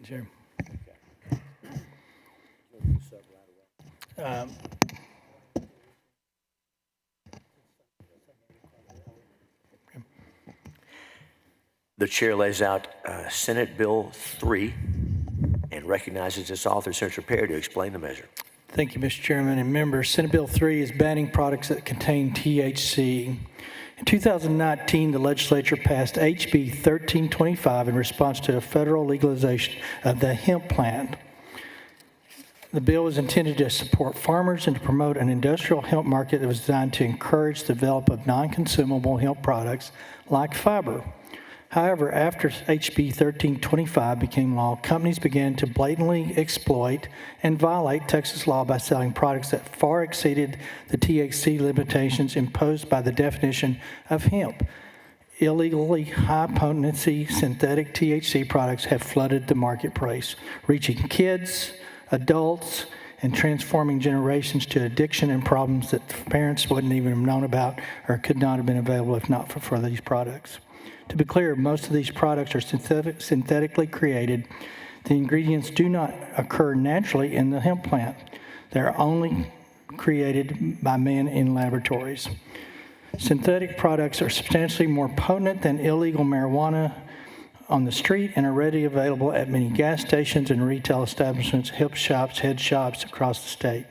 Sure. The chair lays out Senate Bill 3 and recognizes its author, Senator Perry, to explain the measure. Thank you, Mr. Chairman and members. Senate Bill 3 is banning products that contain THC. In 2019, the legislature passed HB 1325 in response to a federal legalization of the hemp plant. The bill was intended to support farmers and to promote an industrial hemp market that was designed to encourage the development of non-consumable hemp products like fiber. However, after HB 1325 became law, companies began to blatantly exploit and violate Texas law by selling products that far exceeded the THC limitations imposed by the definition of hemp. Illegally high-potency synthetic THC products have flooded the marketplace, reaching kids, adults, and transforming generations to addiction and problems that parents wouldn't even have known about or could not have been available if not for these products. To be clear, most of these products are synthetically created. The ingredients do not occur naturally in the hemp plant. They're only created by men in laboratories. Synthetic products are substantially more potent than illegal marijuana on the street and are readily available at many gas stations and retail establishments, hemp shops, head shops across the state.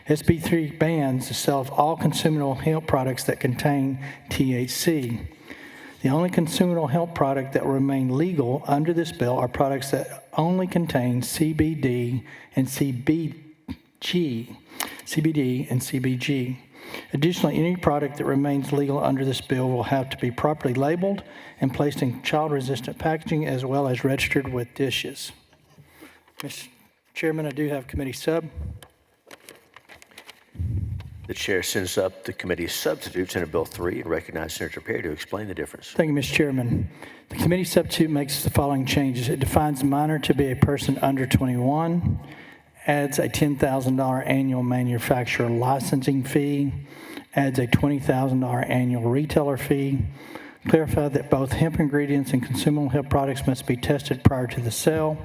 SB 3 bans the sale of all consumable hemp products that contain THC. The only consumable hemp product that will remain legal under this bill are products that only contain CBD and CBG. Additionally, any product that remains legal under this bill will have to be properly labeled and placed in child-resistant packaging as well as registered with dishes. Mr. Chairman, I do have committee sub. The chair sends up the committee's substitute, Senate Bill 3, and recognizes Senator Perry to explain the difference. Thank you, Mr. Chairman. The committee substitute makes the following changes. It defines minor to be a person under 21, adds a $10,000 annual manufacturer licensing fee, adds a $20,000 annual retailer fee, clarified that both hemp ingredients and consumable hemp products must be tested prior to the sale,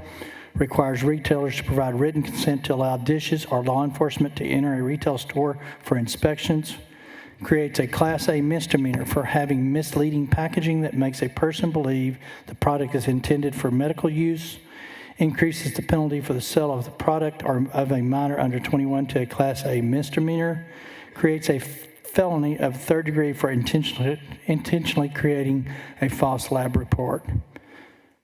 requires retailers to provide written consent to allow dishes or law enforcement to enter a retail store for inspections, creates a Class A misdemeanor for having misleading packaging that makes a person believe the product is intended for medical use, increases the penalty for the sale of the product or of a minor under 21 to a Class A misdemeanor, creates a felony of third degree for intentionally creating a false lab report.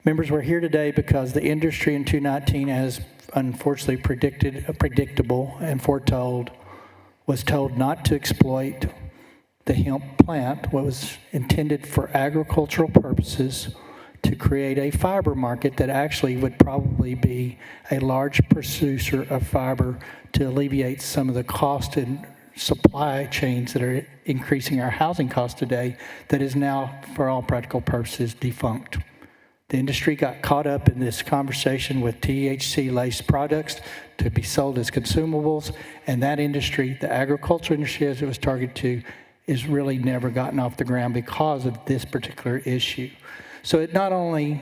Members, we're here today because the industry in 2019, as unfortunately predictable and foretold, was told not to exploit the hemp plant, what was intended for agricultural purposes, to create a fiber market that actually would probably be a large producer of fiber to alleviate some of the cost and supply chains that are increasing our housing costs today, that is now, for all practical purposes, defunct. The industry got caught up in this conversation with THC-laced products to be sold as consumables, and that industry, the agriculture industry as it was targeted to, is really never gotten off the ground because of this particular issue. So it not only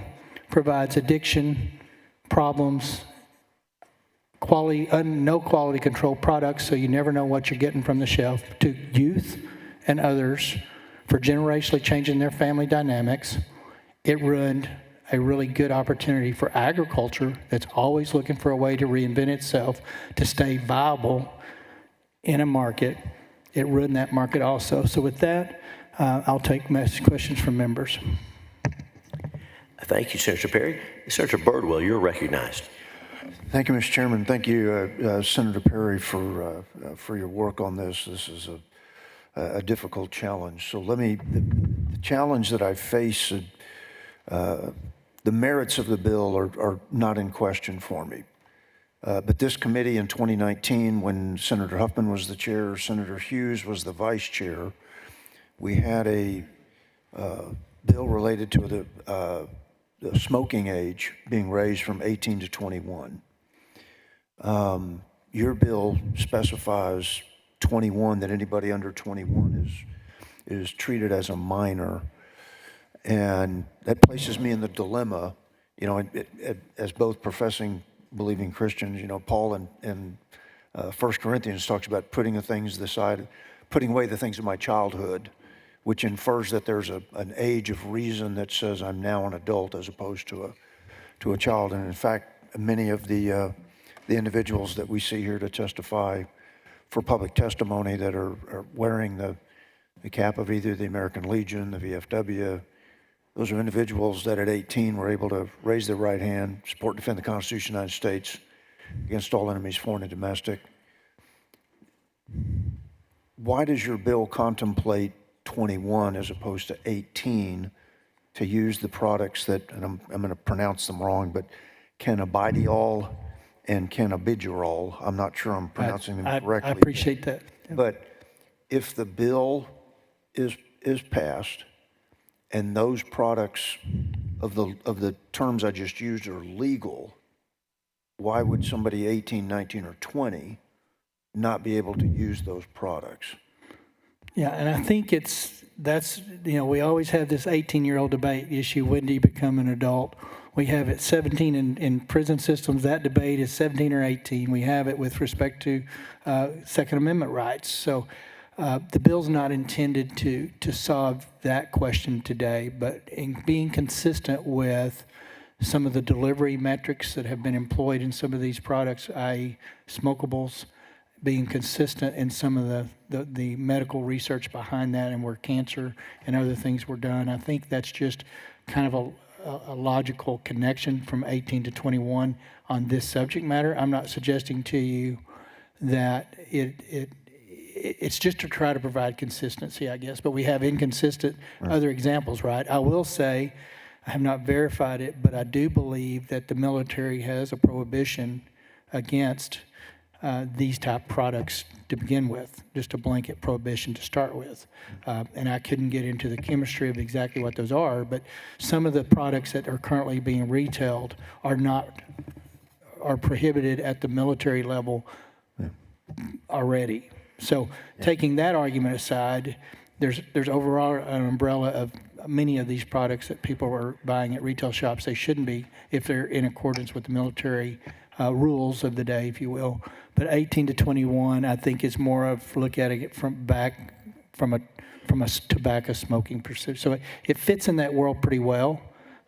provides addiction problems, no quality control products, so you never know what you're getting from the shelf, to youth and others for generationally changing their family dynamics. It ruined a really good opportunity for agriculture that's always looking for a way to reinvent itself to stay viable in a market. It ruined that market also. So with that, I'll take questions from members. Thank you, Senator Perry. Senator Birdwell, you're recognized. Thank you, Mr. Chairman. Thank you, Senator Perry, for your work on this. This is a difficult challenge. So the challenge that I face, the merits of the bill are not in question for me. But this committee in 2019, when Senator Huffman was the chair, Senator Hughes was the vice chair, we had a bill related to the smoking age being raised from 18 to 21. Your bill specifies 21, that anybody under 21 is treated as a minor. And that places me in the dilemma You know, as both professing, believing Christians, you know, Paul in 1 Corinthians talks about putting away the things of my childhood, which infers that there's an age of reason that says I'm now an adult as opposed to a child. And in fact, many of the individuals that we see here to testify for public testimony that are wearing the cap of either the American Legion, the VFW, those are individuals that at 18 were able to raise their right hand, support and defend the Constitution of the United States against all enemies, foreign and domestic. Why does your bill contemplate 21 as opposed to 18 to use the products that, and I'm going to pronounce them wrong, but cannabidiol and cannabigerol? I'm not sure I'm pronouncing them correctly. I appreciate that. But if the bill is passed and those products of the terms I just used are legal, why would somebody 18, 19, or 20 not be able to use those products? Yeah, and I think we always have this 18-year-old debate issue, when do you become an adult? We have it 17 in prison systems. That debate is 17 or 18. We have it with respect to Second Amendment rights. So the bill's not intended to solve that question today, but in being consistent with some of the delivery metrics that have been employed in some of these products, i.e. smokables, being consistent in some of the medical research behind that and where cancer and other things were done. I think that's just kind of a logical connection from 18 to 21 on this subject matter. I'm not suggesting to you that it's just to try to provide consistency, I guess, but we have inconsistent other examples, right? I will say, I have not verified it, but I do believe that the military has a prohibition against these type products to begin with, just a blanket prohibition to start with. And I couldn't get into the chemistry of exactly what those are, but some of the products that are currently being retailed are prohibited at the military level already. So taking that argument aside, there's overall an umbrella of many of these products that people are buying at retail shops. They shouldn't be if they're in accordance with the military rules of the day, if you will. But 18 to 21, I think is more of looking at it from a tobacco smoking perspective. So it fits in that world pretty well.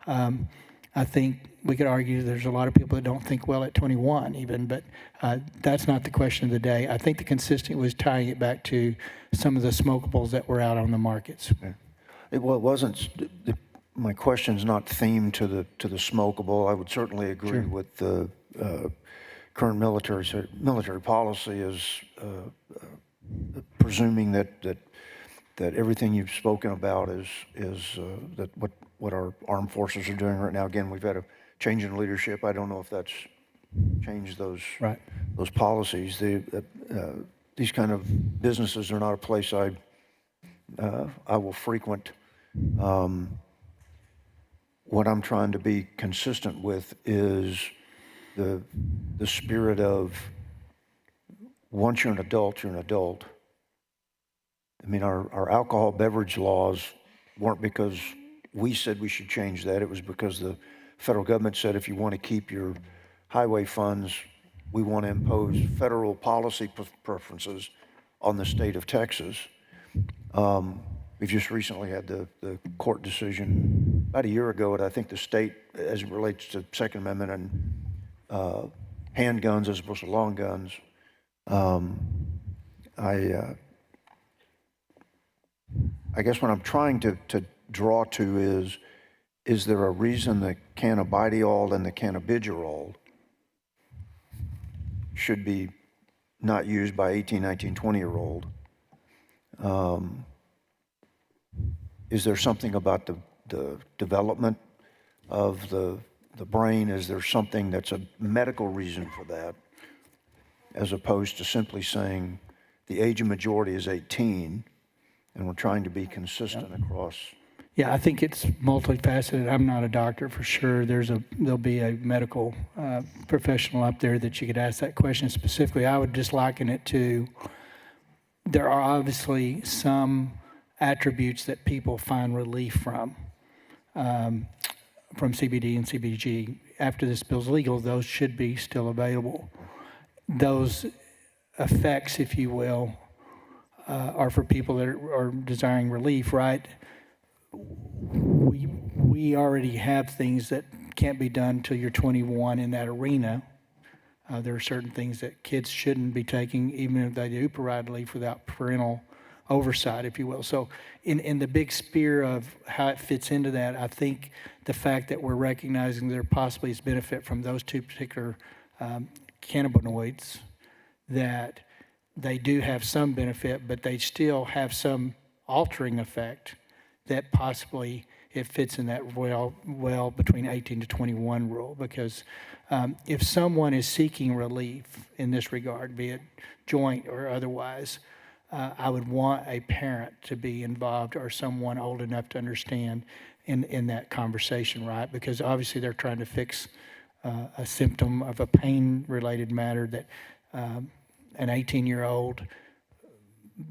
I think we could argue there's a lot of people that don't think well at 21 even, but that's not the question of the day. I think the consistent was tying it back to some of the smokables that were out on the markets. Okay. It wasn't. My question's not themed to the smokable. I would certainly agree with the current military policy is presuming that everything you've spoken about is that what our armed forces are doing right now. Again, we've had a change in leadership. I don't know if that's changed those policies. These kind of businesses are not a place I will frequent. What I'm trying to be consistent with is the spirit of once you're an adult, you're an adult. I mean, our alcohol beverage laws weren't because we said we should change that. It was because the federal government said if you want to keep your highway funds, we want to impose federal policy preferences on the state of Texas. We've just recently had the court decision about a year ago, and I think the state, as it relates to Second Amendment and handguns as opposed to long guns, I guess what I'm trying to draw to is there a reason the cannabidiol and the cannabigerol should be not used by 18, 19, 20-year-old? Is there something about the development of the brain? Is there something that's a medical reason for that, as opposed to simply saying the age of majority is 18, and we're trying to be consistent across? Yeah, I think it's multifaceted. I'm not a doctor for sure. There'll be a medical professional up there that you could ask that question specifically. I would just liken it to, there are obviously some attributes that people find relief from. from CBD and CBG. After this bill's legal, those should be still available. Those effects, if you will, are for people that are desiring relief, right? We already have things that can't be done until you're 21 in that arena. There are certain things that kids shouldn't be taking, even if they do provide relief, without parental oversight, if you will. So in the big sphere of how it fits into that, I think the fact that we're recognizing there possibly is benefit from those two particular cannabinoids, that they do have some benefit, but they still have some altering effect that possibly it fits in that well between 18 to 21 rule. Because if someone is seeking relief in this regard, be it joint or otherwise, I would want a parent to be involved or someone old enough to understand in that conversation, right? Because obviously they're trying to fix a symptom of a pain-related matter that an 18-year-old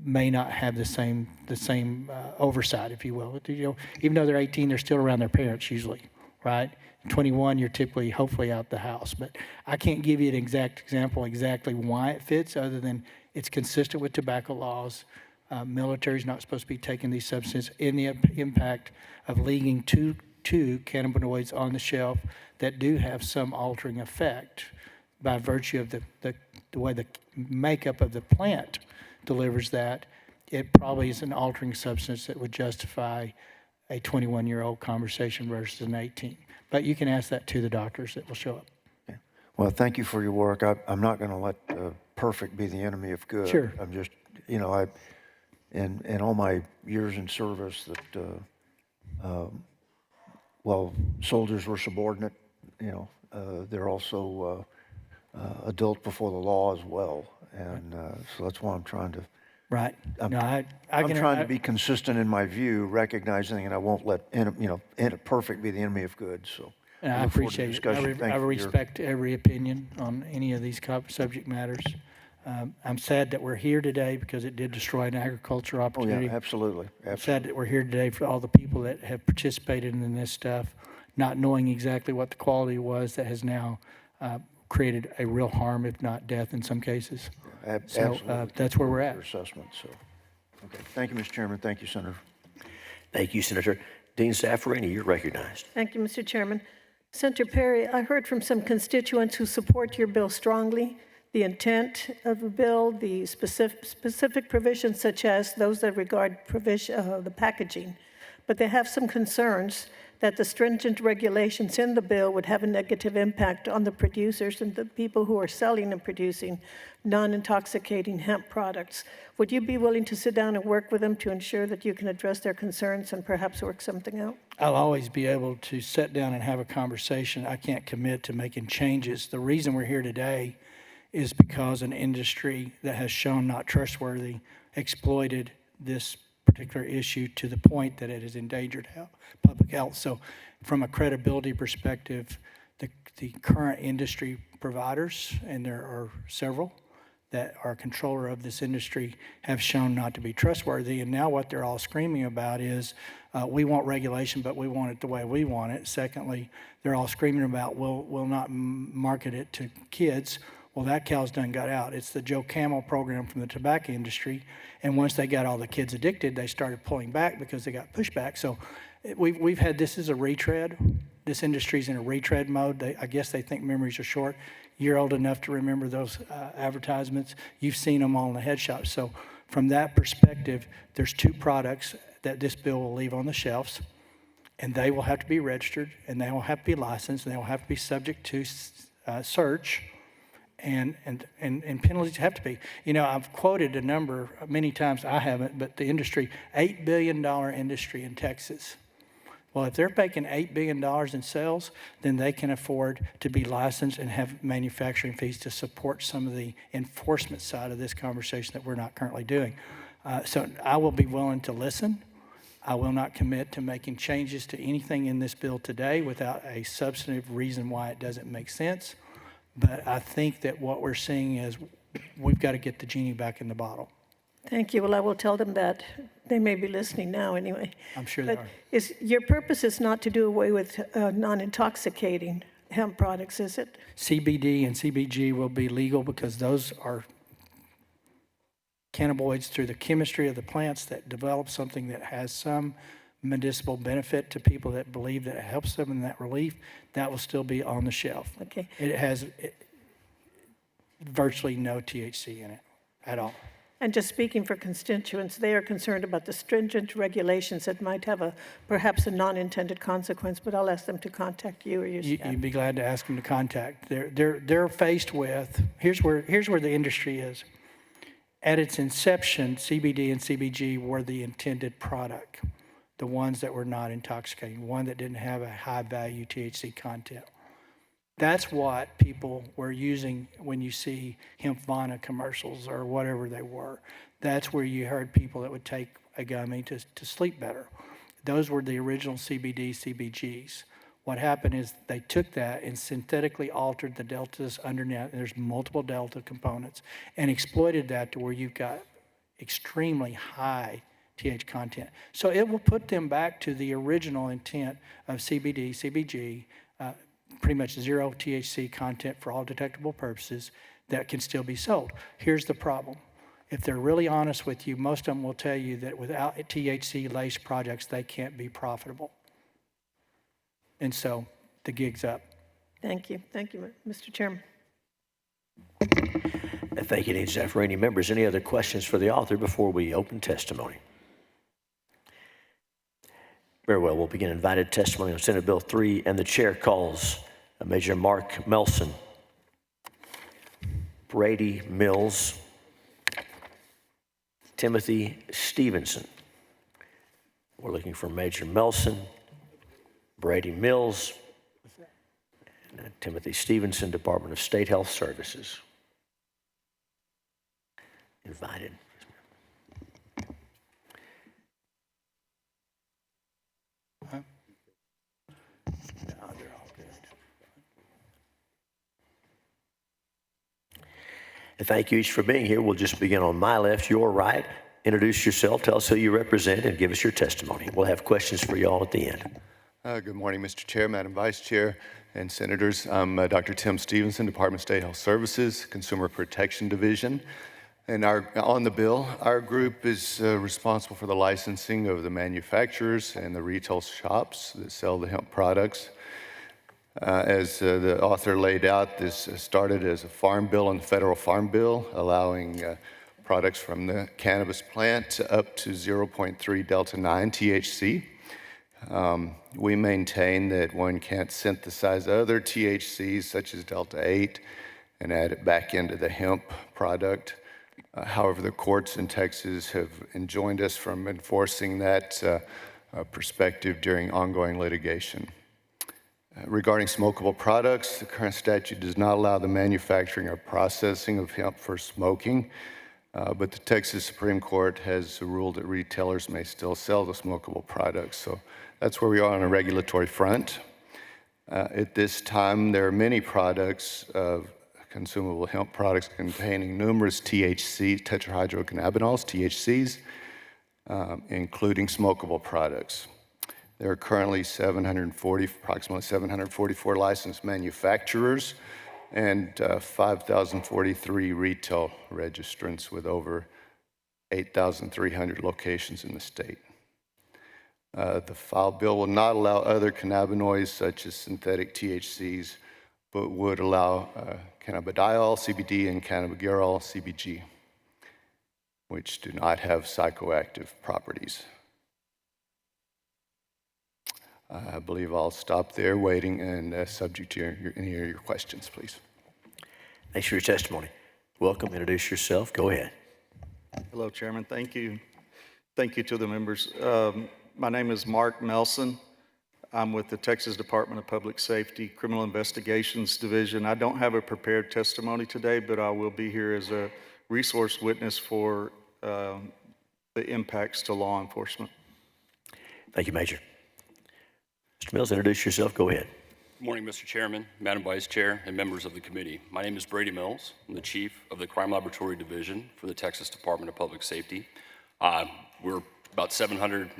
may not have the same oversight, if you will. You know, even though they're 18, they're still around their parents usually, right? 21, you're typically, hopefully, out the house. But I can't give you an exact example exactly why it fits, other than it's consistent with tobacco laws. Military's not supposed to be taking these substances, in the impact of leaving two cannabinoids on the shelf that do have some altering effect by virtue of the way the makeup of the plant delivers that. It probably is an altering substance that would justify a 21-year-old conversation versus an 18. But you can ask that to the doctors that will show up. Okay. Well, thank you for your work. I'm not going to let perfect be the enemy of good. Sure. I'm just, you know, in all my years in service that, well, soldiers were subordinate, you know, they're also adult before the law as well. And so that's why I'm trying to. Right. I'm can, trying to be consistent in my view, recognizing that I won't let perfect be the enemy of good. So and I look forward to appreciate it. discussion. I respect every opinion on any of these subject matters. I'm sad that we're here today because it did destroy an agriculture opportunity. Oh yeah, absolutely. I'm sad that we're here today for all the people that have participated in this stuff, not knowing exactly what the quality was that has now created a real harm, if not death in some cases. So that's where we're at. Your assessment. So, okay. Thank you, Mr. Chairman. Thank you, Senator. Thank you, Senator. Dean Saffarini, you're recognized. Thank you, Mr. Chairman. Senator Perry, I heard from some constituents who support your bill strongly, the intent of the bill, the specific provisions such as those that regard the packaging, but they have some concerns that the stringent regulations in the bill would have a negative impact on the producers and the people who are selling and producing non-intoxicating hemp products. Would you be willing to sit down and work with them to ensure that you can address their concerns and perhaps work something out? I'll always be able to sit down and have a conversation. I can't commit to making changes. The reason we're here today is because an industry that has shown not trustworthy exploited this particular issue to the point that it has endangered public health. So from a credibility perspective, the current industry providers, and there are several that are controller of this industry, have shown not to be trustworthy. And now what they're all screaming about is, we want regulation, but we want it the way we want it. Secondly, they're all screaming about, we'll not market it to kids. Well, that cow's done got out. It's the Joe Camel program from the tobacco industry. And once they got all the kids addicted, they started pulling back because they got pushback. So we've had this as a retread. This industry's in a retread mode. I guess they think memories are short. You're old enough to remember those advertisements. You've seen them all in the head shops. So from that perspective, there's two products that this bill will leave on the shelves, and they will have to be registered, and they will have to be licensed, and they will have to be subject to search. And penalties have to be. You know, I've quoted a number many times. I haven't, but the industry, $8 billion industry in Texas. Well, if they're making $8 billion in sales, then they can afford to be licensed and have manufacturing fees to support some of the enforcement side of this conversation that we're not currently doing. So I will be willing to listen. I will not commit to making changes to anything in this bill today without a substantive reason why it doesn't make sense. But I think that what we're seeing is we've got to get the genie back in the bottle. Thank you. Well, I will tell them that. They may be listening now anyway. I'm sure they But are. your purpose is not to do away with non-intoxicating hemp products, is it? CBD and CBG will be legal because those are cannabinoids through the chemistry of the plants that develop something that has some medicinal benefit to people that believe that it helps them in that relief. That will still be on the shelf. Okay. It has virtually no THC in it at all. And just speaking for constituents, they are concerned about the stringent regulations that might have perhaps a non-intended consequence, but I'll ask them to contact you or your staff. You'd be glad to ask them to contact. They're faced with, here's where the industry is. At its inception, CBD and CBG were the intended product, the ones that were not intoxicating, one that didn't have a high value THC content. That's what people were using when you see Hempvana commercials or whatever they were. That's where you heard people that would take a gummy to sleep better. Those were the original CBD, CBGs. What happened is they took that and synthetically altered the deltas underneath. There's multiple delta components, and exploited that to where you've got extremely high THC content. So it will put them back to the original intent of CBD, CBG, pretty much zero THC content for all detectable purposes that can still be sold. Here's the problem. If they're really honest with you, most of them will tell you that without THC-laced projects, they can't be profitable. And so the gig's up. Thank you. Thank you, Mr. Chairman. Thank you, Dean Zaffarani. Members, any other questions for the author before we open testimony? Very well, we'll begin invited testimony on Senate Bill 3, and the chair calls Major Mark Melson, Brady Mills, Timothy Stevenson. We're looking for Major Melson, Brady Mills, and Timothy Stevenson, Department of State Health Services. Invited. And thank you each for being here. We'll just begin on my left, your right. Introduce yourself, tell us who you represent, and give us your testimony. We'll have questions for you all at the end. Good morning, Mr. Chair, Madam Vice Chair, and Senators. I'm Dr. Tim Stevenson, Department of State Health Services, Consumer Protection Division. And on the bill, our group is responsible for the licensing of the manufacturers and the retail shops that sell the hemp products. As the author laid out, this started as a farm bill on the federal farm bill, allowing products from the cannabis plant up to 0.3 delta 9 THC. We maintain that one can't synthesize other THCs such as delta 8 and add it back into the hemp product. However, the courts in Texas have enjoined us from enforcing that perspective during ongoing litigation. Regarding smokable products, the current statute does not allow the manufacturing or processing of hemp for smoking, but the Texas Supreme Court has ruled that retailers may still sell the smokable products. So that's where we are on a regulatory front. At this time, there are many products of consumable hemp products containing numerous THC, tetrahydrocannabinols, THCs, including smokable products. There are currently approximately 744 licensed manufacturers and 5,043 retail registrants with over 8,300 locations in the state. The file bill will not allow other cannabinoids such as synthetic THCs, but would allow cannabidiol, CBD, and cannabigerol, CBG, which do not have psychoactive properties. I believe I'll stop there waiting and subject to any of your questions, please. Thanks for your testimony. Welcome, introduce yourself, go ahead. Hello, Chairman, thank you. Thank you to the members. My name is Mark Melson. I'm with the Texas Department of Public Safety, Criminal Investigations Division. I don't have a prepared testimony today, but I will be here as a resource witness for the impacts to law enforcement. Thank you, Major. Mr. Mills, introduce yourself, go ahead. Good morning, Mr. Chairman, Madam Vice Chair, and members of the committee. My name is Brady Mills. I'm the Chief of the Crime Laboratory Division for the Texas Department of Public Safety. We're about 700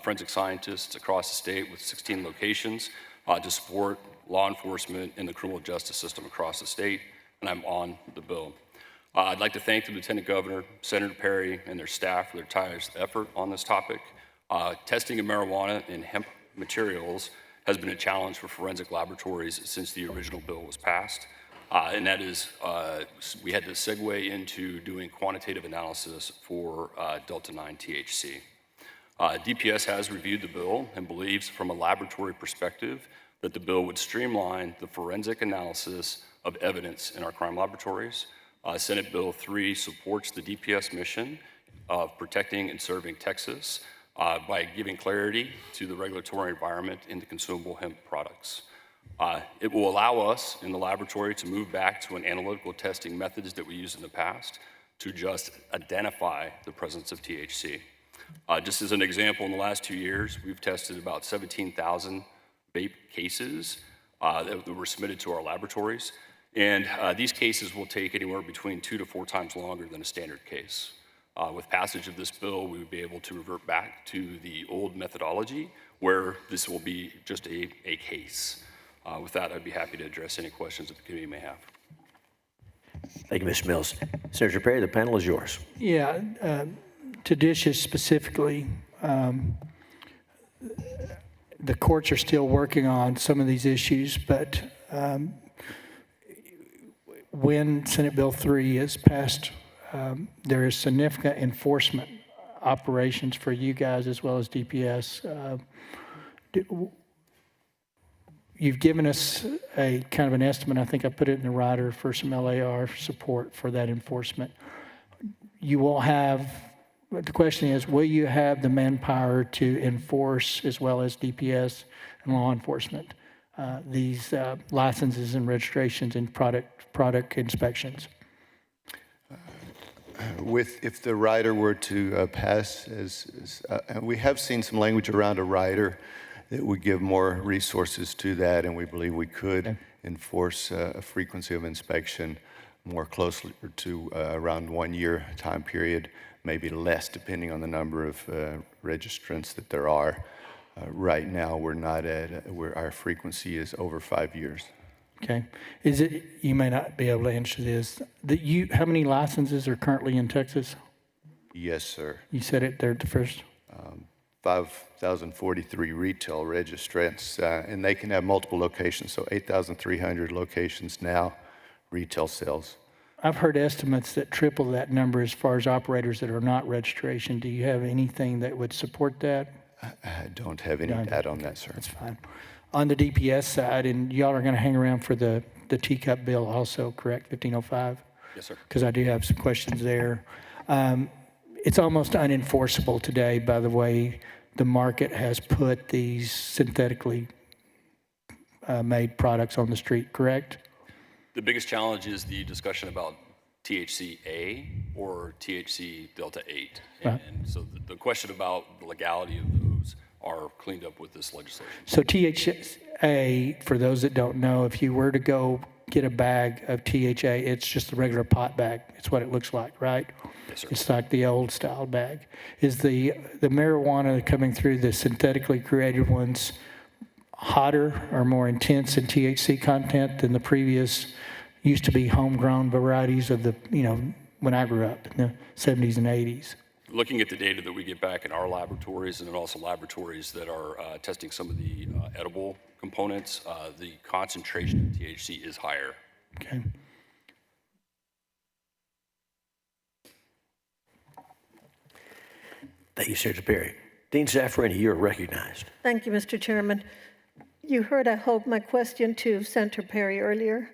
forensic scientists across the state with 16 locations to support law enforcement and the criminal justice system across the state, and I'm on the bill. I'd like to thank the Lieutenant Governor, Senator Perry, and their staff for their tireless effort on this topic. Testing of marijuana and hemp materials has been a challenge for forensic laboratories since the original bill was passed. And that is, we had to segue into doing quantitative analysis for Delta-9 THC. DPS has reviewed the bill and believes from a laboratory perspective that the bill would streamline the forensic analysis of evidence in our crime laboratories. Senate Bill 3 supports the DPS mission of protecting and serving Texas by giving clarity to the regulatory environment in the consumable hemp products. It will allow us in the laboratory to move back to an analytical testing methods that we used in the past to just identify the presence of THC. Just as an example, in the last 2 years, we've tested about 17,000 vape cases that were submitted to our laboratories. And these cases will take anywhere between 2 to 4 times longer than a standard case. With passage of this bill, we would be able to revert back to the old methodology where this will be just a case. With that, I'd be happy to address any questions that the committee may have. Thank you, Mr. Mills. Senator Perry, the panel is yours. Yeah, to dishes specifically, the courts are still working on some of these issues, but when Senate Bill 3 is passed, there is significant enforcement operations for you guys as well as DPS. You've given us a kind of an estimate. I think I put it in the rider for some LAR support for that enforcement. You will have, the question is, will you have the manpower to enforce as well as DPS and law enforcement these licenses and registrations and product inspections? If the rider were to pass, we have seen some language around a rider that would give more resources to that, and we believe we could enforce a frequency of inspection more closely to around 1 year time period, maybe less depending on the number of registrants that there are. Right now, we're not at where our frequency is over 5 years. Okay. Is it, you may not be able to answer this, how many licenses are currently in Texas? Yes, sir. You said it there at the first. 5,043 retail registrants, and they can have multiple locations, so 8,300 locations now, retail sales. I've heard estimates that triple that number as far as operators that are not registration. Do you have anything that would support that? I don't have any data on that, sir. That's fine. On the DPS side, and y'all are going to hang around for the teacup bill also, correct, 1505? Yes, sir. Because I do have some questions there. It's almost unenforceable today by the way the market has put these synthetically made products on the street, correct? The biggest challenge is the discussion about THC-A or THC Delta-8. Right. And so the question about the legality of those are cleaned up with this legislation. So THA, for those that don't know, if you were to go get a bag of THA, it's just a regular pot bag. It's what it looks like, right? Yes, sir. It's like the old style bag. Is the marijuana coming through the synthetically created ones hotter or more intense in THC content than the previous used to be homegrown varieties of the, when I grew up in the 70s and 80s? Looking at the data that we get back in our laboratories and then also laboratories that are testing some of the edible components, the concentration of THC is higher. Okay. Thank you, Senator Perry. Dean Zaffarini, you're recognized. Thank you, Mr. Chairman. You heard, I hope, my question to Senator Perry earlier.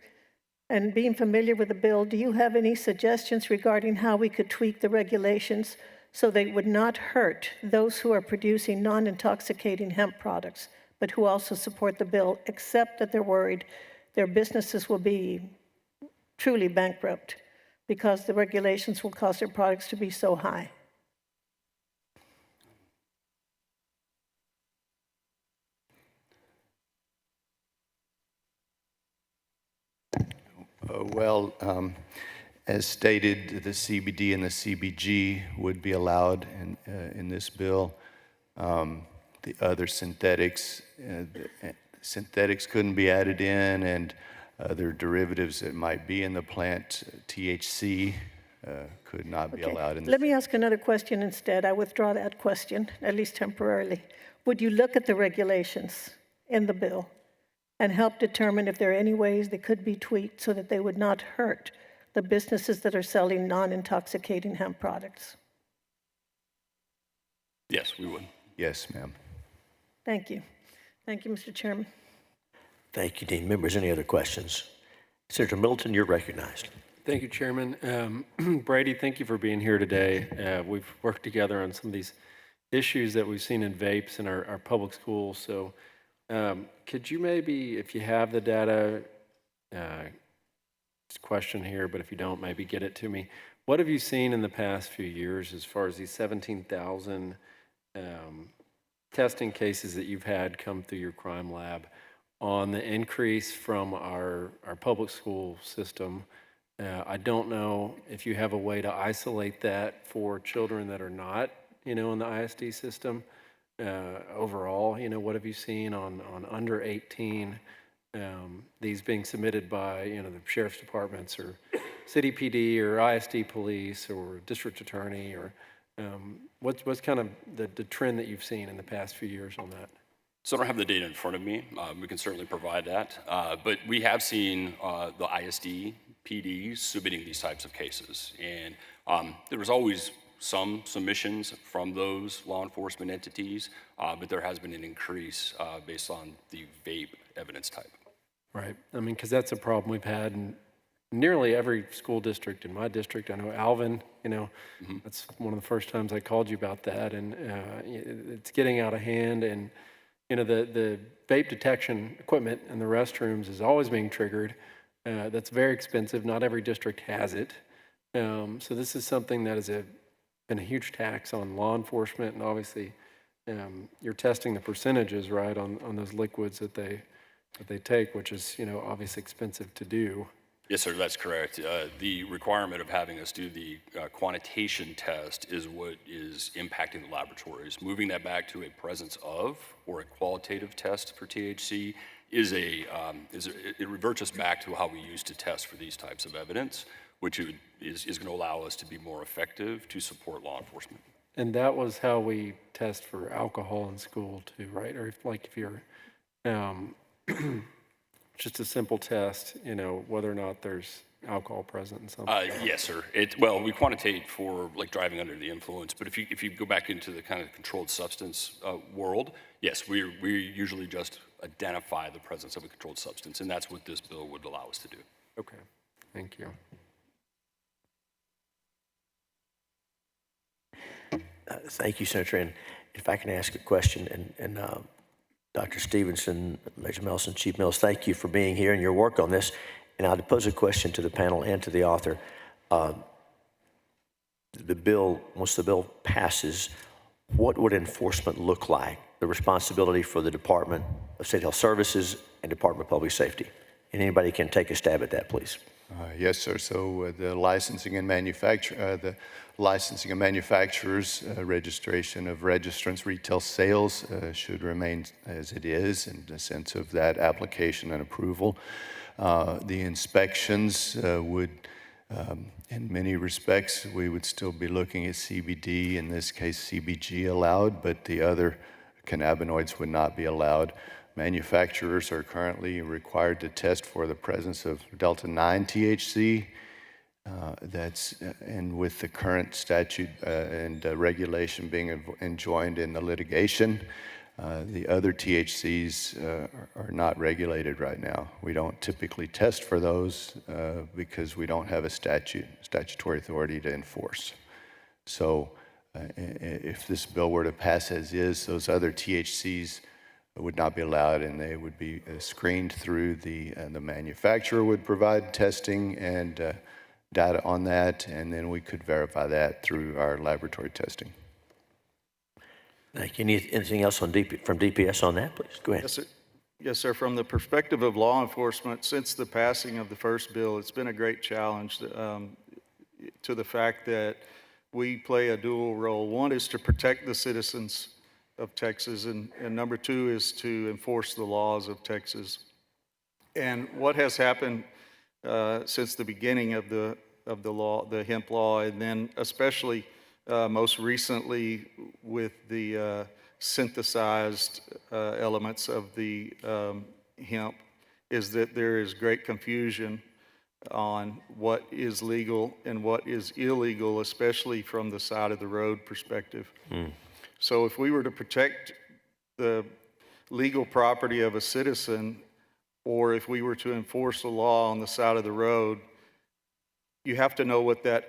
And being familiar with the bill, do you have any suggestions regarding how we could tweak the regulations so they would not hurt those who are producing non-intoxicating hemp products, but who also support the bill, except that they're worried their businesses will be truly bankrupt because the regulations will cause their products to be so high? As stated, the CBD and the CBG would be allowed in this bill. The other synthetics couldn't be added in, and other derivatives that might be in the plant, THC, could not be allowed in the Let me ask another question instead. I withdraw that question, at least temporarily. Would you look at the regulations in the bill and help determine if there are any ways they could be tweaked so that they would not hurt the businesses that are selling non-intoxicating hemp products? Yes, we would. Yes, ma'am. Thank you. Thank you, Mr. Chairman. Thank you, Dean. Members, any other questions? Senator Middleton, you're recognized. Thank you, Chairman. Brady, thank you for being here today. We've worked together on some of these issues that we've seen in vapes in our public schools. So could you maybe, if you have the data, it's a question here, but if you don't, maybe get it to me. What have you seen in the past few years as far as these 17,000 testing cases that you've had come through your crime lab on the increase from our public school system? I don't know if you have a way to isolate that for children that are not, in the ISD system. Overall, what have you seen on under 18, these being submitted by, the sheriff's departments or city PD or ISD police or district attorney, or what's kind of the trend that you've seen in the past few years on that? So I don't have the data in front of me. We can certainly provide that. But we have seen the ISD PDs submitting these types of cases. And there was always some submissions from those law enforcement entities, but there has been an increase based on the vape evidence type. Right. I mean, because that's a problem we've had in nearly every school district in my district. I know Alvin, that's one of the first times I called you about that. And it's getting out of hand. And, the vape detection equipment in the restrooms is always being triggered. That's very expensive. Not every district has it. So this is something that has been a huge tax on law enforcement. And obviously, you're testing the percentages, right, on those liquids that they take, which is, obviously expensive to do. Yes, sir, that's correct. The requirement of having us do the quantitation test is what is impacting the laboratories. Moving that back to a presence of or a qualitative test for THC it reverts us back to how we used to test for these types of evidence, which is going to allow us to be more effective to support law enforcement. And that was how we test for alcohol in school too, right? Or if you're just a simple test, whether or not there's alcohol present in something. Yes, sir. We quantitate for like driving under the influence, but if you go back into the kind of controlled substance world, yes, we usually just identify the presence of a controlled substance, and that's what this bill would allow us to do. Okay, thank you. Thank you, Senator. And if I can ask a question, and Dr. Stevenson, Major Melson, Chief Mills, thank you for being here and your work on this. And I'll pose a question to the panel and to the author. The bill, once the bill passes, what would enforcement look like? The responsibility for the Department of State Health Services and Department of Public Safety. And anybody can take a stab at that, please. Yes, sir. So the licensing and manufacturers, registration of registrants, retail sales should remain as it is in the sense of that application and approval. The inspections would, in many respects, we would still be looking at CBD, in this case CBG allowed, but the other cannabinoids would not be allowed. Manufacturers are currently required to test for the presence of Delta-9 THC. And with the current statute and regulation being enjoined in the litigation, the other THCs are not regulated right now. We don't typically test for those because we don't have a statutory authority to enforce. So if this bill were to pass as is, those other THCs would not be allowed, and they would be screened through the manufacturer would provide testing and data on that, and then we could verify that through our laboratory testing. Thank you. Anything else from DPS on that, please? Go ahead. Yes, sir. Yes, sir. From the perspective of law enforcement, since the passing of the first bill, it's been a great challenge to the fact that we play a dual role. One is to protect the citizens of Texas, and number two is to enforce the laws of Texas. And what has happened since the beginning of the law, the hemp law, and then especially most recently with the synthesized elements of the hemp, is that there is great confusion on what is legal and what is illegal, especially from the side of the road perspective. So if we were to protect the legal property of a citizen, or if we were to enforce the law on the side of the road, you have to know what that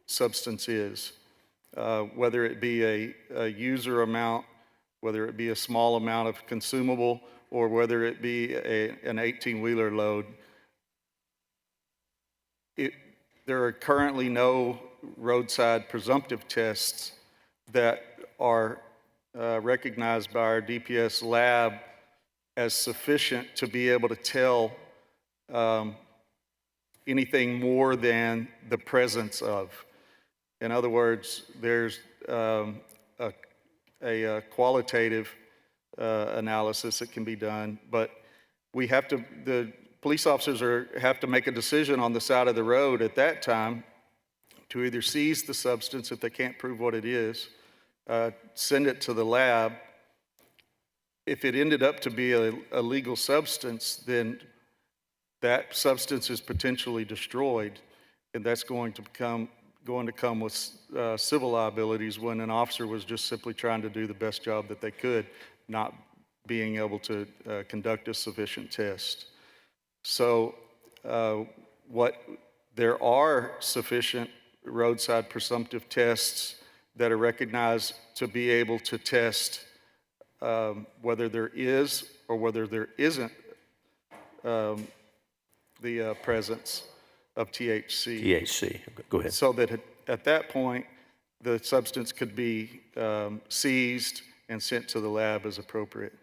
substance is. Whether it be a user amount, whether it be a small amount of consumable, or whether it be an 18-wheeler load. There are currently no roadside presumptive tests that are recognized by our DPS lab as sufficient to be able to tell anything more than the presence of. In other words, there's a qualitative analysis that can be done, but we have to, the police officers have to make a decision on the side of the road at that time to either seize the substance if they can't prove what it is, send it to the lab. If it ended up to be a legal substance, then that substance is potentially destroyed, and that's going to come with civil liabilities when an officer was just simply trying to do the best job that they could, not being able to conduct a sufficient test. So there are sufficient roadside presumptive tests that are recognized to be able to test whether there is or whether there isn't the presence of THC. THC, go ahead. So that at that point, the substance could be seized and sent to the lab as appropriate.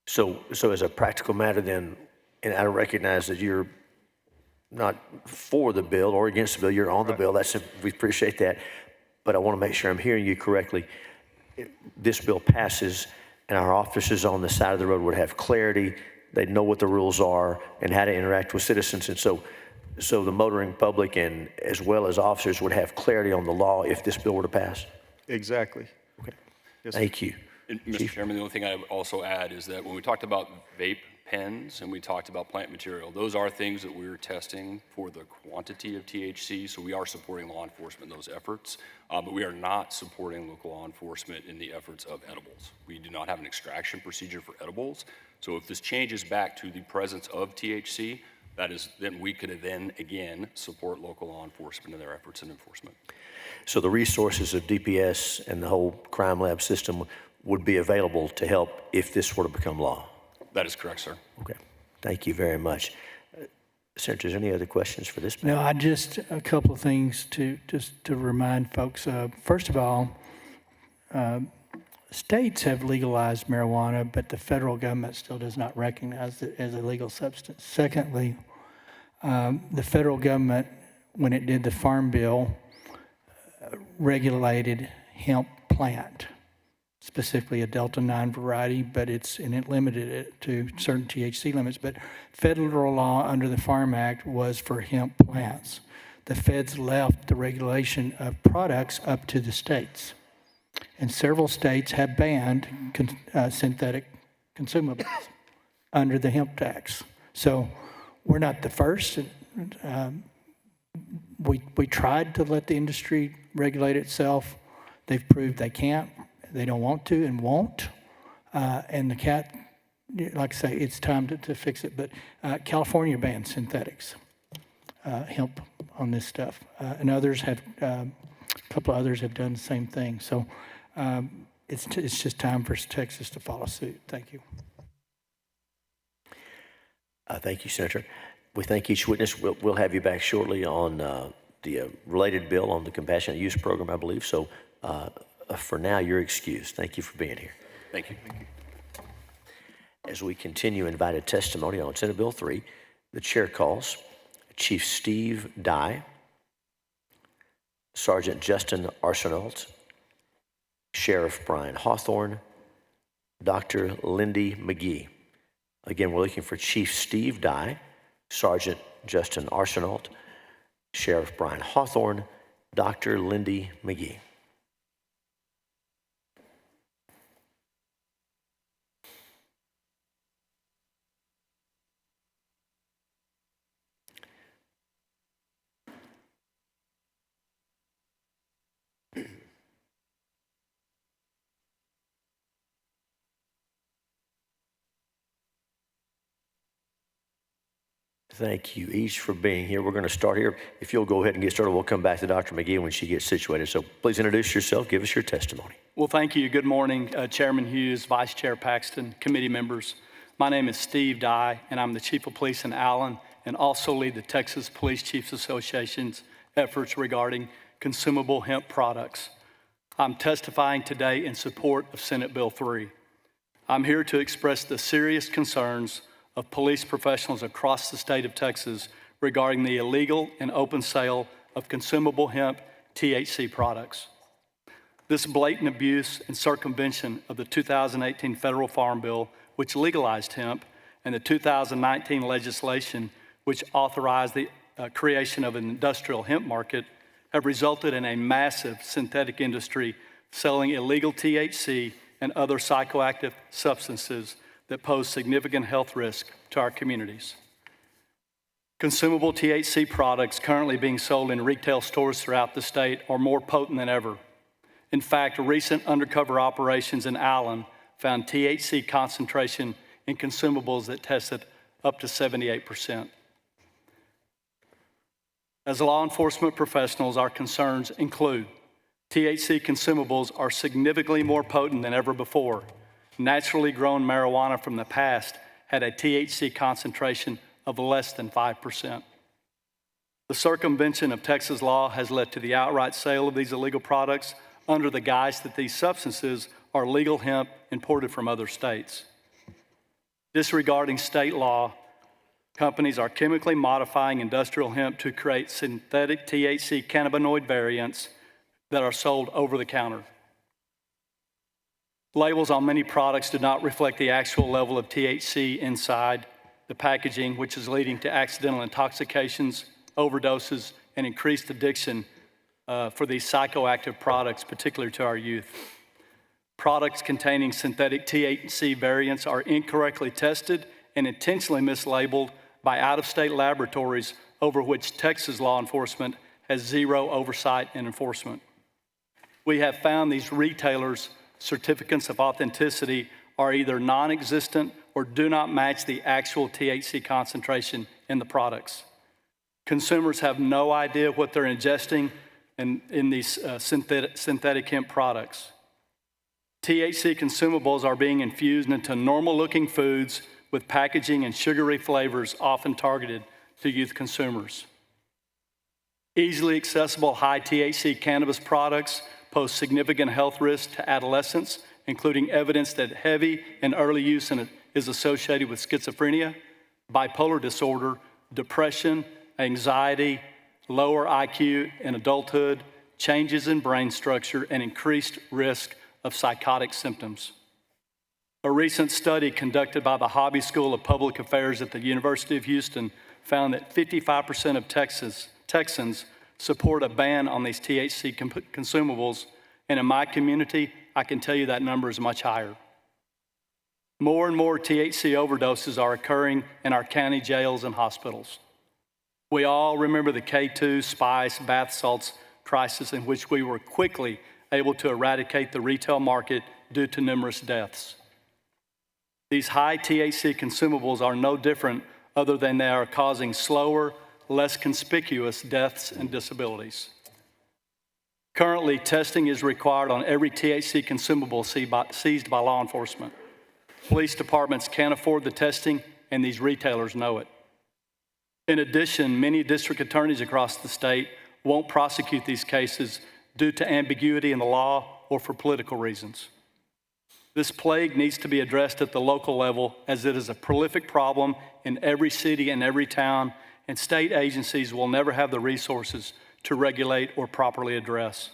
So as a practical matter then, and I recognize that you're not for the bill or against the bill, you're on the bill, we appreciate that, but I want to make sure I'm hearing you correctly. This bill passes and our officers on the side of the road would have clarity, they'd know what the rules are and how to interact with citizens, and so the motoring public and as well as officers would have clarity on the law if this bill were to pass? Exactly. Okay. Yes, Thank you. And Mr. Chairman, the only thing I would also add is that when we talked about vape pens and we talked about plant material, those are things that we're testing for the quantity of THC, so we are supporting law enforcement in those efforts, but we are not supporting local law enforcement in the efforts of edibles. We do not have an extraction procedure for edibles, so if this changes back to the presence of THC, then we could then again support local law enforcement in their efforts and enforcement. So the resources of DPS and the whole crime lab system would be available to help if this were to become law? That is correct, sir. Okay, thank you very much. Senator, is there any other questions for this? No, a couple of things to remind folks of. First of all, states have legalized marijuana, but the federal government still does not recognize it as a legal substance. Secondly, the federal government, when it did the Farm Bill, regulated hemp plant, specifically a Delta-9 variety, but it limited it to certain THC limits. But federal law under the Farm Act was for hemp plants. The feds left the regulation of products up to the states. And several states have banned synthetic consumables under the hemp tax. So we're not the first. We tried to let the industry regulate itself. They've proved they can't. They don't want to and won't. And the cat, like I say, it's time to fix it. But California banned synthetics, hemp on this stuff. And others have, a couple of others have done the same thing. So it's just time for Texas to follow suit. Thank you. Thank you, Senator. We thank each witness. We'll have you back shortly on the related bill on the compassionate use program, I believe. So for now, you're excused. Thank you for being here. Thank you. As we continue invited testimony on Senate Bill 3, the chair calls Chief Steve Dye, Sergeant Justin Arsenault, Sheriff Brian Hawthorne, Dr. Lindy McGee. Again, we're looking for Chief Steve Dye, Sergeant Justin Arsenault, Sheriff Brian Hawthorne, Dr. Lindy McGee. Thank you each for being here. We're going to start here. If you'll go ahead and get started, we'll come back to Dr. McGee when she gets situated. So please introduce yourself. Give us your testimony. Well, thank you. Good morning, Chairman Hughes, Vice Chair Paxton, committee members. My name is Steve Dye, and I'm the Chief of Police in Allen and also lead the Texas Police Chiefs Association's efforts regarding consumable hemp products. I'm testifying today in support of Senate Bill 3. I'm here to express the serious concerns of police professionals across the state of Texas regarding the illegal and open sale of consumable hemp THC products. This blatant abuse and circumvention of the 2018 federal farm bill, which legalized hemp, and the 2019 legislation, which authorized the creation of an industrial hemp market, have resulted in a massive synthetic industry selling illegal THC and other psychoactive substances that pose significant health risk to our communities. Consumable THC products currently being sold in retail stores throughout the state are more potent than ever. In fact, recent undercover operations in Allen found THC concentration in consumables that tested up to 78%. As law enforcement professionals, our concerns include THC consumables are significantly more potent than ever before. Naturally grown marijuana from the past had a THC concentration of less than 5%. The circumvention of Texas law has led to the outright sale of these illegal products under the guise that these substances are legal hemp imported from other states. Disregarding state law, companies are chemically modifying industrial hemp to create synthetic THC cannabinoid variants that are sold over the counter. Labels on many products do not reflect the actual level of THC inside the packaging, which is leading to accidental intoxications, overdoses, and increased addiction for these psychoactive products, particularly to our youth. Products containing synthetic THC variants are incorrectly tested and intentionally mislabeled by out-of-state laboratories over which Texas law enforcement has zero oversight and enforcement. We have found these retailers' certificates of authenticity are either non-existent or do not match the actual THC concentration in the products. Consumers have no idea what they're ingesting in these synthetic hemp products. THC consumables are being infused into normal-looking foods with packaging and sugary flavors often targeted to youth consumers. Easily accessible high THC cannabis products pose significant health risks to adolescents, including evidence that heavy and early use is associated with schizophrenia, bipolar disorder, depression, anxiety, lower IQ in adulthood, changes in brain structure, and increased risk of psychotic symptoms. A recent study conducted by the Hobby School of Public Affairs at the University of Houston found that 55% of Texans support a ban on these THC consumables, and in my community, I can tell you that number is much higher. More and more THC overdoses are occurring in our county jails and hospitals. We all remember the K2 spice bath salts crisis in which we were quickly able to eradicate the retail market due to numerous deaths. These high THC consumables are no different other than they are causing slower, less conspicuous deaths and disabilities. Currently, testing is required on every THC consumable seized by law enforcement. Police departments can't afford the testing, and these retailers know it. In addition, many district attorneys across the state won't prosecute these cases due to ambiguity in the law or for political reasons. This plague needs to be addressed at the local level, as it is a prolific problem in every city and every town, and state agencies will never have the resources to regulate or properly address.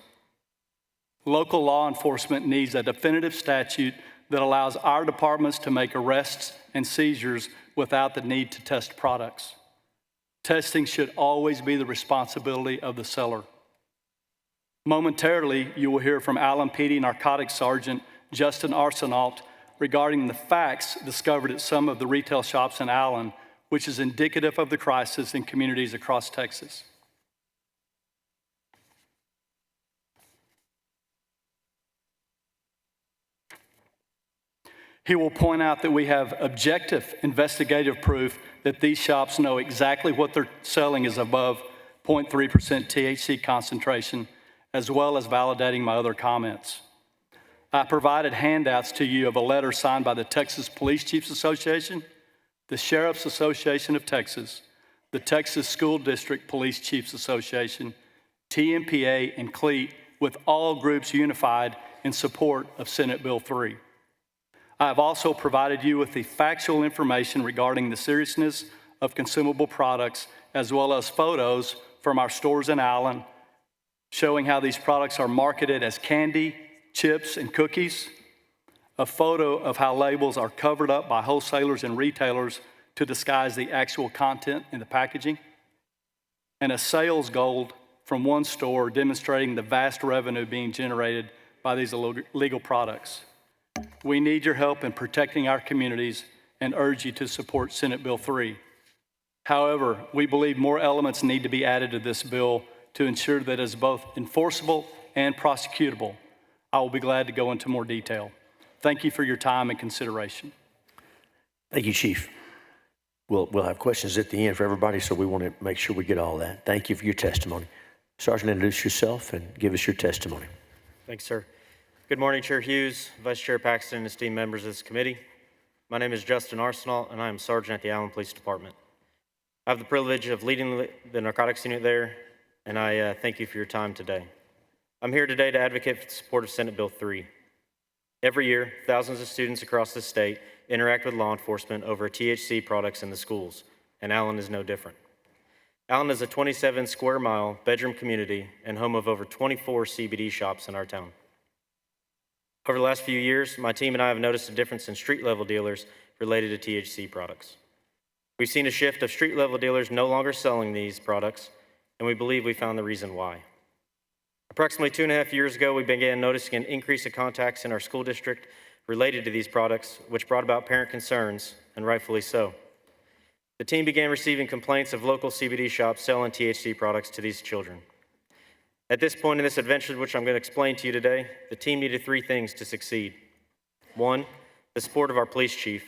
Local law enforcement needs a definitive statute that allows our departments to make arrests and seizures without the need to test products. Testing should always be the responsibility of the seller. Momentarily, you will hear from Allen PD Narcotics Sergeant Justin Arsenault regarding the facts discovered at some of the retail shops in Allen, which is indicative of the crisis in communities across Texas. He will point out that we have objective investigative proof that these shops know exactly what they're selling is above 0.3% THC concentration, as well as validating my other comments. I provided handouts to you of a letter signed by the Texas Police Chiefs Association, the Sheriff's Association of Texas, the Texas School District Police Chiefs Association, TMPA, and CLEAT, with all groups unified in support of Senate Bill 3. I have also provided you with the factual information regarding the seriousness of consumable products, as well as photos from our stores in Allen showing how these products are marketed as candy, chips, and cookies, a photo of how labels are covered up by wholesalers and retailers to disguise the actual content in the packaging, and a sales goal from one store demonstrating the vast revenue being generated by these illegal products. We need your help in protecting our communities and urge you to support Senate Bill 3. However, we believe more elements need to be added to this bill to ensure that it is both enforceable and prosecutable. I will be glad to go into more detail. Thank you for your time and consideration. Thank you, Chief. We'll have questions at the end for everybody, so we want to make sure we get all that. Thank you for your testimony. Sergeant, introduce yourself and give us your testimony. Thanks, sir. Good morning, Chair Hughes, Vice Chair Paxton, and esteemed members of this committee. My name is Justin Arsenault, and I am Sergeant at the Allen Police Department. I have the privilege of leading the narcotics unit there, and I thank you for your time today. I'm here today to advocate for the support of Senate Bill 3. Every year, thousands of students across the state interact with law enforcement over THC products in the schools, and Allen is no different. Allen is a 27-square-mile bedroom community and home of over 24 CBD shops in our town. Over the last few years, my team and I have noticed a difference in street-level dealers related to THC products. We've seen a shift of street-level dealers no longer selling these products, and we believe we found the reason why. Approximately 2.5 years ago, we began noticing an increase of contacts in our school district related to these products, which brought about parent concerns, and rightfully so. The team began receiving complaints of local CBD shops selling THC products to these children. At this point in this adventure, which I'm going to explain to you today, the team needed 3 things to succeed. 1, the support of our police chief.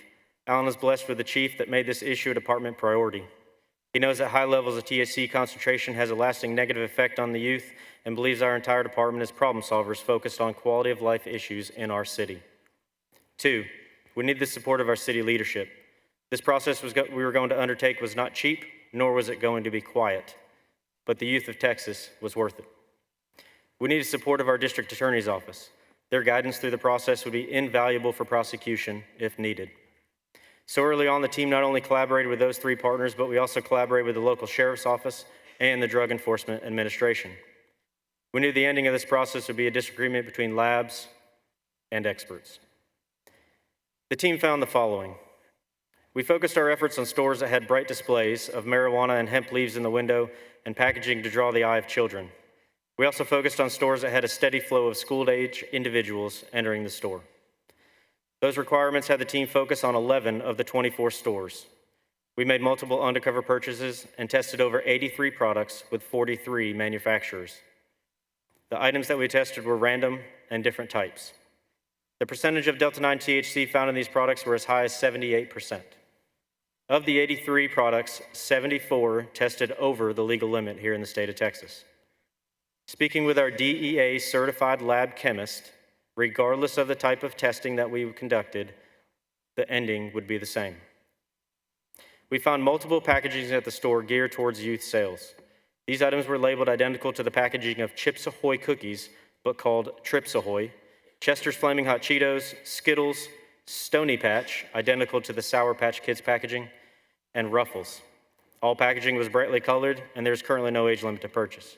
Allen is blessed with a chief that made this issue a department priority. He knows that high levels of THC concentration has a lasting negative effect on the youth and believes our entire department is problem solvers focused on quality of life issues in our city. 2, we need the support of our city leadership. This process we were going to undertake was not cheap, nor was it going to be quiet, but the youth of Texas was worth it. We need the support of our district attorney's office. Their guidance through the process would be invaluable for prosecution if needed. So early on, the team not only collaborated with those 3 partners, but we also collaborated with the local sheriff's office and the Drug Enforcement Administration. We knew the ending of this process would be a disagreement between labs and experts. The team found the following. We focused our efforts on stores that had bright displays of marijuana and hemp leaves in the window and packaging to draw the eye of children. We also focused on stores that had a steady flow of school-age individuals entering the store. Those requirements had the team focus on 11 of the 24 stores. We made multiple undercover purchases and tested over 83 products with 43 manufacturers. The items that we tested were random and different types. The percentage of Delta-9 THC found in these products were as high as 78%. Of the 83 products, 74 tested over the legal limit here in the state of Texas. Speaking with our DEA certified lab chemist, regardless of the type of testing that we conducted, the ending would be the same. We found multiple packagings at the store geared towards youth sales. These items were labeled identical to the packaging of Chips Ahoy cookies, but called Trips Ahoy, Chester's Flaming Hot Cheetos, Skittles, Stony Patch, identical to the Sour Patch Kids packaging, and Ruffles. All packaging was brightly colored, and there's currently no age limit to purchase.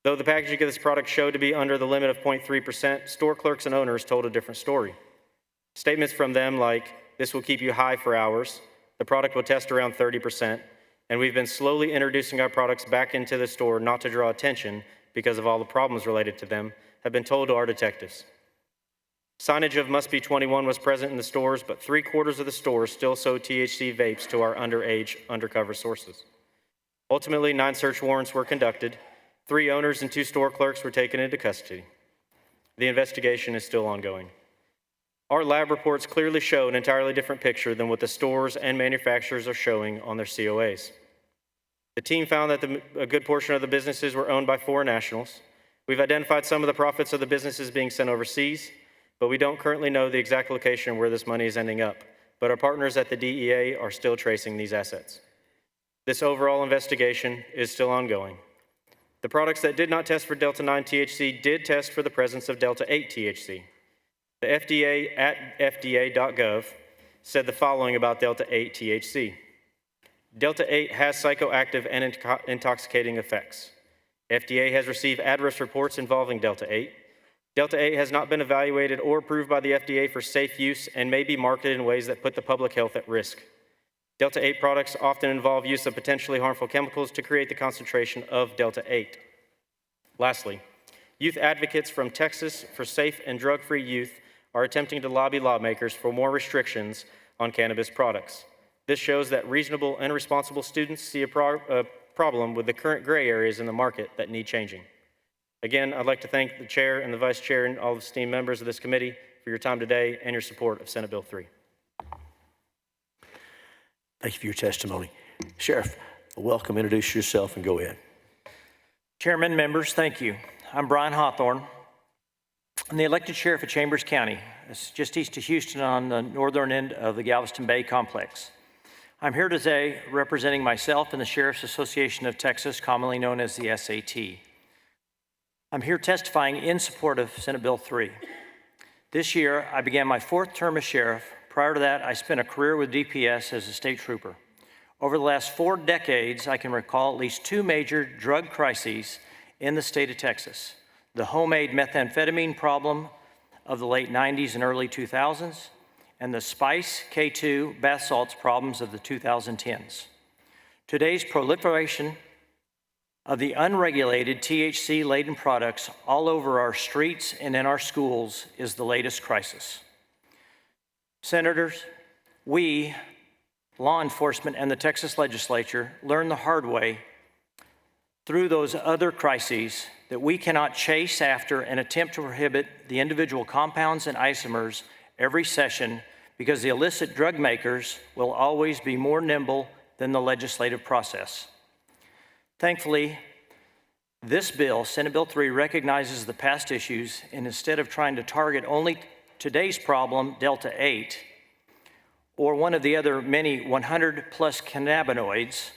Though the packaging of this product showed to be under the limit of 0.3%, store clerks and owners told a different story. Statements from them like, "This will keep you high for hours," "The product will test around 30%, and we've been slowly introducing our products back into the store not to draw attention because of all the problems related to them," have been told to our detectives. Signage of "Must Be 21" was present in the stores, but 3/4 of the stores still sold THC vapes to our underage undercover sources. Ultimately, 9 search warrants were conducted. 3 owners and 2 store clerks were taken into custody. The investigation is still ongoing. Our lab reports clearly show an entirely different picture than what the stores and manufacturers are showing on their COAs. The team found that a good portion of the businesses were owned by foreign nationals. We've identified some of the profits of the businesses being sent overseas, but we don't currently know the exact location where this money is ending up. But our partners at the DEA are still tracing these assets. This overall investigation is still ongoing. The products that did not test for Delta-9 THC did test for the presence of Delta-8 THC. The FDA at fda.gov said the following about Delta-8 THC. Delta-8 has psychoactive and intoxicating effects. FDA has received adverse reports involving Delta-8. Delta-8 has not been evaluated or approved by the FDA for safe use and may be marketed in ways that put the public health at risk. Delta-8 products often involve use of potentially harmful chemicals to create the concentration of Delta-8. Lastly, youth advocates from Texas for Safe and Drug-Free Youth are attempting to lobby lawmakers for more restrictions on cannabis products. This shows that reasonable and responsible students see a problem with the current gray areas in the market that need changing. Again, I'd like to thank the chair and the vice chair and all the esteemed members of this committee for your time today and your support of Senate Bill 3. Thank you for your testimony. Sheriff, welcome. Introduce yourself and go ahead. Chairman, members, thank you. I'm Brian Hawthorne. I'm the elected sheriff of Chambers County. It's just east of Houston on the northern end of the Galveston Bay complex. I'm here today representing myself and the Sheriff's Association of Texas, commonly known as the SAT. I'm here testifying in support of Senate Bill 3. This year, I began my 4th term as sheriff. Prior to that, I spent a career with DPS as a state trooper. Over the last 4 decades, I can recall at least 2 major drug crises in the state of Texas. The homemade methamphetamine problem of the late 90s and early 2000s, and the spice K2 bath salts problems of the 2010s. Today's proliferation of the unregulated THC-laden products all over our streets and in our schools is the latest crisis. Senators, we, law enforcement, and the Texas legislature learned the hard way through those other crises that we cannot chase after and attempt to prohibit the individual compounds and isomers every session because the illicit drug makers will always be more nimble than the legislative process. Thankfully, this bill, Senate Bill 3, recognizes the past issues, and instead of trying to target only today's problem, Delta-8, or one of the other many 100+ cannabinoids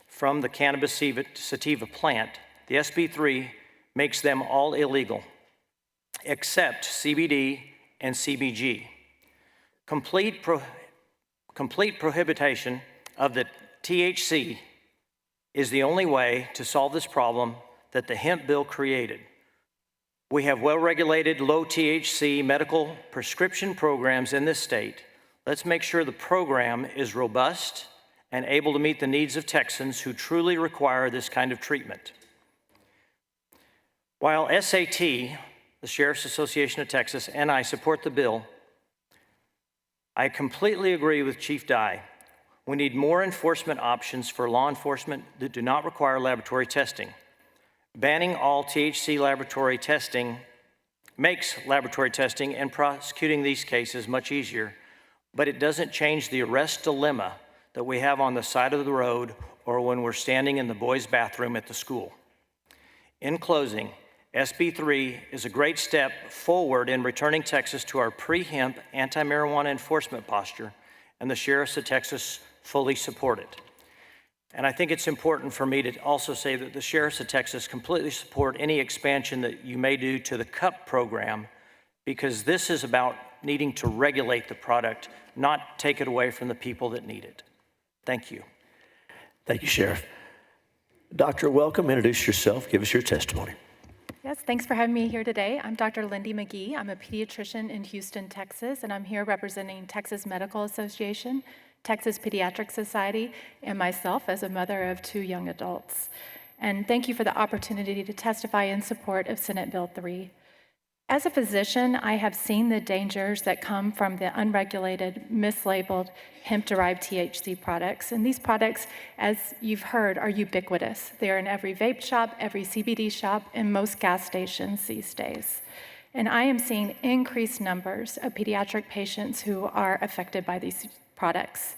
from the cannabis sativa plant, the SB 3 makes them all illegal, except CBD and CBG. Complete prohibition of the THC is the only way to solve this problem that the hemp bill created. We have well-regulated, low-THC medical prescription programs in this state. Let's make sure the program is robust and able to meet the needs of Texans who truly require this kind of treatment. While SAT, the Sheriff's Association of Texas, and I support the bill, I completely agree with Chief Dye. We need more enforcement options for law enforcement that do not require laboratory testing. Banning all THC laboratory testing makes laboratory testing and prosecuting these cases much easier, but it doesn't change the arrest dilemma that we have on the side of the road or when we're standing in the boys' bathroom at the school. In closing, SB 3 is a great step forward in returning Texas to our pre-hemp anti-marijuana enforcement posture, and the Sheriffs of Texas fully support it. And I think it's important for me to also say that the Sheriffs of Texas completely support any expansion that you may do to the CUP program because this is about needing to regulate the product, not take it away from the people that need it. Thank you. Thank you, Sheriff. Doctor, welcome. Introduce yourself. Give us your testimony. Yes, thanks for having me here today. I'm Dr. Lindy McGee. I'm a pediatrician in Houston, Texas, and I'm here representing Texas Medical Association, Texas Pediatric Society, and myself as a mother of 2 young adults. And thank you for the opportunity to testify in support of Senate Bill 3. As a physician, I have seen the dangers that come from the unregulated, mislabeled hemp-derived THC products. And these products, as you've heard, are ubiquitous. They're in every vape shop, every CBD shop, and most gas stations these days. And I am seeing increased numbers of pediatric patients who are affected by these products.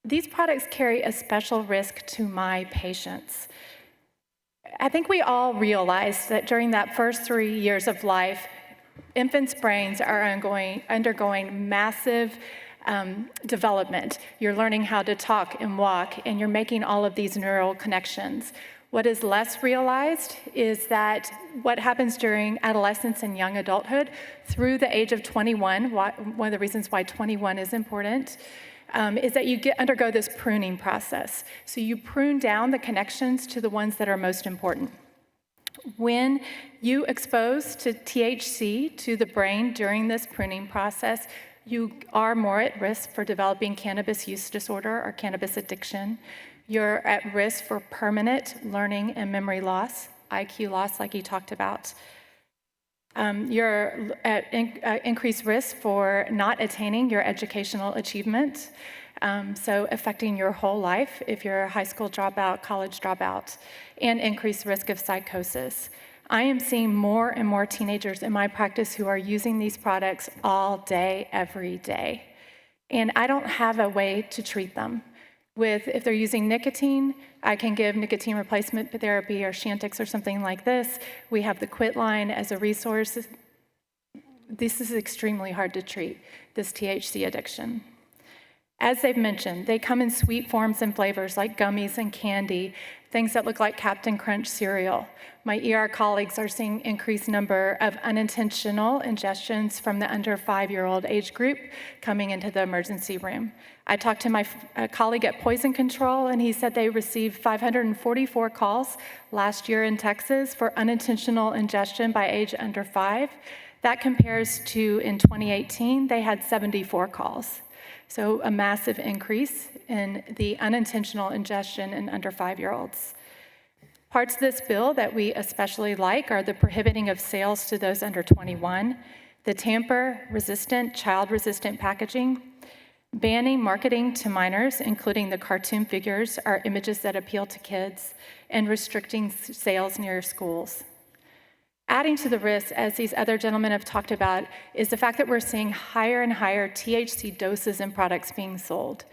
These products carry a special risk to my patients. I think we all realize that during that first 3 years of life, infants' brains are undergoing massive development. You're learning how to talk and walk, and you're making all of these neural connections. What is less realized is that what happens during adolescence and young adulthood through the age of 21, one of the reasons why 21 is important, is that you undergo this pruning process. So you prune down the connections to the ones that are most important. When you expose to THC to the brain during this pruning process, you are more at risk for developing cannabis use disorder or cannabis addiction. You're at risk for permanent learning and memory loss, IQ loss like you talked about. You're at increased risk for not attaining your educational achievement, so affecting your whole life if you're a high school dropout, college dropout, and increased risk of psychosis. I am seeing more and more teenagers in my practice who are using these products all day, every day. And I don't have a way to treat them. If they're using nicotine, I can give nicotine replacement therapy or Chantix or something like this. We have the Quit line as a resource. This is extremely hard to treat, this THC addiction. As they've mentioned, they come in sweet forms and flavors like gummies and candy, things that look like Captain Crunch cereal. My ER colleagues are seeing increased number of unintentional ingestions from the under 5-year-old age group coming into the emergency room. I talked to my colleague at Poison Control, and he said they received 544 calls last year in Texas for unintentional ingestion by age under 5. That compares to, in 2018, they had 74 calls. So a massive increase in the unintentional ingestion in under 5-year-olds. Parts of this bill that we especially like are the prohibiting of sales to those under 21, the tamper-resistant, child-resistant packaging, banning marketing to minors, including the cartoon figures or images that appeal to kids, and restricting sales near schools. Adding to the risk, as these other gentlemen have talked about, is the fact that we're seeing higher and higher THC doses in products being sold.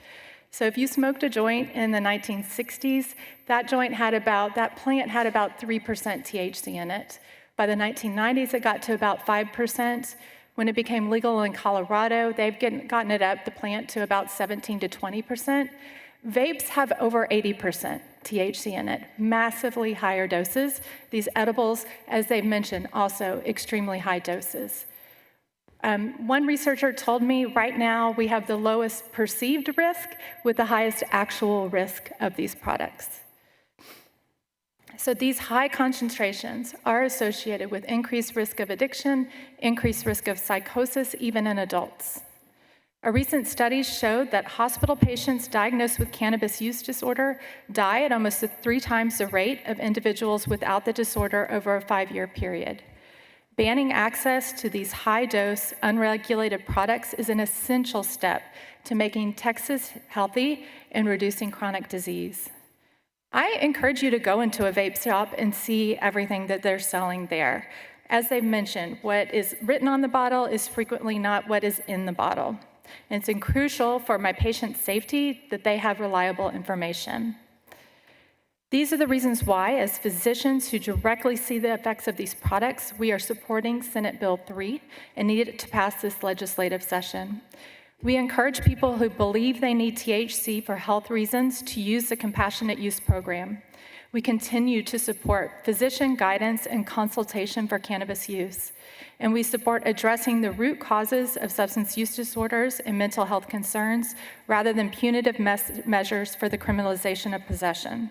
So if you smoked a joint in the 1960s, that plant had about 3% THC in it. By the 1990s, it got to about 5%. When it became legal in Colorado, they've gotten it up, the plant, to about 17 to 20%. Vapes have over 80% THC in it, massively higher doses. These edibles, as they've mentioned, also extremely high doses. One researcher told me right now we have the lowest perceived risk with the highest actual risk of these products. So these high concentrations are associated with increased risk of addiction, increased risk of psychosis, even in adults. A recent study showed that hospital patients diagnosed with cannabis use disorder die at almost 3 times the rate of individuals without the disorder over a 5-year period. Banning access to these high-dose, unregulated products is an essential step to making Texas healthy and reducing chronic disease. I encourage you to go into a vape shop and see everything that they're selling there. As they've mentioned, what is written on the bottle is frequently not what is in the bottle. And it's crucial for my patient's safety that they have reliable information. These are the reasons why, as physicians who directly see the effects of these products, we are supporting Senate Bill 3 and need it to pass this legislative session. We encourage people who believe they need THC for health reasons to use the compassionate use program. We continue to support physician guidance and consultation for cannabis use, and we support addressing the root causes of substance use disorders and mental health concerns rather than punitive measures for the criminalization of possession.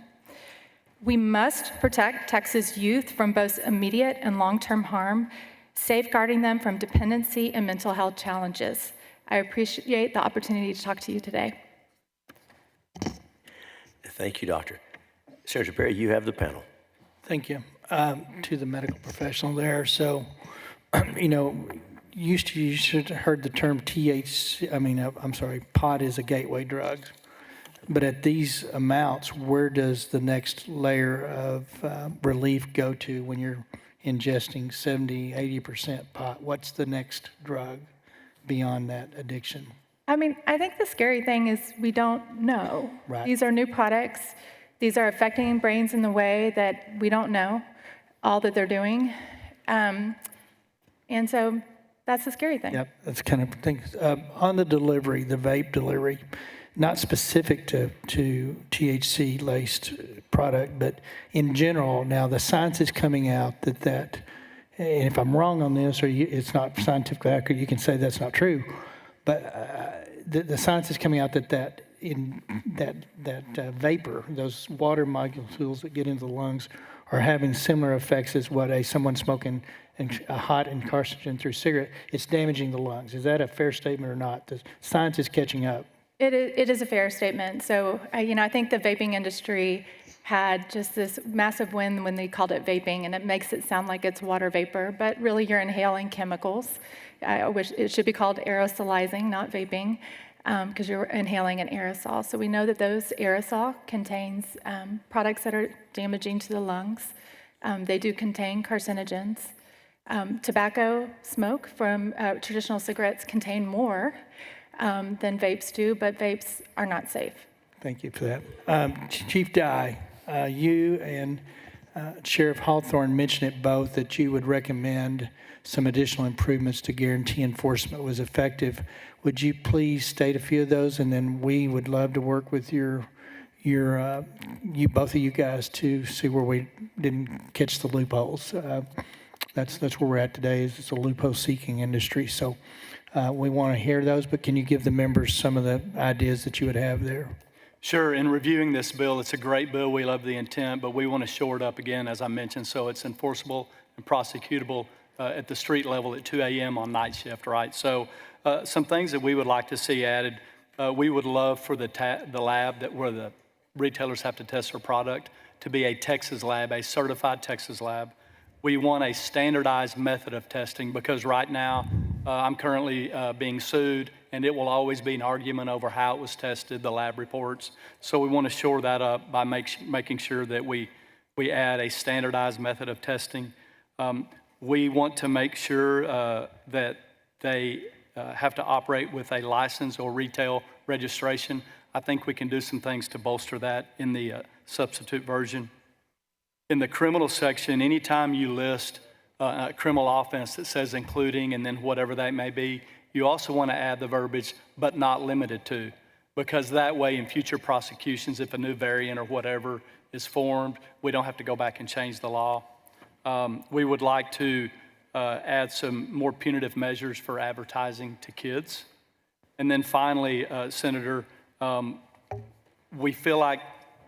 We must protect Texas youth from both immediate and long-term harm, safeguarding them from dependency and mental health challenges. I appreciate the opportunity to talk to you today. Thank you, Doctor. Senator Perry, you have the panel. Thank you. To the medical professional there. So, you know, you should have heard the term pot is a gateway drug. But at these amounts, where does the next layer of relief go to when you're ingesting 70, 80% pot? What's the next drug beyond that addiction? I mean, I think the scary thing is we don't know. Right. These are new products. These are affecting brains in the way that we don't know all that they're doing. And so that's the scary thing. Yep, that's kind of things. On the delivery, the vape delivery, not specific to THC-laced product, but in general, now the science is coming out that and if I'm wrong on this or it's not scientifically accurate, you can say that's not true. But the science is coming out that vapor, those water molecules that get into the lungs, are having similar effects as what someone smoking a hot and carcinogen through cigarette. It's damaging the lungs. Is that a fair statement or not? The science is catching up. It is a fair statement. So, I think the vaping industry had just this massive win when they called it vaping, and it makes it sound like it's water vapor, but really you're inhaling chemicals. Which it should be called aerosolizing, not vaping, because you're inhaling an aerosol. So we know that those aerosol contains products that are damaging to the lungs. They do contain carcinogens. Tobacco smoke from traditional cigarettes contain more than vapes do, but vapes are not safe. Thank you for that. Chief Dye, you and Sheriff Hawthorne mentioned it both that you would recommend some additional improvements to guarantee enforcement was effective. Would you please state a few of those, and then we would love to work with you both of you guys to see where we didn't catch the loopholes. That's where we're at today. Is it's a loophole-seeking industry. So we want to hear those, but can you give the members some of the ideas that you would have there? Sure. In reviewing this bill, it's a great bill. We love the intent, but we want to shore it up again, as I mentioned, so it's enforceable and prosecutable at the street level at 2 a.m. on night shift, right? So some things that we would like to see added, we would love for the lab where the retailers have to test their product to be a Texas lab, a certified Texas lab. We want a standardized method of testing because right now I'm currently being sued, and it will always be an argument over how it was tested, the lab reports. So we want to shore that up by making sure that we add a standardized method of testing. We want to make sure that they have to operate with a license or retail registration. I think we can do some things to bolster that in the substitute version. In the criminal section, anytime you list a criminal offense that says including and then whatever that may be, you also want to add the verbiage, but not limited to, because that way in future prosecutions, if a new variant or whatever is formed, we don't have to go back and change the law. We would like to add some more punitive measures for advertising to kids. And then finally, Senator, we feel like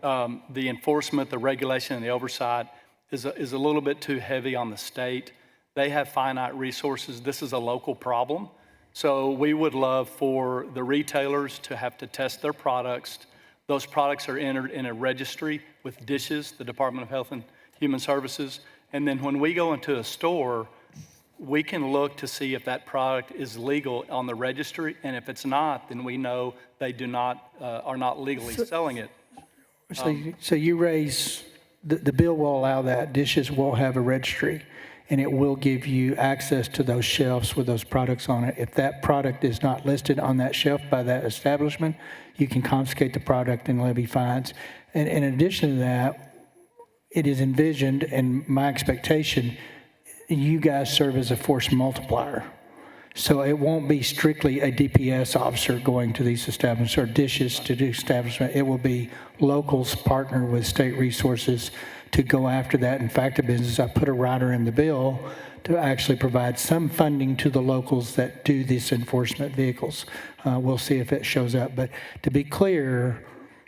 the enforcement, the regulation, and the oversight is a little bit too heavy on the state. They have finite resources. This is a local problem. So we would love for the retailers to have to test their products. Those products are entered in a registry with DSHS, the Department of Health and Human Services. And then when we go into a store, we can look to see if that product is legal on the registry. And if it's not, then we know they are not legally selling it. So you raise, the bill will allow that. DSHS will have a registry, and it will give you access to those shelves with those products on it. If that product is not listed on that shelf by that establishment, you can confiscate the product and levy fines. And in addition to that, it is envisioned, and my expectation, you guys serve as a force multiplier. So it won't be strictly a DPS officer going to these establishments or dishes to do establishment. It will be locals partner with state resources to go after that. In fact, I put a rider in the bill to actually provide some funding to the locals that do these enforcement vehicles. We'll see if it shows up. But to be clear,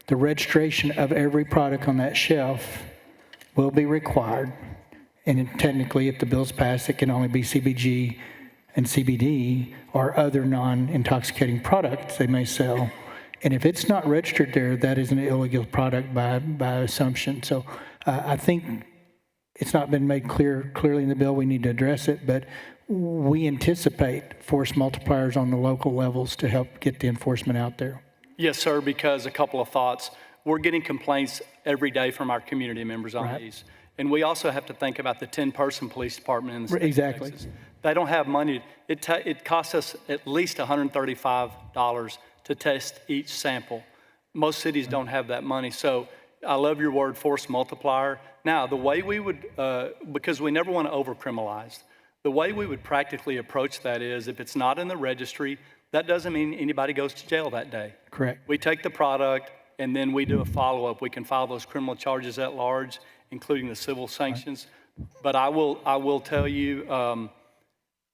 the registration of every product on that shelf will be required. And technically, if the bill's passed, it can only be CBG and CBD or other non-intoxicating products they may sell. And if it's not registered there, that is an illegal product by assumption. So I think it's not been made clearly in the bill. We need to address it, but we anticipate force multipliers on the local levels to help get the enforcement out there. Yes, sir, because a couple of thoughts. We're getting complaints every day from our community members on these. And we also have to think about the 10-person police department in the state Exactly. of Texas. They don't have money. It costs us at least $135 to test each sample. Most cities don't have that money. So I love your word, force multiplier. Now, the way we would, because we never want to over-criminalize, the way we would practically approach that is if it's not in the registry, that doesn't mean anybody goes to jail that day. Correct. We take the product and then we do a follow-up. We can file those criminal charges at large, including the civil sanctions. But I will tell you,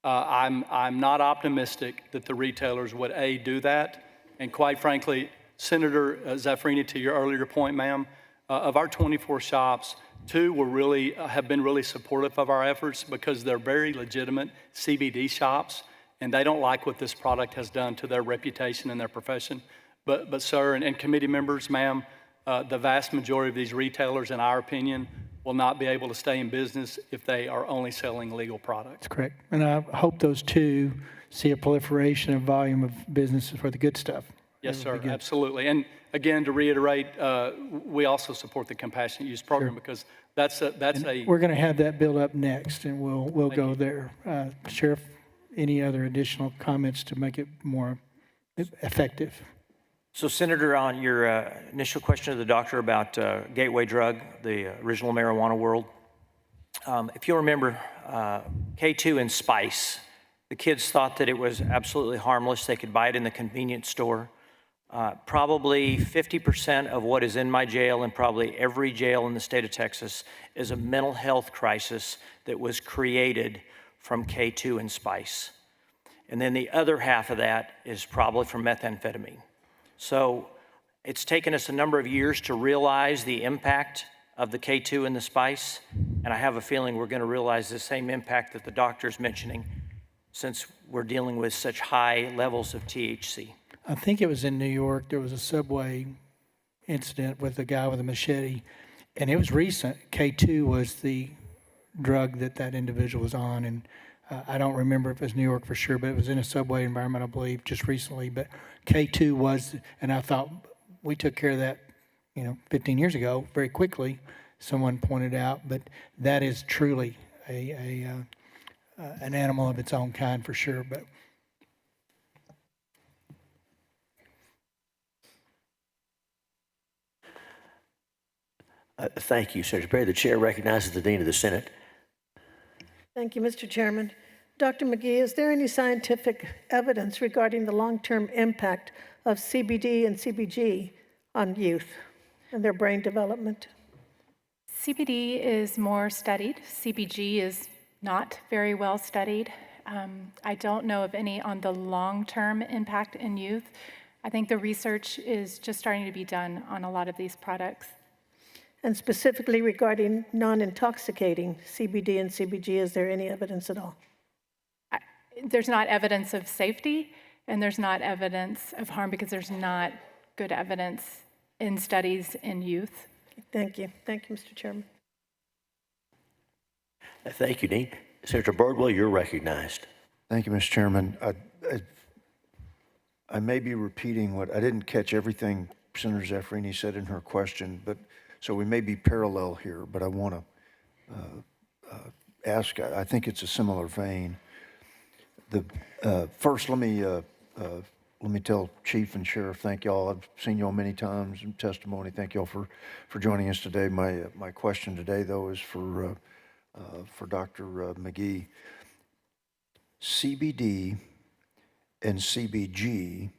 I'm not optimistic that the retailers would, A, do that. And quite frankly, Senator Zaffirini, to your earlier point, ma'am, of our 24 shops, 2 have been really supportive of our efforts because they're very legitimate CBD shops, and they don't like what this product has done to their reputation and their profession. But sir, and committee members, ma'am, the vast majority of these retailers, in our opinion, will not be able to stay in business if they are only selling legal products. That's correct. And I hope those 2 see a proliferation of volume of businesses for the good stuff. Yes, sir, absolutely. And again, to reiterate, we also support the compassionate use program because that's a. We're going to have that bill up next, and we'll go there. Sheriff, any other additional comments to make it more effective? So, Senator, on your initial question to the doctor about gateway drug, the original marijuana world, if you'll remember, K2 and spice, the kids thought that it was absolutely harmless. They could buy it in the convenience store. Probably 50% of what is in my jail and probably every jail in the state of Texas is a mental health crisis that was created from K2 and spice. And then the other half of that is probably from methamphetamine. So it's taken us a number of years to realize the impact of the K2 and the spice, and I have a feeling we're going to realize the same impact that the doctor's mentioning since we're dealing with such high levels of THC. I think it was in New York. There was a subway incident with a guy with a machete, and it was recent. K2 was the drug that individual was on, and I don't remember if it was New York for sure, but it was in a subway environment, I believe, just recently. But K2 was, and I thought we took care of that, 15 years ago, very quickly, someone pointed out. But that is truly an animal of its own kind for sure. But Thank you, Senator Perry. The chair recognizes the Dean of the Senate. Thank you, Mr. Chairman. Dr. McGee, is there any scientific evidence regarding the long-term impact of CBD and CBG on youth and their brain development? CBD is more studied. CBG is not very well studied. I don't know of any on the long-term impact in youth. I think the research is just starting to be done on a lot of these products. And specifically regarding non-intoxicating CBD and CBG, is there any evidence at all? There's not evidence of safety, and there's not evidence of harm because there's not good evidence in studies in youth. Thank you. Thank you, Mr. Chairman. Thank you, Dean. Senator Birdwell, you're recognized. Thank you, Mr. Chairman. I may be repeating what I didn't catch everything Senator Zaffirini said in her question, but so we may be parallel here. But I want to ask. I think it's a similar vein. First, let me tell Chief and Sheriff, thank y'all. I've seen y'all many times in testimony. Thank y'all for joining us today. My question today, though, is for Dr. McGee. CBD and CBG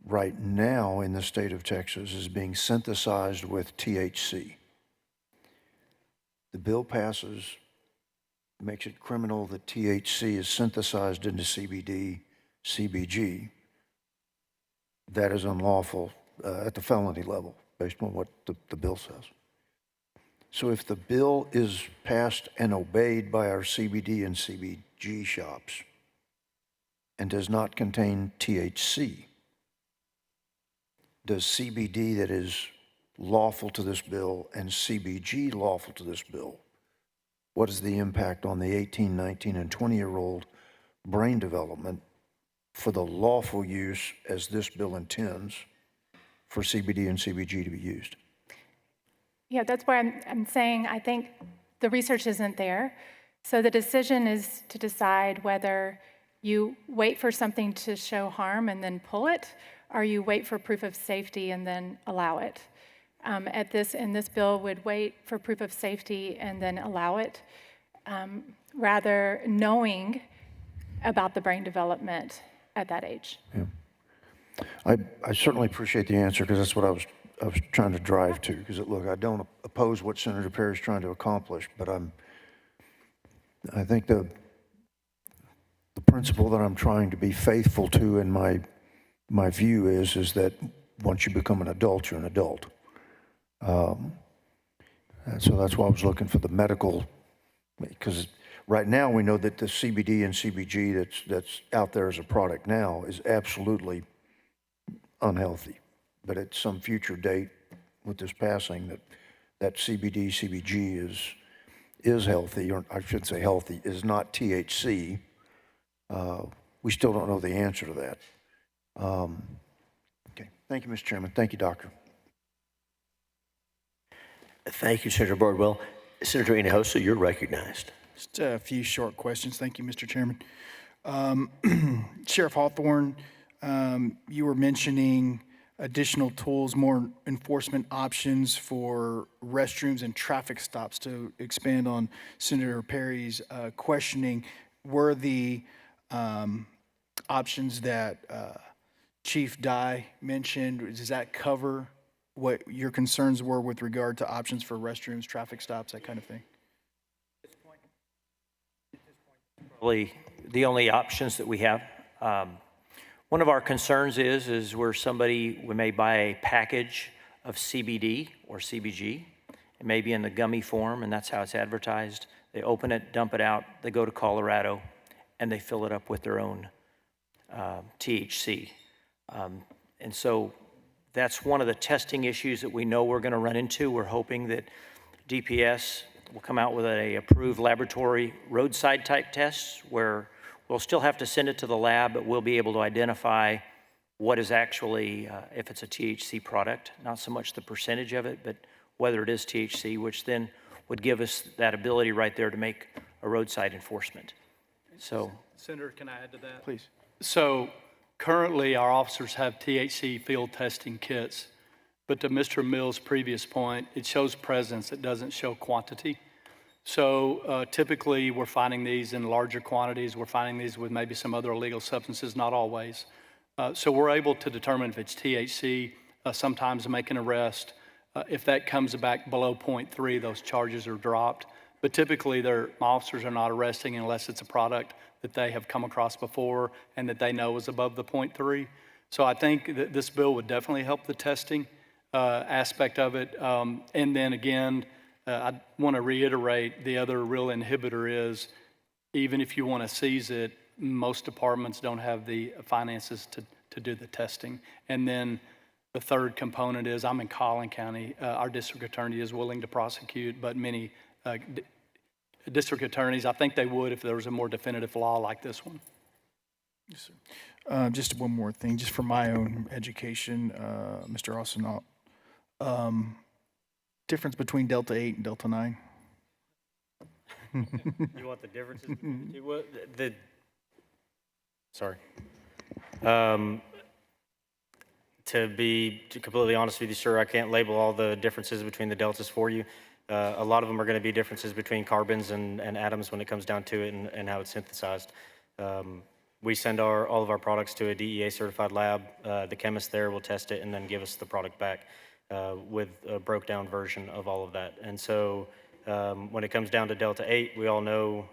right now in the state of Texas is being synthesized with THC. The bill passes, makes it criminal that THC is synthesized into CBD, CBG. That is unlawful at the felony level, based on what the bill says. So if the bill is passed and obeyed by our CBD and CBG shops and does not contain THC, does CBD that is lawful to this bill and CBG lawful to this bill, what is the impact on the 18, 19, and 20-year-old brain development for the lawful use as this bill intends for CBD and CBG to be used? Yeah, that's why I'm saying I think the research isn't there. So the decision is to decide whether you wait for something to show harm and then pull it, or you wait for proof of safety and then allow it. In this bill would wait for proof of safety and then allow it, rather knowing about the brain development at that age. Yeah. I certainly appreciate the answer, because that's what I was trying to drive to. Because look, I don't oppose what Senator Perry is trying to accomplish, but I think the principle that I'm trying to be faithful to in my view is that once you become an adult, you're an adult. And so that's why I was looking for the medical, because right now we know that the CBD and CBG that's out there as a product now is absolutely unhealthy. But at some future date with this passing, that CBD, CBG is healthy, or I should say healthy, is not THC. We still don't know the answer to that. Okay, thank you, Mr. Chairman. Thank you, Doctor. Thank you, Senator Bardwell. Senator Hinojosa, you're recognized. Just a few short questions. Thank you, Mr. Chairman. Sheriff Hawthorne, you were mentioning additional tools, more enforcement options for restrooms and traffic stops. To expand on Senator Perry's questioning, were the options that Chief Dye mentioned, does that cover what your concerns were with regard to options for restrooms, traffic stops, that kind of thing? Probably the only options that we have. One of our concerns is where we may buy a package of CBD or CBG. It may be in the gummy form, and that's how it's advertised. They open it, dump it out, they go to Colorado, and they fill it up with their own THC. And so that's one of the testing issues that we know we're going to run into. We're hoping that DPS will come out with an approved laboratory roadside type tests where we'll still have to send it to the lab, but we'll be able to identify what is actually, if it's a THC product, not so much the percentage of it, but whether it is THC, which then would give us that ability right there to make a roadside enforcement. So, Senator, can I add to that? Please. So currently, our officers have THC field testing kits, but to Mr. Mills' previous point, it shows presence, it doesn't show quantity. So typically, we're finding these in larger quantities. We're finding these with maybe some other illegal substances, not always. So we're able to determine if it's THC, sometimes make an arrest. If that comes back below 0.3, those charges are dropped. But typically, my officers are not arresting unless it's a product that they have come across before and that they know is above the 0.3. So I think that this bill would definitely help the testing aspect of it. And then again, I want to reiterate the other real inhibitor is even if you want to seize it, most departments don't have the finances to do the testing. And then the third component is I'm in Collin County. Our district attorney is willing to prosecute, but many district attorneys, I think they would if there was a more definitive law like this one. Yes, sir. Just one more thing, just for my own education, Mr. Austin, difference between Delta 8 and Delta 9? You want the differences between the two? Sorry. To be completely honest with you, sir, I can't label all the differences between the deltas for you. A lot of them are going to be differences between carbons and atoms when it comes down to it and how it's synthesized. We send all of our products to a DEA certified lab. The chemist there will test it and then give us the product back with a broke down version of all of that. And so when it comes down to Delta 8, we all know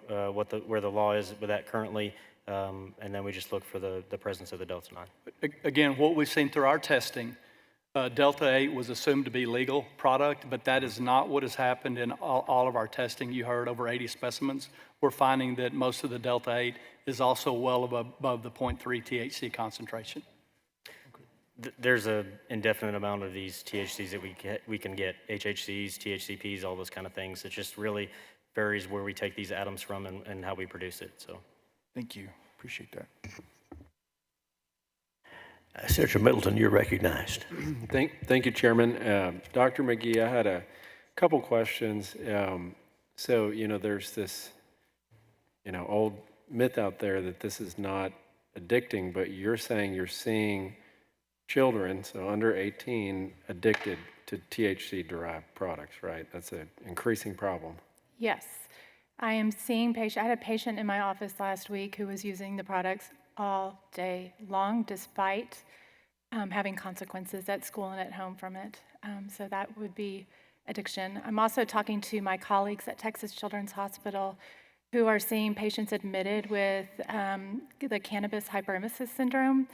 where the law is with that currently, and then we just look for the presence of the Delta 9. Again, what we've seen through our testing, Delta 8 was assumed to be legal product, but that is not what has happened in all of our testing. You heard over 80 specimens. We're finding that most of the Delta 8 is also well above the 0.3 THC concentration. There's an indefinite amount of these THCs that we can get, HHCs, THCPs, all those kind of things. It just really varies where we take these atoms from and how we produce it. So, Thank you. Appreciate that. Senator Middleton, you're recognized. Thank you, Chairman. Dr. McGee, I had a couple questions. So, there's this, old myth out there that this is not addicting, but you're saying you're seeing children, so under 18, addicted to THC-derived products, right? That's an increasing problem. Yes. I am seeing patients. I had a patient in my office last week who was using the products all day long, despite having consequences at school and at home from it. So that would be addiction. I'm also talking to my colleagues at Texas Children's Hospital who are seeing patients admitted with the cannabis hyperemesis syndrome,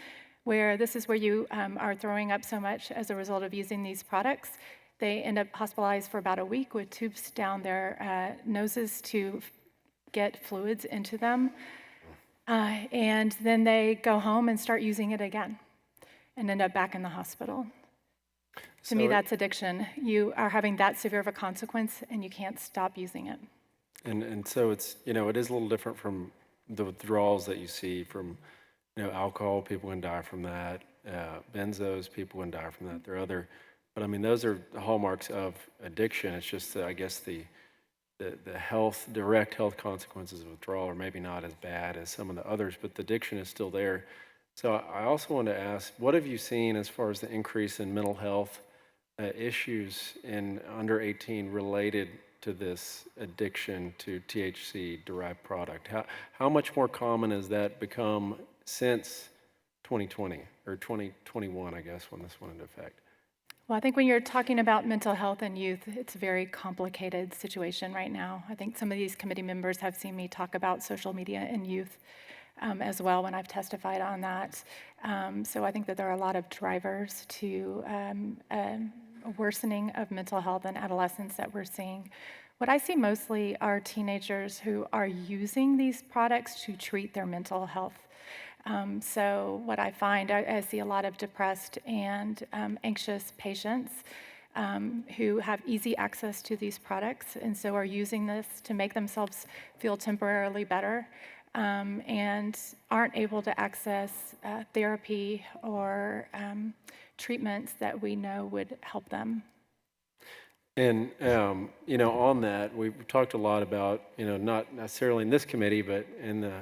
where this is where you are throwing up so much as a result of using these products. They end up hospitalized for about a week with tubes down their noses to get fluids into them. And then they go home and start using it again and end up back in the hospital. To me, that's addiction. You are having that severe of a consequence and you can't stop using it. And so it's, it is a little different from the withdrawals that you see from, alcohol. People can die from that. Benzos, people can die from that. There are other, but I mean, those are the hallmarks of addiction. It's just, I guess, the direct health consequences of withdrawal are maybe not as bad as some of the others, but the addiction is still there. So I also want to ask, what have you seen as far as the increase in mental health issues in under 18 related to this addiction to THC-derived product? How much more common has that become since 2020 or 2021, I guess, when this went into effect? Well, I think when you're talking about mental health in youth, it's a very complicated situation right now. I think some of these committee members have seen me talk about social media in youth as well when I've testified on that. So I think that there are a lot of drivers to a worsening of mental health in adolescents that we're seeing. What I see mostly are teenagers who are using these products to treat their mental health. So what I find, I see a lot of depressed and anxious patients who have easy access to these products and so are using this to make themselves feel temporarily better and aren't able to access therapy or treatments that we know would help them. And, on that, we've talked a lot about, not necessarily in this committee, but in the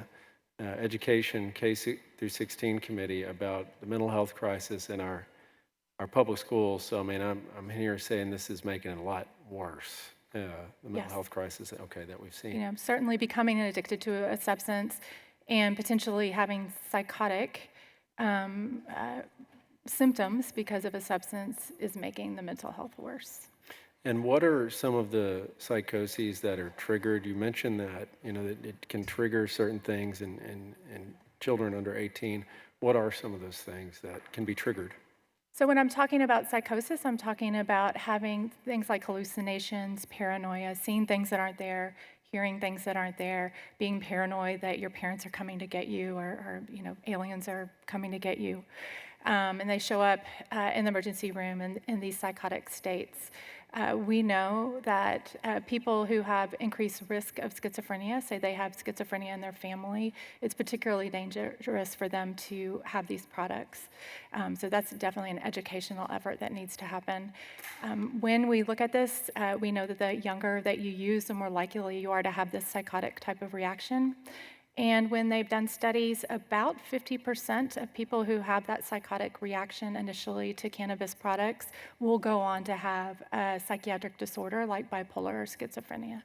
Education K-16 committee about the mental health crisis in our public schools. So, I mean, I'm here saying this is making it a lot worse, the mental health crisis, that we've seen. Certainly becoming addicted to a substance and potentially having psychotic symptoms because of a substance is making the mental health worse. And what are some of the psychoses that are triggered? You mentioned that, that it can trigger certain things in children under 18. What are some of those things that can be triggered? So when I'm talking about psychosis, I'm talking about having things like hallucinations, paranoia, seeing things that aren't there, hearing things that aren't there, being paranoid that your parents are coming to get you or aliens are coming to get you. And they show up in the emergency room in these psychotic states. We know that people who have increased risk of schizophrenia, say they have schizophrenia in their family, it's particularly dangerous for them to have these products. So that's definitely an educational effort that needs to happen. When we look at this, we know that the younger that you use, the more likely you are to have this psychotic type of reaction. And when they've done studies, about 50% of people who have that psychotic reaction initially to cannabis products will go on to have a psychiatric disorder like bipolar or schizophrenia.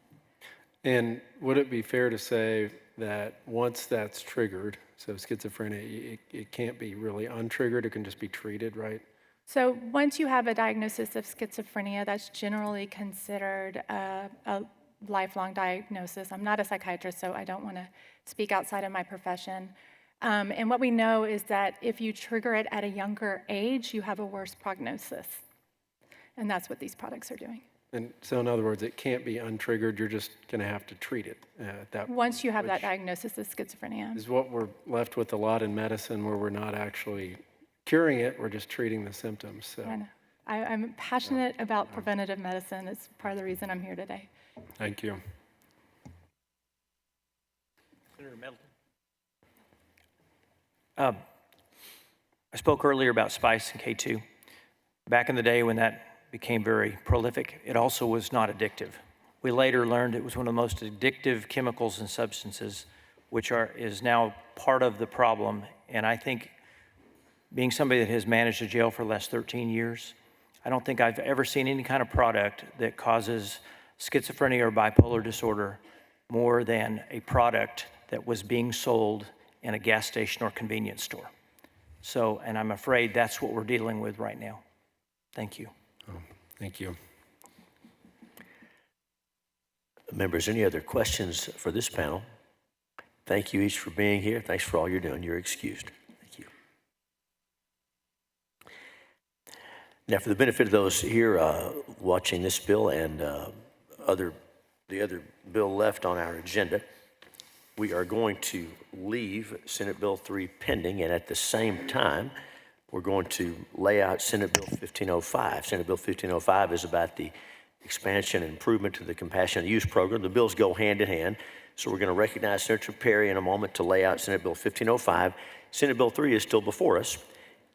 And would it be fair to say that once that's triggered, So schizophrenia, it can't be really untriggered. It can just be treated, right? So once you have a diagnosis of schizophrenia, that's generally considered a lifelong diagnosis. I'm not a psychiatrist, so I don't want to speak outside of my profession. And what we know is that if you trigger it at a younger age, you have a worse prognosis. And that's what these products are doing. And so in other words, it can't be untriggered. You're just going to have to treat it at that point. Once you have that diagnosis of schizophrenia. Is what we're left with a lot in medicine, where we're not actually curing it, we're just treating the symptoms. So I know. I'm passionate about preventative medicine. It's part of the reason I'm here today. thank you. Senator Middleton. I spoke earlier about spice and K2. Back in the day when that became very prolific, it also was not addictive. We later learned it was one of the most addictive chemicals and substances, which is now part of the problem. And I think, being somebody that has managed a jail for the last 13 years, I don't think I've ever seen any kind of product that causes schizophrenia or bipolar disorder more than a product that was being sold in a gas station or convenience store. So, and I'm afraid that's what we're dealing with right now. Thank you. Thank you. Members, any other questions for this panel? Thank you each for being here. Thanks for all you're doing. You're excused. Thank you. Now, for the benefit of those here watching this bill and the other bill left on our agenda, we are going to leave Senate Bill 3 pending, and at the same time, we're going to lay out Senate Bill 1505. Senate Bill 1505 is about the expansion and improvement to the compassionate use program. The bills go hand in hand, so we're going to recognize Senator Perry in a moment to lay out Senate Bill 1505. Senate Bill 3 is still before us.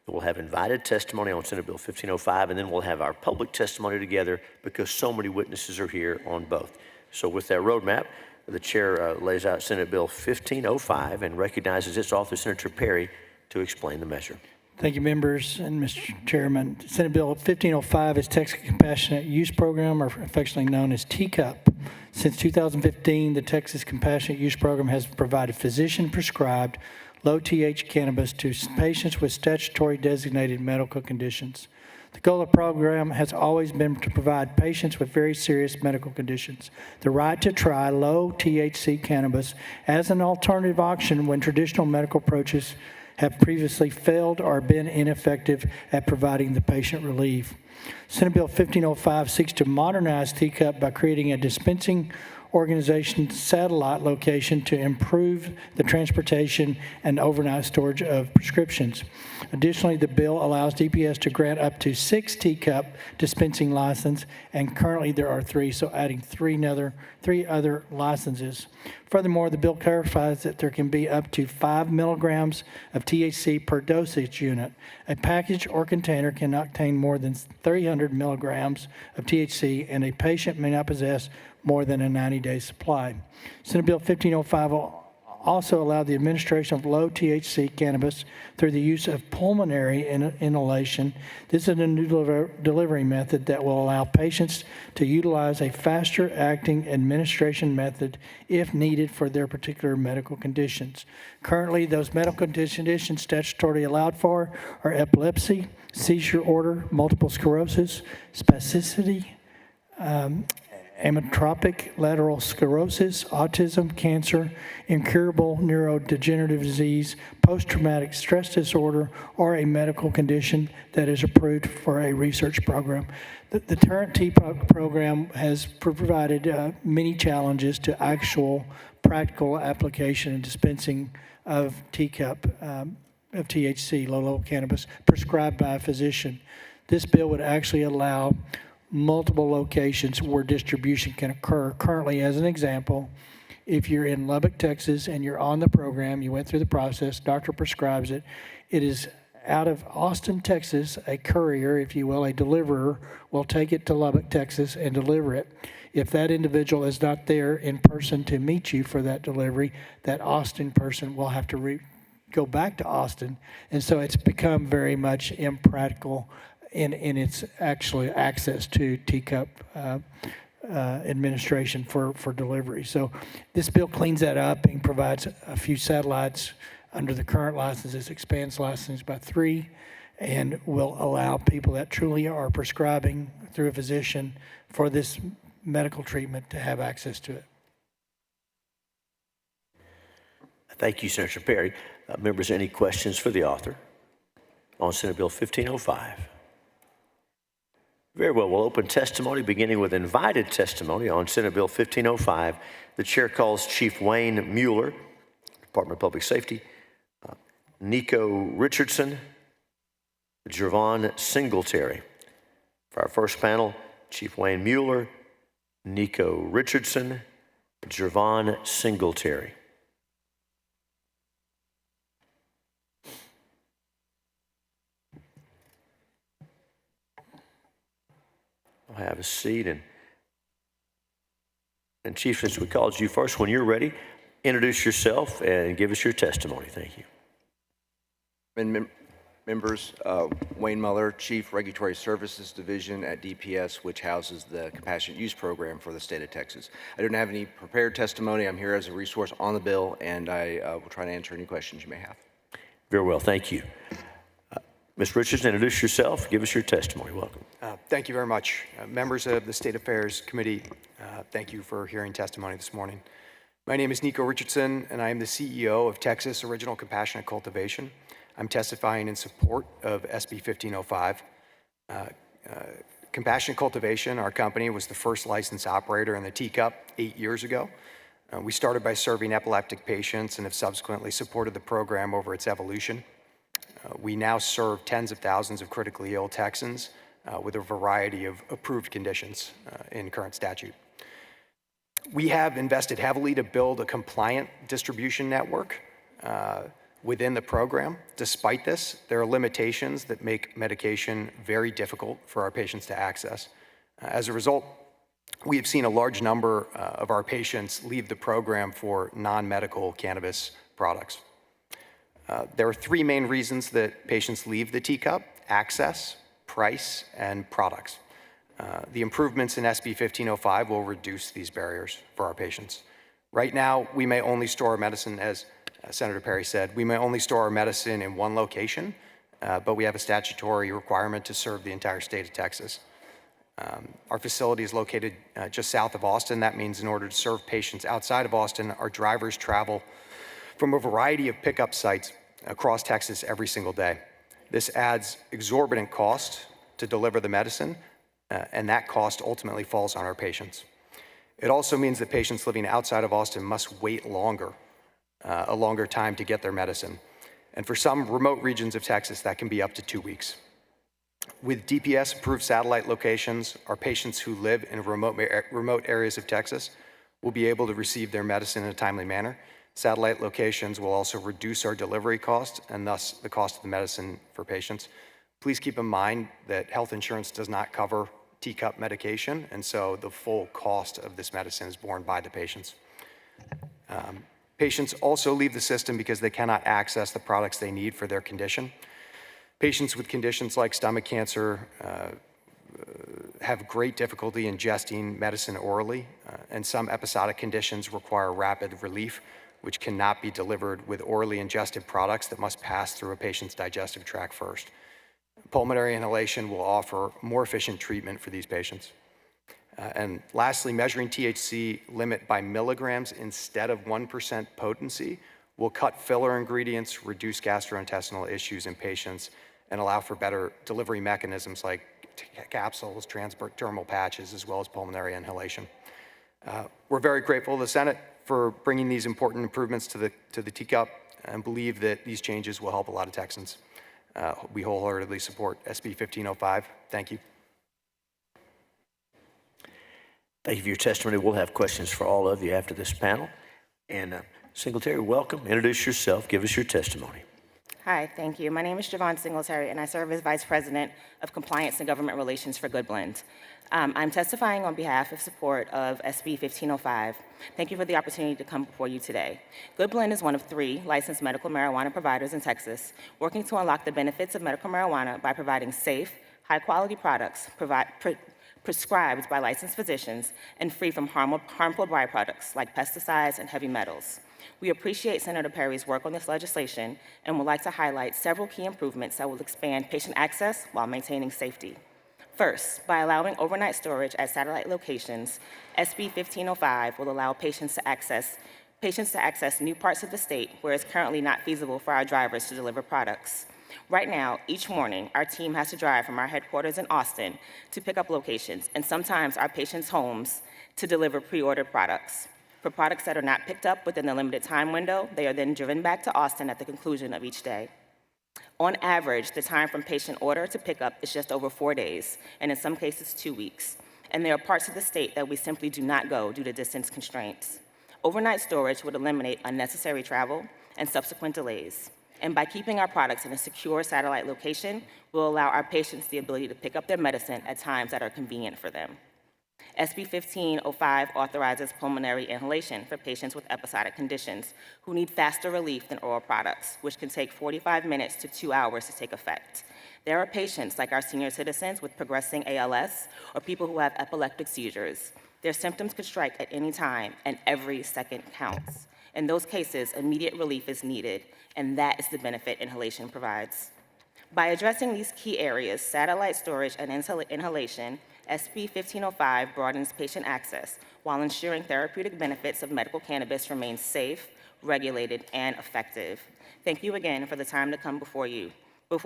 We'll have invited testimony on Senate Bill 1505, and then we'll have our public testimony together because so many witnesses are here on both. So with that roadmap, the chair lays out Senate Bill 1505 and recognizes its author, Senator Perry, to explain the measure. Thank you, members and Mr. Chairman. Senate Bill 1505 is Texas Compassionate Use Program, or affectionately known as TCUP. Since 2015, the Texas Compassionate Use Program has provided physician-prescribed low-TH cannabis to patients with statutory designated medical conditions. The goal of the program has always been to provide patients with very serious medical conditions the right to try low-THC cannabis as an alternative option when traditional medical approaches have previously failed or been ineffective at providing the patient relief. Senate Bill 1505 seeks to modernize TCUP by creating a dispensing organization satellite location to improve the transportation and overnight storage of prescriptions. Additionally, the bill allows DPS to grant up to 6 TCUP dispensing licenses, and currently there are 3, so adding 3 other licenses. Furthermore, the bill clarifies that there can be up to 5 milligrams of THC per dosage unit. A package or container cannot contain more than 300 milligrams of THC, and a patient may not possess more than a 90-day supply. Senate Bill 1505 will also allow the administration of low THC cannabis through the use of pulmonary inhalation. This is a new delivery method that will allow patients to utilize a faster acting administration method if needed for their particular medical conditions. Currently, those medical conditions statutorily allowed for are epilepsy, seizure order, multiple sclerosis, spasticity, amyotrophic lateral sclerosis, autism, cancer, incurable neurodegenerative disease, post-traumatic stress disorder, or a medical condition that is approved for a research program. The current TPOC program has provided many challenges to actual practical application and dispensing of TCUP, of THC, low-level cannabis, prescribed by a physician. This bill would actually allow multiple locations where distribution can occur. Currently, as an example, if you're in Lubbock, Texas, and you're on the program, you went through the process, doctor prescribes it, it is out of Austin, Texas, a courier, if you will, a deliverer, will take it to Lubbock, Texas, and deliver it. If that individual is not there in person to meet you for that delivery, that Austin person will have to go back to Austin. And so it's become very much impractical in its actually access to TCUP administration for delivery. So this bill cleans that up and provides a few satellites under the current licenses, expands licensing by 3, and will allow people that truly are prescribing through a physician for this medical treatment to have access to it. Thank you, Senator Perry. Members, any questions for the author on Senate Bill 1505? Very well, we'll open testimony beginning with invited testimony on Senate Bill 1505. The chair calls Chief Wayne Mueller, Department of Public Safety, Nico Richardson, Jervon Singletary. For our first panel, Chief Wayne Mueller, Nico Richardson, Jervon Singletary. I'll have a seat. And Chief, since we called you first, when you're ready, introduce yourself and give us your testimony. Thank you. Members, Wayne Mueller, Chief Regulatory Services Division at DPS, which houses the Compassionate Use Program for the state of Texas. I don't have any prepared testimony. I'm here as a resource on the bill, and I will try to answer any questions you may have. Very well, thank you. Ms. Richardson, introduce yourself, give us your testimony. Welcome. Thank you very much. Members of the State Affairs Committee, thank you for hearing testimony this morning. My name is Nico Richardson, and I am the CEO of Texas Original Compassionate Cultivation. I'm testifying in support of SB 1505. Compassionate Cultivation, our company, was the first licensed operator in the teacup 8 years ago. We started by serving epileptic patients and have subsequently supported the program over its evolution. We now serve tens of thousands of critically ill Texans with a variety of approved conditions in current statute. We have invested heavily to build a compliant distribution network within the program. Despite this, there are limitations that make medication very difficult for our patients to access. As a result, we have seen a large number of our patients leave the program for non-medical cannabis products. There are 3 main reasons that patients leave the teacup: access, price, and products. The improvements in SB 1505 will reduce these barriers for our patients. Right now, we may only store our medicine, as Senator Perry said, we may only store our medicine in one location, but we have a statutory requirement to serve the entire state of Texas. Our facility is located just south of Austin. That means in order to serve patients outside of Austin, our drivers travel from a variety of pickup sites across Texas every single day. This adds exorbitant cost to deliver the medicine, and that cost ultimately falls on our patients. It also means that patients living outside of Austin must wait a longer time to get their medicine. And for some remote regions of Texas, that can be up to 2 weeks. With DPS-approved satellite locations, our patients who live in remote areas of Texas will be able to receive their medicine in a timely manner. Satellite locations will also reduce our delivery costs and thus the cost of the medicine for patients. Please keep in mind that health insurance does not cover teacup medication, and so the full cost of this medicine is borne by the patients. Patients also leave the system because they cannot access the products they need for their condition. Patients with conditions like stomach cancer have great difficulty ingesting medicine orally, and some episodic conditions require rapid relief, which cannot be delivered with orally ingested products that must pass through a patient's digestive tract first. Pulmonary inhalation will offer more efficient treatment for these patients. And lastly, measuring THC limit by milligrams instead of 1% potency will cut filler ingredients, reduce gastrointestinal issues in patients, and allow for better delivery mechanisms like capsules, transdermal patches, as well as pulmonary inhalation. We're very grateful to the Senate for bringing these important improvements to the teacup and believe that these changes will help a lot of Texans. We wholeheartedly support SB 1505. Thank you. Thank you for your testimony. We'll have questions for all of you after this panel. And Singletary, welcome. Introduce yourself. Give us your testimony. Hi, thank you. My name is Jervon Singletary, and I serve as Vice President of Compliance and Government Relations for Good Blend. I'm testifying on behalf of support of SB 1505. Thank you for the opportunity to come before you today. Good Blend is one of 3 licensed medical marijuana providers in Texas, working to unlock the benefits of medical marijuana by providing safe, high-quality products prescribed by licensed physicians and free from harmful byproducts like pesticides and heavy metals. We appreciate Senator Perry's work on this legislation and would like to highlight several key improvements that will expand patient access while maintaining safety. First, by allowing overnight storage at satellite locations, SB 1505 will allow patients to access new parts of the state where it's currently not feasible for our drivers to deliver products. Right now, each morning, our team has to drive from our headquarters in Austin to pick up locations, and sometimes our patients' homes to deliver pre-ordered products. For products that are not picked up within the limited time window, they are then driven back to Austin at the conclusion of each day. On average, the time from patient order to pickup is just over 4 days, and in some cases 2 weeks. And there are parts of the state that we simply do not go due to distance constraints. Overnight storage would eliminate unnecessary travel and subsequent delays. And by keeping our products in a secure satellite location, we'll allow our patients the ability to pick up their medicine at times that are convenient for them. SB 1505 authorizes pulmonary inhalation for patients with episodic conditions who need faster relief than oral products, which can take 45 minutes to 2 hours to take effect. There are patients like our senior citizens with progressing ALS or people who have epileptic seizures. Their symptoms could strike at any time, and every second counts. In those cases, immediate relief is needed, and that is the benefit inhalation provides. By addressing these key areas, satellite storage and inhalation, SB 1505 broadens patient access while ensuring therapeutic benefits of medical cannabis remain safe, regulated, and effective. Thank you again for the time to come before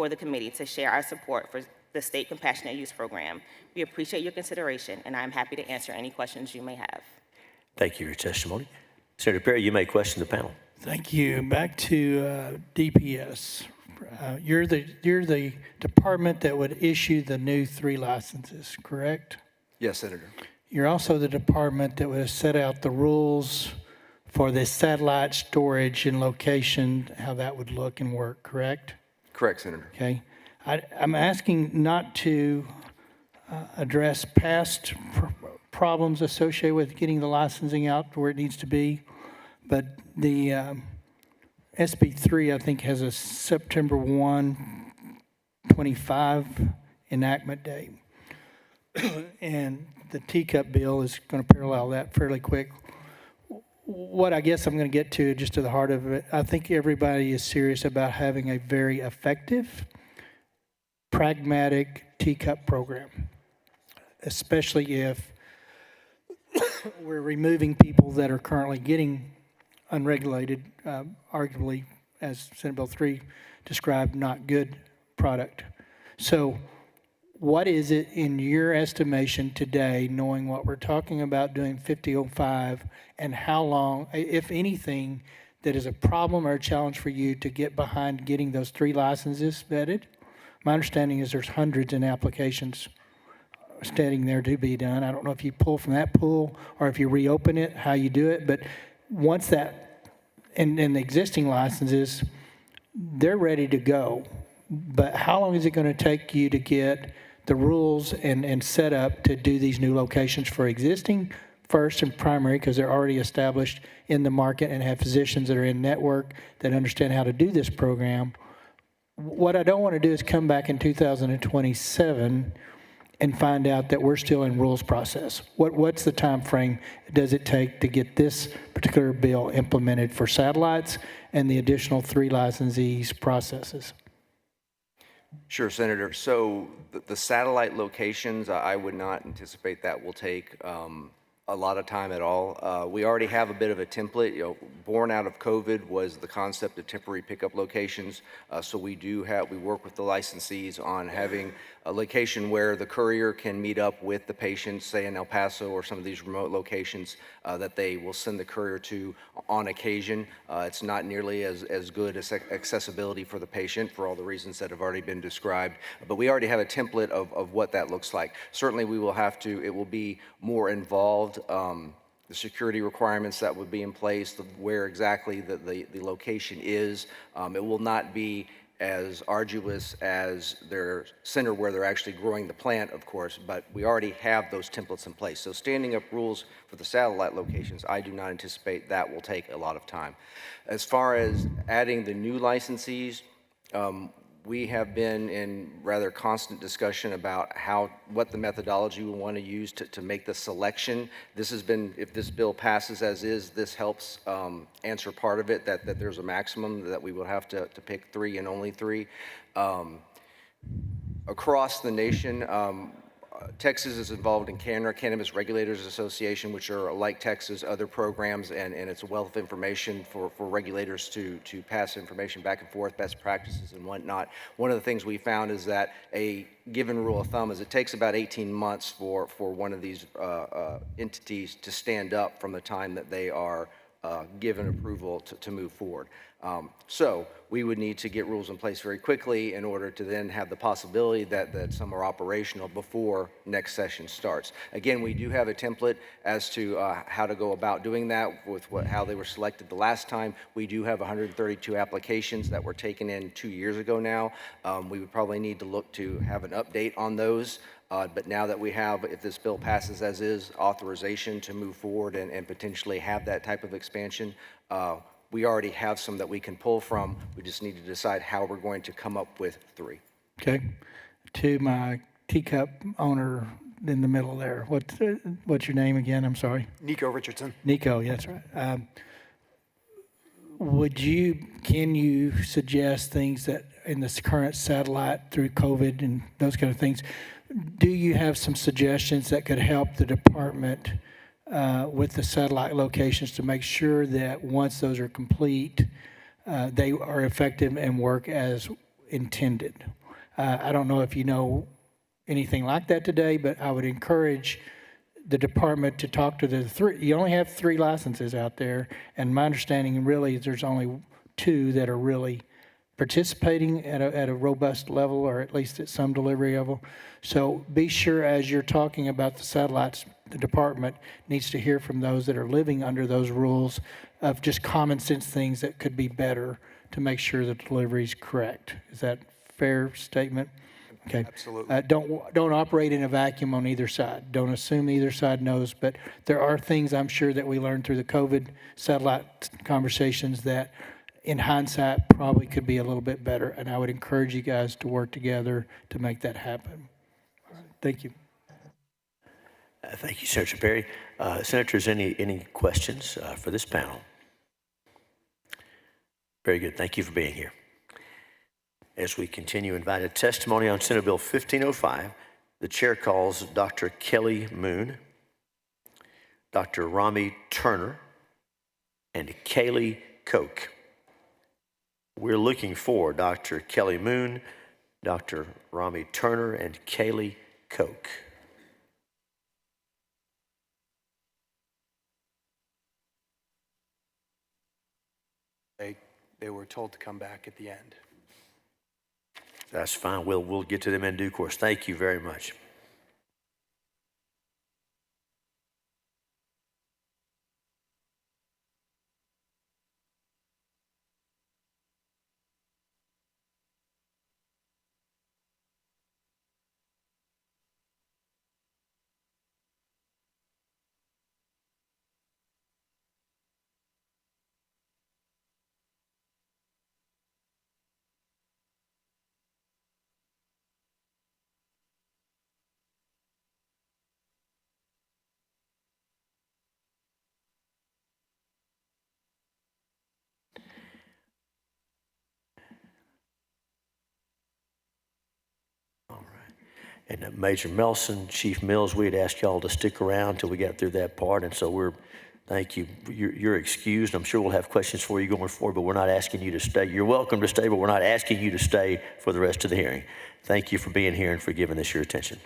the committee to share our support for the State Compassionate Use Program. We appreciate your consideration, and I'm happy to answer any questions you may have. Thank you for your testimony. Senator Perry, you may question the panel. Thank you. Back to DPS. You're the department that would issue the new 3 licenses, correct? Yes, Senator. You're also the department that would set out the rules for the satellite storage and location, how that would look and work, correct? Correct, Senator. Okay. I'm asking not to address past problems associated with getting the licensing out to where it needs to be, but the SB 3, I think, has a September 1, 25 enactment date. And the teacup bill is going to parallel that fairly quick. What I guess I'm going to get to, just to the heart of it, I think everybody is serious about having a very effective, pragmatic teacup program, especially if we're removing people that are currently getting unregulated, arguably, as Senate Bill 3 described, not good product. So what is it in your estimation today, knowing what we're talking about doing 5005, and how long, if anything, that is a problem or a challenge for you to get behind getting those 3 licenses vetted? My understanding is there's hundreds in applications standing there to be done. I don't know if you pull from that pool or if you reopen it, how you do it, but once that, and the existing licenses, they're ready to go. But how long is it going to take you to get the rules and set up to do these new locations for existing first and primary, because they're already established in the market and have physicians that are in network that understand how to do this program? What I don't want to do is come back in 2027 and find out that we're still in rules process. What's the time frame does it take to get this particular bill implemented for satellites and the additional 3 licensees processes? Sure, Senator. So the satellite locations, I would not anticipate that will take a lot of time at all. We already have a bit of a template. Born out of COVID was the concept of temporary pickup locations. So we work with the licensees on having a location where the courier can meet up with the patient, say in El Paso or some of these remote locations that they will send the courier to on occasion. It's not nearly as good as accessibility for the patient for all the reasons that have already been described. But we already have a template of what that looks like. Certainly we will have to, it will be more involved. The security requirements that would be in place, where exactly the location is. It will not be as arduous as their center where they're actually growing the plant, of course, but we already have those templates in place. So standing up rules for the satellite locations, I do not anticipate that will take a lot of time. As far as adding the new licensees, We have been in rather constant discussion about what the methodology we want to use to make the selection. This has been, if this bill passes as is, this helps answer part of it, that there's a maximum that we will have to pick 3 and only 3. Across the nation, Texas is involved in CANRA, Cannabis Regulators Association, which are like Texas, other programs, and it's a wealth of information for regulators to pass information back and forth, best practices and whatnot. One of the things we found is that a given rule of thumb is it takes about 18 months for one of these entities to stand up from the time that they are given approval to move forward. So we would need to get rules in place very quickly in order to then have the possibility that some are operational before next session starts. Again, we do have a template as to how to go about doing that with how they were selected the last time. We do have 132 applications that were taken in 2 years ago now. We would probably need to look to have an update on those. But now that we have, if this bill passes as is, authorization to move forward and potentially have that type of expansion, we already have some that we can pull from. We just need to decide how we're going to come up with 3. Okay. To my teacup owner in the middle there, what's your name again? I'm sorry. Nico Richardson. Nico, yeah, that's right. Can you suggest things that in this current satellite through COVID and those kind of things, do you have some suggestions that could help the department with the satellite locations to make sure that once those are complete, they are effective and work as intended? I don't know if you know anything like that today, but I would encourage the department to talk to the 3. You only have 3 licenses out there, and my understanding really is there's only 2 that are really participating at a robust level, or at least at some delivery level. So be sure as you're talking about the satellites, the department needs to hear from those that are living under those rules of just common sense things that could be better to make sure the delivery is correct. Is that a fair statement? Okay. Absolutely. Don't operate in a vacuum on either side. Don't assume either side knows, but there are things I'm sure that we learned through the COVID satellite conversations that in hindsight probably could be a little bit better, and I would encourage you guys to work together to make that happen. All right. Thank you. Thank you, Senator Perry. Senators, any questions for this panel? Very good. Thank you for being here. As we continue invited testimony on Senate Bill 1505, the chair calls Dr. Kelly Moon, Dr. Rami Turner, and Kaylee Koch. We're looking for Dr. Kelly Moon, Dr. Rami Turner, and Kaylee Koch. They were told to come back at the end. That's fine. We'll get to them in due course. Thank you very much. And Major Melson, Chief Mills, we had asked y'all to stick around until we got through that part, and so thank you. You're excused. I'm sure we'll have questions for you going forward, but we're not asking you to stay. You're welcome to stay, but we're not asking you to stay for the rest of the hearing. Thank you for being here and for giving this your attention.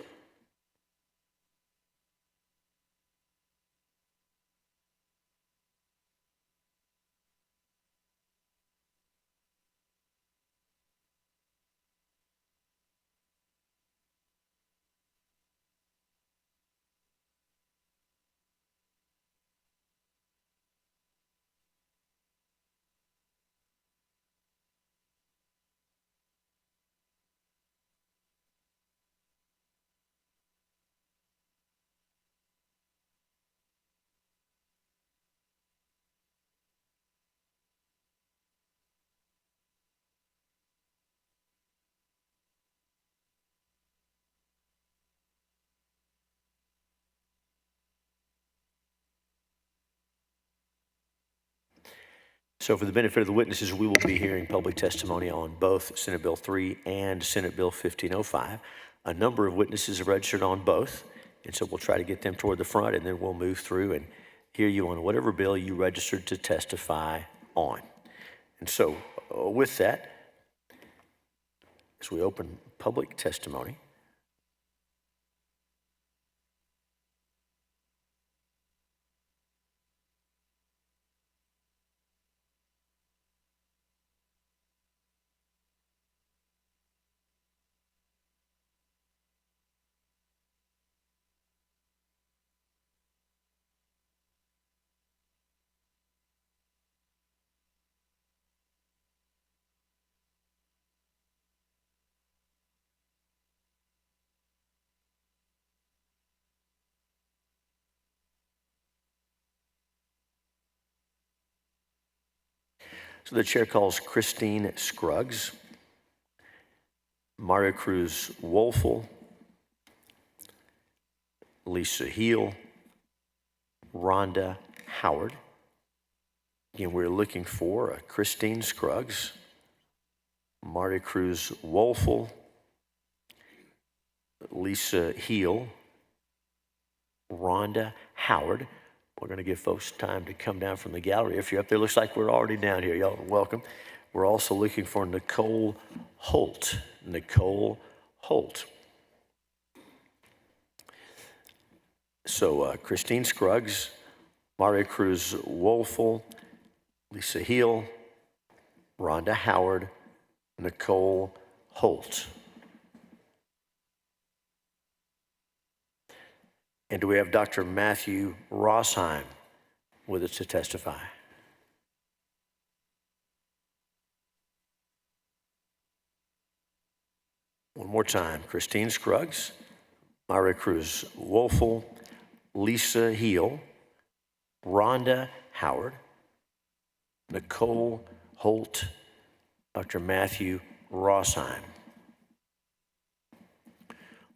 So for the benefit of the witnesses, we will be hearing public testimony on both Senate Bill 3 and Senate Bill 1505. A number of witnesses have registered on both, and so we'll try to get them toward the front, and then we'll move through and hear you on whatever bill you registered to testify on. And so with that, as we open public testimony, so the chair calls Christine Scruggs, Mario Cruz Wolfel, Lisa Heel, Rhonda Howard. Again, we're looking for Christine Scruggs, Mario Cruz Wolfel, Lisa Heel, Rhonda Howard. We're going to give folks time to come down from the gallery. If you're up there, looks like we're already down here. Y'all are welcome. We're also looking for Nicole Holt. Nicole Holt. So Christine Scruggs, Mario Cruz Wolfel, Lisa Heel, Rhonda Howard, Nicole Holt. And do we have Dr. Matthew Rossheim with us to testify? One more time, Christine Scruggs, Mario Cruz Wolfel, Lisa Heel, Rhonda Howard, Nicole Holt, Dr. Matthew Rossheim.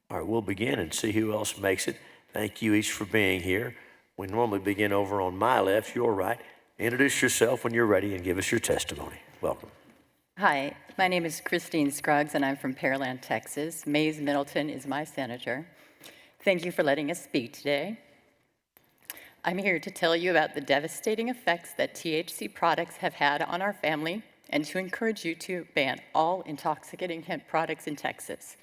All right, we'll begin and see who else makes it. Thank you each for being here. We normally begin over on my left, your right. Introduce yourself when you're ready and give us your testimony. Welcome. Hi, my name is Christine Scruggs, and I'm from Pearland, Texas. Mays Middleton is my senator. Thank you for letting us speak today. I'm here to tell you about the devastating effects that THC products have had on our family and to encourage you to ban all intoxicating hemp products in Texas.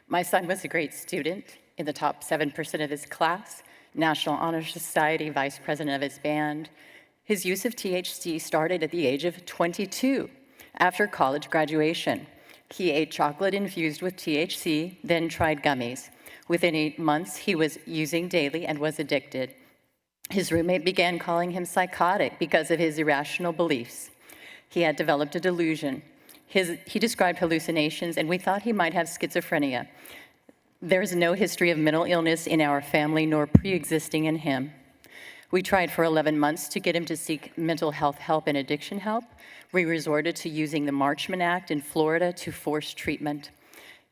My son was a great student, in the top 7% of his class, National Honor Society vice president of his band. His use of THC started at the age of 22, after college graduation. He ate chocolate infused with THC, then tried gummies. Within 8 months, he was using daily and was addicted. His roommate began calling him psychotic because of his irrational beliefs. He had developed a delusion. He described hallucinations, and we thought he might have schizophrenia. There is no history of mental illness in our family, nor pre-existing in him. We tried for 11 months to get him to seek mental health help and addiction help. We resorted to using the Marchman Act in Florida to force treatment.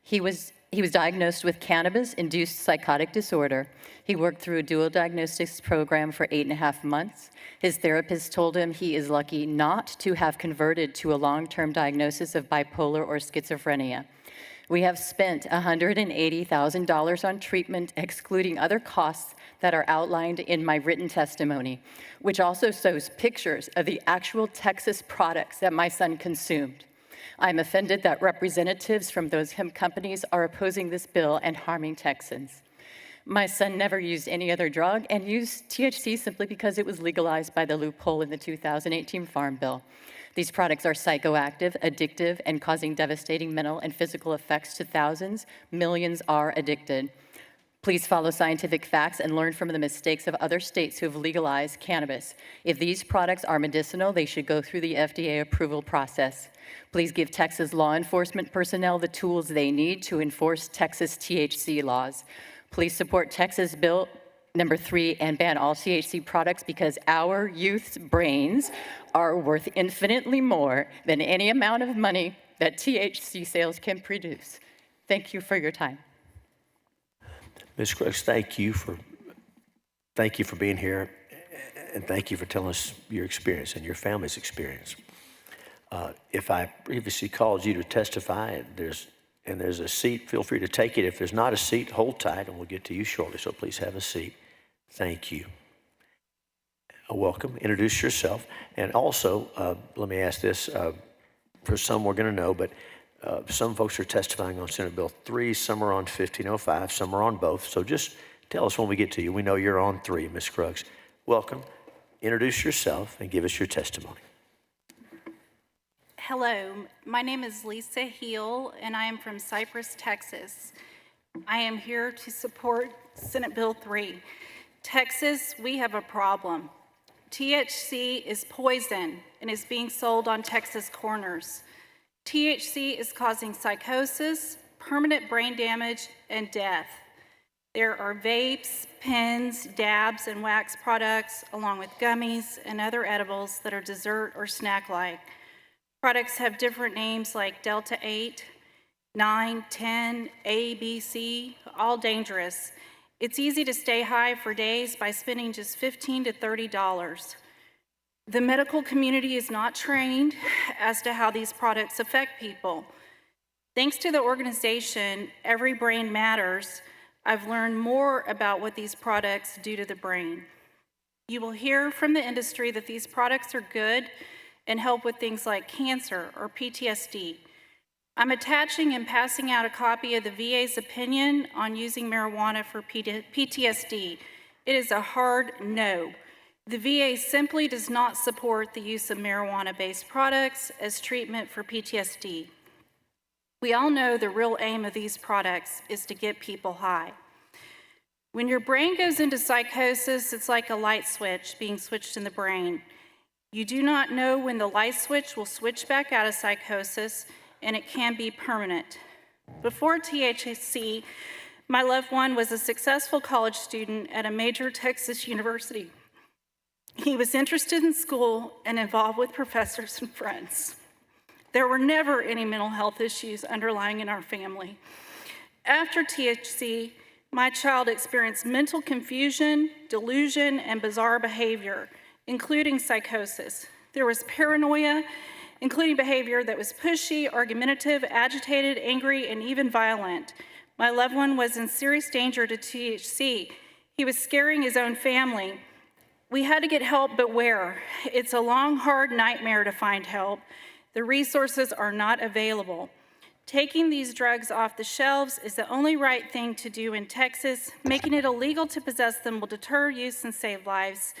He was diagnosed with cannabis-induced psychotic disorder. He worked through a dual diagnostics program for 8.5 months. His therapist told him he is lucky not to have converted to a long-term diagnosis of bipolar or schizophrenia. We have spent $180,000 on treatment, excluding other costs that are outlined in my written testimony, which also shows pictures of the actual Texas products that my son consumed. I'm offended that representatives from those hemp companies are opposing this bill and harming Texans. My son never used any other drug and used THC simply because it was legalized by the loophole in the 2018 Farm Bill. These products are psychoactive, addictive, and causing devastating mental and physical effects to thousands. Millions are addicted. Please follow scientific facts and learn from the mistakes of other states who have legalized cannabis. If these products are medicinal, they should go through the FDA approval process. Please give Texas law enforcement personnel the tools they need to enforce Texas THC laws. Please support Texas Bill Number 3 and ban all THC products because our youth's brains are worth infinitely more than any amount of money that THC sales can produce. Thank you for your time. Ms. Scruggs, thank you for being here. And thank you for telling us your experience and your family's experience. If I previously called you to testify and there's a seat, feel free to take it. If there's not a seat, hold tight and we'll get to you shortly. So please have a seat. Thank you. Welcome. Introduce yourself. And also, let me ask this. For some, we're going to know, but some folks are testifying on Senate Bill 3, some are on 1505, some are on both. So just tell us when we get to you. We know you're on 3, Ms. Scruggs. Welcome. Introduce yourself and give us your testimony. Hello, my name is Lisa Heel, and I am from Cypress, Texas. I am here to support Senate Bill 3. Texas, we have a problem. THC is poison and is being sold on Texas corners. THC is causing psychosis, permanent brain damage, and death. There are vapes, pens, dabs, and wax products, along with gummies and other edibles that are dessert or snack-like. Products have different names like Delta 8, 9, 10, A, B, C, all dangerous. It's easy to stay high for days by spending just $15 to $30. The medical community is not trained as to how these products affect people. Thanks to the organization Every Brain Matters, I've learned more about what these products do to the brain. You will hear from the industry that these products are good and help with things like cancer or PTSD. I'm attaching and passing out a copy of the VA's opinion on using marijuana for PTSD. It is a hard no. The VA simply does not support the use of marijuana-based products as treatment for PTSD. We all know the real aim of these products is to get people high. When your brain goes into psychosis, it's like a light switch being switched in the brain. You do not know when the light switch will switch back out of psychosis, and it can be permanent. Before THC, my loved one was a successful college student at a major Texas university. He was interested in school and involved with professors and friends. There were never any mental health issues underlying in our family. After THC, my child experienced mental confusion, delusion, and bizarre behavior, including psychosis. There was paranoia, including behavior that was pushy, argumentative, agitated, angry, and even violent. My loved one was in serious danger to THC. He was scaring his own family. We had to get help, but where? It's a long, hard nightmare to find help. The resources are not available. Taking these drugs off the shelves is the only right thing to do in Texas. Making it illegal to possess them will deter use and save lives.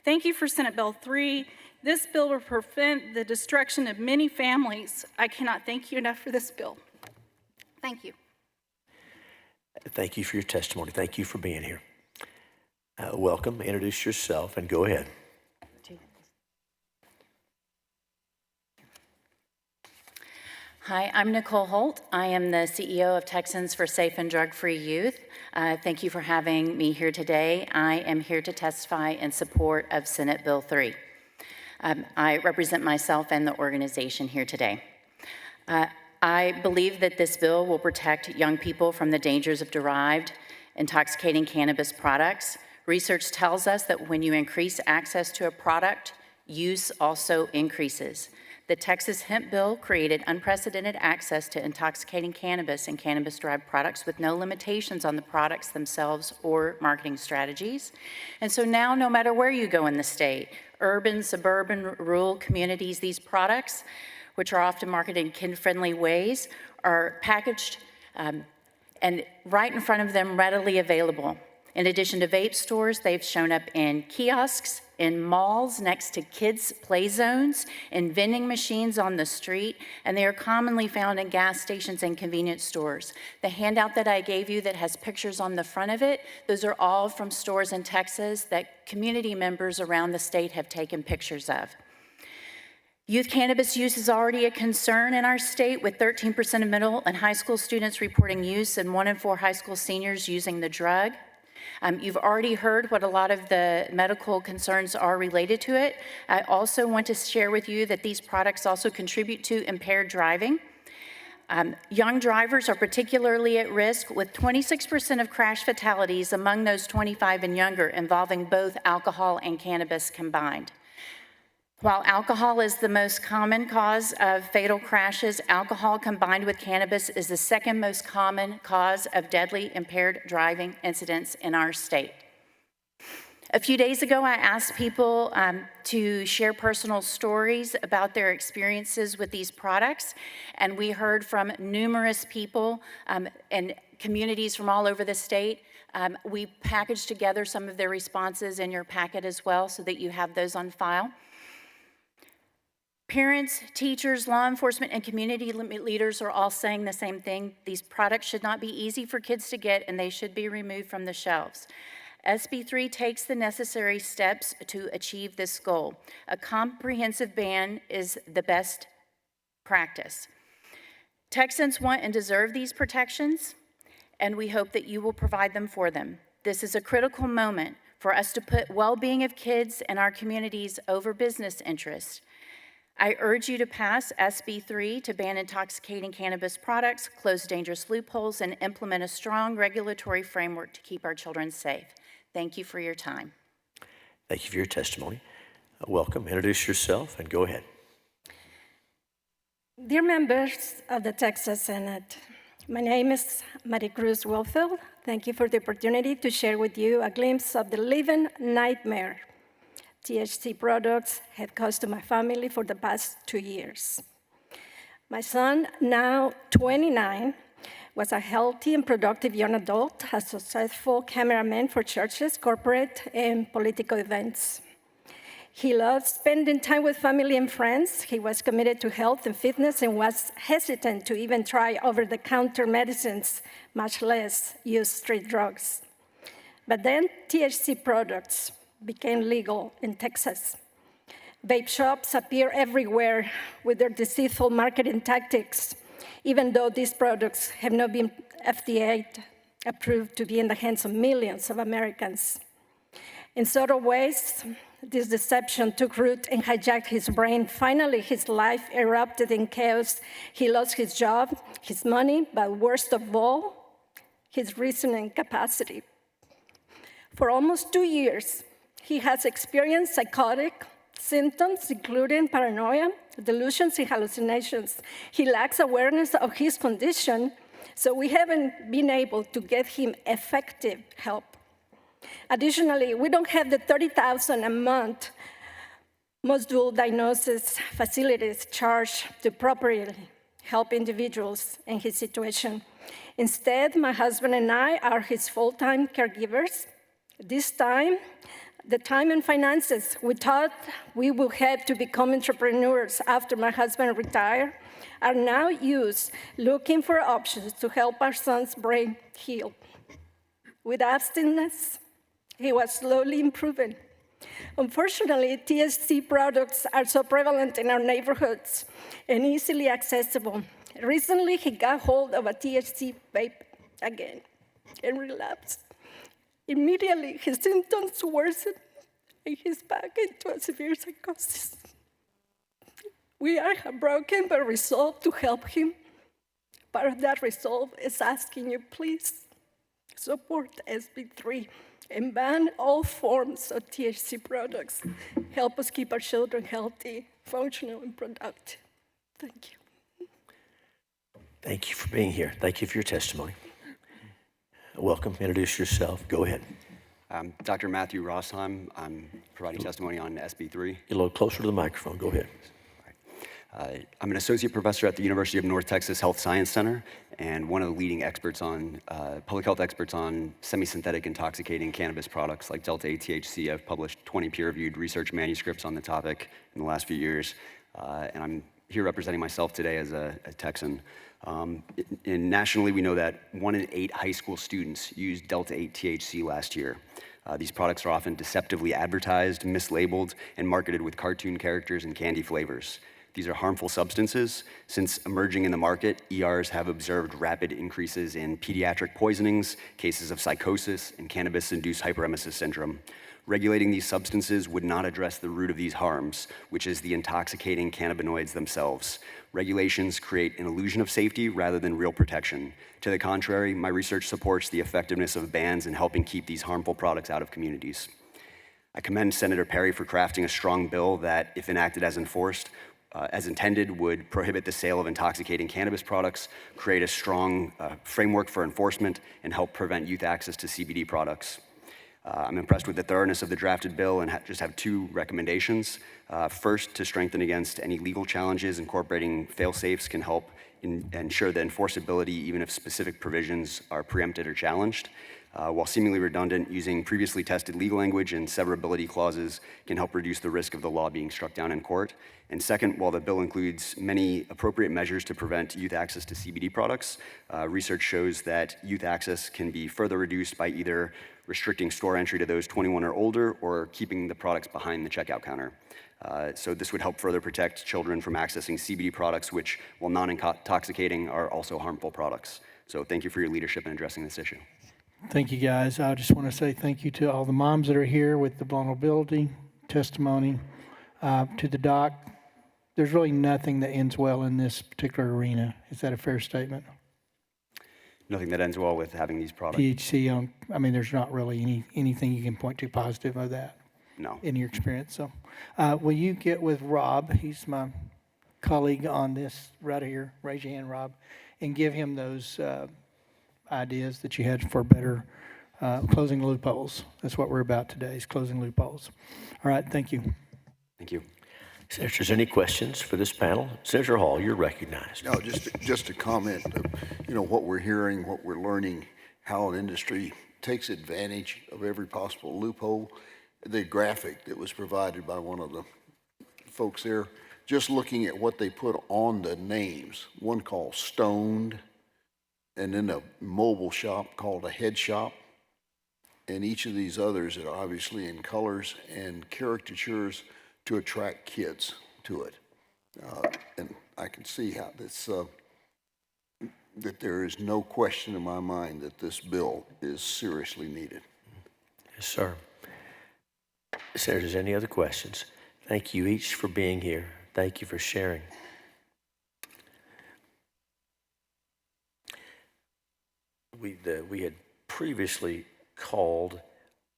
Thank you for Senate Bill 3. This bill will prevent the destruction of many families. I cannot thank you enough for this bill. Thank you. Thank you for your testimony. Thank you for being here. Welcome. Introduce yourself and go ahead. Hi, I'm Nicole Holt. I am the CEO of Texans for Safe and Drug-Free Youth. Thank you for having me here today. I am here to testify in support of Senate Bill 3. I represent myself and the organization here today. I believe that this bill will protect young people from the dangers of derived, intoxicating cannabis products. Research tells us that when you increase access to a product, use also increases. The Texas hemp bill created unprecedented access to intoxicating cannabis and cannabis-derived products with no limitations on the products themselves or marketing strategies. And so now, no matter where you go in the state, urban, suburban, rural communities, these products, which are often marketed in kid-friendly ways, are packaged and right in front of them, readily available. In addition to vape stores, they've shown up in kiosks, in malls next to kids' play zones, in vending machines on the street, and they are commonly found in gas stations and convenience stores. The handout that I gave you that has pictures on the front of it, those are all from stores in Texas that community members around the state have taken pictures of. Youth cannabis use is already a concern in our state, with 13% of middle and high school students reporting use and 1 in 4 high school seniors using the drug. You've already heard what a lot of the medical concerns are related to it. I also want to share with you that these products also contribute to impaired driving. Young drivers are particularly at risk, with 26% of crash fatalities among those 25 and younger involving both alcohol and cannabis combined. While alcohol is the most common cause of fatal crashes, alcohol combined with cannabis is the second most common cause of deadly impaired driving incidents in our state. A few days ago, I asked people to share personal stories about their experiences with these products, and we heard from numerous people and communities from all over the state. We packaged together some of their responses in your packet as well, so that you have those on file. Parents, teachers, law enforcement, and community leaders are all saying the same thing. These products should not be easy for kids to get, and they should be removed from the shelves. SB 3 takes the necessary steps to achieve this goal. A comprehensive ban is the best practice. Texans want and deserve these protections, and we hope that you will provide them for them. This is a critical moment for us to put well-being of kids and our communities over business interests. I urge you to pass SB 3 to ban intoxicating cannabis products, close dangerous loopholes, and implement a strong regulatory framework to keep our children safe. Thank you for your time. Thank you for your testimony. Welcome. Introduce yourself and go ahead. Dear members of the Texas Senate, my name is Maricruz Wilfield. Thank you for the opportunity to share with you a glimpse of the living nightmare THC products have caused to my family for the past 2 years. My son, now 29, was a healthy and productive young adult, a successful cameraman for churches, corporate, and political events. He loved spending time with family and friends. He was committed to health and fitness and was hesitant to even try over-the-counter medicines, much less use street drugs. But then THC products became legal in Texas. Vape shops appear everywhere with their deceitful marketing tactics, even though these products have not been FDA approved to be in the hands of millions of Americans. In subtle ways, this deception took root and hijacked his brain. Finally, his life erupted in chaos. He lost his job, his money, but worst of all, his reasoning capacity. For almost 2 years, he has experienced psychotic symptoms, including paranoia, delusions, and hallucinations. He lacks awareness of his condition, so we haven't been able to get him effective help. Additionally, we don't have the $30,000 a month most dual diagnosis facilities charge to properly help individuals in his situation. Instead, my husband and I are his full-time caregivers. This time, the time and finances we thought we would have to become entrepreneurs after my husband retired are now used looking for options to help our son's brain heal. With abstinence, he was slowly improving. Unfortunately, THC products are so prevalent in our neighborhoods and easily accessible. Recently, he got hold of a THC vape again and relapsed. Immediately, his symptoms worsened and he's back into a severe psychosis. We are broken but resolved to help him. Part of that resolve is asking you, please support SB 3 and ban all forms of THC products. Help us keep our children healthy, functional, and productive. Thank you. Thank you for being here. Thank you for your testimony. Welcome. Introduce yourself. Go ahead. Dr. Matthew Rossheim. I'm providing testimony on SB 3. Get a little closer to the microphone. Go ahead. I'm an associate professor at the University of North Texas Health Science Center and one of the leading experts on, public health experts on semi-synthetic intoxicating cannabis products like Delta 8-THC. I've published 20 peer-reviewed research manuscripts on the topic in the last few years, and I'm here representing myself today as a Texan. Nationally, we know that 1 in 8 high school students used Delta 8-THC last year. These products are often deceptively advertised, mislabeled, and marketed with cartoon characters and candy flavors. These are harmful substances. Since emerging in the market, ERs have observed rapid increases in pediatric poisonings, cases of psychosis, and cannabis-induced hyperemesis syndrome. Regulating these substances would not address the root of these harms, which is the intoxicating cannabinoids themselves. Regulations create an illusion of safety rather than real protection. To the contrary, my research supports the effectiveness of bans in helping keep these harmful products out of communities. I commend Senator Perry for crafting a strong bill that, if enacted as enforced, as intended, would prohibit the sale of intoxicating cannabis products, create a strong framework for enforcement, and help prevent youth access to CBD products. I'm impressed with the thoroughness of the drafted bill and just have two recommendations. First, to strengthen against any legal challenges, incorporating fail-safes can help ensure the enforceability even if specific provisions are preempted or challenged. While seemingly redundant, using previously tested legal language and severability clauses can help reduce the risk of the law being struck down in court. And second, while the bill includes many appropriate measures to prevent youth access to CBD products, research shows that youth access can be further reduced by either restricting store entry to those 21 or older or keeping the products behind the checkout counter. So this would help further protect children from accessing CBD products, which, while non-intoxicating, are also harmful products. So thank you for your leadership in addressing this issue. Thank you, guys. I just want to say thank you to all the moms that are here with the vulnerability testimony, to the doc. There's really nothing that ends well in this particular arena. Is that a fair statement? Nothing that ends well with having these products. THC, I mean, there's not really anything you can point to positive of that. No. In your experience. So will you get with Rob? He's my colleague on this right here. Raise your hand, Rob, and give him those ideas that you had for better closing loopholes. That's what we're about today, is closing loopholes. All right, thank you. Thank you. Senators, any questions for this panel? Senator Hall, you're recognized. No, just a comment of, what we're hearing, what we're learning, how an industry takes advantage of every possible loophole. The graphic that was provided by one of the folks there, just looking at what they put on the names, one called Stoned, and then a mobile shop called a Head Shop, and each of these others are obviously in colors and caricatures to attract kids to it. And I can see how this, that there is no question in my mind that this bill is seriously needed. Yes, sir. Senators, any other questions? Thank you each for being here. Thank you for sharing. We had previously called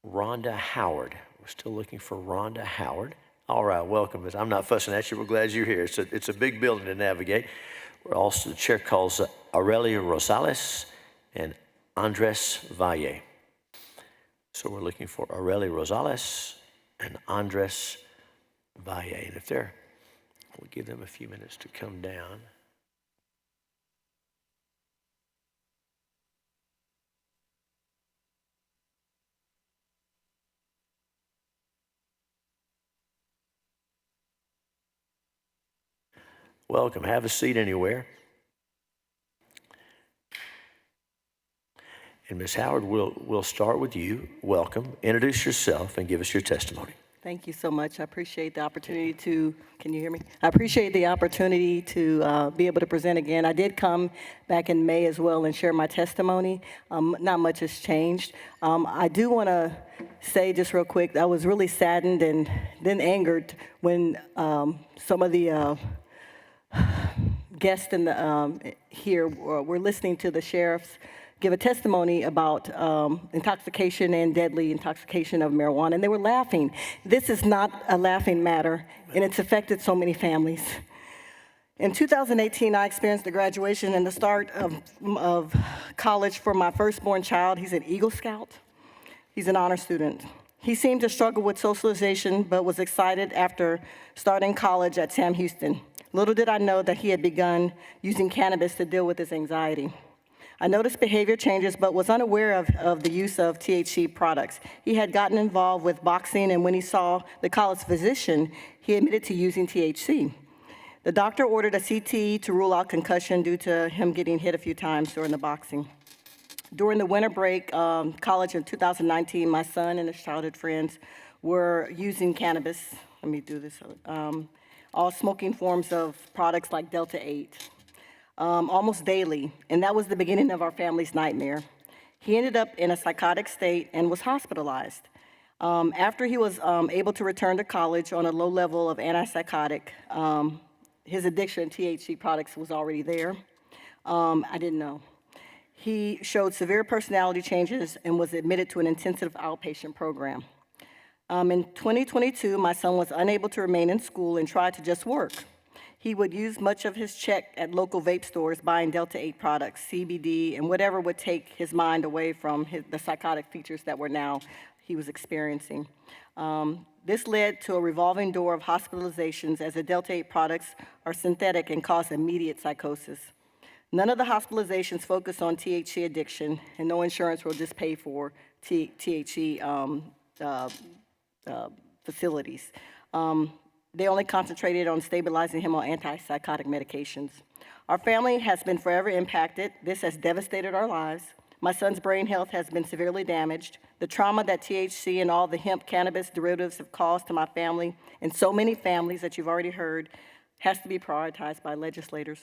Rhonda Howard. We're still looking for Rhonda Howard. All right, welcome. I'm not fussing at you. We're glad you're here. It's a big building to navigate. We're also, the chair calls Aurelia Rosales and Andres Valle. So we're looking for Aurelia Rosales and Andres Valle. And if they're, we'll give them a few minutes to come down. Welcome. Have a seat anywhere. And Ms. Howard, we'll start with you. Welcome. Introduce yourself and give us your testimony. Thank you so much. I appreciate the opportunity to, can you hear me? I appreciate the opportunity to be able to present again. I did come back in May as well and share my testimony. Not much has changed. I do want to say just real quick, I was really saddened and then angered when some of the guests in the, here were listening to the sheriffs give a testimony about intoxication and deadly intoxication of marijuana, and they were laughing. This is not a laughing matter, and it's affected so many families. In 2018, I experienced the graduation and the start of college for my firstborn child. He's an Eagle Scout. He's an honor student. He seemed to struggle with socialization, but was excited after starting college at Sam Houston. Little did I know that he had begun using cannabis to deal with his anxiety. I noticed behavior changes, but was unaware of the use of THC products. He had gotten involved with boxing, and when he saw the college physician, he admitted to using THC. The doctor ordered a CT to rule out concussion due to him getting hit a few times during the boxing. During the winter break, college in 2019, my son and his childhood friends were using cannabis. Let me do this. All smoking forms of products like Delta 8. Almost daily, and that was the beginning of our family's nightmare. He ended up in a psychotic state and was hospitalized. After he was able to return to college on a low level of antipsychotic, his addiction to THC products was already there. I didn't know. He showed severe personality changes and was admitted to an intensive outpatient program. In 2022, my son was unable to remain in school and tried to just work. He would use much of his check at local vape stores buying Delta-8 products, CBD, and whatever would take his mind away from the psychotic features that he was experiencing. This led to a revolving door of hospitalizations as the Delta-8 products are synthetic and cause immediate psychosis. None of the hospitalizations focus on THC addiction, and no insurance will just pay for THC facilities. They only concentrated on stabilizing him on antipsychotic medications. Our family has been forever impacted. This has devastated our lives. My son's brain health has been severely damaged. The trauma that THC and all the hemp cannabis derivatives have caused to my family, and so many families that you've already heard, has to be prioritized by legislators.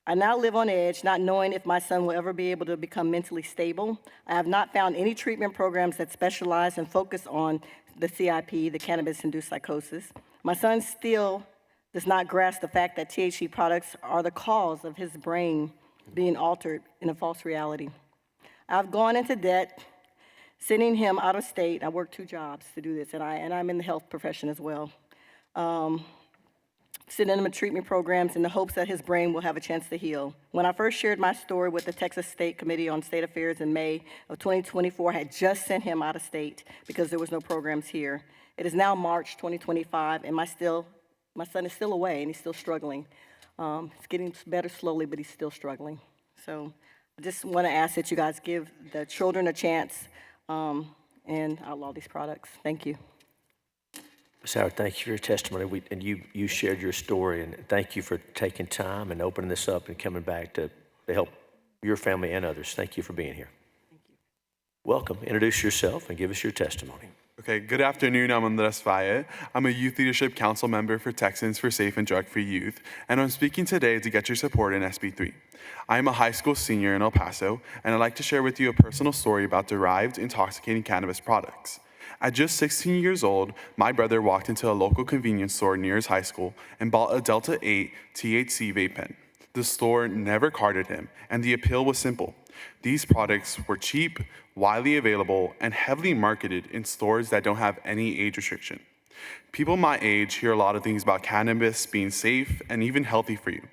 I now live on edge, not knowing if my son will ever be able to become mentally stable. I have not found any treatment programs that specialize and focus on the CIP, the cannabis-induced psychosis. My son still does not grasp the fact that THC products are the cause of his brain being altered in a false reality. I've gone into debt, sending him out of state. I work 2 jobs to do this, and I'm in the health profession as well. Sending him to treatment programs in the hopes that his brain will have a chance to heal. When I first shared my story with the Texas State Committee on State Affairs in May of 2024, I had just sent him out of state because there was no programs here. It is now March 2025, and my son is still away, and he's still struggling. It's getting better slowly, but he's still struggling. So I just want to ask that you guys give the children a chance and outlaw these products. Thank you. Ms. Howard, thank you for your testimony, and you shared your story, and thank you for taking time and opening this up and coming back to help your family and others. Thank you for being here. Thank you. Welcome. Introduce yourself and give us your testimony. Okay, good afternoon. I'm Andres Valle. I'm a Youth Leadership Council member for Texans for Safe and Drug-Free Youth, and I'm speaking today to get your support in SB 3. I am a high school senior in El Paso, and I'd like to share with you a personal story about derived intoxicating cannabis products. At just 16 years old, my brother walked into a local convenience store near his high school and bought a Delta-8 THC vape pen. The store never carded him, and the appeal was simple. These products were cheap, widely available, and heavily marketed in stores that don't have any age restriction. People my age hear a lot of things about cannabis being safe and even healthy for you.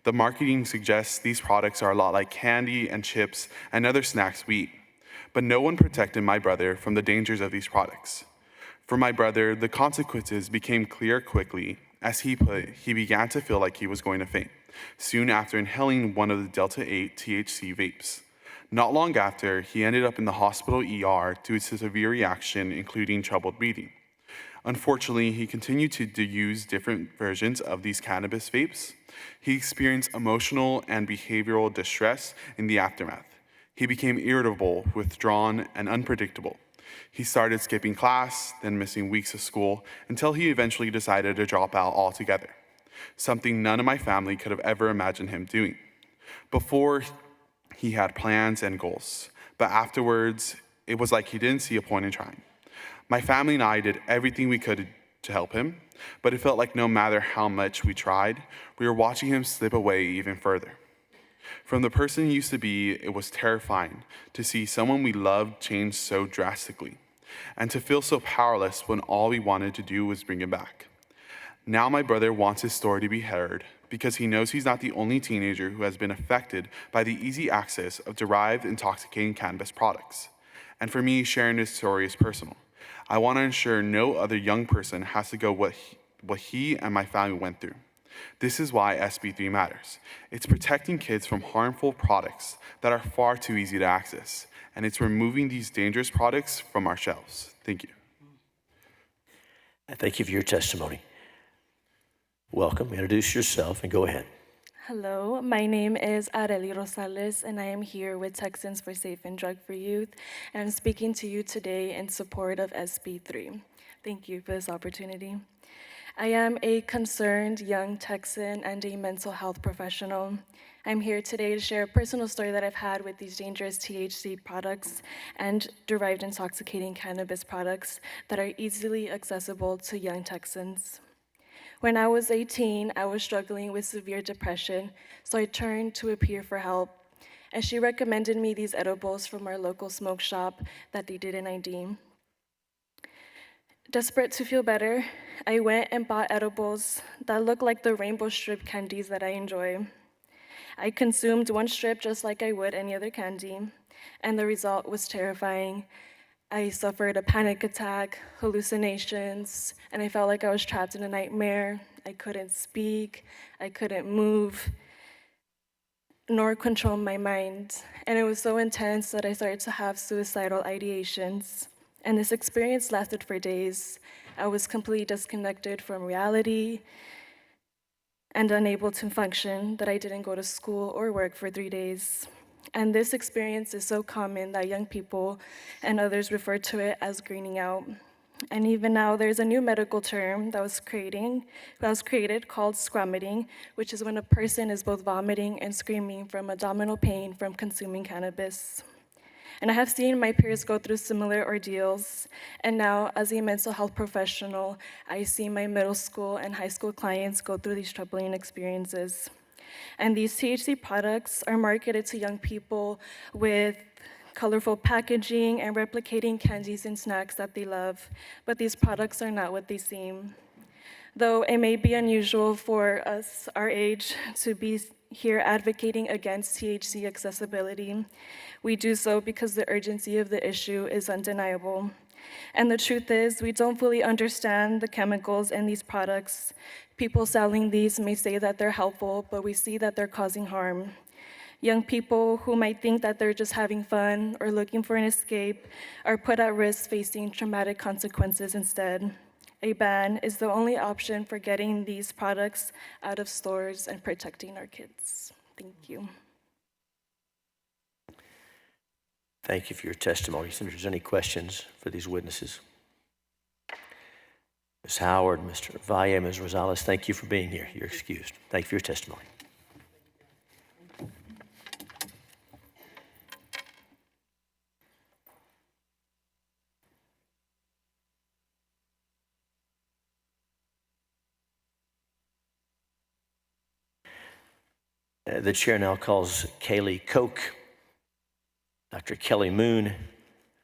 The marketing suggests these products are a lot like candy and chips and other snacks we eat. But no one protected my brother from the dangers of these products. For my brother, the consequences became clear quickly. As he put it, he began to feel like he was going to faint, soon after inhaling one of the Delta-8 THC vapes. Not long after, he ended up in the hospital ER due to severe reaction, including troubled breathing. Unfortunately, he continued to use different versions of these cannabis vapes. He experienced emotional and behavioral distress in the aftermath. He became irritable, withdrawn, and unpredictable. He started skipping class, then missing weeks of school, until he eventually decided to drop out altogether, something none of my family could have ever imagined him doing. Before, he had plans and goals, but afterwards, it was like he didn't see a point in trying. My family and I did everything we could to help him, but it felt like no matter how much we tried, we were watching him slip away even further. From the person he used to be, it was terrifying to see someone we loved change so drastically, and to feel so powerless when all we wanted to do was bring him back. Now my brother wants his story to be heard because he knows he's not the only teenager who has been affected by the easy access of derived intoxicating cannabis products. And for me, sharing this story is personal. I want to ensure no other young person has to go what he and my family went through. This is why SB 3 matters. It's protecting kids from harmful products that are far too easy to access, and it's removing these dangerous products from our shelves. Thank you. Thank you for your testimony. Welcome. Introduce yourself and go ahead. Hello, my name is Arely Rosales, and I am here with Texans for Safe and Drug-Free Youth, and I'm speaking to you today in support of SB 3. Thank you for this opportunity. I am a concerned young Texan and a mental health professional. I'm here today to share a personal story that I've had with these dangerous THC products and derived intoxicating cannabis products that are easily accessible to young Texans. When I was 18, I was struggling with severe depression, so I turned to a peer for help, and she recommended me these edibles from our local smoke shop that they did in ID. Desperate to feel better, I went and bought edibles that look like the rainbow strip candies that I enjoy. I consumed one strip just like I would any other candy, and the result was terrifying. I suffered a panic attack, hallucinations, and I felt like I was trapped in a nightmare. I couldn't speak, I couldn't move, nor control my mind. And it was so intense that I started to have suicidal ideations. And this experience lasted for days. I was completely disconnected from reality and unable to function, that I didn't go to school or work for 3 days. And this experience is so common that young people and others refer to it as greening out. And even now, there's a new medical term that was created called scromiting, which is when a person is both vomiting and screaming from abdominal pain from consuming cannabis. And I have seen my peers go through similar ordeals, and now as a mental health professional, I see my middle school and high school clients go through these troubling experiences. And these THC products are marketed to young people with colorful packaging and replicating candies and snacks that they love, but these products are not what they seem. Though it may be unusual for us our age to be here advocating against THC accessibility, we do so because the urgency of the issue is undeniable. And the truth is, we don't fully understand the chemicals in these products. People selling these may say that they're helpful, but we see that they're causing harm. Young people who might think that they're just having fun or looking for an escape are put at risk facing traumatic consequences instead. A ban is the only option for getting these products out of stores and protecting our kids. Thank you. Thank you for your testimony. If there's any questions for these witnesses. Ms. Howard, Mr. Valle, Ms. Rosales, thank you for being here. You're excused. Thank you for your testimony. The chair now calls Kaylee Koch, Dr. Kelly Moon,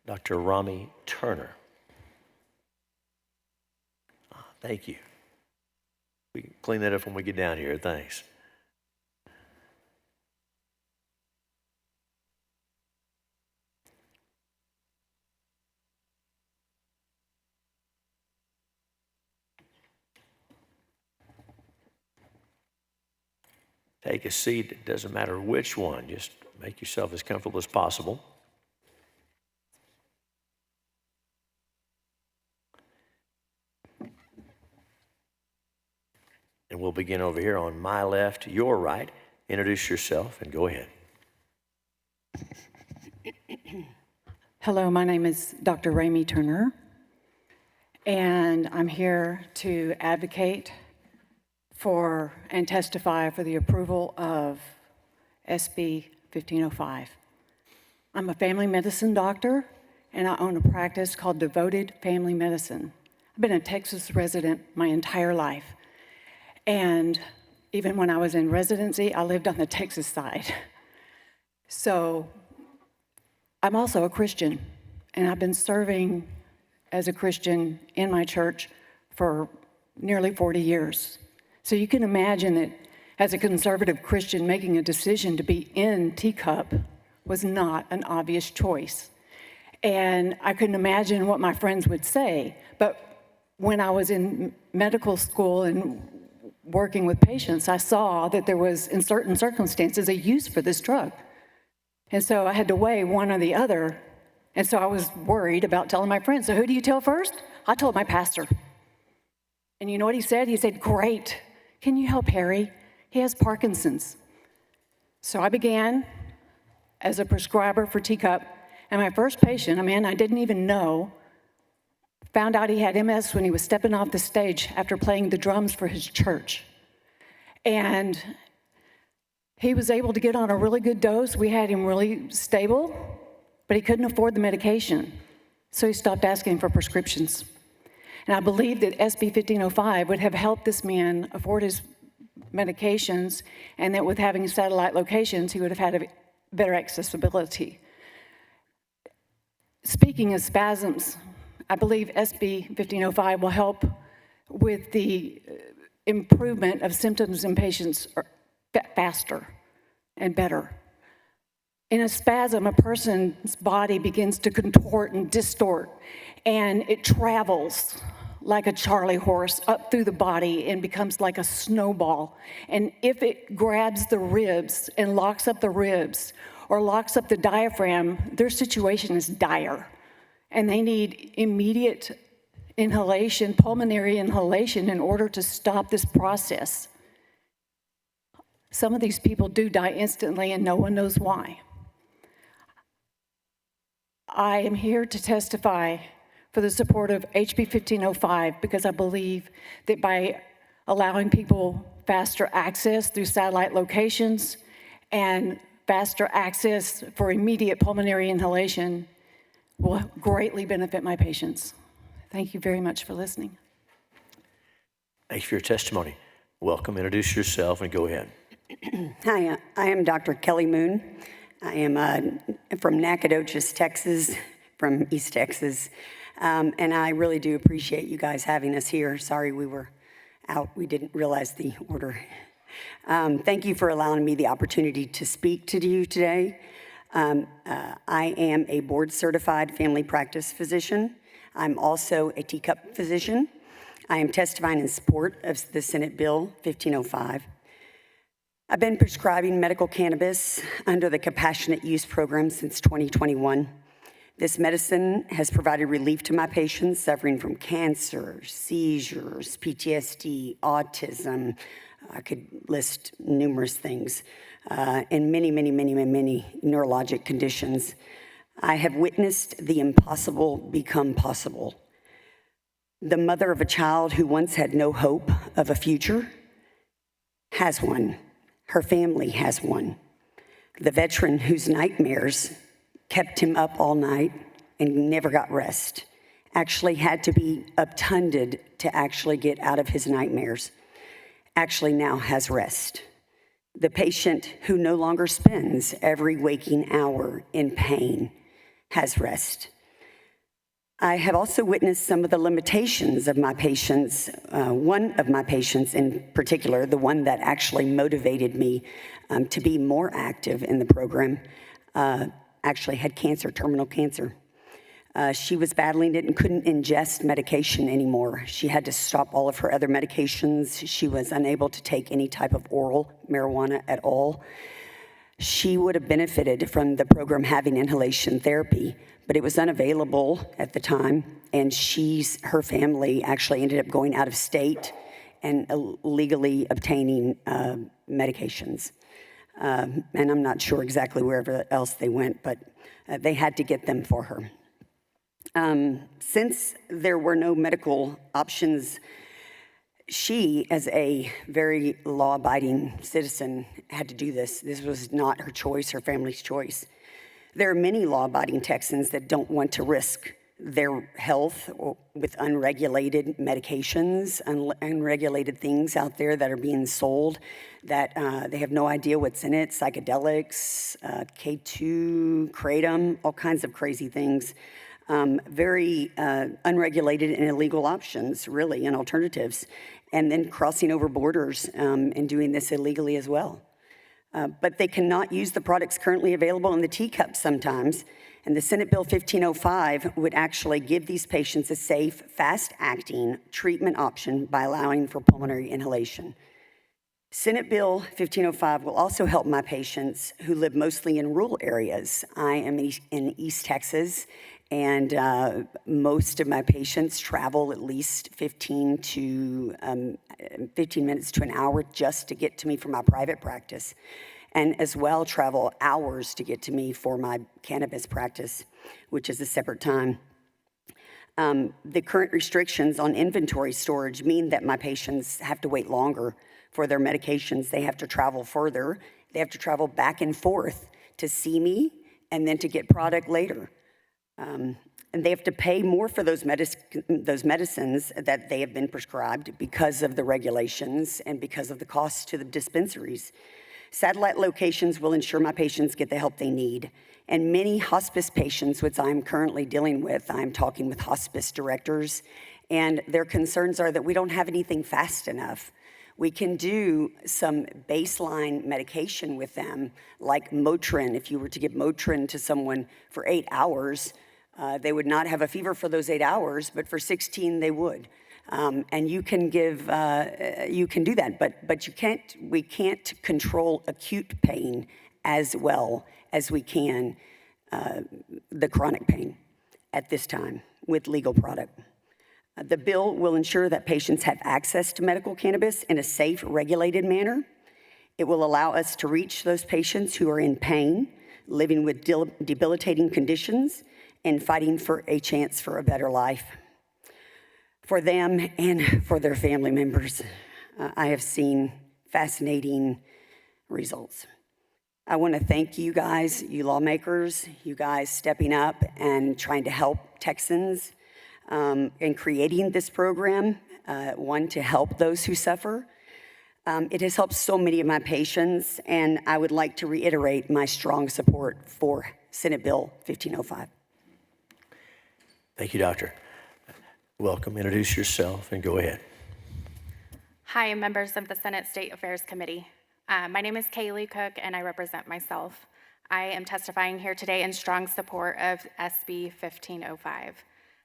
Dr. Rami Turner. Thank you. We can clean that up when we get down here. Thanks. Take a seat. It doesn't matter which one. Just make yourself as comfortable as possible. And we'll begin over here on my left, your right. Introduce yourself and go ahead. Hello, my name is Dr. Rami Turner, and I'm here to advocate for and testify for the approval of SB 1505. I'm a family medicine doctor, and I own a practice called Devoted Family Medicine. I've been a Texas resident my entire life. And even when I was in residency, I lived on the Texas side. So I'm also a Christian, and I've been serving as a Christian in my church for nearly 40 years. So you can imagine that as a conservative Christian, making a decision to be in Teacup was not an obvious choice. And I couldn't imagine what my friends would say. But when I was in medical school and working with patients, I saw that there was, in certain circumstances, a use for this drug. And so I had to weigh one or the other. And so I was worried about telling my friends. So who do you tell first? I told my pastor. And you know what he said? He said, "Great. Can you help Harry? He has Parkinson's." So I began as a prescriber for Teacup. And my first patient, a man I didn't even know, found out he had MS when he was stepping off the stage after playing the drums for his church. And He was able to get on a really good dose. We had him really stable, but he couldn't afford the medication. So he stopped asking for prescriptions. And I believe that SB 1505 would have helped this man afford his medications, and that with having satellite locations, he would have had a better accessibility. Speaking of spasms, I believe SB 1505 will help with the improvement of symptoms in patients faster and better. In a spasm, a person's body begins to contort and distort, and it travels like a Charlie horse up through the body and becomes like a snowball. And if it grabs the ribs and locks up the ribs or locks up the diaphragm, their situation is dire. And they need immediate inhalation, pulmonary inhalation, in order to stop this process. Some of these people do die instantly, and no one knows why. I am here to testify for the support of HB 1505 because I believe that by allowing people faster access through satellite locations and faster access for immediate pulmonary inhalation will greatly benefit my patients. Thank you very much for listening. Thank you for your testimony. Welcome. Introduce yourself and go ahead. Hi, I am Dr. Kelly Moon. I am from Nacogdoches, Texas, from East Texas. And I really do appreciate you guys having us here. Sorry we were out. We didn't realize the order. Thank you for allowing me the opportunity to speak to you today. I am a board-certified family practice physician. I'm also a teacup physician. I am testifying in support of the Senate Bill 1505. I've been prescribing medical cannabis under the Compassionate Use Program since 2021. This medicine has provided relief to my patients suffering from cancer, seizures, PTSD, autism. I could list numerous things, and many neurologic conditions. I have witnessed the impossible become possible. The mother of a child who once had no hope of a future has one. Her family has one. The veteran whose nightmares kept him up all night and never got rest actually had to be obtunded to actually get out of his nightmares, actually now has rest. The patient who no longer spends every waking hour in pain has rest. I have also witnessed some of the limitations of my patients. One of my patients in particular, the one that actually motivated me to be more active in the program, actually had cancer, terminal cancer. She was battling it and couldn't ingest medication anymore. She had to stop all of her other medications. She was unable to take any type of oral marijuana at all. She would have benefited from the program having inhalation therapy, but it was unavailable at the time, and her family actually ended up going out of state and illegally obtaining medications. And I'm not sure exactly wherever else they went, but they had to get them for her. Since there were no medical options, she, as a very law-abiding citizen, had to do this. This was not her choice, her family's choice. There are many law-abiding Texans that don't want to risk their health with unregulated medications, unregulated things out there that are being sold that they have no idea what's in it, psychedelics, K2, kratom, all kinds of crazy things. Very unregulated and illegal options, really, and alternatives, and then crossing over borders and doing this illegally as well. But they cannot use the products currently available in the teacup sometimes, and the Senate Bill 1505 would actually give these patients a safe, fast-acting treatment option by allowing for pulmonary inhalation. Senate Bill 1505 will also help my patients who live mostly in rural areas. I am in East Texas, and most of my patients travel at least 15 minutes to an hour just to get to me for my private practice, and as well travel hours to get to me for my cannabis practice, which is a separate time. The current restrictions on inventory storage mean that my patients have to wait longer for their medications. They have to travel further They have to travel back and forth to see me and then to get product later. And they have to pay more for those medicines that they have been prescribed because of the regulations and because of the costs to the dispensaries. Satellite locations will ensure my patients get the help they need. And many hospice patients, which I'm currently dealing with, I'm talking with hospice directors, and their concerns are that we don't have anything fast enough. We can do some baseline medication with them, like Motrin. If you were to give Motrin to someone for 8 hours, they would not have a fever for those 8 hours, but for 16 they would. And you can give, you can do that, but we can't control acute pain as well as we can the chronic pain at this time with legal product. The bill will ensure that patients have access to medical cannabis in a safe, regulated manner. It will allow us to reach those patients who are in pain, living with debilitating conditions, and fighting for a chance for a better life for them and for their family members. I have seen fascinating results. I want to thank you guys, you lawmakers, you guys stepping up and trying to help Texans in creating this program, one, to help those who suffer. It has helped so many of my patients, and I would like to reiterate my strong support for Senate Bill 1505. Thank you, Doctor. Welcome. Introduce yourself and go ahead. Hi, members of the Senate State Affairs Committee. My name is Kaylee Cook, and I represent myself. I am testifying here today in strong support of SB 1505.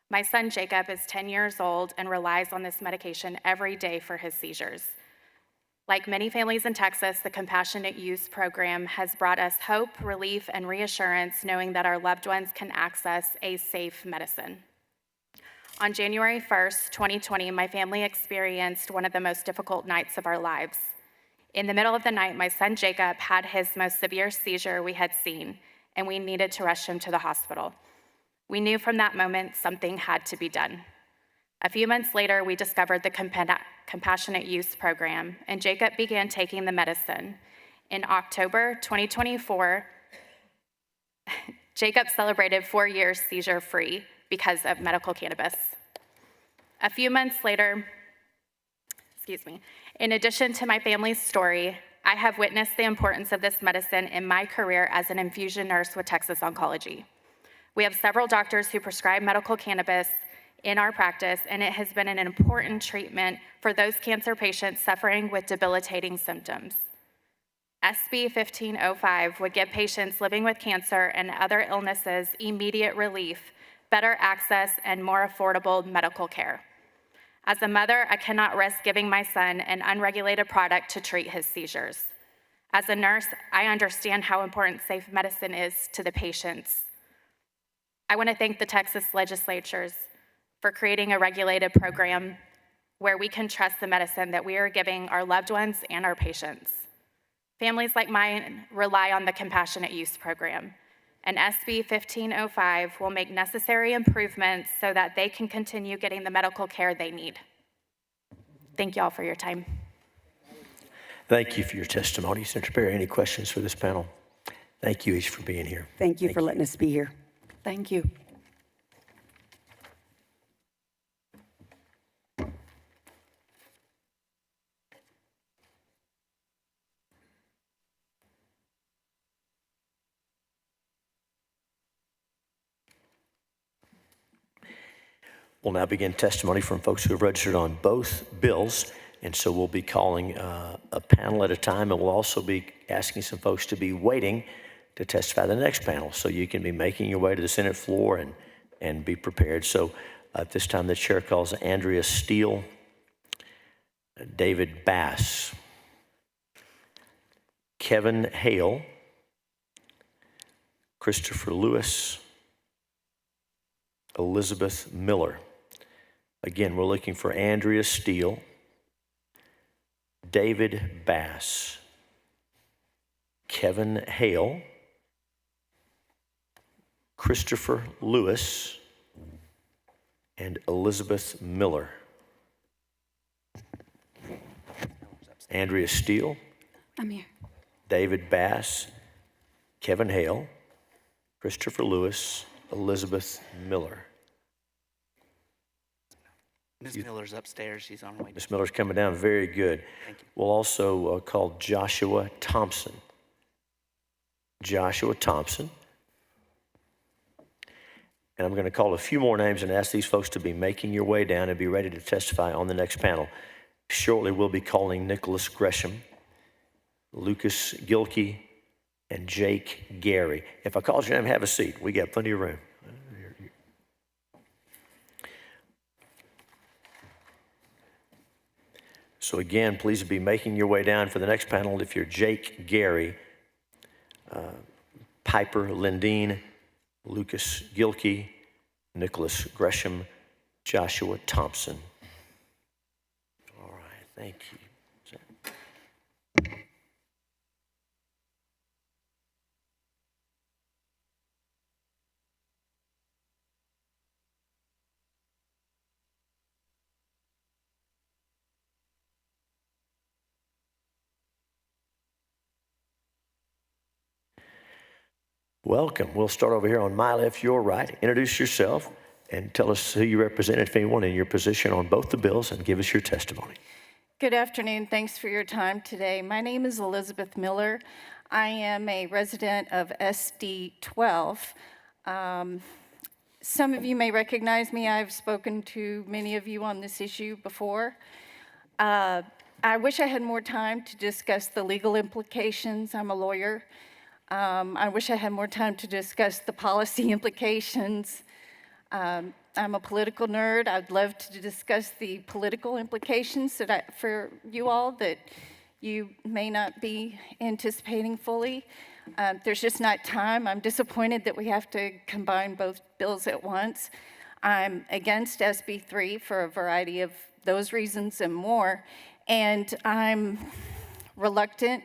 My son Jacob is 10 years old and relies on this medication every day for his seizures. Like many families in Texas, the Compassionate Use Program has brought us hope, relief, and reassurance knowing that our loved ones can access a safe medicine. On January 1st, 2020, my family experienced one of the most difficult nights of our lives. In the middle of the night, my son Jacob had his most severe seizure we had seen, and we needed to rush him to the hospital. We knew from that moment something had to be done. A few months later, we discovered the Compassionate Use Program, and Jacob began taking the medicine. In October 2024, Jacob celebrated 4 years seizure-free because of medical cannabis. A few months later, in addition to my family's story, I have witnessed the importance of this medicine in my career as an infusion nurse with Texas Oncology. We have several doctors who prescribe medical cannabis in our practice, and it has been an important treatment for those cancer patients suffering with debilitating symptoms. SB 1505 would give patients living with cancer and other illnesses immediate relief, better access, and more affordable medical care. As a mother, I cannot risk giving my son an unregulated product to treat his seizures. As a nurse, I understand how important safe medicine is to the patients. I want to thank the Texas legislatures for creating a regulated program where we can trust the medicine that we are giving our loved ones and our patients. Families like mine rely on the Compassionate Use Program, and SB 1505 will make necessary improvements so that they can continue getting the medical care they need. Thank you all for your time. Thank you for your testimony. Senator Perry, any questions for this panel? Thank you each for being here. Thank you for letting us be here. Thank you. We'll now begin testimony from folks who have registered on both bills. And so we'll be calling a panel at a time, and we'll also be asking some folks to be waiting to testify the next panel. So you can be making your way to the Senate floor and be prepared. So at this time, the chair calls Andrea Steele, David Bass, Kevin Hale, Christopher Lewis, Elizabeth Miller. Again, we're looking for Andrea Steele, David Bass, Kevin Hale, Christopher Lewis, and Elizabeth Miller. Andrea Steele. I'm here. David Bass, Kevin Hale, Christopher Lewis, Elizabeth Miller. Ms. Miller's upstairs. She's on her way. Ms. Miller's coming down. Very good. Thank you. We'll also call Joshua Thompson. Joshua Thompson. And I'm going to call a few more names and ask these folks to be making your way down and be ready to testify on the next panel. Shortly, we'll be calling Nicholas Gresham, Lucas Gilkey, and Jake Gary. If I call your name, have a seat. We got plenty of room. So again, please be making your way down for the next panel. If you're Jake Gary, Piper Lindeen, Lucas Gilkey, Nicholas Gresham, Joshua Thompson. All right, thank you. Welcome. We'll start over here on my left, your right. Introduce yourself and tell us who you represent, if anyone, in your position on both the bills, and give us your testimony. Good afternoon. Thanks for your time today. My name is Elizabeth Miller. I am a resident of SD 12. Some of you may recognize me. I've spoken to many of you on this issue before. I wish I had more time to discuss the legal implications. I'm a lawyer. I wish I had more time to discuss the policy implications. I'm a political nerd. I'd love to discuss the political implications for you all that you may not be anticipating fully. There's just not time. I'm disappointed that we have to combine both bills at once. I'm against SB 3 for a variety of those reasons and more. And I'm reluctant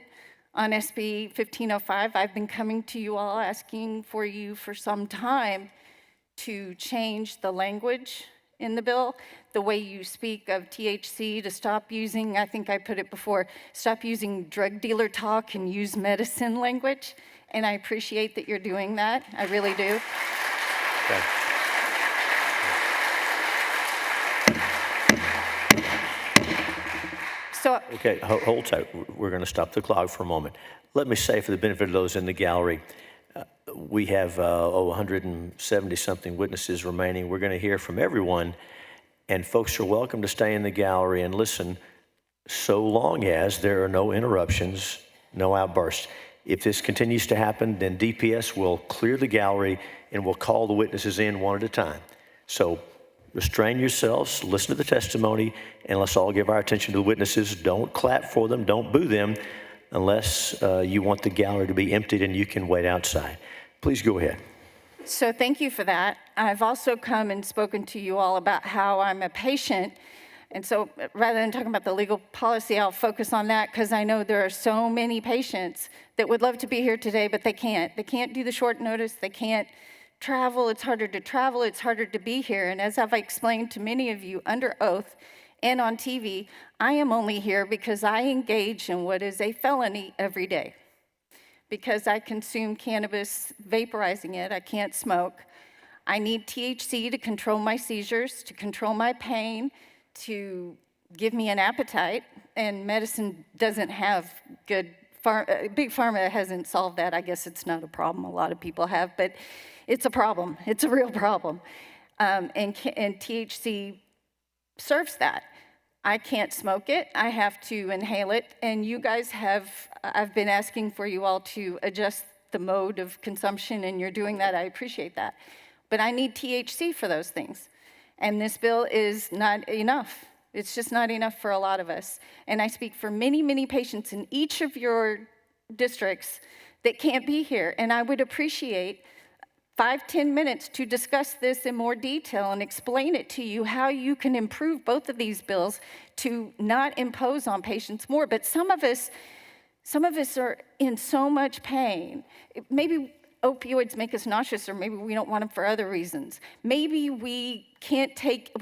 on SB 1505. I've been coming to you all asking for you for some time to change the language in the bill, the way you speak of THC, to stop using, I think I put it before, stop using drug dealer talk and use medicine language. And I appreciate that you're doing that. I really do. Okay. Okay, hold tight. We're going to stop the clock for a moment. Let me say, for the benefit of those in the gallery, we have 170-something witnesses remaining. We're going to hear from everyone, and folks are welcome to stay in the gallery and listen so long as there are no interruptions, no outbursts. If this continues to happen, then DPS will clear the gallery and we'll call the witnesses in one at a time. So restrain yourselves, listen to the testimony, and let's all give our attention to the witnesses. Don't clap for them, don't boo them, unless you want the gallery to be emptied and you can wait outside. Please go ahead. So thank you for that. I've also come and spoken to you all about how I'm a patient. And so rather than talking about the legal policy, I'll focus on that because I know there are so many patients that would love to be here today, but they can't. They can't do the short notice. They can't travel. It's harder to travel. It's harder to be here. And as I've explained to many of you under oath and on TV, I am only here because I engage in what is a felony every day. Because I consume cannabis, vaporizing it, I can't smoke. I need THC to control my seizures, to control my pain, to give me an appetite, and medicine doesn't have good, Big Pharma hasn't solved that. I guess it's not a problem a lot of people have, but it's a problem. It's a real problem. And THC serves that. I can't smoke it. I have to inhale it. And you guys I've been asking for you all to adjust the mode of consumption, and you're doing that. I appreciate that. But I need THC for those things. And this bill is not enough. It's just not enough for a lot of us. And I speak for many, many patients in each of your districts that can't be here. And I would appreciate 5-10 minutes to discuss this in more detail and explain it to you how you can improve both of these bills to not impose on patients more. But some of us are in so much pain. Maybe opioids make us nauseous, or maybe we don't want them for other reasons. Maybe we can't take,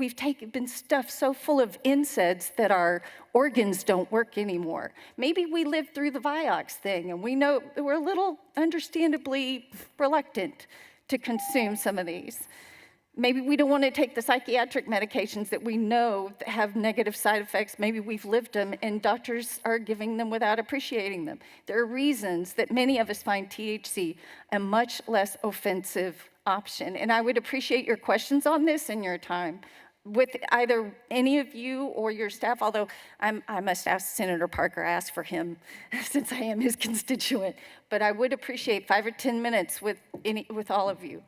been stuffed so full of NSAIDs that our organs don't work anymore. Maybe we lived through the Vioxx thing and we know we're a little understandably reluctant to consume some of these. Maybe we don't want to take the psychiatric medications that we know that have negative side effects. Maybe we've lived them and doctors are giving them without appreciating them. There are reasons that many of us find THC a much less offensive option. And I would appreciate your questions on this in your time with either any of you or your staff, although I must ask Senator Parker, ask for him since I am his constituent. But I would appreciate 5 or 10 minutes with all of you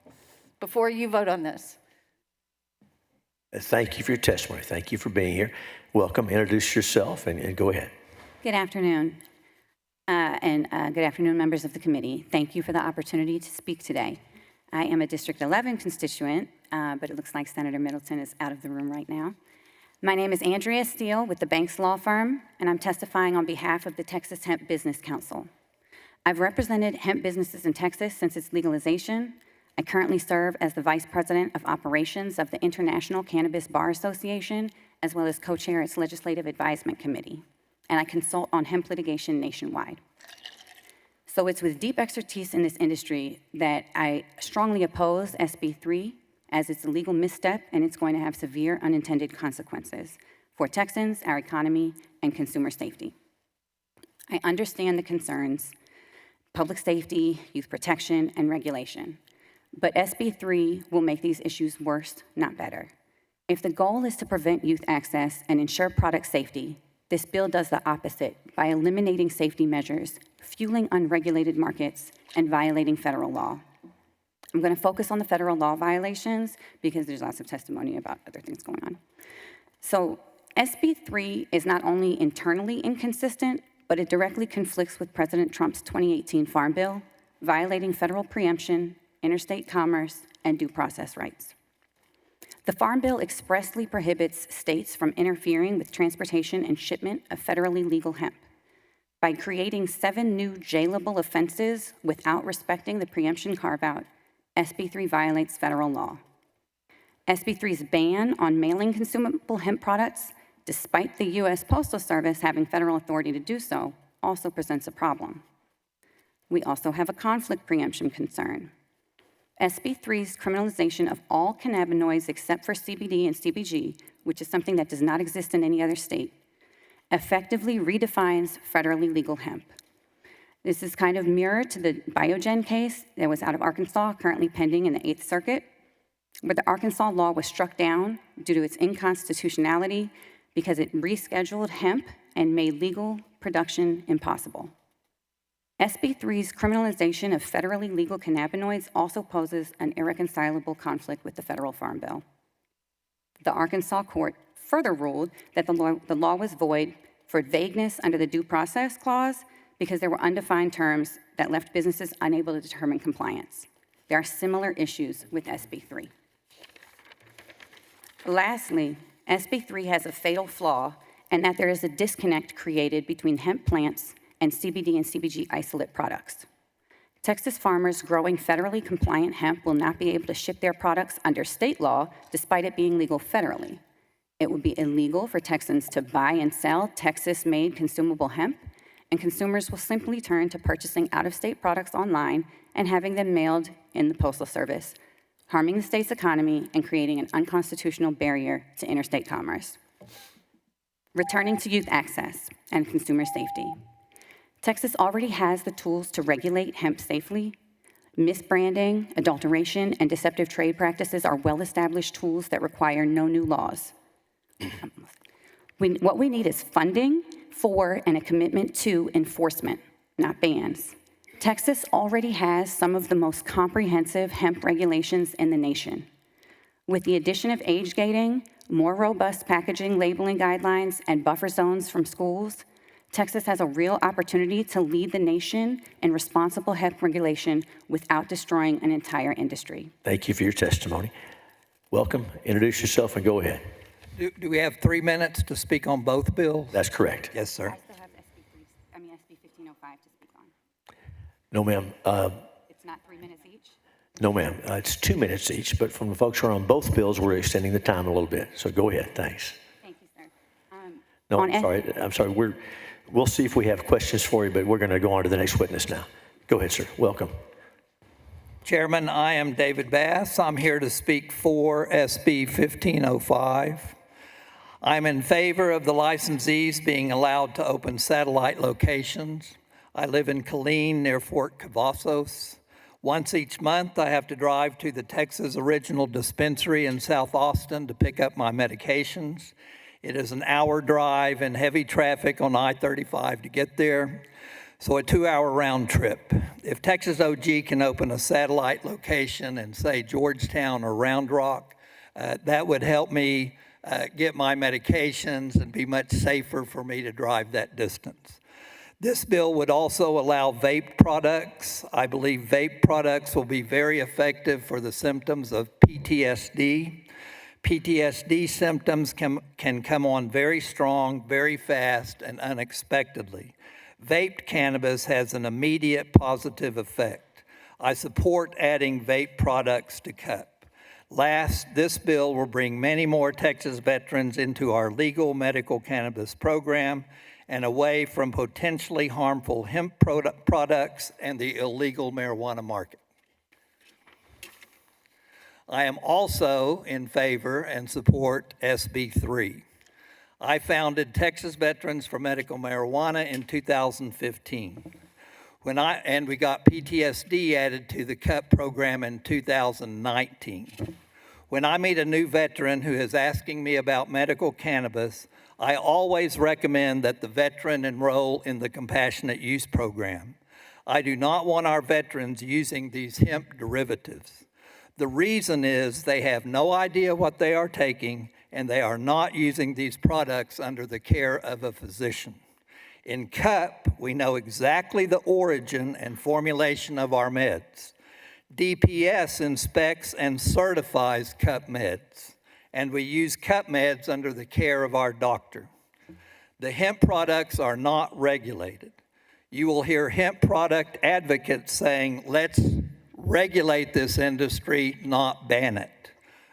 before you vote on this. Thank you for your testimony. Thank you for being here. Welcome. Introduce yourself and go ahead. Good afternoon. Good afternoon, members of the committee. Thank you for the opportunity to speak today. I am a District 11 constituent, but it looks like Senator Middleton is out of the room right now. My name is Andrea Steele with the Banks Law Firm, and I'm testifying on behalf of the Texas Hemp Business Council. I've represented hemp businesses in Texas since its legalization. I currently serve as the Vice President of Operations of the International Cannabis Bar Association, as well as co-chair its Legislative Advisement Committee, and I consult on hemp litigation nationwide. So it's with deep expertise in this industry that I strongly oppose SB 3 as it's a legal misstep and it's going to have severe unintended consequences for Texans, our economy, and consumer safety. I understand the concerns, public safety, youth protection, and regulation. But SB 3 will make these issues worse, not better. If the goal is to prevent youth access and ensure product safety, this bill does the opposite by eliminating safety measures, fueling unregulated markets, and violating federal law. I'm going to focus on the federal law violations because there's lots of testimony about other things going on. So SB 3 is not only internally inconsistent, but it directly conflicts with President Trump's 2018 Farm Bill, violating federal preemption, interstate commerce, and due process rights. The Farm Bill expressly prohibits states from interfering with transportation and shipment of federally legal hemp. By creating 7 new jailable offenses without respecting the preemption carve-out, SB 3 violates federal law. SB 3's ban on mailing consumable hemp products, despite the U.S. Postal Service having federal authority to do so, also presents a problem. We also have a conflict preemption concern. SB 3's criminalization of all cannabinoids except for CBD and CBG, which is something that does not exist in any other state, effectively redefines federally legal hemp. This is kind of mirror to the Biogen case that was out of Arkansas, currently pending in the 8th Circuit, where the Arkansas law was struck down due to its inconstitutionality because it rescheduled hemp and made legal production impossible. SB 3's criminalization of federally legal cannabinoids also poses an irreconcilable conflict with the federal Farm Bill. The Arkansas court further ruled that the law was void for vagueness under the Due Process Clause because there were undefined terms that left businesses unable to determine compliance. There are similar issues with SB 3. Lastly, SB 3 has a fatal flaw in that there is a disconnect created between hemp plants and CBD and CBG isolate products. Texas farmers growing federally compliant hemp will not be able to ship their products under state law despite it being legal federally. It would be illegal for Texans to buy and sell Texas-made consumable hemp, and consumers will simply turn to purchasing out-of-state products online and having them mailed in the Postal Service, harming the state's economy and creating an unconstitutional barrier to interstate commerce. Returning to youth access and consumer safety. Texas already has the tools to regulate hemp safely. Misbranding, adulteration, and deceptive trade practices are well-established tools that require no new laws. What we need is funding for and a commitment to enforcement, not bans. Texas already has some of the most comprehensive hemp regulations in the nation. With the addition of age gating, more robust packaging, labeling guidelines, and buffer zones from schools, Texas has a real opportunity to lead the nation in responsible hemp regulation without destroying an entire industry. Thank you for your testimony. Welcome. Introduce yourself and go ahead. Do we have 3 minutes to speak on both bills? That's correct. Yes, sir. I still have SB 1505 to speak on. No, ma'am. It's not 3 minutes each? No, ma'am. It's 2 minutes each, but from the folks who are on both bills, we're extending the time a little bit. So go ahead. Thanks. Thank you, sir. No, I'm sorry. We'll see if we have questions for you, but we're going to go on to the next witness now. Go ahead, sir. Welcome. Chairman, I am David Bass. I'm here to speak for SB 1505. I'm in favor of the licensees being allowed to open satellite locations. I live in Killeen near Fort Cavazos. Once each month, I have to drive to the Texas Original Dispensary in South Austin to pick up my medications. It is an hour drive and heavy traffic on I-35 to get there, so a 2-hour round trip. If Texas OG can open a satellite location in, say, Georgetown or Round Rock, that would help me get my medications and be much safer for me to drive that distance. This bill would also allow vape products. I believe vape products will be very effective for the symptoms of PTSD. PTSD symptoms can come on very strong, very fast, and unexpectedly. Vaped cannabis has an immediate positive effect. I support adding vape products to CUP. Last, this bill will bring many more Texas veterans into our legal medical cannabis program and away from potentially harmful hemp products and the illegal marijuana market. I am also in favor and support SB 3. I founded Texas Veterans for Medical Marijuana in 2015. And we got PTSD added to the CUP program in 2019. When I meet a new veteran who is asking me about medical cannabis, I always recommend that the veteran enroll in the compassionate use program. I do not want our veterans using these hemp derivatives. The reason is they have no idea what they are taking, and they are not using these products under the care of a physician. In CUP, we know exactly the origin and formulation of our meds. DPS inspects and certifies CUP meds, and we use CUP meds under the care of our doctor. The hemp products are not regulated. You will hear hemp product advocates saying, let's regulate this industry, not ban it.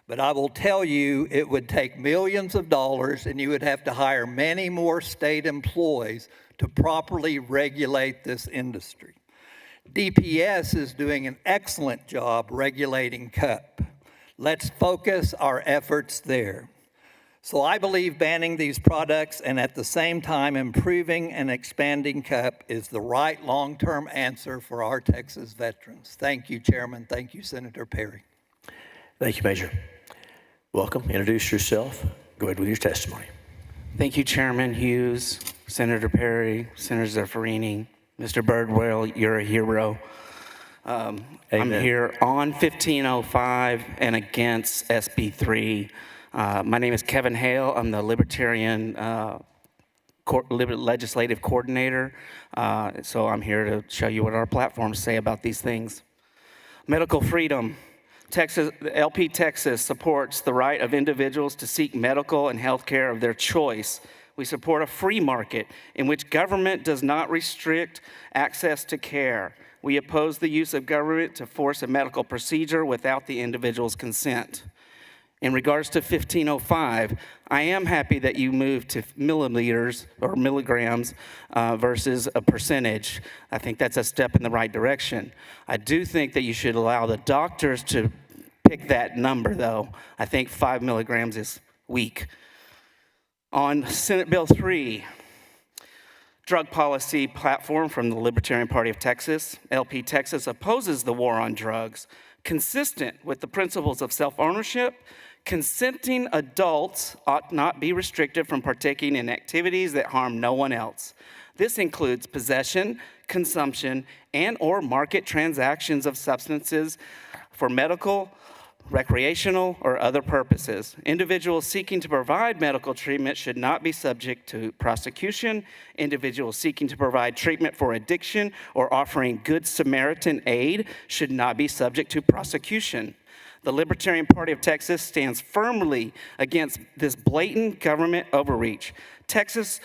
But I will tell you, it would take millions of dollars, and you would have to hire many more state employees to properly regulate this industry. DPS is doing an excellent job regulating CUP. Let's focus our efforts there. So I believe banning these products and at the same time improving and expanding CUP is the right long-term answer for our Texas veterans. Thank you, Chairman. Thank you, Senator Perry. Thank you, Major. Welcome. Introduce yourself. Go ahead with your testimony. Thank you, Chairman Hughes, Senator Perry, Senator Zaffarini, Mr. Birdwell, you're a hero. I'm here on 1505 and against SB 3. My name is Kevin Hale. I'm the Libertarian Legislative Coordinator. So I'm here to show you what our platforms say about these things. Medical freedom. LP Texas supports the right of individuals to seek medical and health care of their choice. We support a free market in which government does not restrict access to care. We oppose the use of government to force a medical procedure without the individual's consent. In regards to 1505, I am happy that you moved to milliliters or milligrams versus a percentage. I think that's a step in the right direction. I do think that you should allow the doctors to pick that number, though. I think 5 milligrams is weak. On Senate Bill 3, drug policy platform from the Libertarian Party of Texas, LP Texas opposes the war on drugs, consistent with the principles of self-ownership. Consenting adults ought not be restricted from partaking in activities that harm no one else. This includes possession, consumption, and/or market transactions of substances for medical, recreational, or other purposes. Individuals seeking to provide medical treatment should not be subject to prosecution. Individuals seeking to provide treatment for addiction or offering Good Samaritan aid should not be subject to prosecution. The Libertarian Party of Texas stands firmly against this blatant government overreach. Texans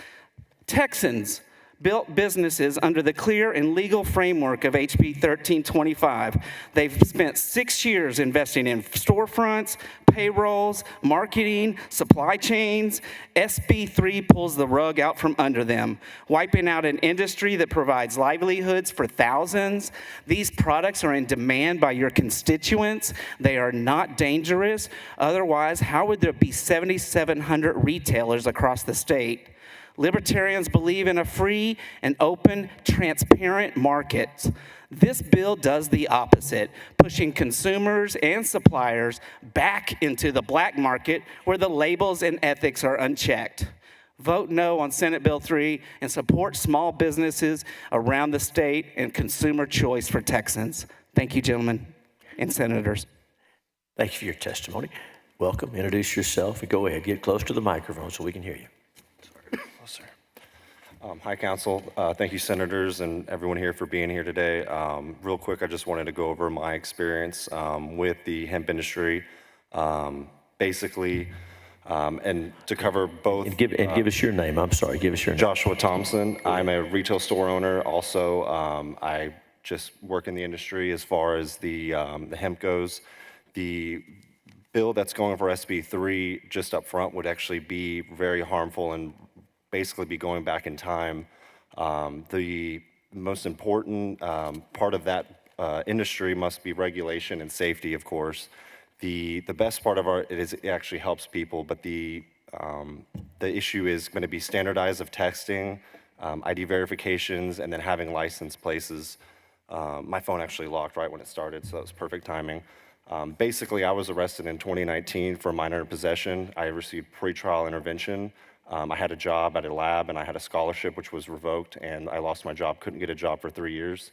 built businesses under the clear and legal framework of HB 1325. They've spent 6 years investing in storefronts, payrolls, marketing, supply chains. SB 3 pulls the rug out from under them, wiping out an industry that provides livelihoods for thousands. These products are in demand by your constituents. They are not dangerous. Otherwise, how would there be 7,700 retailers across the state? Libertarians believe in a free and open, transparent market. This bill does the opposite, pushing consumers and suppliers back into the black market where the labels and ethics are unchecked. Vote no on Senate Bill 3 and support small businesses around the state and consumer choice for Texans. Thank you, gentlemen and senators. Thank you for your testimony. Welcome, introduce yourself, and go ahead, get close to the microphone so we can hear you. Hi, Council. Thank you, Senators, and everyone here for being here today. Real quick, I just wanted to go over my experience with the hemp industry, basically, and to cover both. And give us your name. I'm sorry. Give us your name. Joshua Thompson. I'm a retail store owner. Also, I just work in the industry as far as the hemp goes. The bill that's going for SB 3 just up front would actually be very harmful and basically be going back in time. The most important part of that industry must be regulation and safety, of course. The best part of it actually helps people, but the issue is going to be standardized of texting, ID verifications, and then having licensed places. My phone actually locked right when it started, so that was perfect timing. Basically, I was arrested in 2019 for minor possession. I received pretrial intervention. I had a job at a lab, and I had a scholarship which was revoked, and I lost my job, couldn't get a job for 3 years.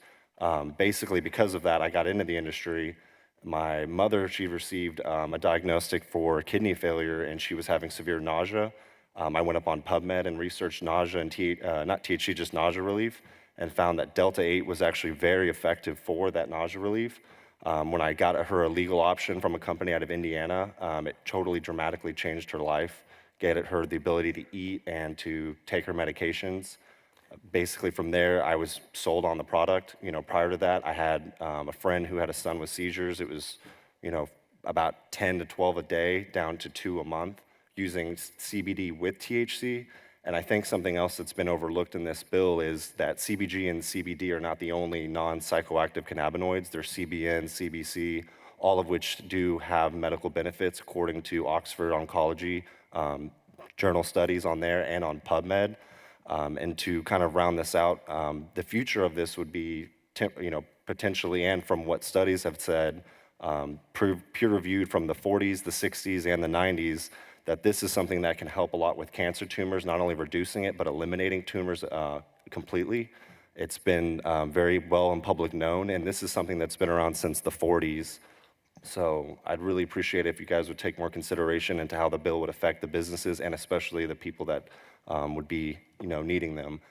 Basically, because of that, I got into the industry. My mother, she received a diagnostic for kidney failure, and she was having severe nausea. I went up on PubMed and researched nausea and not THC, just nausea relief, and found that Delta 8 was actually very effective for that nausea relief. When I got her a legal option from a company out of Indiana, it totally dramatically changed her life. Get her the ability to eat and to take her medications. Basically from there, I was sold on the product. Prior to that, I had a friend who had a son with seizures. It was, about 10 to 12 a day down to 2 a month using CBD with THC. And I think something else that's been overlooked in this bill is that CBG and CBD are not the only non-psychoactive cannabinoids. There's CBN, CBC, all of which do have medical benefits according to Oxford Oncology journal studies on there and on PubMed. And to kind of round this out, the future of this would be, potentially, and from what studies have said, peer-reviewed from the 40s, the 60s, and the 90s, that this is something that can help a lot with cancer tumors, not only reducing it, but eliminating tumors completely. It's been very well and public known, and this is something that's been around since the 40s. So I'd really appreciate it if you guys would take more consideration into how the bill would affect the businesses and especially the people that would be, needing them.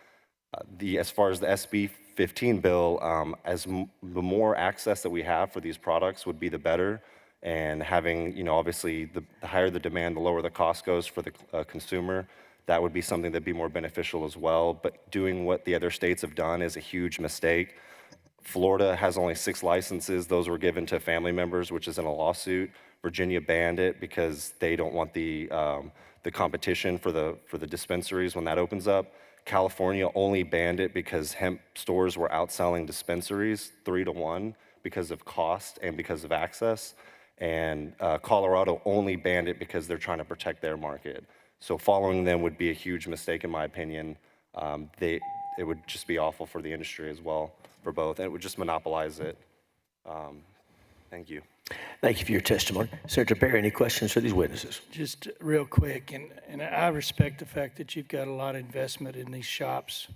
As far as the SB 15 bill, the more access that we have for these products would be the better. And having, obviously, the higher the demand, the lower the cost goes for the consumer. That would be something that'd be more beneficial as well. But doing what the other states have done is a huge mistake. Florida has only 6 licenses. Those were given to family members, which is in a lawsuit. Virginia banned it because they don't want the competition for the dispensaries when that opens up. California only banned it because hemp stores were outselling dispensaries 3-to-1 because of cost and because of access. And Colorado only banned it because they're trying to protect their market. So following them would be a huge mistake in my opinion. It would just be awful for the industry as well, for both, and it would just monopolize it. Thank you. Thank you for your testimony. Senator Perry, any questions for these witnesses? Just real quick, and I respect the fact that you've got a lot of investment in these shops,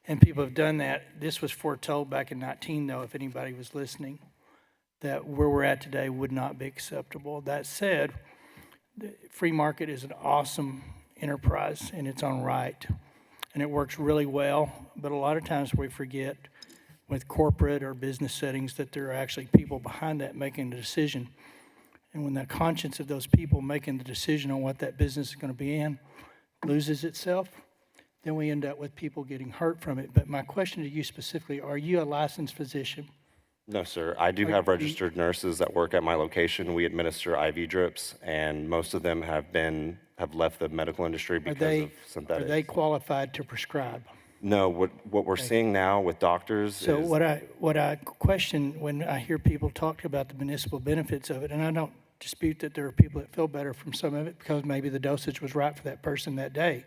and people have done that. This was foretold back in 19, though, if anybody was listening, that where we're at today would not be acceptable. That said, the free market is an awesome enterprise in its own right, and it works really well, but a lot of times we forget with corporate or business settings that there are actually people behind that making the decision. And when the conscience of those people making the decision on what that business is going to be in loses itself, then we end up with people getting hurt from it. But my question to you specifically, are you a licensed physician? No, sir. I do have registered nurses that work at my location. We administer IV drips, and most of them have left the medical industry because of synthetics. Are they qualified to prescribe? No, what we're seeing now with doctors So is... what I question when I hear people talk about the municipal benefits of it, and I don't dispute that there are people that feel better from some of it because maybe the dosage was right for that person that day.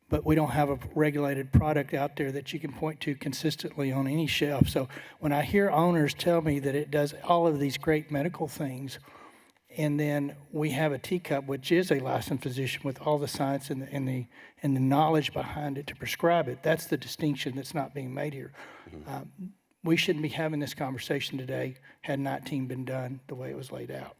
But we don't have a regulated product out there that you can point to consistently on any shelf. So when I hear owners tell me that it does all of these great medical things, and then we have a teacup, which is a licensed physician with all the science and the knowledge behind it to prescribe it, that's the distinction that's not being made here. We shouldn't be having this conversation today had 19 been done the way it was laid out.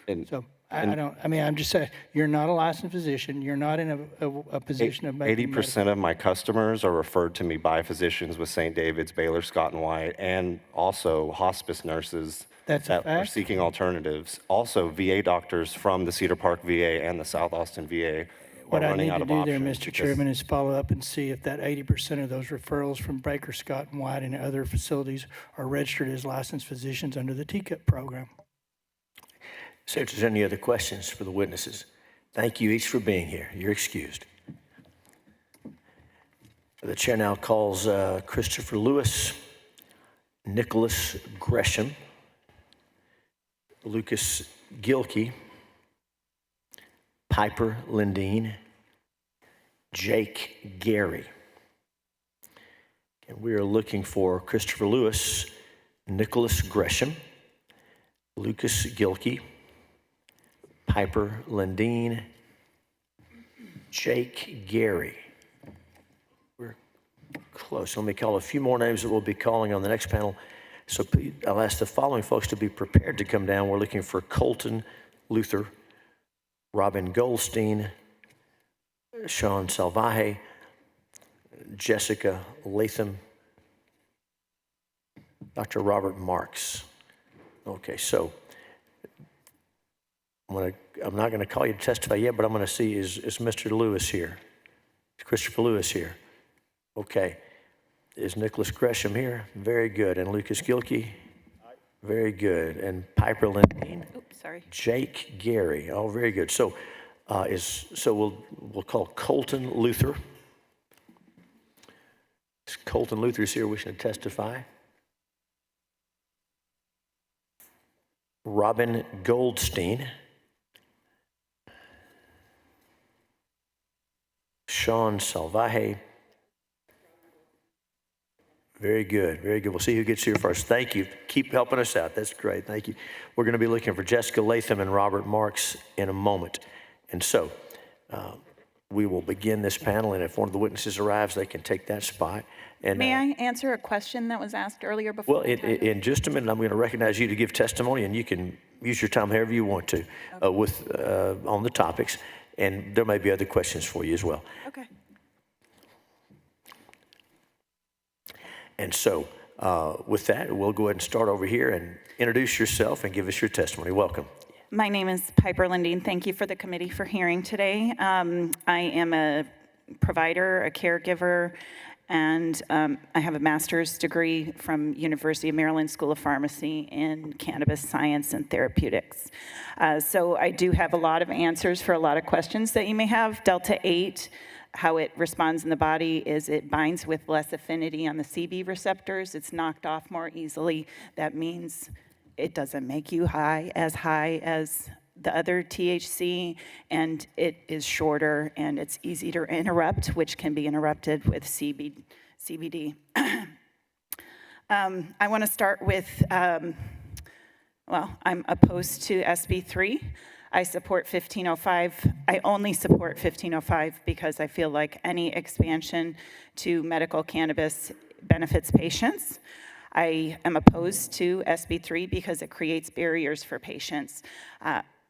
I'm just saying, you're not a licensed physician. You're not in a position of making 80% of my customers are referred to me by physicians with St. David's, Baylor, Scott & White, and also hospice nurses that are seeking alternatives. Also, VA doctors from the Cedar Park VA and the South Austin VA are running out of options. What I need to do there, Mr. Chairman, is follow up and see if that 80% of those referrals from Baker, Scott & White, and other facilities are registered as licensed physicians under the TCUP program. So if there's any other questions for the witnesses, thank you each for being here. You're excused. The chair now calls Christopher Lewis, Nicholas Gresham, Lucas Gilkey, Piper Lindeen, Jake Gary. And we are looking for Christopher Lewis, Nicholas Gresham, Lucas Gilkey, Piper Lindeen, Jake Gary. We're close. Let me call a few more names that we'll be calling on the next panel. So I'll ask the following folks to be prepared to come down. We're looking for Colton Luther, Robin Goldstein, Sean Salvaje, Jessica Latham, Dr. Robert Marks. Okay, so I'm not going to call you to testify yet, but I'm going to see, is Mr. Lewis here? Is Christopher Lewis here? Okay. Is Nicholas Gresham here? Very good. And Lucas Gilkey? Very good. And Piper Lindeen? Oops, sorry. Jake Gary. Oh, very good. So we'll call Colton Luther. Is Colton Luther is here wishing to testify? Robin Goldstein. Sean Salvaje. Very good, very good. We'll see who gets here first. Thank you. Keep helping us out. That's great. Thank you. We're going to be looking for Jessica Latham and Robert Marks in a moment. And so we will begin this panel, and if one of the witnesses arrives, they can take that spot. And, May I answer a question that was asked earlier before? Well, in just a minute, I'm going to recognize you to give testimony, and you can use your time however you want to on the topics. And there may be other questions for you as well. Okay. And so with that, we'll go ahead and start over here and introduce yourself and give us your testimony. Welcome. My name is Piper Lindeen. Thank you for the committee for hearing today. I am a provider, a caregiver, and I have a master's degree from University of Maryland School of Pharmacy in cannabis science and therapeutics. So I do have a lot of answers for a lot of questions that you may have. Delta 8, how it responds in the body is it binds with less affinity on the CB receptors. It's knocked off more easily. That means it doesn't make you high as the other THC, and it is shorter and it's easy to interrupt, which can be interrupted with CBD. I want to start with, well, I'm opposed to SB3. I support 1505. I only support 1505 because I feel like any expansion to medical cannabis benefits patients. I am opposed to SB3 because it creates barriers for patients.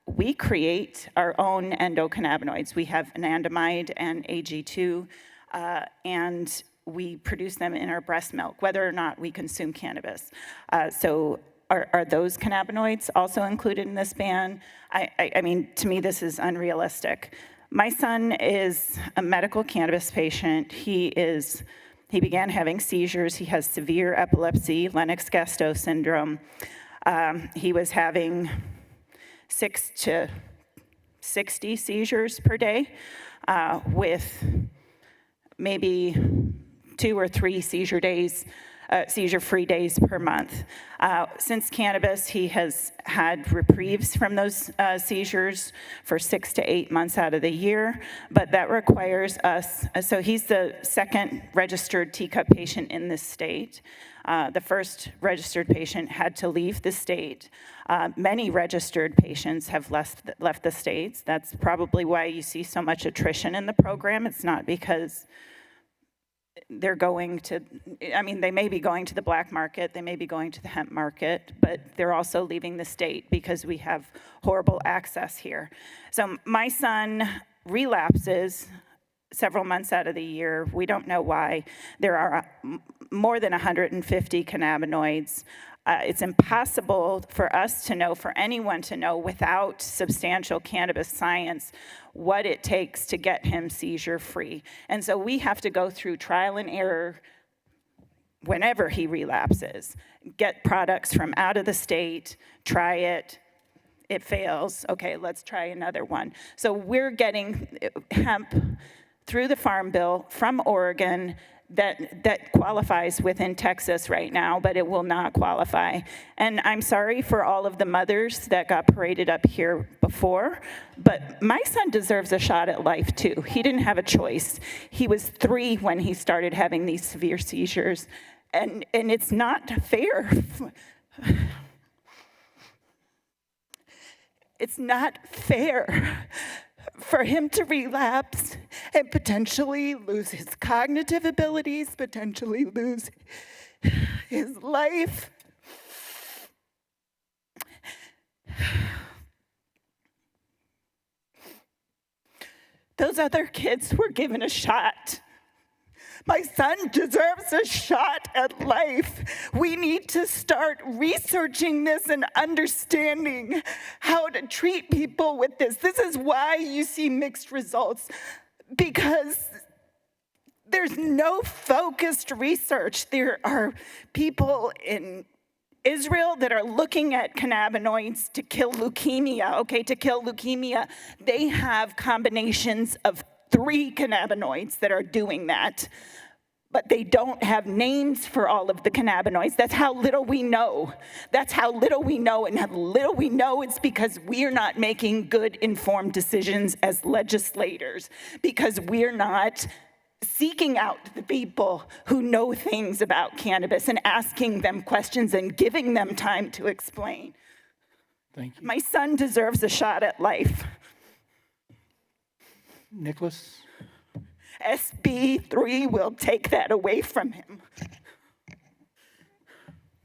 We create our own endocannabinoids. We have anandamide and AG2, and we produce them in our breast milk, whether or not we consume cannabis. So are those cannabinoids also included in this ban? I mean, to me, this is unrealistic. My son is a medical cannabis patient. He began having seizures. He has severe epilepsy, Lennox-Gastaut syndrome. He was having 6 to 60 seizures per day, with maybe 2 or 3 seizure-free days per month. Since cannabis, he has had reprieves from those seizures for 6 to 8 months out of the year, but that requires us, so he's the second registered teacup patient in this state. The first registered patient had to leave the state. Many registered patients have left the states. That's probably why you see so much attrition in the program. It's not because they're going to, they may be going to the black market, they may be going to the hemp market, but they're also leaving the state because we have horrible access here. So my son relapses several months out of the year. We don't know why. There are more than 150 cannabinoids. It's impossible for us to know, for anyone to know, without substantial cannabis science, what it takes to get him seizure-free. And so we have to go through trial and error whenever he relapses, get products from out of the state, try it, it fails, okay, let's try another one. So we're getting hemp through the Farm Bill from Oregon that qualifies within Texas right now, but it will not qualify. And I'm sorry for all of the mothers that got paraded up here before, but my son deserves a shot at life too. He didn't have a choice. He was 3 when he started having these severe seizures, and it's not fair. It's not fair for him to relapse and potentially lose his cognitive abilities, potentially lose his life. Those other kids were given a shot. My son deserves a shot at life. We need to start researching this and understanding how to treat people with this. This is why you see mixed results, because there's no focused research. There are people in Israel that are looking at cannabinoids to kill leukemia, okay, to kill leukemia. They have combinations of 3 cannabinoids that are doing that, but they don't have names for all of the cannabinoids. That's how little we know. That's how little we know, and how little we know it's because we're not making good informed decisions as legislators, because we're not seeking out the people who know things about cannabis and asking them questions and giving them time to explain. Thank you. My son deserves a shot at life. Nicholas? SB 3 will take that away from him.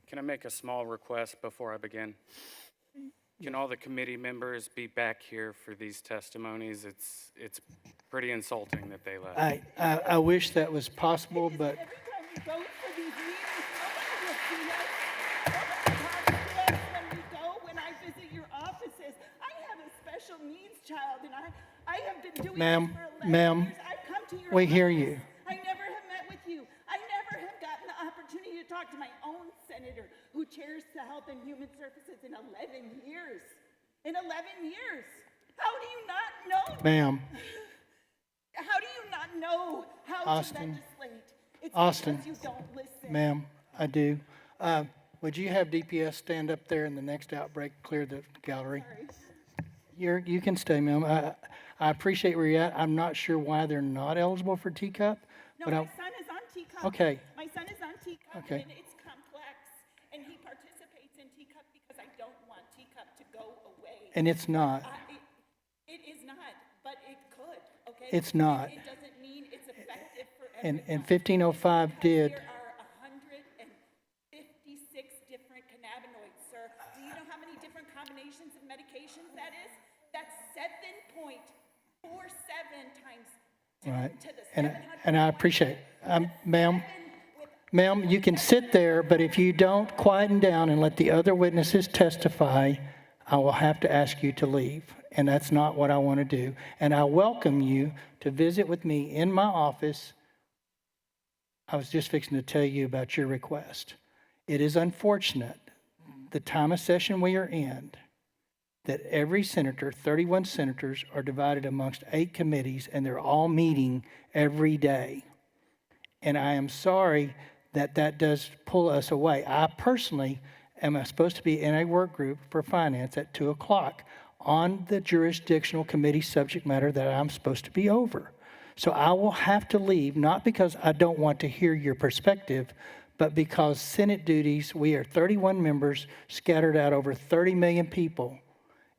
Can I make a small request before I begin? Can all the committee members be back here for these testimonies? It's pretty insulting that they left. I wish that was possible, but Every time we go for these meetings, nobody will see us. Nobody talks to us when we go, when I visit your offices. I have a special needs child, and I have been doing this for 11 years. I've come to your we hear office. you. I never have met with you. I never have gotten the opportunity to talk to my own senator who chairs the Health and Human Services in 11 years. In 11 years. How do you not know? Ma'am. How do you not know how Austin. to legislate? It's Austin. because you don't listen. Ma'am, I do. Would you have DPS stand up there in the next outbreak, clear the gallery? You can stay, ma'am. I appreciate where you're at. I'm not sure why they're not eligible for teacup. No, but my son is on teacup. Okay. My son is on teacup, Okay. and it's complex, and he participates in teacup because I don't want teacup to go away. And it's not. It is not, but it could, okay? It's not. It doesn't mean it's effective for And everyone. 1505 did. There are 156 different cannabinoids, sir. Do you know how many different combinations of medications that is? That's 7.47 times Right. to the And I appreciate it. Ma'am, you can sit there, but if you don't quieten down and let the other witnesses testify, I will have to ask you to leave. and that's not what I want to do. And I welcome you to visit with me in my office. I was just fixing to tell you about your request. It is unfortunate, the time of session we are in, that every senator, 31 senators, are divided amongst 8 committees, and they're all meeting every day. And I am sorry that that does pull us away. I personally am supposed to be in a work group for finance at 2 o'clock on the jurisdictional committee subject matter that I'm supposed to be over. So I will have to leave, not because I don't want to hear your perspective, but because Senate duties, we are 31 members scattered out over 30 million people,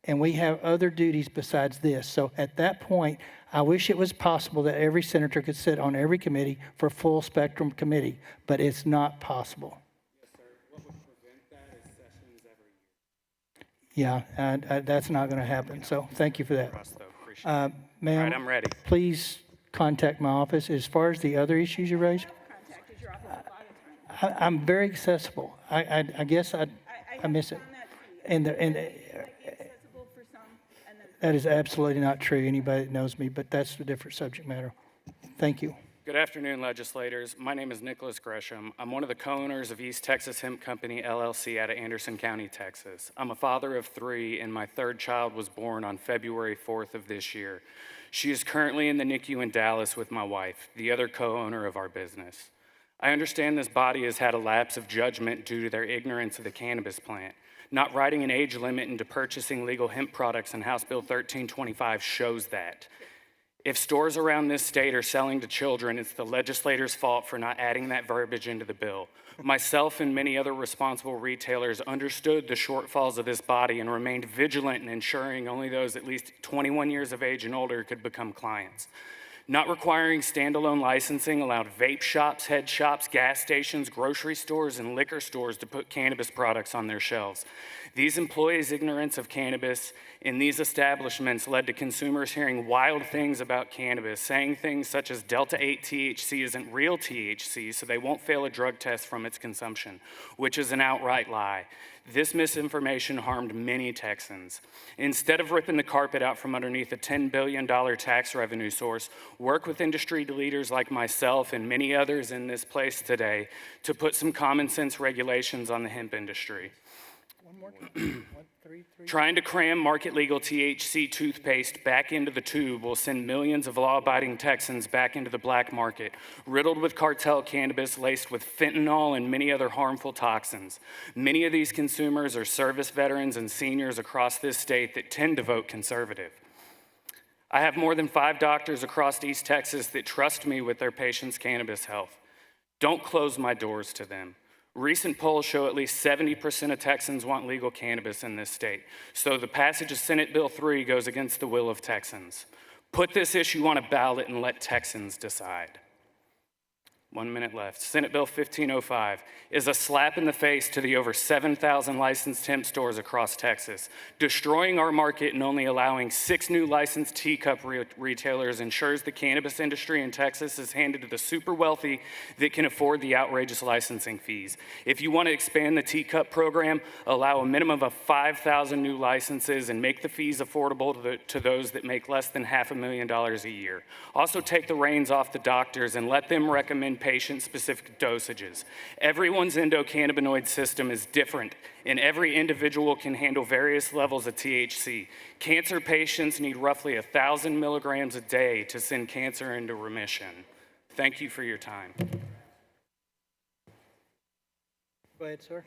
and we have other duties besides this. So at that point, I wish it was possible that every senator could sit on every committee for full spectrum committee, but it's not possible. Yes, sir. What would prevent that is sessions every year. Yeah, that's not going to happen. So thank you for that. Ma'am, All right, I'm ready. Please contact my office. As far as the other issues you raised, I'm very accessible. I guess I miss it. And that is absolutely not true. Anybody that knows me, but that's a different subject matter. Thank you. Good afternoon, legislators. My name is Nicholas Gresham. I'm one of the co-owners of East Texas Hemp Company, LLC, out of Anderson County, Texas. I'm a father of 3, and my 3rd child was born on February 4th of this year. She is currently in the NICU in Dallas with my wife, the other co-owner of our business. I understand this body has had a lapse of judgment due to their ignorance of the cannabis plant. Not writing an age limit into purchasing legal hemp products in House Bill 1325 shows that. If stores around this state are selling to children, it's the legislators' fault for not adding that verbiage into the bill. Myself and many other responsible retailers understood the shortfalls of this body and remained vigilant in ensuring only those at least 21 years of age and older could become clients. Not requiring standalone licensing allowed vape shops, head shops, gas stations, grocery stores, and liquor stores to put cannabis products on their shelves. These employees' ignorance of cannabis in these establishments led to consumers hearing wild things about cannabis, saying things such as Delta-8 THC isn't real THC, so they won't fail a drug test from its consumption, which is an outright lie. This misinformation harmed many Texans. Instead of ripping the carpet out from underneath a $10 billion tax revenue source, work with industry leaders like myself and many others in this place today to put some common sense regulations on the hemp industry. One more time. Trying to cram market legal THC toothpaste back into the tube will send millions of law-abiding Texans back into the black market, riddled with cartel cannabis laced with fentanyl and many other harmful toxins. Many of these consumers are service veterans and seniors across this state that tend to vote conservative. I have more than 5 doctors across East Texas that trust me with their patients' cannabis health. Don't close my doors to them. Recent polls show at least 70% of Texans want legal cannabis in this state. So the passage of Senate Bill 3 goes against the will of Texans. Put this issue on a ballot and let Texans decide. 1 minute left. Senate Bill 1505 is a slap in the face to the over 7,000 licensed hemp stores across Texas. Destroying our market and only allowing 6 new licensed teacup retailers ensures the cannabis industry in Texas is handed to the super wealthy that can afford the outrageous licensing fees. If you want to expand the teacup program, allow a minimum of 5,000 new licenses and make the fees affordable to those that make less than $500,000 a year. Also take the reins off the doctors and let them recommend patient-specific dosages. Everyone's endocannabinoid system is different, and every individual can handle various levels of THC. Cancer patients need roughly 1,000 milligrams a day to send cancer into remission. Thank you for your time. Go ahead, sir.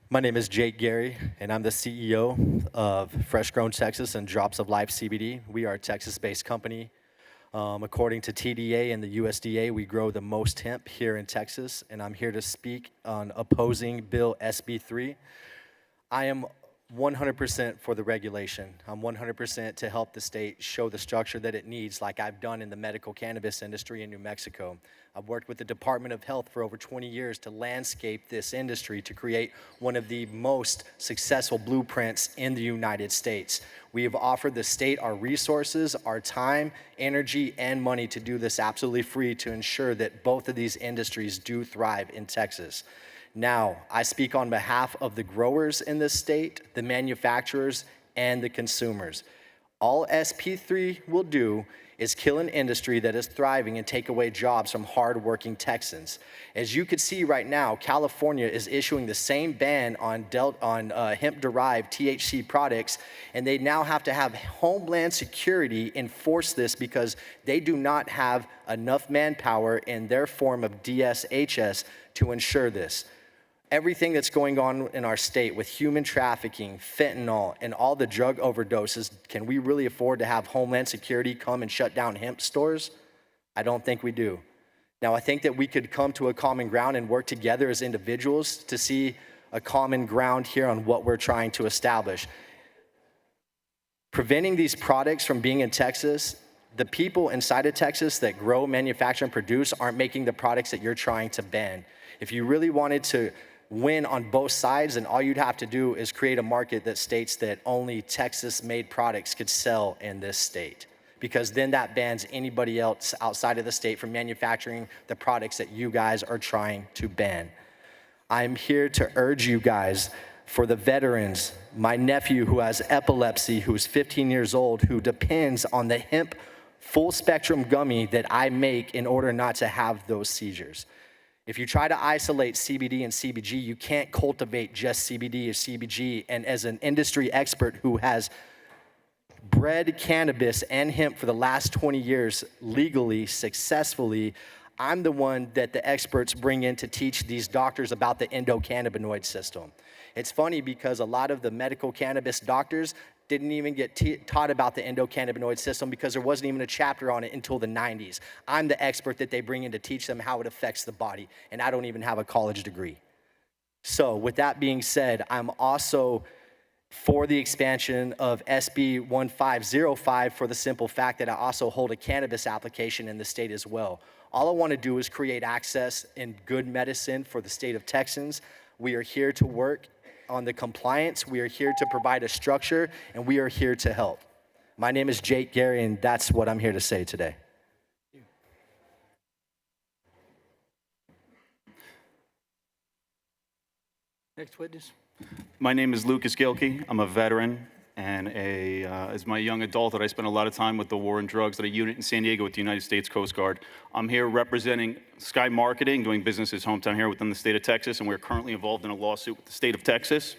My name is Jake Gary, and I'm the CEO of Fresh Grown Texas and Drops of Life CBD. We are a Texas-based company. According to TDA and the USDA, we grow the most hemp here in Texas, and I'm here to speak on opposing Bill SB 3. I am 100% for the regulation. I'm 100% to help the state show the structure that it needs, like I've done in the medical cannabis industry in New Mexico. I've worked with the Department of Health for over 20 years to landscape this industry to create one of the most successful blueprints in the United States. We have offered the state our resources, our time, energy, and money to do this absolutely free to ensure that both of these industries do thrive in Texas. Now, I speak on behalf of the growers in this state, the manufacturers, and the consumers. All SP3 will do is kill an industry that is thriving and take away jobs from hardworking Texans. As you can see right now, California is issuing the same ban on hemp-derived THC products, and they now have to have Homeland Security enforce this because they do not have enough manpower in their form of DSHS to ensure this. Everything that's going on in our state with human trafficking, fentanyl, and all the drug overdoses, can we really afford to have Homeland Security come and shut down hemp stores? I don't think we do. Now, I think that we could come to a common ground and work together as individuals to see a common ground here on what we're trying to establish. Preventing these products from being in Texas, the people inside of Texas that grow, manufacture, and produce aren't making the products that you're trying to ban. If you really wanted to win on both sides, and all you'd have to do is create a market that states that only Texas-made products could sell in this state, because then that bans anybody else outside of the state from manufacturing the products that you guys are trying to ban. I'm here to urge you guys, for the veterans, my nephew who has epilepsy, who's 15 years old, who depends on the hemp full-spectrum gummy that I make in order not to have those seizures. If you try to isolate CBD and CBG, you can't cultivate just CBD or CBG. And as an industry expert who has bred cannabis and hemp for the last 20 years legally, successfully, I'm the one that the experts bring in to teach these doctors about the endocannabinoid system. It's funny because a lot of the medical cannabis doctors didn't even get taught about the endocannabinoid system because there wasn't even a chapter on it until the 90s. I'm the expert that they bring in to teach them how it affects the body, and I don't even have a college degree. So with that being said, I'm also for the expansion of SB 1505 for the simple fact that I also hold a cannabis application in the state as well. All I want to do is create access in good medicine for the state of Texans. We are here to work on the compliance. We are here to provide a structure, and we are here to help. My name is Jake Gary, and that's what I'm here to say today. Next witness. My name is Lucas Gilkey. I'm a veteran, and as my young adult, I spent a lot of time with the War on Drugs at a unit in San Diego with the United States Coast Guard. I'm here representing Sky Marketing, doing business as hometown here within the state of Texas, and we're currently involved in a lawsuit with the state of Texas.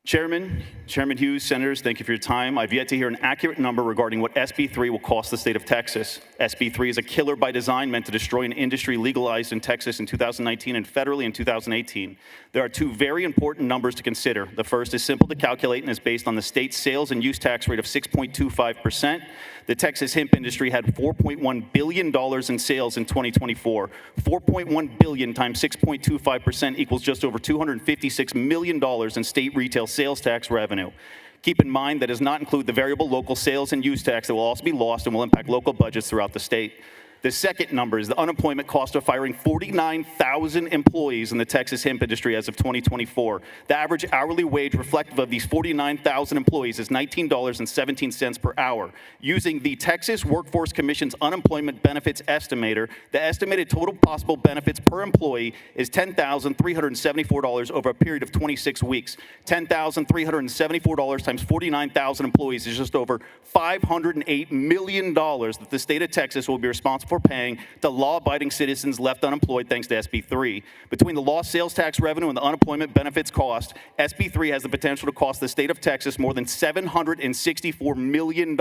Chairman Hughes, Senators, thank you for your time. I've yet to hear an accurate number regarding what SB3 will cost the state of Texas. SB3 is a killer by design meant to destroy an industry legalized in Texas in 2019 and federally in 2018. There are two very important numbers to consider. The first is simple to calculate and is based on the state's sales and use tax rate of 6.25%. The Texas hemp industry had $4.1 billion in sales in 2024. $4.1 billion times 6.25% equals just over $256 million in state retail sales tax revenue. Keep in mind that does not include the variable local sales and use tax that will also be lost and will impact local budgets throughout the state. The second number is the unemployment cost of firing 49,000 employees in the Texas hemp industry as of 2024. The average hourly wage reflective of these 49,000 employees is $19.17 per hour. Using the Texas Workforce Commission's unemployment benefits estimator, the estimated total possible benefits per employee is $10,374 over a period of 26 weeks. $10,374 times 49,000 employees is just over $508 million that the state of Texas will be responsible for paying to law-abiding citizens left unemployed thanks to SB 3. Between the lost sales tax revenue and the unemployment benefits cost, SB 3 has the potential to cost the state of Texas more than $764 million.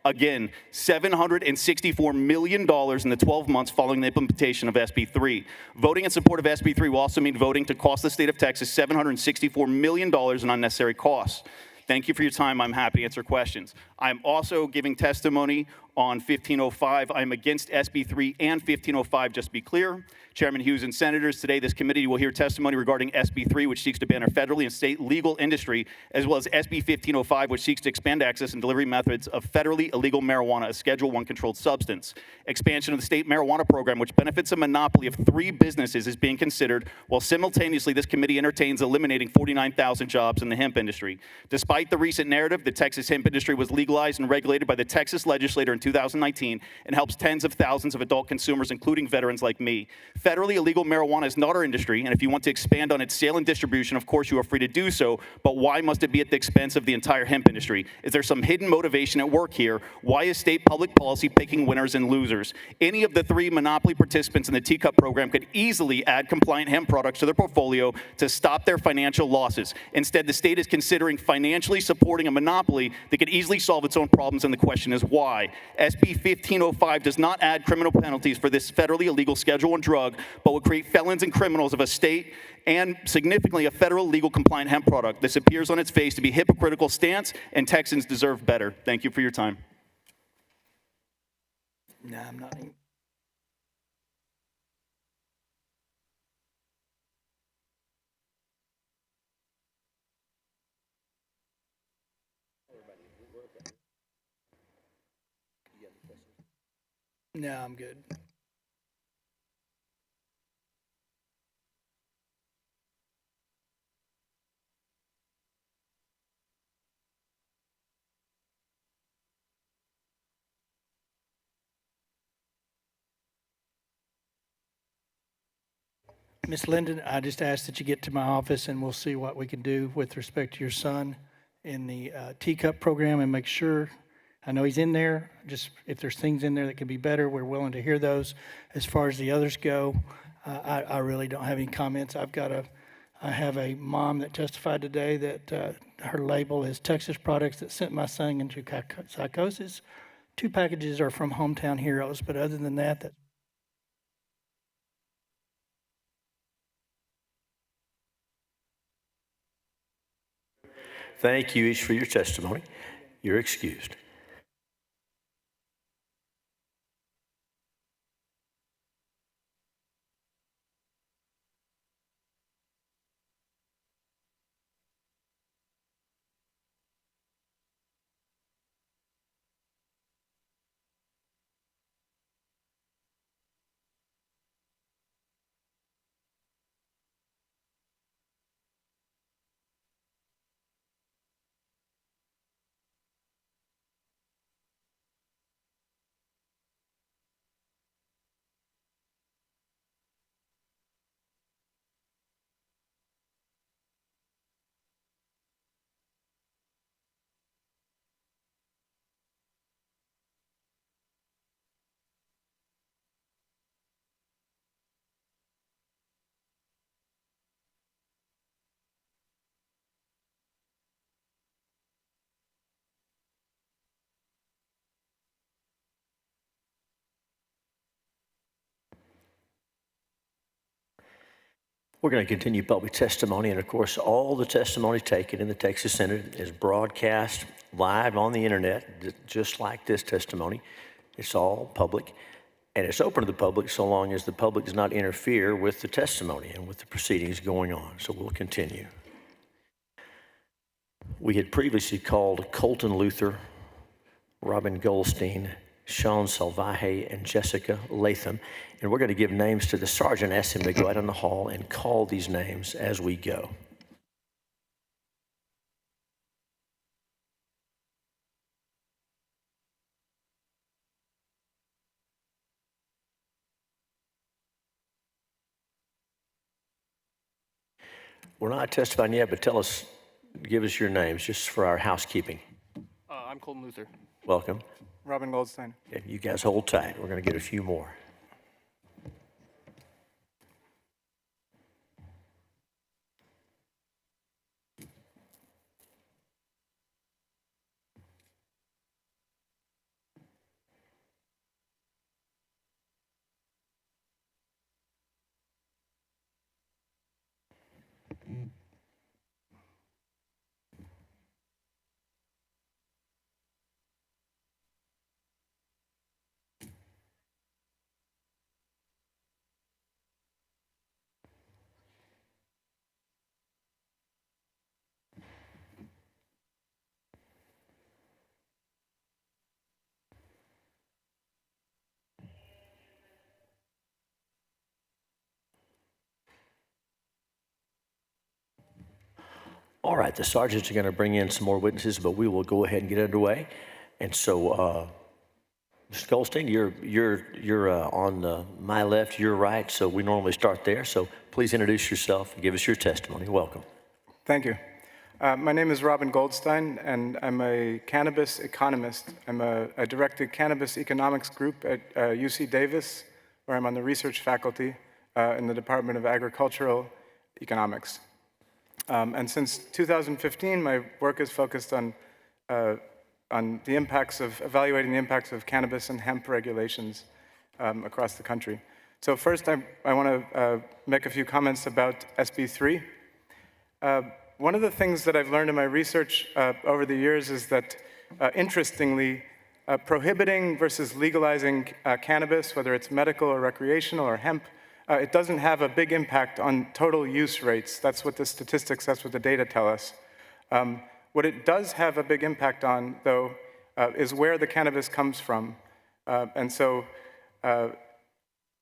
Again, $764 million in the 12 months following the implementation of SB 3. Voting in support of SB 3 will also mean voting to cost the state of Texas $764 million in unnecessary costs. Thank you for your time. I'm happy to answer questions. I'm also giving testimony on 1505. I'm against SB 3 and 1505, just to be clear. Chairman Hughes and Senators, today this committee will hear testimony regarding SB 3, which seeks to ban our federally and state legal industry, as well as SB 1505, which seeks to expand access and delivery methods of federally illegal marijuana, a Schedule I controlled substance. Expansion of the state marijuana program, which benefits a monopoly of 3 businesses, is being considered, while simultaneously this committee entertains eliminating 49,000 jobs in the hemp industry. Despite the recent narrative, the Texas hemp industry was legalized and regulated by the Texas legislature in 2019 and helps tens of thousands of adult consumers, including veterans like me. Federally illegal marijuana is not our industry, and if you want to expand on its sale and distribution, of course you are free to do so, but why must it be at the expense of the entire hemp industry? Is there some hidden motivation at work here? Why is state public policy picking winners and losers? Any of the three monopoly participants in the Teacup program could easily add compliant hemp products to their portfolio to stop their financial losses. Instead, the state is considering financially supporting a monopoly that could easily solve its own problems, and the question is why. SB 1505 does not add criminal penalties for this federally illegal Schedule I drug, but will create felons and criminals of a state and significantly a federal legal compliant hemp product. This appears on its face to be a hypocritical stance, and Texans deserve better. Thank you for your time. No, I'm not. No, I'm good. Ms. Linden, I just ask that you get to my office and we'll see what we can do with respect to your son in the Teacup program and make sure, I know he's in there, just if there's things in there that can be better, we're willing to hear those. As far as the others go, I really don't have any comments. I have a mom that testified today that her label is Texas products that sent my son into psychosis. 2 packages are from Hometown Heroes, but other than that, Thank you each for your testimony. You're excused. We're going to continue public testimony, and of course, all the testimony taken in the Texas Senate is broadcast live on the internet, just like this testimony. It's all public, and it's open to the public so long as the public does not interfere with the testimony and with the proceedings going on. So we'll continue. We had previously called Colton Luther, Robin Goldstein, Sean Salvaje, and Jessica Latham. And we're going to give names to the sergeant, ask him to go out in the hall and call these names as we go. We're not testifying yet, but give us your names just for our housekeeping. I'm Colton Luther. Welcome. Robin Goldstein. Okay, you guys hold tight. We're going to get a few more. All right, the sergeants are going to bring in some more witnesses, but we will go ahead and get underway. And so Mr. Goldstein, you're on my left, your right, so we normally start there. So please introduce yourself and give us your testimony. Welcome. Thank you. My name is Robin Goldstein, and I'm a cannabis economist. I direct the cannabis economics group at UC Davis, where I'm on the research faculty in the Department of Agricultural Economics. And since 2015, my work is focused on the impacts of evaluating the impacts of cannabis and hemp regulations across the country. So first, I want to make a few comments about SB3. One of the things that I've learned in my research over the years is that, interestingly, prohibiting versus legalizing cannabis, whether it's medical or recreational or hemp, it doesn't have a big impact on total use rates. That's what the statistics, that's what the data tell us. What it does have a big impact on, though, is where the cannabis comes from. And so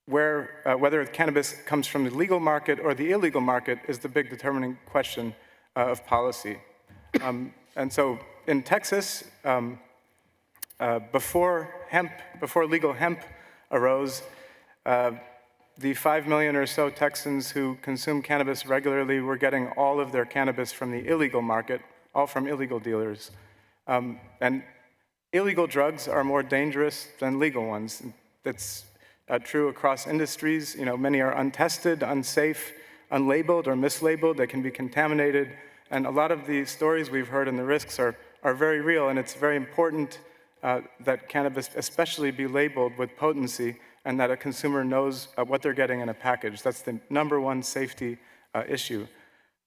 whether cannabis comes from the legal market or the illegal market is the big determining question of policy. And so in Texas, before legal hemp arose, the 5 million or so Texans who consume cannabis regularly were getting all of their cannabis from the illegal market, all from illegal dealers. And illegal drugs are more dangerous than legal ones. That's true across industries. You know, many are untested, unsafe, unlabeled or mislabeled. They can be contaminated. And a lot of the stories we've heard and the risks are very real, and it's very important that cannabis especially be labeled with potency and that a consumer knows what they're getting in a package. That's the #1 safety issue.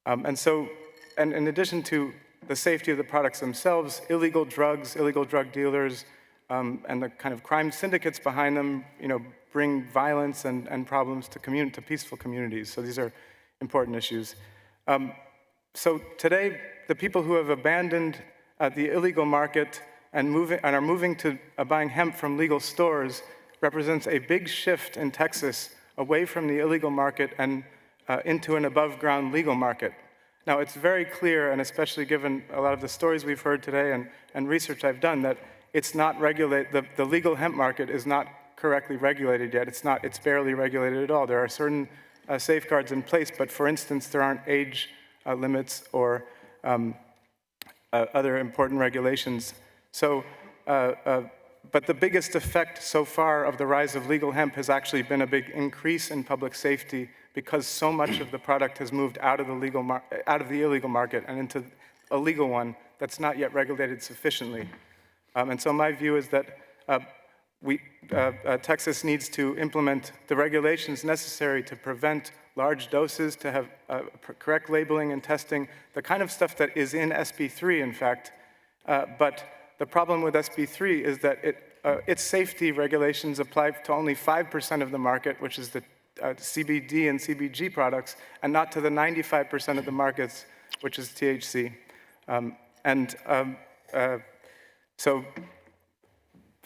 And so, and in addition to the safety of the products themselves, illegal drugs, illegal drug dealers, and the kind of crime syndicates behind them, you know, bring violence and problems to peaceful communities. So these are important issues. So today, the people who have abandoned the illegal market and are moving to buying hemp from legal stores represents a big shift in Texas away from the illegal market and into an above-ground legal market. Now, it's very clear, and especially given a lot of the stories we've heard today and research I've done, that it's not the legal hemp market is not correctly regulated yet. It's barely regulated at all. There are certain safeguards in place, but for instance, there aren't age limits or other important regulations. So, but the biggest effect so far of the rise of legal hemp has actually been a big increase in public safety because so much of the product has moved out of the illegal market and into a legal one that's not yet regulated sufficiently. And so my view is that Texas needs to implement the regulations necessary to prevent large doses, to have correct labeling and testing, the kind of stuff that is in SB3, in fact. But the problem with SB3 is that its safety regulations apply to only 5% of the market, which is the CBD and CBG products, and not to the 95% of the markets, which is THC. So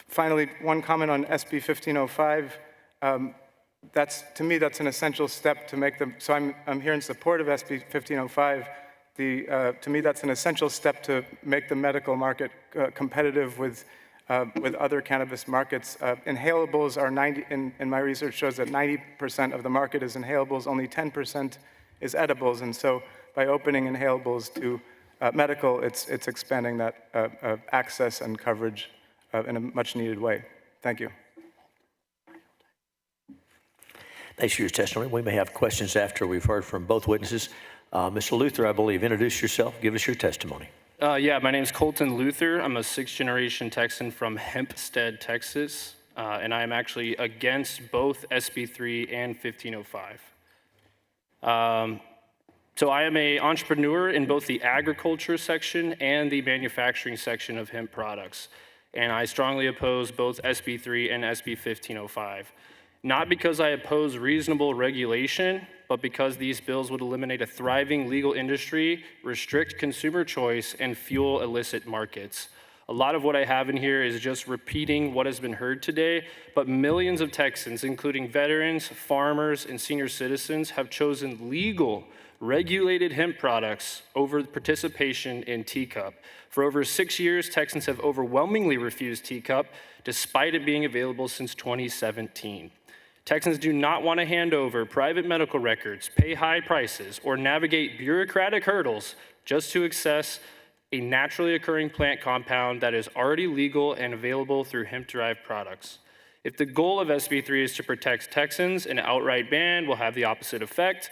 finally, one comment on SB 1505. To me, that's an essential step to make them, so I'm here in support of SB 1505. To me, that's an essential step to make the medical market competitive with other cannabis markets. Inhalables are in my research shows that 90% of the market is inhalables, only 10% is edibles, and so by opening inhalables to medical, it's expanding that access and coverage in a much needed way. Thank you. Thanks for your testimony. We may have questions after we've heard from both witnesses. Mr. Luther, I believe, introduce yourself, give us your testimony. Yeah, my name is Colton Luther. I'm a 6th-generation Texan from Hempstead, Texas, and I am actually against both SB3 and 1505. So I am an entrepreneur in both the agriculture section and the manufacturing section of hemp products, and I strongly oppose both SB3 and SB 1505. Not because I oppose reasonable regulation, but because these bills would eliminate a thriving legal industry, restrict consumer choice, and fuel illicit markets. A lot of what I have in here is just repeating what has been heard today, but millions of Texans, including veterans, farmers, and senior citizens, have chosen legal regulated hemp products over participation in T-Cup. For over 6 years, Texans have overwhelmingly refused T-Cup, despite it being available since 2017. Texans do not want to hand over private medical records, pay high prices, or navigate bureaucratic hurdles just to access a naturally occurring plant compound that is already legal and available through hemp-derived products. If the goal of SB 3 is to protect Texans, an outright ban will have the opposite effect.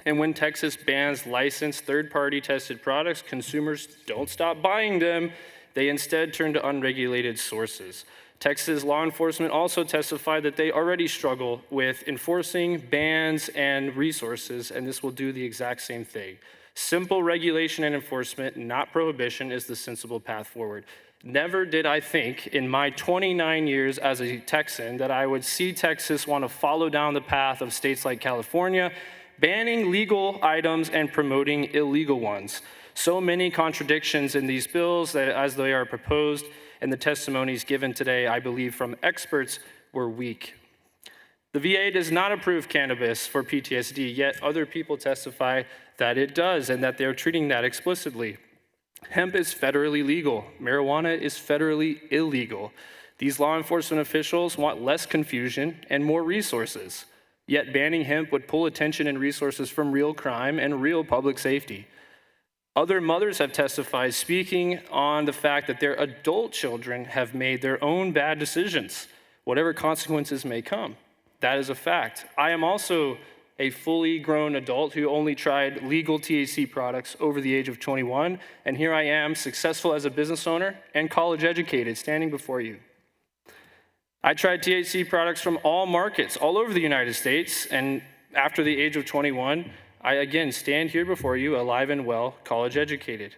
And when Texas bans licensed third-party tested products, consumers don't stop buying them. They instead turn to unregulated sources. Texas law enforcement also testified that they already struggle with enforcing bans and resources, and this will do the exact same thing. Simple regulation and enforcement, not prohibition, is the sensible path forward. Never did I think in my 29 years as a Texan that I would see Texas want to follow down the path of states like California, banning legal items and promoting illegal ones. So many contradictions in these bills that as they are proposed, and the testimonies given today, I believe, from experts were weak. The VA does not approve cannabis for PTSD, yet other people testify that it does and that they're treating that explicitly. Hemp is federally legal. Marijuana is federally illegal. These law enforcement officials want less confusion and more resources, yet banning hemp would pull attention and resources from real crime and real public safety. Other mothers have testified, speaking on the fact that their adult children have made their own bad decisions, whatever consequences may come. That is a fact. I am also a fully grown adult who only tried legal THC products over the age of 21, and here I am, successful as a business owner and college educated, standing before you. I tried THC products from all markets, all over the United States, and after the age of 21, I again stand here before you, alive and well, college educated.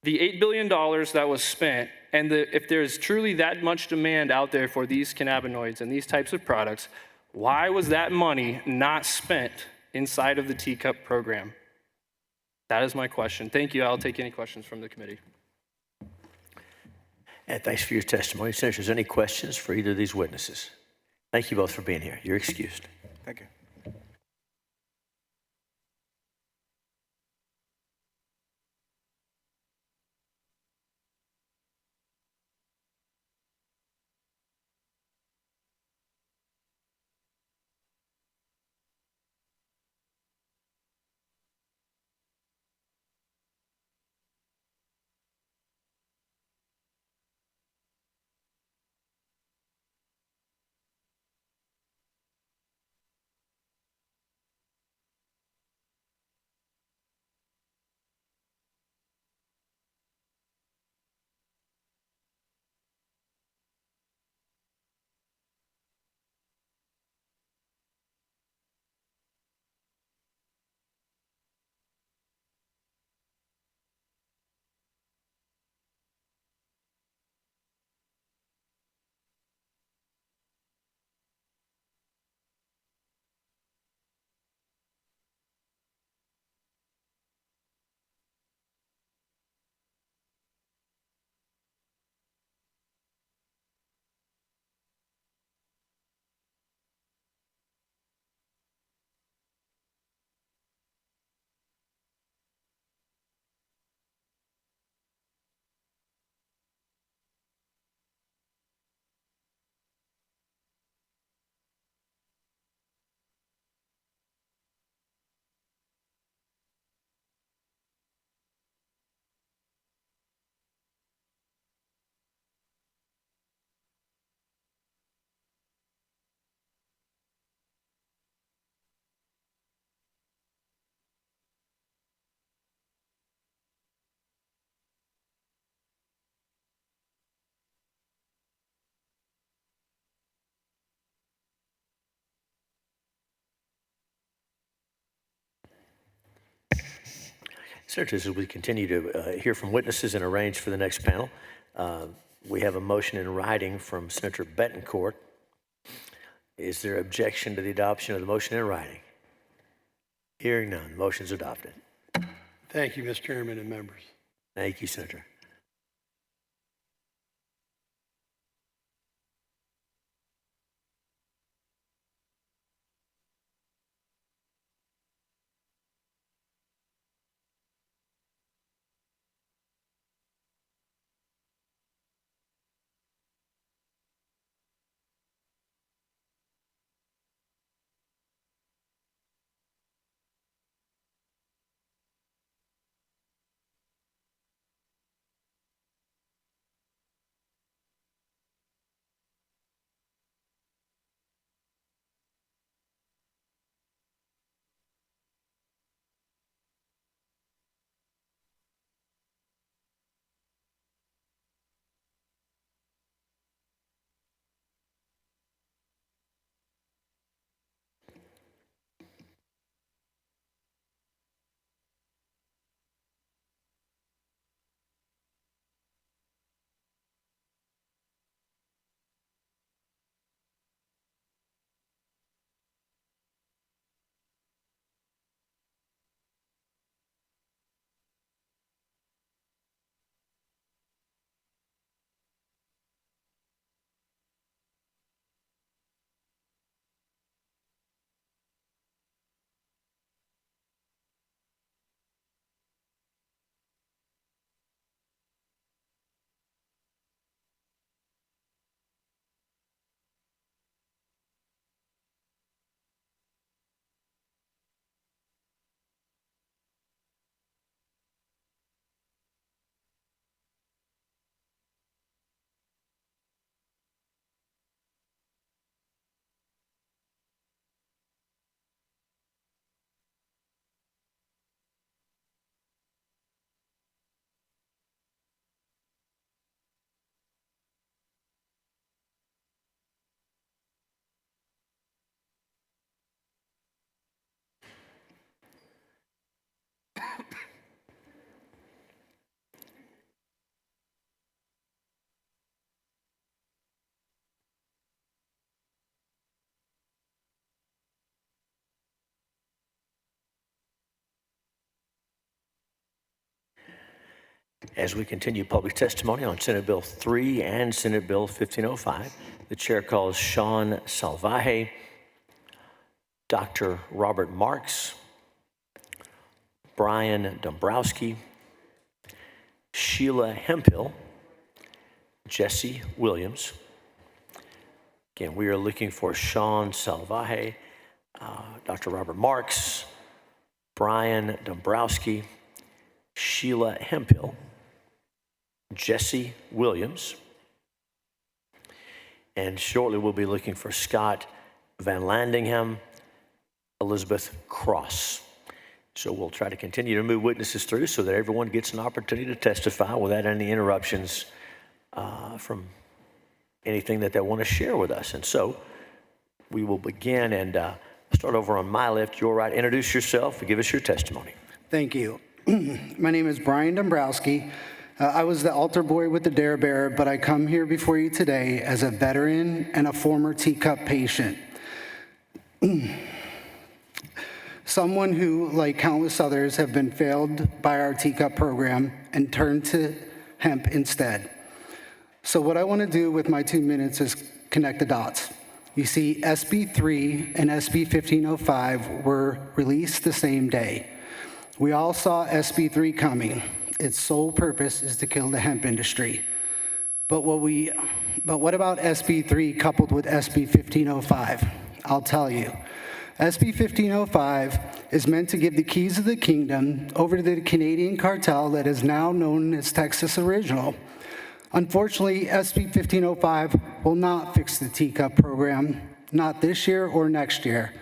The $8 billion that was spent, and if there's truly that much demand out there for these cannabinoids and these types of products, why was that money not spent inside of the T-Cup program? That is my question. Thank you. I'll take any questions from the committee. And thanks for your testimony. Senators, any questions for either of these witnesses? Thank you both for being here. You're excused. Thank you. Senators, as we continue to hear from witnesses and arrange for the next panel, we have a motion in writing from Senator Betancourt. Is there objection to the adoption of the motion in writing? Hearing none, motion is adopted. Thank you, Mr. Chairman and members. Thank you, Senator. As we continue public testimony on Senate Bill 3 and Senate Bill 1505, the chair calls Sean Salvaje, Dr. Robert Marks, Brian Dombrowski, Sheila Hemphill, Jesse Williams. Again, we are looking for Sean Salvaje, Dr. Robert Marks, Brian Dombrowski, Sheila Hemphill, Jesse Williams, and shortly we'll be looking for Scott Van Landingham, Elizabeth Cross. So we'll try to continue to move witnesses through so that everyone gets an opportunity to testify without any interruptions from anything that they want to share with us. And so we will begin and start over on my left, your right. Introduce yourself and give us your testimony. Thank you. My name is Brian Dombrowski. I was the altar boy with the Dare Bearer, but I come here before you today as a veteran and a former teacup patient. Someone who, like countless others, have been failed by our teacup program and turned to hemp instead. So what I want to do with my 2 minutes is connect the dots. You see, SB 3 and SB 1505 were released the same day. We all saw SB 3 coming. Its sole purpose is to kill the hemp industry. But what about SB 3 coupled with SB 1505? I'll tell you. SB 1505 is meant to give the keys of the kingdom over to the Canadian cartel that is now known as Texas Original. Unfortunately, SB 1505 will not fix the teacup program, not this year or next year.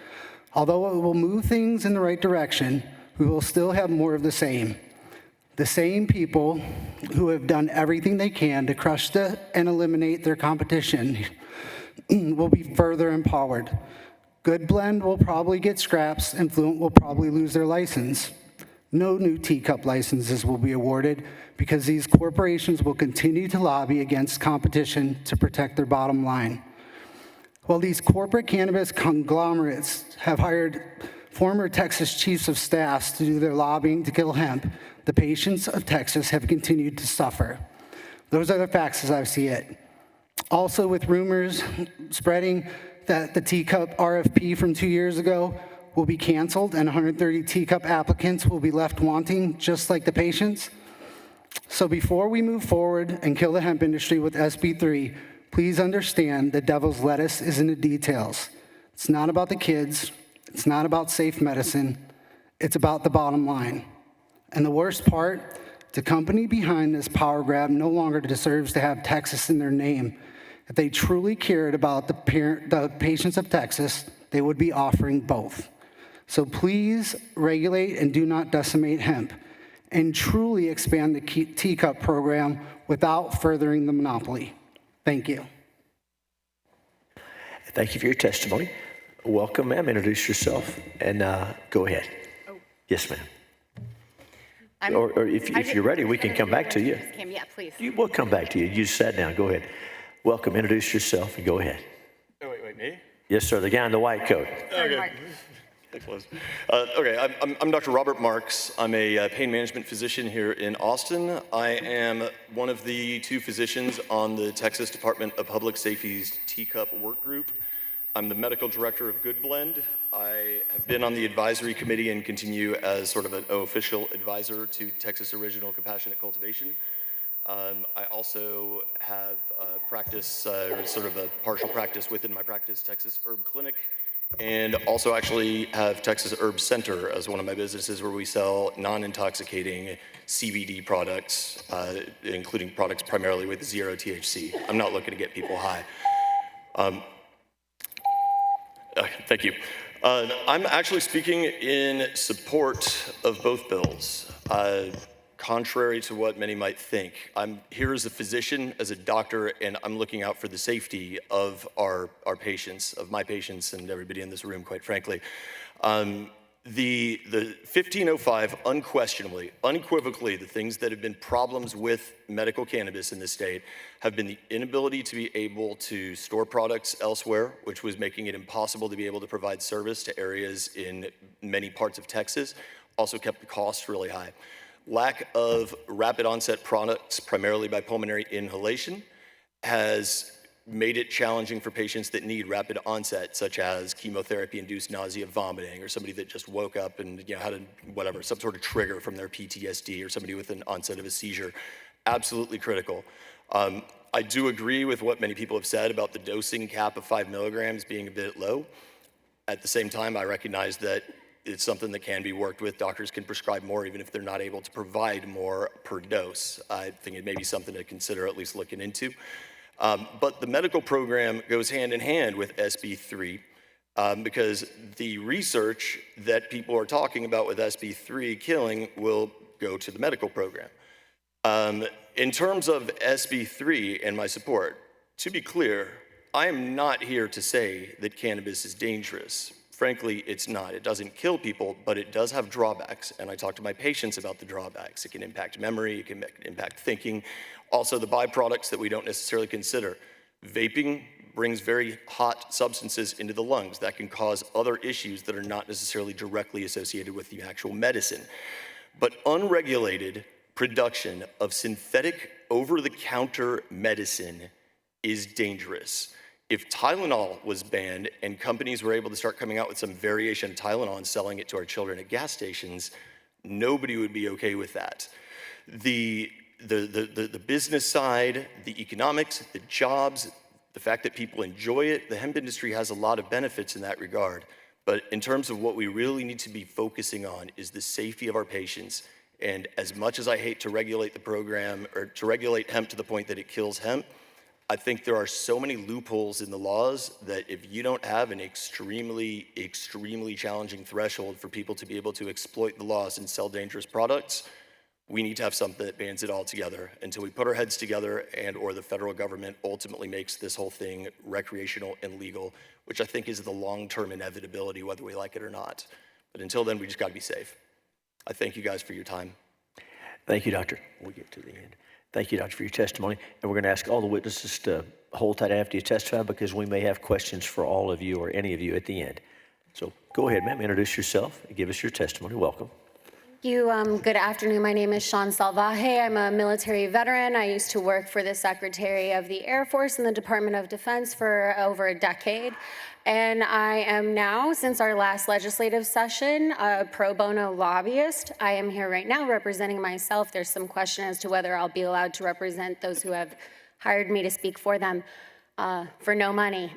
Although it will move things in the right direction, we will still have more of the same. The same people who have done everything they can to crush and eliminate their competition will be further empowered. Good Blend will probably get scraps, and Fluent will probably lose their license. No new teacup licenses will be awarded because these corporations will continue to lobby against competition to protect their bottom line. While these corporate cannabis conglomerates have hired former Texas chiefs of staff to do their lobbying to kill hemp, the patients of Texas have continued to suffer. Those are the facts as I see it. Also, with rumors spreading that the teacup RFP from 2 years ago will be canceled and 130 teacup applicants will be left wanting, just like the patients. So before we move forward and kill the hemp industry with SB 3, please understand the devil's lettuce is in the details. It's not about the kids. It's not about safe medicine. It's about the bottom line. And the worst part, the company behind this power grab no longer deserves to have Texas in their name. If they truly cared about the patients of Texas, they would be offering both. So please regulate and do not decimate hemp, and truly expand the teacup program without furthering the monopoly. Thank you. Thank you for your testimony. Welcome, ma'am. Introduce yourself and go ahead. Oh. Yes, ma'am. Or if you're ready, we can come back to you. Yeah, please. We'll come back to you. You sat down. Go ahead. Welcome. Introduce yourself and go ahead. Oh, wait, me? Yes, sir. The guy in the white coat. Okay. Okay, I'm Dr. Robert Marks. I'm a pain management physician here in Austin. I am one of the 2 physicians on the Texas Department of Public Safety's teacup work group. I'm the medical director of Good Blend. I have been on the advisory committee and continue as sort of an official advisor to Texas Original Compassionate Cultivation. I also have practice, sort of a partial practice within my practice, Texas Herb Clinic, and also actually have Texas Herb Center as one of my businesses where we sell non-intoxicating CBD products, including products primarily with 0 THC. I'm not looking to get people high. Thank you. I'm actually speaking in support of both bills. Contrary to what many might think, I'm here as a physician, as a doctor, and I'm looking out for the safety of our patients, of my patients and everybody in this room, quite frankly. The 1505, unquestionably, unequivocally, the things that have been problems with medical cannabis in this state have been the inability to be able to store products elsewhere, which was making it impossible to be able to provide service to areas in many parts of Texas, also kept the costs really high. lack of rapid onset products, primarily by pulmonary inhalation, has made it challenging for patients that need rapid onset, such as chemotherapy-induced nausea, vomiting, or somebody that just woke up and had some sort of trigger from their PTSD, or somebody with an onset of a seizure. Absolutely critical. I do agree with what many people have said about the dosing cap of 5 milligrams being a bit low. At the same time, I recognize that it's something that can be worked with. Doctors can prescribe more even if they're not able to provide more per dose. I think it may be something to consider at least looking into. But the medical program goes hand in hand with SB3 because the research that people are talking about with SB3 killing will go to the medical program. In terms of SB3 and my support, to be clear, I am not here to say that cannabis is dangerous. Frankly, it's not. It doesn't kill people, but it does have drawbacks, and I talk to my patients about the drawbacks. It can impact memory, it can impact thinking, also the byproducts that we don't necessarily consider. Vaping brings very hot substances into the lungs that can cause other issues that are not necessarily directly associated with the actual medicine. But unregulated production of synthetic over-the-counter medicine is dangerous. If Tylenol was banned and companies were able to start coming out with some variation of Tylenol and selling it to our children at gas stations, nobody would be okay with that. The business side, the economics, the jobs, the fact that people enjoy it, the hemp industry has a lot of benefits in that regard. But in terms of what we really need to be focusing on is the safety of our patients. And as much as I hate to regulate the program or to regulate hemp to the point that it kills hemp, I think there are so many loopholes in the laws that if you don't have an extremely, extremely challenging threshold for people to be able to exploit the laws and sell dangerous products, we need to have something that bans it all together until we put our heads together and or the federal government ultimately makes this whole thing recreational and legal, which I think is the long-term inevitability whether we like it or not. But until then, we just gotta be safe. I thank you guys for your time. Thank you, Doctor. We'll get to the end. Thank you, Doctor, for your testimony. And we're going to ask all the witnesses to hold tight after you testify because we may have questions for all of you or any of you at the end. So go ahead, ma'am, introduce yourself and give us your testimony. Welcome. Thank you. Good afternoon. My name is Sean Salvaje. I'm a military veteran. I used to work for the Secretary of the Air Force in the Department of Defense for over a decade. And I am now, since our last legislative session, a pro bono lobbyist. I am here right now representing myself. There's some question as to whether I'll be allowed to represent those who have hired me to speak for them for no money.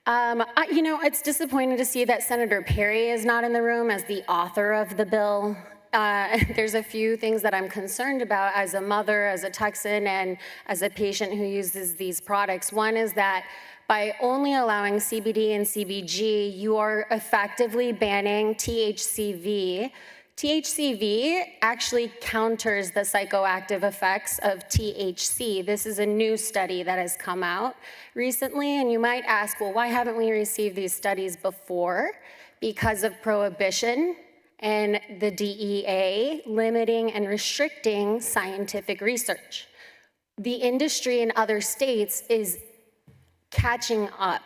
It's disappointing to see that Senator Perry is not in the room as the author of the bill. There's a few things that I'm concerned about as a mother, as a Texan, and as a patient who uses these products. One is that by only allowing CBD and CBG, you are effectively banning THCV. THCV actually counters the psychoactive effects of THC. This is a new study that has come out recently, and you might ask, well, why haven't we received these studies before? Because of prohibition and the DEA limiting and restricting scientific research. The industry in other states is catching up,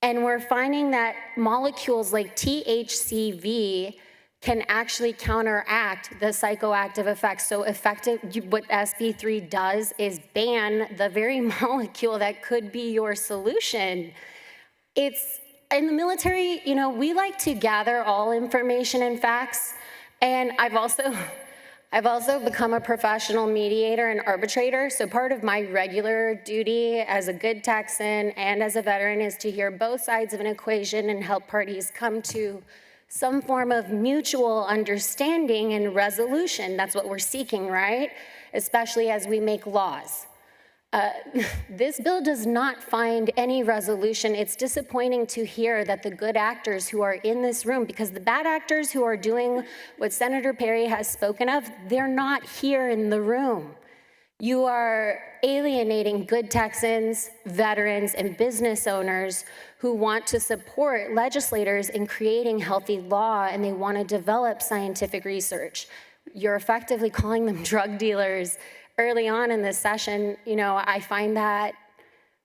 and we're finding that molecules like THCV can actually counteract the psychoactive effects. So what SB3 does is ban the very molecule that could be your solution. It's in the military, we like to gather all information and facts, and I've also become a professional mediator and arbitrator, so part of my regular duty as a good Texan and as a veteran is to hear both sides of an equation and help parties come to some form of mutual understanding and resolution. That's what we're seeking, right? Especially as we make laws. This bill does not find any resolution. It's disappointing to hear that the good actors who are in this room, because the bad actors who are doing what Senator Perry has spoken of, they're not here in the room. You are alienating good Texans, veterans, and business owners who want to support legislators in creating healthy law, and they want to develop scientific research. You're effectively calling them drug dealers. Early on in this session, I find that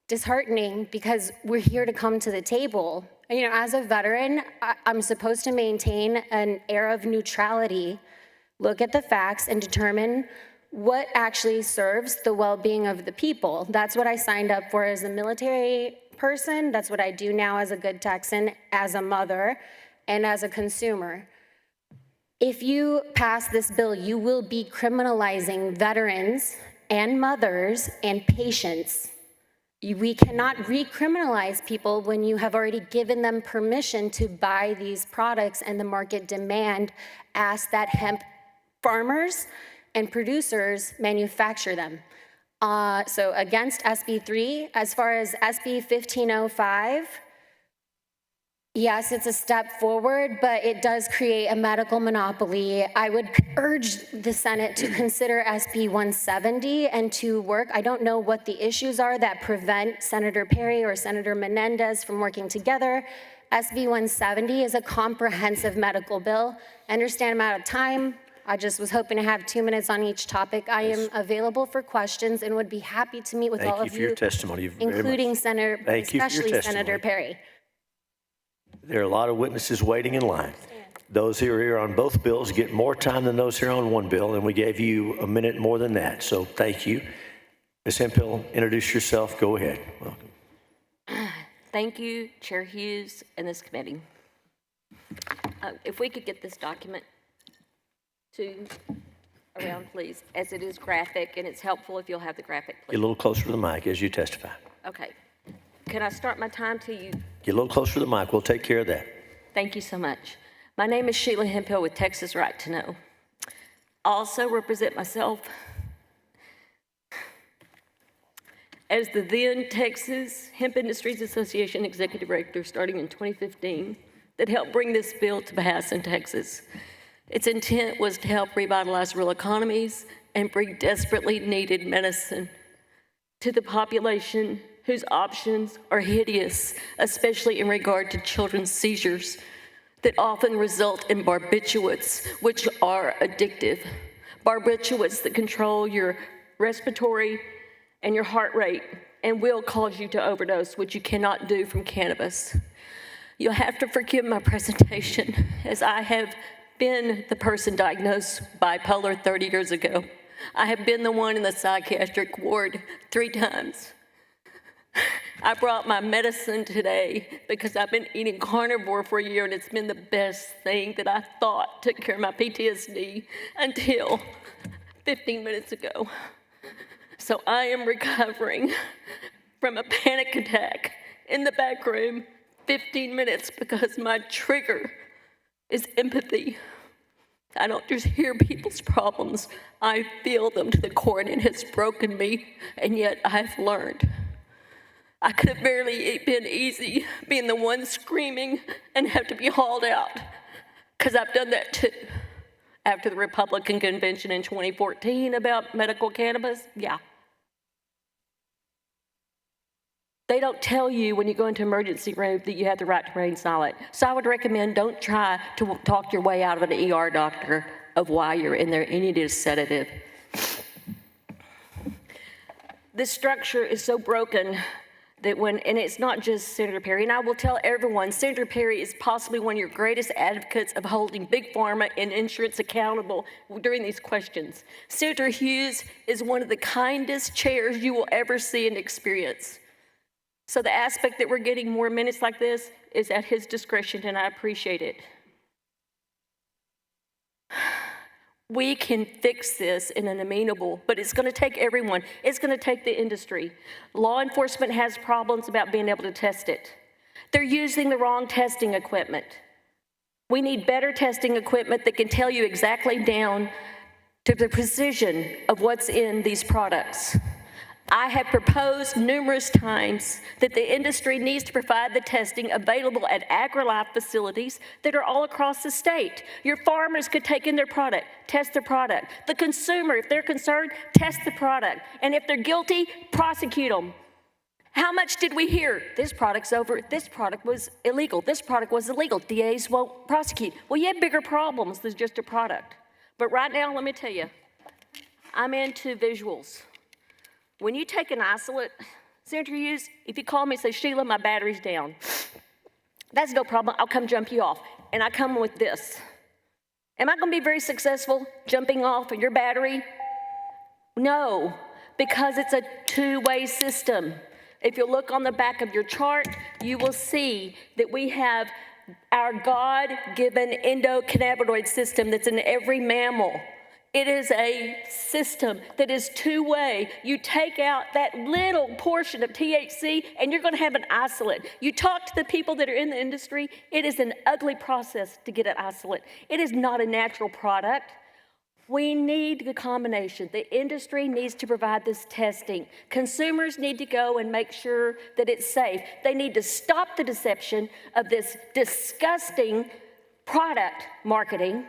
disheartening because we're here to come to the table. As a veteran, I'm supposed to maintain an air of neutrality look at the facts, and determine what actually serves the well-being of the people. That's what I signed up for as a military person. That's what I do now as a good Texan, as a mother, and as a consumer. If you pass this bill, you will be criminalizing veterans and mothers and patients. We cannot recriminalize people when you have already given them permission to buy these products and the market demand asks that hemp farmers and producers manufacture them. So against SB 3, as far as SB 1505, yes, it's a step forward, but it does create a medical monopoly. I would urge the Senate to consider SB 170 and to work. I don't know what the issues are that prevent Senator Perry or Senator Menendez from working together. SB 170 is a comprehensive medical bill. I understand I'm out of time. I just was hoping to have 2 minutes on each topic. I am available for questions and would be happy to meet with all of you. Thank you for your testimony very much. Including Senator, Thank you for your especially testimony. Senator Perry. There are a lot of witnesses waiting in line. Those who are here on both bills get more time than those here on one bill, and we gave you a minute more than that, so thank you. Ms. Hemphill, introduce yourself. Go ahead. Welcome. Thank you, Chair Hughes and this committee. If we could get this document around, please, as it is graphic, and it's helpful if you'll have the graphic, please. Get a little closer to the mic as you testify. Okay. Can I start my time till you? Get a little closer to the mic. We'll take care of that. Thank you so much. My name is Sheila Hemphill with Texas Right to Know. I also represent myself as the then Texas Hemp Industries Association Executive Director starting in 2015 that helped bring this bill to pass in Texas. Its intent was to help revitalize rural economies and bring desperately needed medicine to the population whose options are hideous, especially in regard to children's seizures that often result in barbiturates, which are addictive. Barbiturates that control your respiratory and your heart rate and will cause you to overdose, which you cannot do from cannabis. You'll have to forgive my presentation, as I have been the person diagnosed bipolar 30 years ago. I have been the one in the psychiatric ward 3 times. I brought my medicine today because I've been eating carnivore for a year, and it's been the best thing that I thought took care of my PTSD until 15 minutes ago. So I am recovering from a panic attack in the back room 15 minutes because my trigger is empathy. I don't just hear people's problems, I feel them to the core, and it has broken me, and yet I've learned. I could have barely been easy being the one screaming and have to be hauled out, because I've done that too. After the Republican convention in 2014 about medical cannabis, yeah. They don't tell you when you go into emergency room that you have the right to remain silent. So I would recommend don't try to talk your way out of an ER doctor of why you're in there. You need a sedative. This structure is so broken that and it's not just Senator Perry, and I will tell everyone, Senator Perry is possibly one of your greatest advocates of holding Big Pharma and insurance accountable during these questions. Senator Hughes is one of the kindest chairs you will ever see and experience. So the aspect that we're getting more minutes like this is at his discretion, and I appreciate it. We can fix this in an amenable, but it's gonna take everyone. It's gonna take the industry. Law enforcement has problems about being able to test it. They're using the wrong testing equipment. We need better testing equipment that can tell you exactly down to the precision of what's in these products. I have proposed numerous times that the industry needs to provide the testing available at AgriLife facilities that are all across the state. Your farmers could take in their product, test their product. The consumer, if they're concerned, test the product. And if they're guilty, prosecute them. How much did we hear? This product's over, this product was illegal, this product was illegal. DAs won't prosecute. Well, you have bigger problems than just a product. But right now, let me tell you, I'm into visuals. When you take an isolate, Senator Hughes, if you call me and say, Sheila, my battery's down, that's no problem. I'll come jump you off. And I come with this. Am I going to be very successful jumping off of your battery? No, because it's a two-way system. If you look on the back of your chart, you will see that we have our God-given endocannabinoid system that's in every mammal. It is a system that is two-way. You take out that little portion of THC and you're going to have an isolate. You talk to the people that are in the industry, it is an ugly process to get an isolate. It is not a natural product. We need the combination. The industry needs to provide this testing. Consumers need to go and make sure that it's safe. They need to stop the deception of this disgusting product marketing.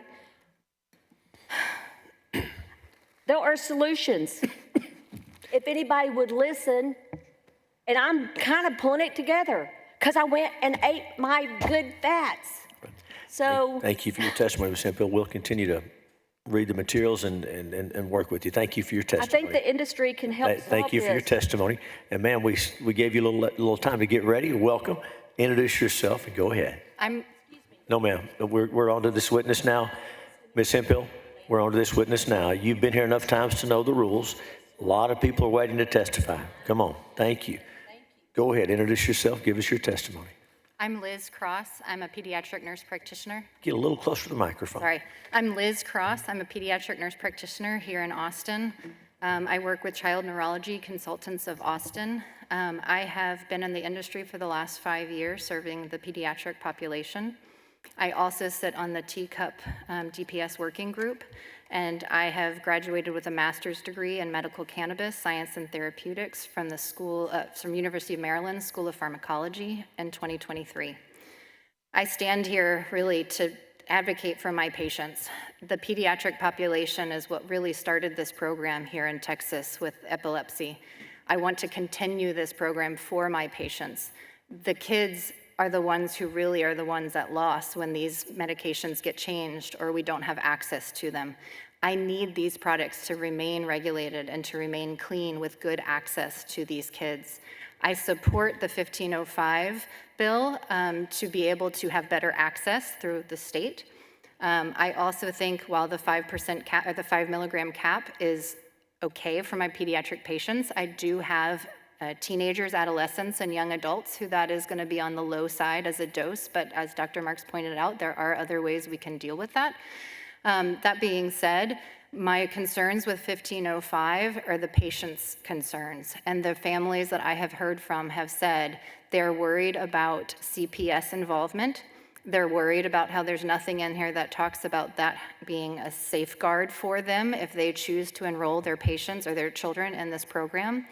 There are solutions. If anybody would listen, and I'm kind of pulling it together because I went and ate my good fats. So Thank you for your testimony, Ms. Hemphill. We'll continue to read the materials and work with you. Thank you for your I testimony. think the industry can help solve Thank you for your this. testimony. And ma'am, we gave you a little time to get ready. Welcome. Introduce yourself and go ahead. No, ma'am. We're on to this witness now. Ms. Hemphill, we're on to this witness now. You've been here enough times to know the rules. A lot of people are waiting to testify. Come on. Thank you. Go ahead. Introduce yourself. Give us your testimony. I'm Liz Cross. I'm a pediatric nurse practitioner. Get a little closer to the microphone. Sorry. I'm Liz Cross. I'm a pediatric nurse practitioner here in Austin. I work with Child Neurology Consultants of Austin. I have been in the industry for the last 5 years serving the pediatric population. I also sit on the Teacup DPS working group, and I have graduated with a master's degree in medical cannabis science and therapeutics from the from University of Maryland School of Pharmacology in 2023. I stand here really to advocate for my patients. The pediatric population is what really started this program here in Texas with epilepsy. I want to continue this program for my patients. The kids are the ones who really are the ones that lost when these medications get changed or we don't have access to them. I need these products to remain regulated and to remain clean with good access to these kids. I support the 1505 bill to be able to have better access through the state. I also think while the 5% cap or the 5 milligram cap is okay for my pediatric patients, I do have teenagers, adolescents, and young adults who that is going to be on the low side as a dose, but as Dr. Marks pointed out, there are other ways we can deal with that. That being said, my concerns with 1505 are the patient's concerns, and the families that I have heard from have said they're worried about CPS involvement. They're worried about how there's nothing in here that talks about that being a safeguard for them if they choose to enroll their patients or their children in this program.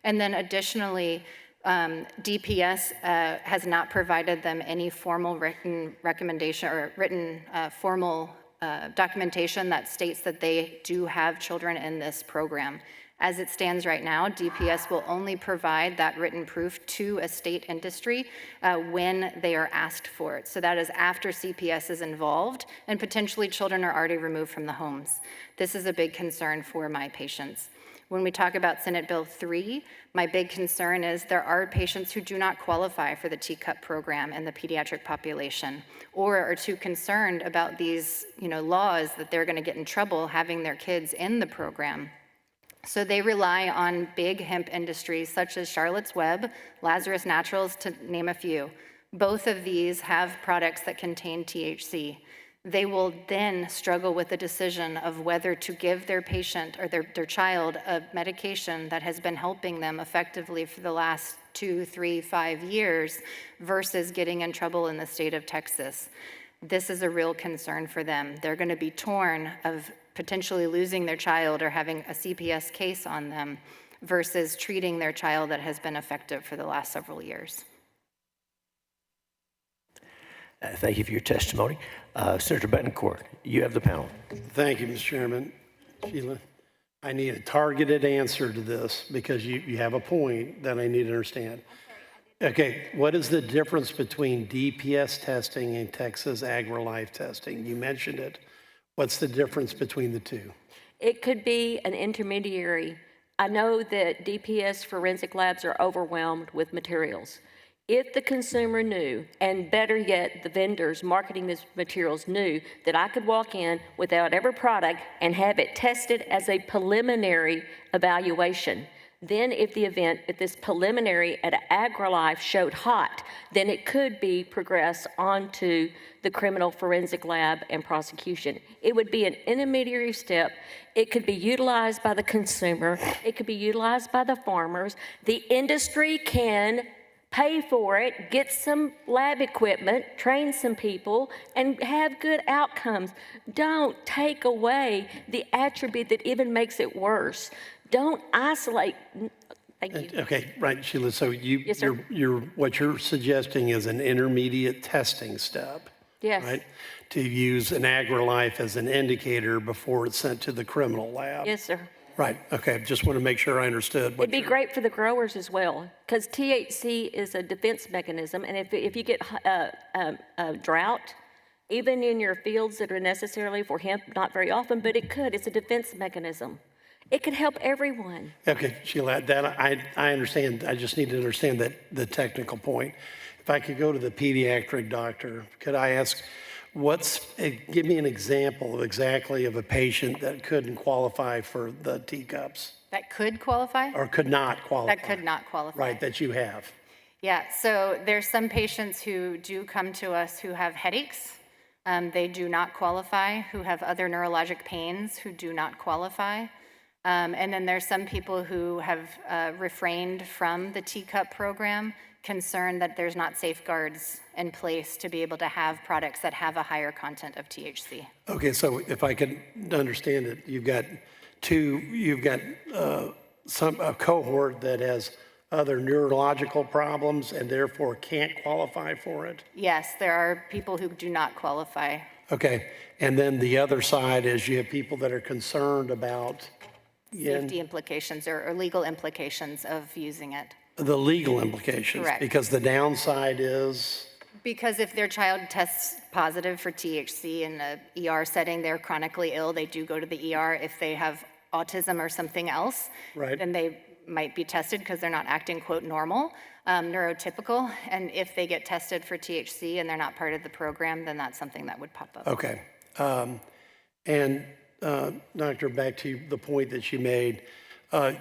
And then additionally, DPS has not provided them any formal written recommendation or written formal documentation that states that they do have children in this program. As it stands right now, DPS will only provide that written proof to a state industry when they are asked for it. So that is after CPS is involved and potentially children are already removed from the homes. This is a big concern for my patients. When we talk about Senate Bill 3, my big concern is there are patients who do not qualify for the Teacup program in the pediatric population or are too concerned about these laws that they're going to get in trouble having their kids in the program. So they rely on big hemp industries such as Charlotte's Web, Lazarus Naturals, to name a few. Both of these have products that contain THC. They will then struggle with the decision of whether to give their patient or their child a medication that has been helping them effectively for the last 2, 3, 5 years versus getting in trouble in the state of Texas. This is a real concern for them. They're going to be torn of potentially losing their child or having a CPS case on them versus treating their child that has been effective for the last several years. Thank you for your testimony. Senator Betancourt, you have the panel. Thank you, Mr. Chairman. Sheila, I need a targeted answer to this because you have a point that I need to understand. Okay, what is the difference between DPS testing and Texas AgriLife testing? You mentioned it. What's the difference between the two? It could be an intermediary. I know that DPS forensic labs are overwhelmed with materials. If the consumer knew, and better yet, the vendors marketing these materials knew that I could walk in without every product and have it tested as a preliminary evaluation, then if this preliminary at AgriLife showed hot, then it could be progressed onto the criminal forensic lab and prosecution. It would be an intermediary step. It could be utilized by the consumer. It could be utilized by the farmers. The industry can pay for it, get some lab equipment, train some people, and have good outcomes. Don't take away the attribute that even makes it worse. Don't isolate. Thank you. Okay, right, Sheila. So Yes, sir. what you're suggesting is an intermediate testing step. Yes. Right? To use an AgriLife as an indicator before it's sent to the criminal lab. Yes, sir. Right. Okay. Just want to make sure I understood. It'd be great for the growers as well, because THC is a defense mechanism, and if you get drought, even in your fields that are necessarily for hemp, not very often, but it could. It's a defense mechanism. It could help everyone. Okay, Sheila, that I understand. I just need to understand that the technical point. If I could go to the pediatric doctor, could I ask, give me an example of exactly of a patient that couldn't qualify for the teacups? That could qualify? Or could not qualify? That could not qualify. Right, that you have. Yeah, so there's some patients who do come to us who have headaches. They do not qualify, who have other neurologic pains, who do not qualify. And then there's some people who have refrained from the teacup program, concerned that there's not safeguards in place to be able to have products that have a higher content of THC. Okay, so if I can understand it, you've got a cohort that has other neurological problems and therefore can't qualify for it? Yes, there are people who do not qualify. Okay, and then the other side is you have people that are concerned about Safety implications or legal implications of using it. the legal implications. Correct. Because the downside is, Because if their child tests positive for THC in the ER setting, they're chronically ill, they do go to the ER. If they have autism or something else, Right. then they might be tested because they're not acting, quote, normal, neurotypical. And if they get tested for THC and they're not part of the program, then that's something that would pop up. okay. Doctor, back to the point that you made,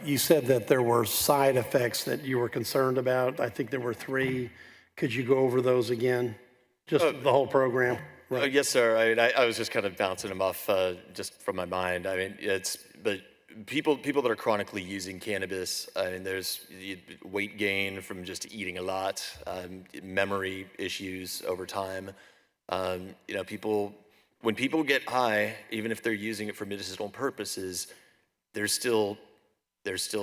you said that there were side effects that you were concerned about. I think there were 3. Could you go over those again? Just the whole program? Yes, sir. I was just kind of bouncing them off just from my mind. I mean, but people that are chronically using cannabis, I mean, there's weight gain from just eating a lot, memory issues over time. When people get high, even if they're using it for medicinal purposes, there's still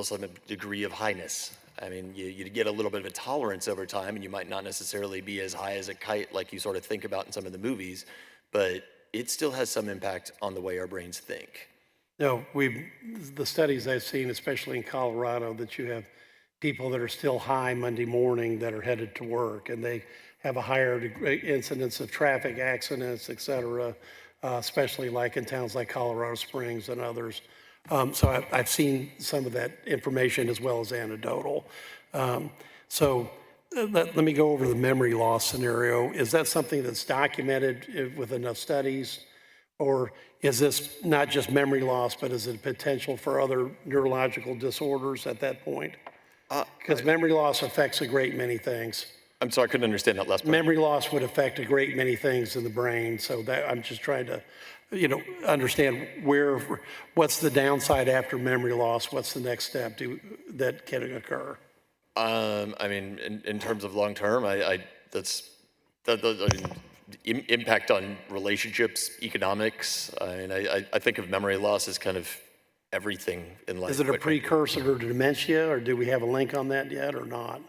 some degree of highness. I mean, you get a little bit of a tolerance over time, and you might not necessarily be as high as a kite like you sort of think about in some of the movies, but it still has some impact on the way our brains think. No, the studies I've seen, especially in Colorado, that you have people that are still high Monday morning that are headed to work, and they have a higher incidence of traffic accidents, et cetera, especially like in towns like Colorado Springs and others. So I've seen some of that information as well as anecdotal. Let me go over the memory loss scenario. Is that something that's documented with enough studies? Or is this not just memory loss, but is it potential for other neurological disorders at that point? Because memory loss affects a great many things. I'm sorry, I couldn't understand that last part. Memory loss would affect a great many things in the brain. So that I'm just trying to, understand what's the downside after memory loss? What's the next step that can occur? I mean, in terms of long term, impact on relationships, economics. I think of memory loss as kind of everything in life. Is it a precursor to dementia, or do we have a link on that yet, or not?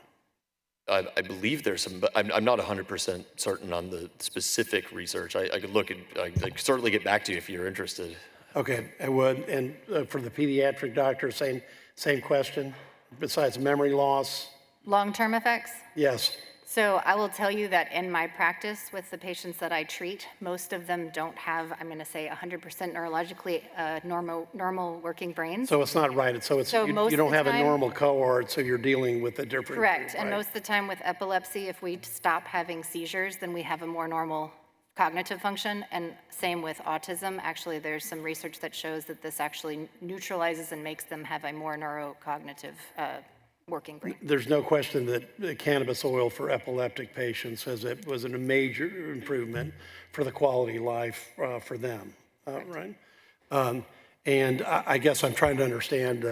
I believe there's some, but I'm not 100% certain on the specific research. I could look at, I could certainly get back to you if you're interested. Okay, I would. And for the pediatric doctor, same question. Besides memory loss. Long-term effects? Yes. So I will tell you that in my practice with the patients that I treat, most of them don't have, I'm going to say 100% neurologically normal working brains. So it's not right. So So most you of don't the have a time- normal cohort, so you're dealing with a different Correct, group, and right? most of the time with epilepsy, if we stop having seizures, then we have a more normal cognitive function, and same with autism. Actually, there's some research that shows that this actually neutralizes and makes them have a more neurocognitive working brain. There's no question that the cannabis oil for epileptic patients was a major improvement for the quality of life for them, right? And I guess I'm trying to understand,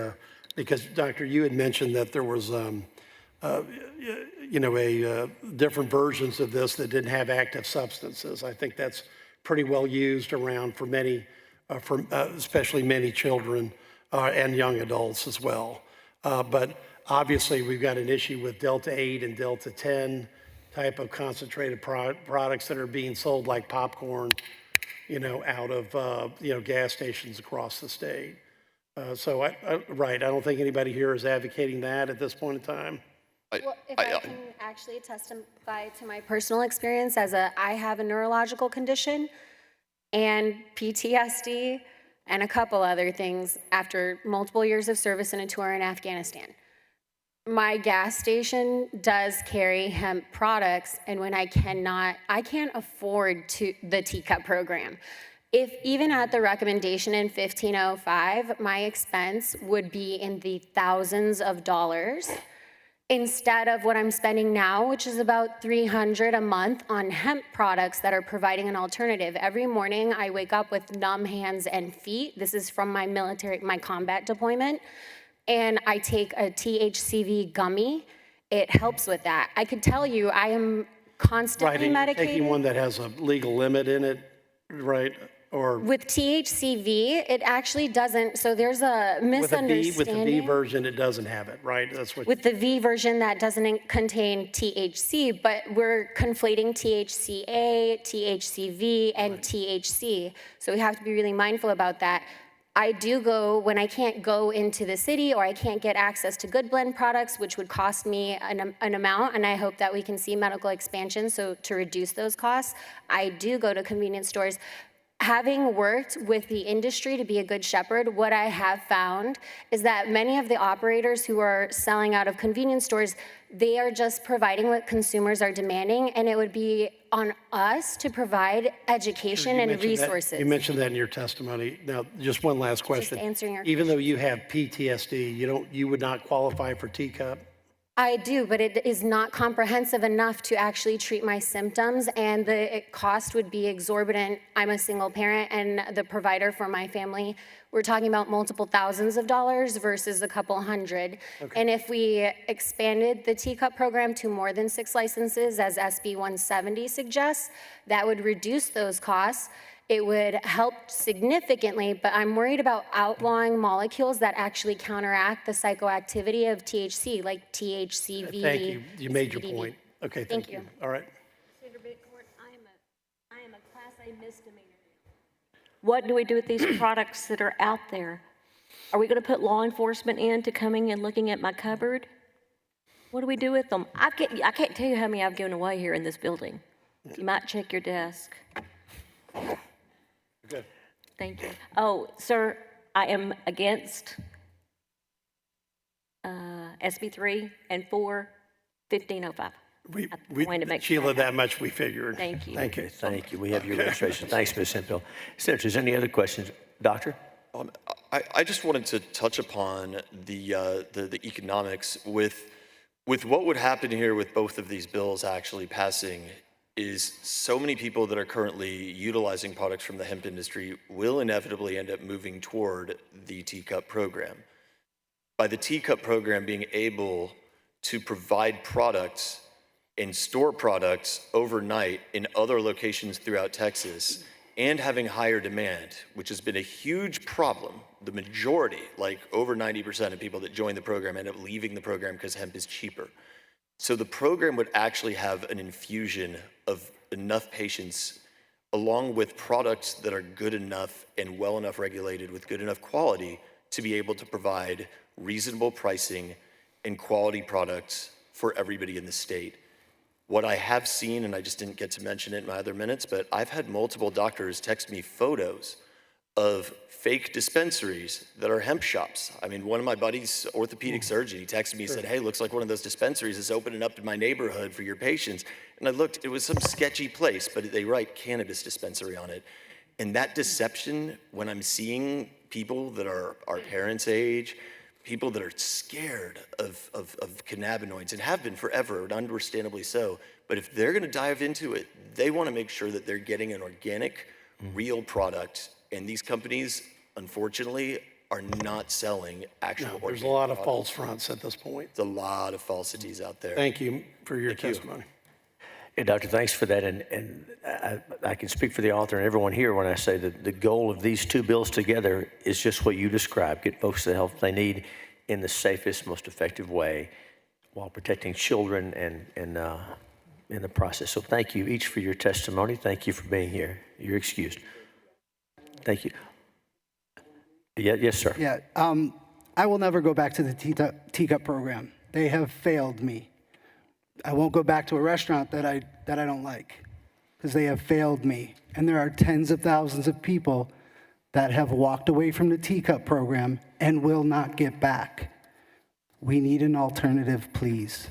because Doctor, you had mentioned that there was, different versions of this that didn't have active substances. I think that's pretty well used around for many, especially many children and young adults as well. But obviously, we've got an issue with Delta 8 and Delta 10 type of concentrated products that are being sold like popcorn, out of, gas stations across the state. So, I don't think anybody here is advocating that at this point in time. Well, if I can actually testify to my personal experience I have a neurological condition and PTSD and a couple other things after multiple years of service in a tour in Afghanistan. My gas station does carry hemp products, and when I can't afford the teacup program. If even at the recommendation in 1505, my expense would be in the thousands of dollars instead of what I'm spending now, which is about $300 a month on hemp products that are providing an alternative. Every morning I wake up with numb hands and feet. This is from my combat deployment. And I take a THCV gummy. It helps with that. I could tell you I am constantly Right, and medicated. you're taking one that has a legal limit in it, right? Or With THCV, it actually doesn't, so there's a misunderstanding. with the V version, it doesn't have it, right? That's what. With the V version, that doesn't contain THC, but we're conflating THCA, THCV, and THC. So we have to be really mindful about that. I do go, when I can't go into the city or I can't get access to Good Blend products, which would cost me an amount, and I hope that we can see medical expansion so to reduce those costs, I do go to convenience stores. Having worked with the industry to be a good shepherd, what I have found is that many of the operators who are selling out of convenience stores, they are just providing what consumers are demanding, and it would be on us to provide education and resources. You mentioned that in your testimony. Now, just one last question. Just answering your Even though you have PTSD, you would not qualify for teacup? I do, but it is not comprehensive enough to actually treat my symptoms, and the cost would be exorbitant. I'm a single parent, and the provider for my family, we're talking about multiple thousands of dollars versus a couple hundred. Okay. And if we expanded the teacup program to more than 6 licenses, as SB 170 suggests, that would reduce those costs. It would help significantly, but I'm worried about outlawing molecules that actually counteract the psychoactivity of THC, like THCV. Thank you. You made your CBD. point. Okay, thank you. All right. Senator Bighorn, I am a Class A misdemeanor. What do we do with these products that are out there? Are we going to put law enforcement in to coming and looking at my cupboard? What do we do with them? I can't tell you how many I've given away here in this building. You might check your desk. Good. Thank you. Oh, sir, I am against SB 3 and 4, 1505. I wanted to make sure Sheila, that much we figured. Thank you. Okay, thank you. We have your registration. Thanks, Ms. Hemphill. Senators, any other questions? Doctor? I just wanted to touch upon the economics with what would happen here with both of these bills actually passing. Is so many people that are currently utilizing products from the hemp industry will inevitably end up moving toward the teacup program. By the teacup program being able to provide products and store products overnight in other locations throughout Texas and having higher demand, which has been a huge problem. The majority, like over 90% of people that join the program end up leaving the program because hemp is cheaper. So the program would actually have an infusion of enough patients along with products that are good enough and well enough regulated with good enough quality to be able to provide reasonable pricing and quality products for everybody in the state. What I have seen, and I just didn't get to mention it in my other minutes, but I've had multiple doctors text me photos of fake dispensaries that are hemp shops. I mean, one of my buddies, orthopedic surgeon, he texted me, said, hey, looks like one of those dispensaries is opening up in my neighborhood for your patients. And I looked, it was some sketchy place, but they write cannabis dispensary on it. And that deception, when I'm seeing people that are our parents' age, people that are scared of cannabinoids and have been forever, and understandably so, but if they're gonna dive into it, they wanna make sure that they're getting an organic, real product. And these companies, unfortunately, are not selling actual organic There's a lot of product. false fronts at this point. There's a lot of falsities out there. Thank you for your testimony. Yeah, Doctor, thanks for that. And I can speak for the author and everyone here when I say that the goal of these two bills together is just what you described, get folks the help they need in the safest, most effective way while protecting children and in the process. So thank you each for your testimony. Thank you for being here. You're excused. Thank you. Yeah, yes, sir. Yeah, I will never go back to the teacup program. They have failed me. I won't go back to a restaurant that I don't like because they have failed me. And there are tens of thousands of people that have walked away from the teacup program and will not get back. We need an alternative, please.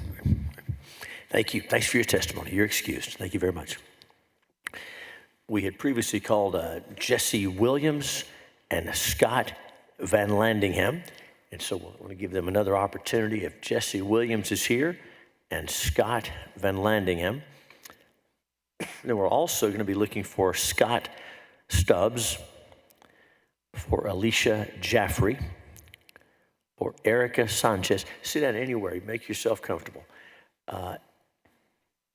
Thank you. Thanks for your testimony. You're excused. Thank you very much. We had previously called Jesse Williams and Scott Van Landingham. And so we're going to give them another opportunity if Jesse Williams is here and Scott Van Landingham. Then we're also going to be looking for Scott Stubbs, for Alicia Jaffrey, for Erica Sanchez. Sit down anywhere. Make yourself comfortable.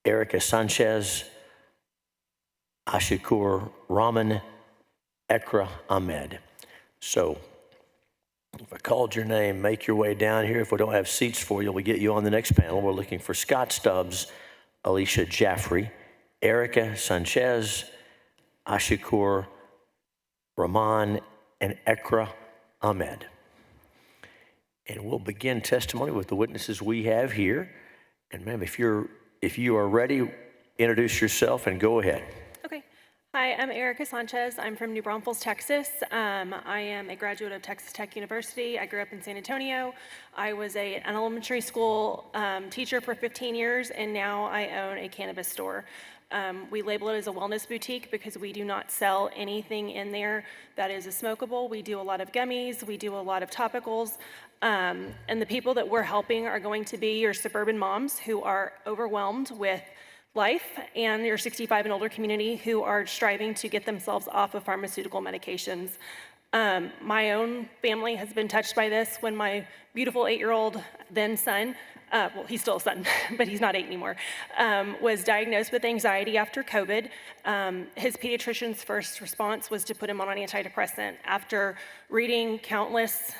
Erica Sanchez, Ashikur Rahman, Ekra Ahmed. So if I called your name, make your way down here. If we don't have seats for you, we'll get you on the next panel. We're looking for Scott Stubbs, Alicia Jaffrey, Erica Sanchez, Ashikur Rahman, and Ekra Ahmed. And we'll begin testimony with the witnesses we have here. And ma'am, if you are ready, introduce yourself and go ahead. Okay. Hi, I'm Erica Sanchez. I'm from New Braunfels, Texas. I am a graduate of Texas Tech University. I grew up in San Antonio. I was an elementary school teacher for 15 years, and now I own a cannabis store. We label it as a wellness boutique because we do not sell anything in there that is a smokable. We do a lot of gummies. We do a lot of topicals. And the people that we're helping are going to be your suburban moms who are overwhelmed with life and your 65 and older community who are striving to get themselves off of pharmaceutical medications. My own family has been touched by this when my beautiful 8-year-old then son, well, he's still a son, but he's not 8 anymore, was diagnosed with anxiety after COVID. His pediatrician's first response was to put him on an antidepressant. After reading countless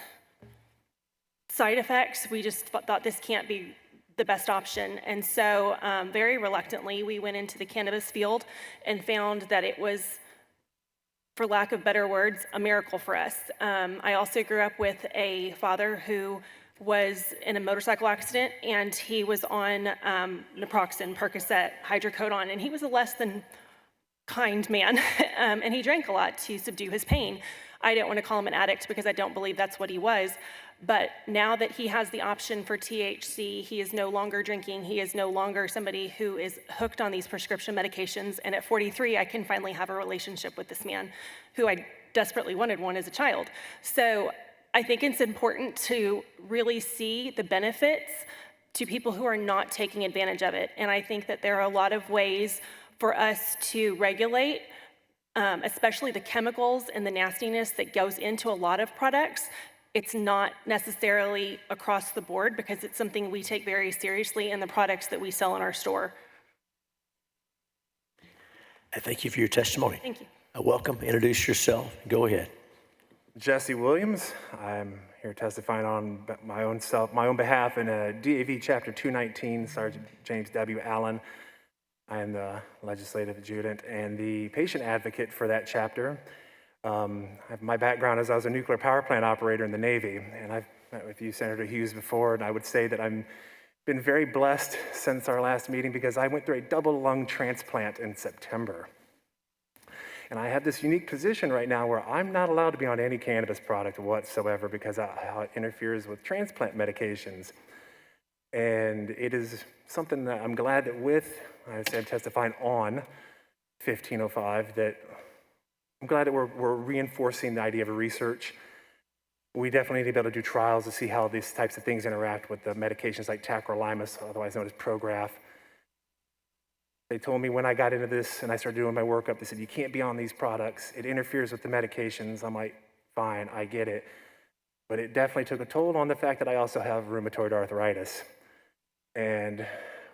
side effects, we just thought this can't be the best option. And so very reluctantly, we went into the cannabis field and found that it was, for lack of better words, a miracle for us. I also grew up with a father who was in a motorcycle accident, and he was on naproxen, Percocet, hydrocodone, and he was a less than kind man, and he drank a lot to subdue his pain. I don't want to call him an addict because I don't believe that's what he was. But now that he has the option for THC, he is no longer drinking. He is no longer somebody who is hooked on these prescription medications. And at 43, I can finally have a relationship with this man who I desperately wanted one as a child. So I think it's important to really see the benefits to people who are not taking advantage of it. And I think that there are a lot of ways for us to regulate, especially the chemicals and the nastiness that goes into a lot of products. It's not necessarily across the board because it's something we take very seriously in the products that we sell in our store. Thank you for your testimony. Thank you. Welcome. Introduce yourself. Go ahead. Jesse Williams. I'm here testifying on my own behalf in a DAV Chapter 219, Sergeant James W. Allen. I am the legislative adjutant and the patient advocate for that chapter. My background is I was a nuclear power plant operator in the Navy, and I've met with you, Senator Hughes, before, and I would say that I'm been very blessed since our last meeting because I went through a double lung transplant in September. And I have this unique position right now where I'm not allowed to be on any cannabis product whatsoever because of how it interferes with transplant medications. And it is something that I'm glad that I said testifying on 1505, that I'm glad that we're reinforcing the idea of research. We definitely need to be able to do trials to see how these types of things interact with the medications like tacrolimus, otherwise known as Prograf. They told me when I got into this and I started doing my workup, they said, you can't be on these products. It interferes with the medications. I'm like, fine, I get it. But it definitely took a toll on the fact that I also have rheumatoid arthritis. And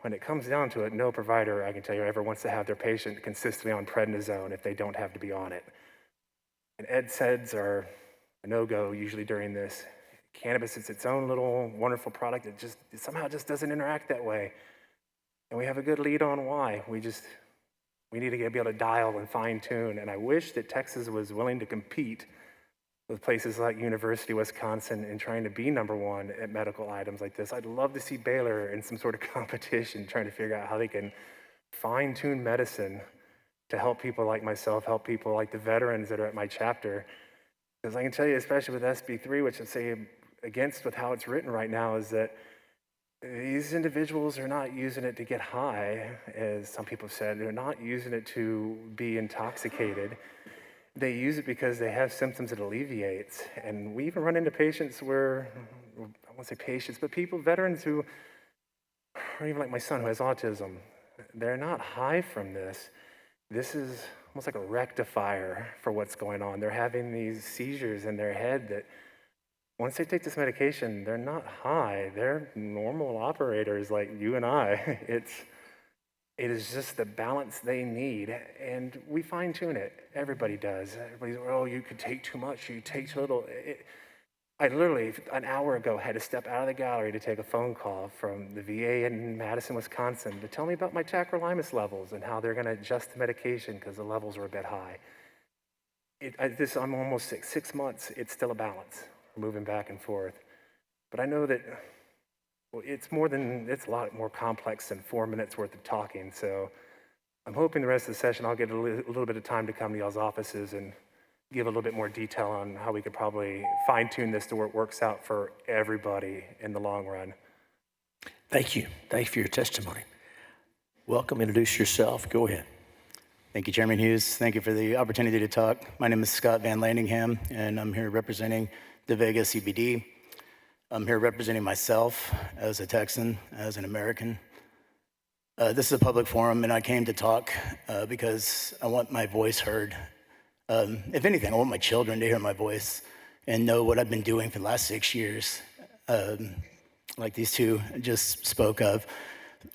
when it comes down to it, no provider, I can tell you, ever wants to have their patient consistently on prednisone if they don't have to be on it. And NSAIDs are a no-go usually during this. Cannabis is its own little wonderful product. It somehow just doesn't interact that way. And we have a good lead on why. We need to be able to dial and fine tune. And I wish that Texas was willing to compete with places like University of Wisconsin in trying to be #1 at medical items like this. I'd love to see Baylor in some sort of competition trying to figure out how they can fine tune medicine to help people like myself, help people like the veterans that are at my chapter. Because I can tell you, especially with SB3, which I'd say against with how it's written right now, is that these individuals are not using it to get high, as some people have said. They're not using it to be intoxicated. They use it because they have symptoms it alleviates. And we even run into patients where, I won't say patients, but veterans who, or even like my son who has autism, they're not high from this. This is almost like a rectifier for what's going on. They're having these seizures in their head that once they take this medication, they're not high. They're normal operators like you and I. It is just the balance they need, and we fine tune it. Everybody does. Everybody's, oh, you could take too much, you take too little. I literally, an hour ago, had to step out of the gallery to take a phone call from the VA in Madison, Wisconsin, to tell me about my tacrolimus levels and how they're going to adjust the medication because the levels were a bit high. I'm almost 6 months. It's still a balance, moving back and forth. But I know that it's a lot more complex than 4 minutes worth of talking. So I'm hoping the rest of the session I'll get a little bit of time to come to y'all's offices and give a little bit more detail on how we could probably fine tune this to where it works out for everybody in the long run. Thank you. Thank you for your testimony. Welcome. Introduce yourself. Go ahead. Thank you, Chairman Hughes. Thank you for the opportunity to talk. My name is Scott Van Landingham, and I'm here representing the Vega CBD. I'm here representing myself as a Texan, as an American. This is a public forum, and I came to talk because I want my voice heard. If anything, I want my children to hear my voice and know what I've been doing for the last 6 years, like these two just spoke of.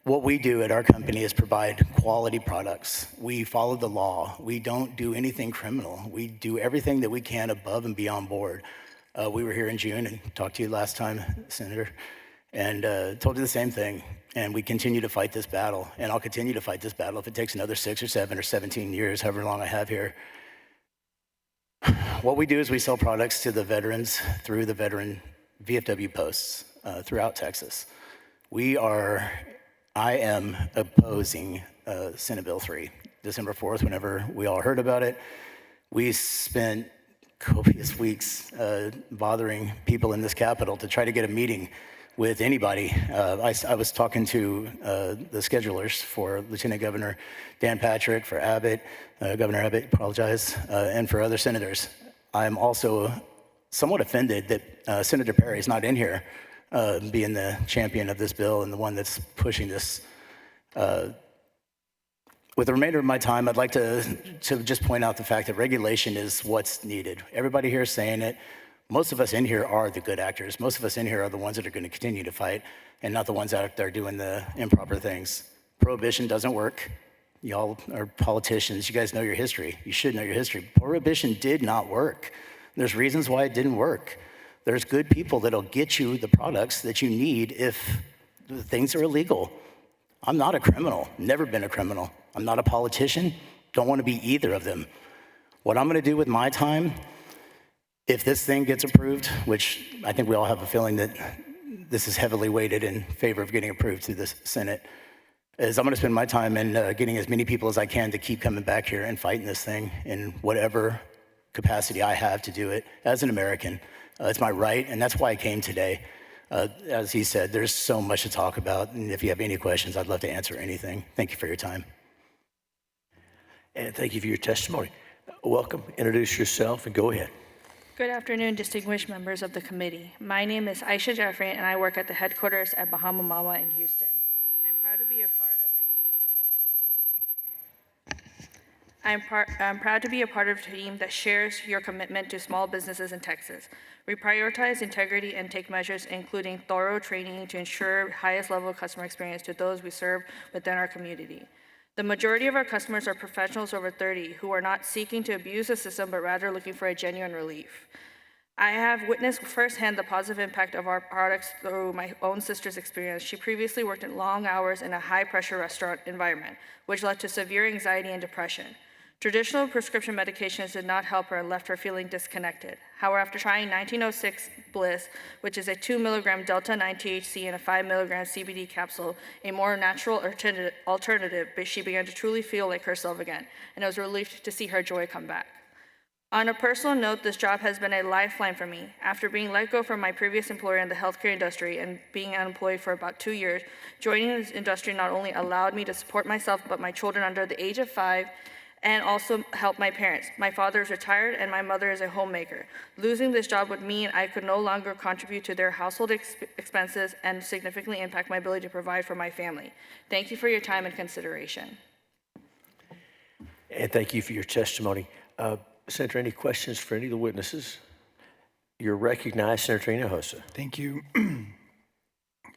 What we do at our company is provide quality products. We follow the law. We don't do anything criminal. We do everything that we can above and beyond board. We were here in June and talked to you last time, Senator, and told you the same thing. And we continue to fight this battle, and I'll continue to fight this battle if it takes another 6 or 7 or 17 years, however long I have here. What we do is we sell products to the veterans through the veteran VFW posts throughout Texas. I am opposing Senate Bill 3. December 4th, whenever we all heard about it, we spent copious weeks bothering people in this Capitol to try to get a meeting with anybody. I was talking to the schedulers for Lieutenant Governor Dan Patrick, for Abbott, Governor Abbott, and for other senators. I'm also somewhat offended that Senator Perry is not in here, being the champion of this bill and the one that's pushing this. With the remainder of my time, I'd like to just point out the fact that regulation is what's needed. Everybody here is saying it. Most of us in here are the good actors. Most of us in here are the ones that are going to continue to fight and not the ones out there doing the improper things. Prohibition doesn't work. Y'all are politicians. You guys know your history. You should know your history. Prohibition did not work. There's reasons why it didn't work. There's good people that'll get you the products that you need if the things are illegal. I'm not a criminal, never been a criminal. I'm not a politician, don't want to be either of them. What I'm going to do with my time, if this thing gets approved, which I think we all have a feeling that this is heavily weighted in favor of getting approved through the Senate, is I'm going to spend my time in getting as many people as I can to keep coming back here and fighting this thing in whatever capacity I have to do it as an American. It's my right, and that's why I came today. As he said, there's so much to talk about, and if you have any questions, I'd love to answer anything. Thank you for your time. And thank you for your testimony. Welcome. Introduce yourself and go ahead. Good afternoon, distinguished members of the committee. My name is Aisha Jeffrey, and I work at the headquarters at Bahama Mama in Houston. I'm proud to be a part of I'm proud to be a part of a team that shares your commitment to small businesses in Texas. We prioritize integrity and take measures including thorough training to ensure highest level of customer experience to those we serve within our community. The majority of our customers are professionals over 30 who are not seeking to abuse the system, but rather looking for a genuine relief. I have witnessed firsthand the positive impact of our products through my own sister's experience. She previously worked in long hours in a high-pressure restaurant environment, which led to severe anxiety and depression. Traditional prescription medications did not help her and left her feeling disconnected. However, after trying 1906 Bliss, which is a 2 milligram Delta-9 THC and a 5 milligram CBD capsule, a more natural alternative, but she began to truly feel like herself again, and it was a relief to see her joy come back. On a personal note, this job has been a lifeline for me. After being let go from my previous employer in the healthcare industry and being unemployed for about 2 years, joining this industry not only allowed me to support myself, but my children under the age of 5, and also help my parents. My father is retired and my mother is a homemaker. Losing this job would mean I could no longer contribute to their household expenses and significantly impact my ability to provide for my family. Thank you for your time and consideration. And thank you for your testimony. Senator, any questions for any of the witnesses? You're recognized, Senator Hinojosa. Thank you.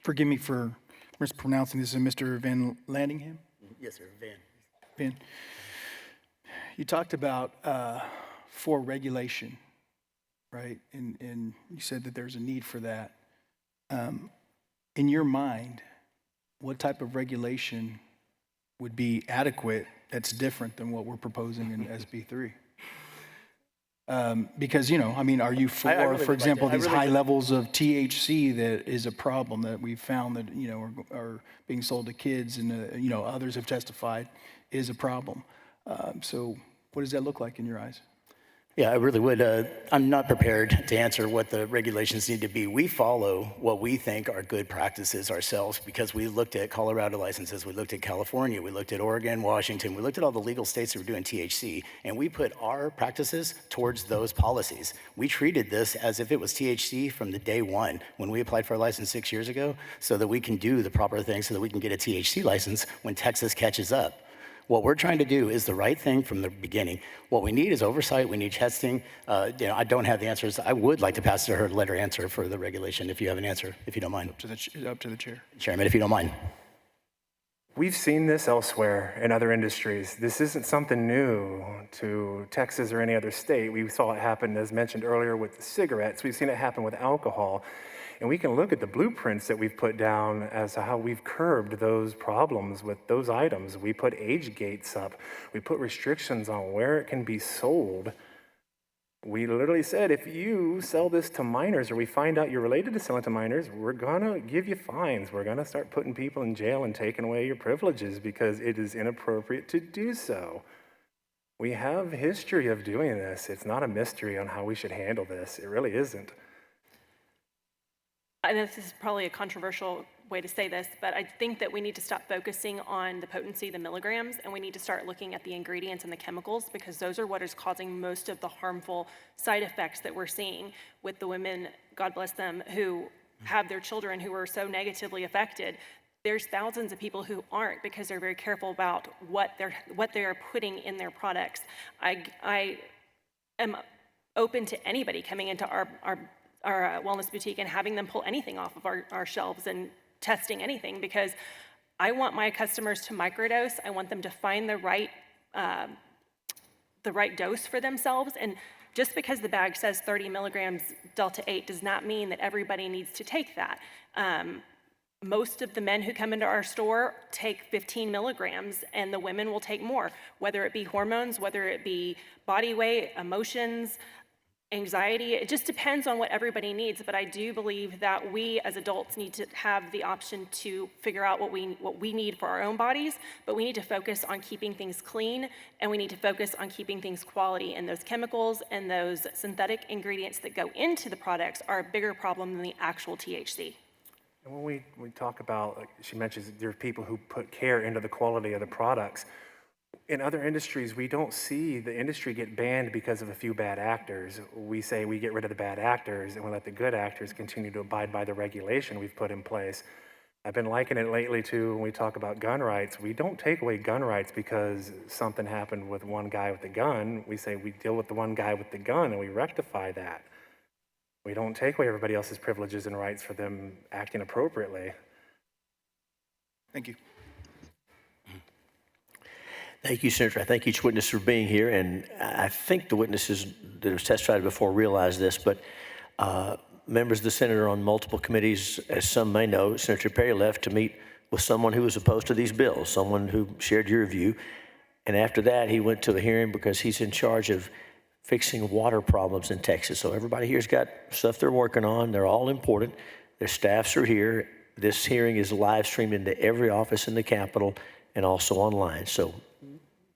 Forgive me for mispronouncing this. Is Mr. Van Landingham? Yes, sir. Van. You talked about for regulation, right? And you said that there's a need for that. In your mind, what type of regulation would be adequate that's different than what we're proposing in SB 3? Because, you know, I mean, are you for example, these high levels of THC that is a problem that we've found that, you know, are being sold to kids and, you know, others have testified is a problem. So what does that look like in your eyes? Yeah, I really would. I'm not prepared to answer what the regulations need to be. We follow what we think are good practices ourselves because we looked at Colorado licenses, we looked at California, we looked at Oregon, Washington, we looked at all the legal states that were doing THC, and we put our practices towards those policies. We treated this as if it was THC from the day one when we applied for our license 6 years ago so that we can do the proper thing so that we can get a THC license when Texas catches up. What we're trying to do is the right thing from the beginning. What we need is oversight. We need testing. You know, I don't have the answers. I would like to pass to her a letter answer for the regulation if you have an answer, if you don't mind. Up to the chair. Chairman, if you don't mind. We've seen this elsewhere in other industries. This isn't something new to Texas or any other state. We saw it happen, as mentioned earlier, with the cigarettes. We've seen it happen with alcohol. And we can look at the blueprints that we've put down as to how we've curbed those problems with those items. We put age gates up. We put restrictions on where it can be sold. We literally said, if you sell this to minors or we find out you're related to selling to minors, we're gonna give you fines. We're gonna start putting people in jail and taking away your privileges because it is inappropriate to do so. We have history of doing this. It's not a mystery on how we should handle this. It really isn't. And this is probably a controversial way to say this, but I think that we need to stop focusing on the potency, the milligrams, and we need to start looking at the ingredients and the chemicals because those are what is causing most of the harmful side effects that we're seeing with the women, God bless them, who have their children who are so negatively affected. There's thousands of people who aren't because they're very careful about what they're putting in their products. I am open to anybody coming into our wellness boutique and having them pull anything off of our shelves and testing anything because I want my customers to microdose. I want them to find the right dose for themselves. And just because the bag says 30 milligrams Delta-8 does not mean that everybody needs to take that. Most of the men who come into our store take 15 milligrams and the women will take more, whether it be hormones, whether it be body weight, emotions. anxiety. It just depends on what everybody needs, but I do believe that we as adults need to have the option to figure out what we need for our own bodies, but we need to focus on keeping things clean, and we need to focus on keeping things quality, and those chemicals and those synthetic ingredients that go into the products are a bigger problem than the actual THC. And when we talk about, like she mentions, there are people who put care into the quality of the products. In other industries, we don't see the industry get banned because of a few bad actors. We say we get rid of the bad actors and we let the good actors continue to abide by the regulation we've put in place. I've been likening it lately to when we talk about gun rights. We don't take away gun rights because something happened with one guy with a gun. We say we deal with the one guy with the gun and we rectify that. We don't take away everybody else's privileges and rights for them acting appropriately. Thank you. Thank you, Senator. I thank each witness for being here, and I think the witnesses that have testified before realize this, but members of the Senate are on multiple committees. As some may know, Senator Perry left to meet with someone who was opposed to these bills, someone who shared your view, and after that, he went to a hearing because he's in charge of fixing water problems in Texas. So everybody here's got stuff they're working on. They're all important. Their staffs are here. This hearing is live streamed into every office in the Capitol and also online. So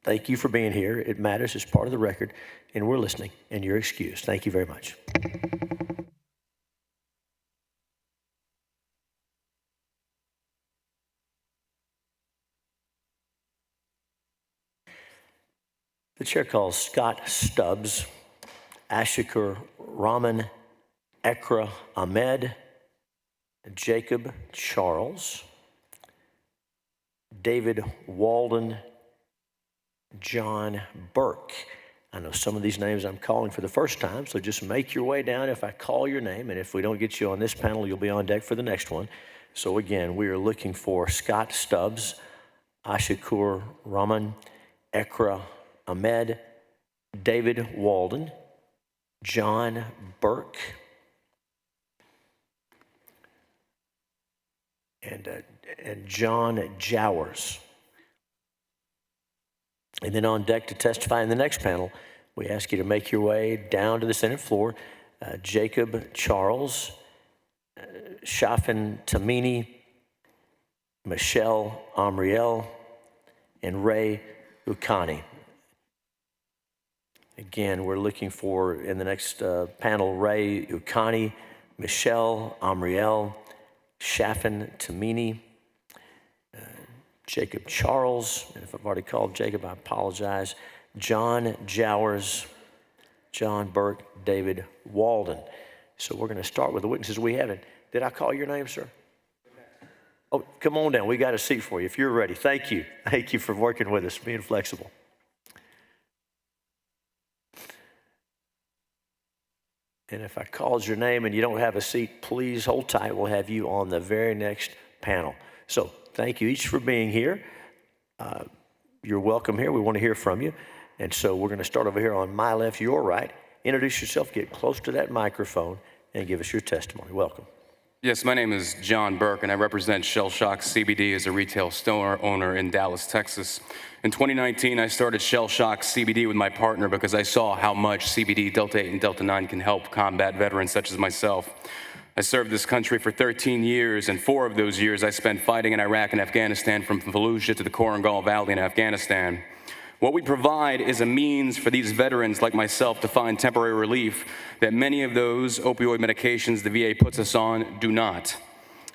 thank you for being here. It matters. It's part of the record, and we're listening, and you're excused. Thank you very much. The chair calls Scott Stubbs, Ashikur Rahman, Ekra Ahmed, Jacob Charles, David Walden, John Burke. I know some of these names I'm calling for the first time, so just make your way down if I call your name, and if we don't get you on this panel, you'll be on deck for the next one. So again, we are looking for Scott Stubbs, Ashikur Rahman, Ekra Ahmed, David Walden, John Burke, and John Jowers. And then on deck to testify in the next panel, we ask you to make your way down to the Senate floor. Jacob Charles, Shafin Tamini, Michelle Amriel, and Ray Ukani. Again, we're looking for, in the next panel, Ray Ukani, Michelle Amriel, Shafin Tamini, Jacob Charles, and if I've already called Jacob, I apologize, John Jowers, John Burke, David Walden. So we're going to start with the witnesses we have. Did I call your name, sir? Oh, come on down. We got a seat for you if you're ready. Thank you. Thank you for working with us, being flexible. And if I called your name and you don't have a seat, please hold tight. We'll have you on the very next panel. So thank you each for being here. You're welcome here. We want to hear from you. And so we're going to start over here on my left, your right. Introduce yourself, get close to that microphone, and give us your testimony. Welcome. Yes, my name is John Burke, and I represent Shell Shock CBD as a retail store owner in Dallas, Texas. In 2019, I started Shell Shock CBD with my partner because I saw how much CBD Delta 8 and Delta 9 can help combat veterans such as myself. I served this country for 13 years, and 4 of those years I spent fighting in Iraq and Afghanistan, from Fallujah to the Korangal Valley in Afghanistan. What we provide is a means for these veterans like myself to find temporary relief that many of those opioid medications the VA puts us on do not.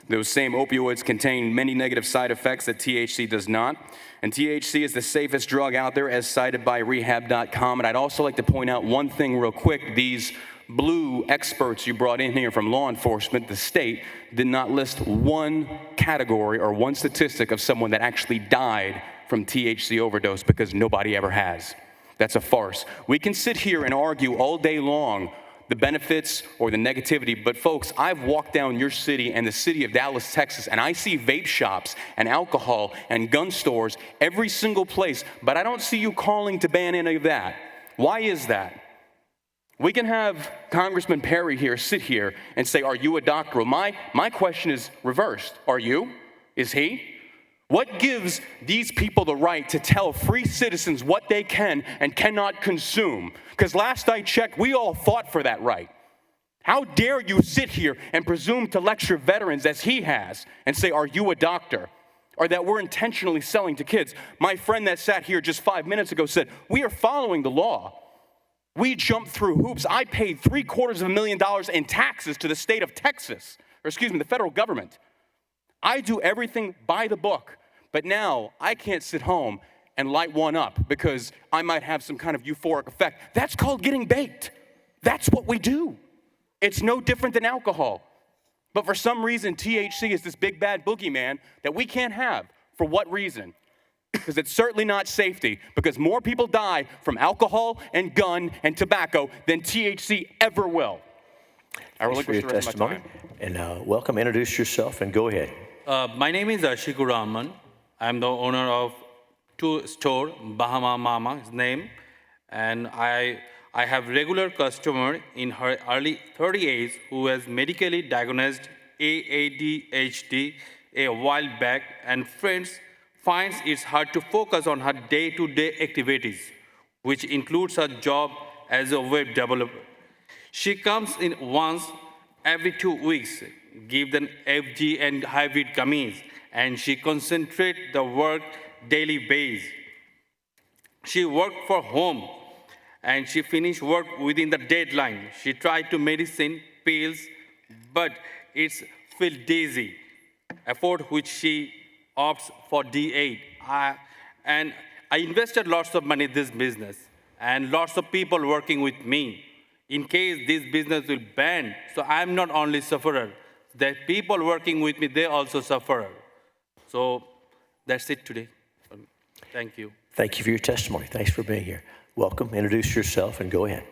Those same opioids contain many negative side effects that THC does not, and THC is the safest drug out there as cited by rehab.com. And I'd also like to point out one thing real quick. These blue experts you brought in here from law enforcement, the state, did not list one category or one statistic of someone that actually died from THC overdose, because nobody ever has. That's a farce. We can sit here and argue all day long the benefits or the negativity, but folks, I've walked down your city and the city of Dallas, Texas, and I see vape shops and alcohol and gun stores every single place, but I don't see you calling to ban any of that. Why is that? We can have Congressman Perry here sit here and say, are you a doctor? Well, my question is reversed. Are you? Is he? What gives these people the right to tell free citizens what they can and cannot consume? Because last I checked, we all fought for that right. How dare you sit here and presume to lecture veterans as he has and say, are you a doctor? Or that we're intentionally selling to kids. My friend that sat here just 5 minutes ago said, we are following the law. We jumped through hoops. I paid $750,000 in taxes to the state of Texas, or excuse me, the federal government. I do everything by the book, but now I can't sit home and light one up because I might have some kind of euphoric effect. That's called getting baked. That's what we do. It's no different than alcohol. But for some reason, THC is this big bad boogeyman that we can't have. For what reason? Because it's certainly not safety, because more people die from alcohol and gun and tobacco than THC ever will. I Thanks for your relinquish the rest of my testimony. time. And welcome, introduce yourself and go ahead. My name is Ashiku Raman. I'm the owner of two store, Bahama Mama, his name, and I have regular customer in her early 30s who was medically diagnosed ADHD a while back, and friends finds it's hard to focus on her day-to-day activities, which includes her job as a web developer. She comes in once every 2 weeks, give them FG and hybrid gummies, and she concentrates the work daily base. She worked for home, and she finished work within the deadline. She tried to medicine, pills, but it's feel dizzy, afford which she opts for D8. And I invested lots of money in this business, and lots of people working with me in case this business will ban. So I'm not only sufferer, the people working with me, they also suffer. So that's it today. Thank you. Thank you for your testimony. Thanks for being here. Welcome, introduce yourself and go ahead.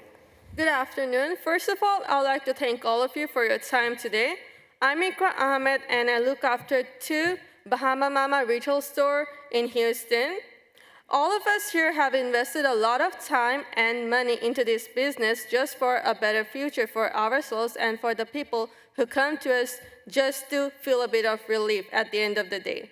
Good afternoon. First of all, I'd like to thank all of you for your time today. I'm Ikra Ahmed, and I look after 2 Bahama Mama retail store in Houston. All of us here have invested a lot of time and money into this business just for a better future for ourselves and for the people who come to us just to feel a bit of relief at the end of the day.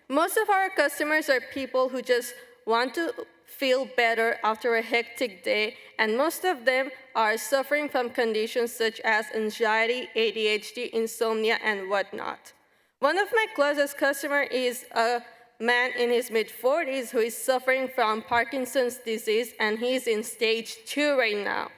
Most of our customers are people who just want to feel better after a hectic day, and most of them are suffering from conditions such as anxiety, ADHD, insomnia, and whatnot. One of my closest customers is a man in his mid-40s who is suffering from Parkinson's disease, and he's in stage 2 right now.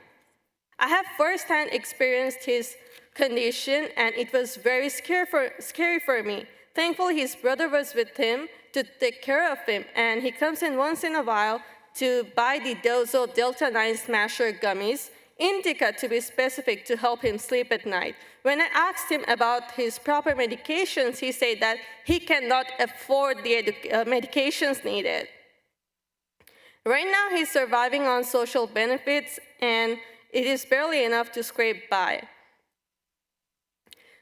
I have firsthand experienced his condition, and it was very scary for me. Thankfully, his brother was with him to take care of him, and he comes in once in a while to buy the Dozo Delta 9 Smasher gummies, indica to be specific, to help him sleep at night. When I asked him about his proper medications, he said that he cannot afford the medications needed. Right now, he's surviving on social benefits, and it is barely enough to scrape by.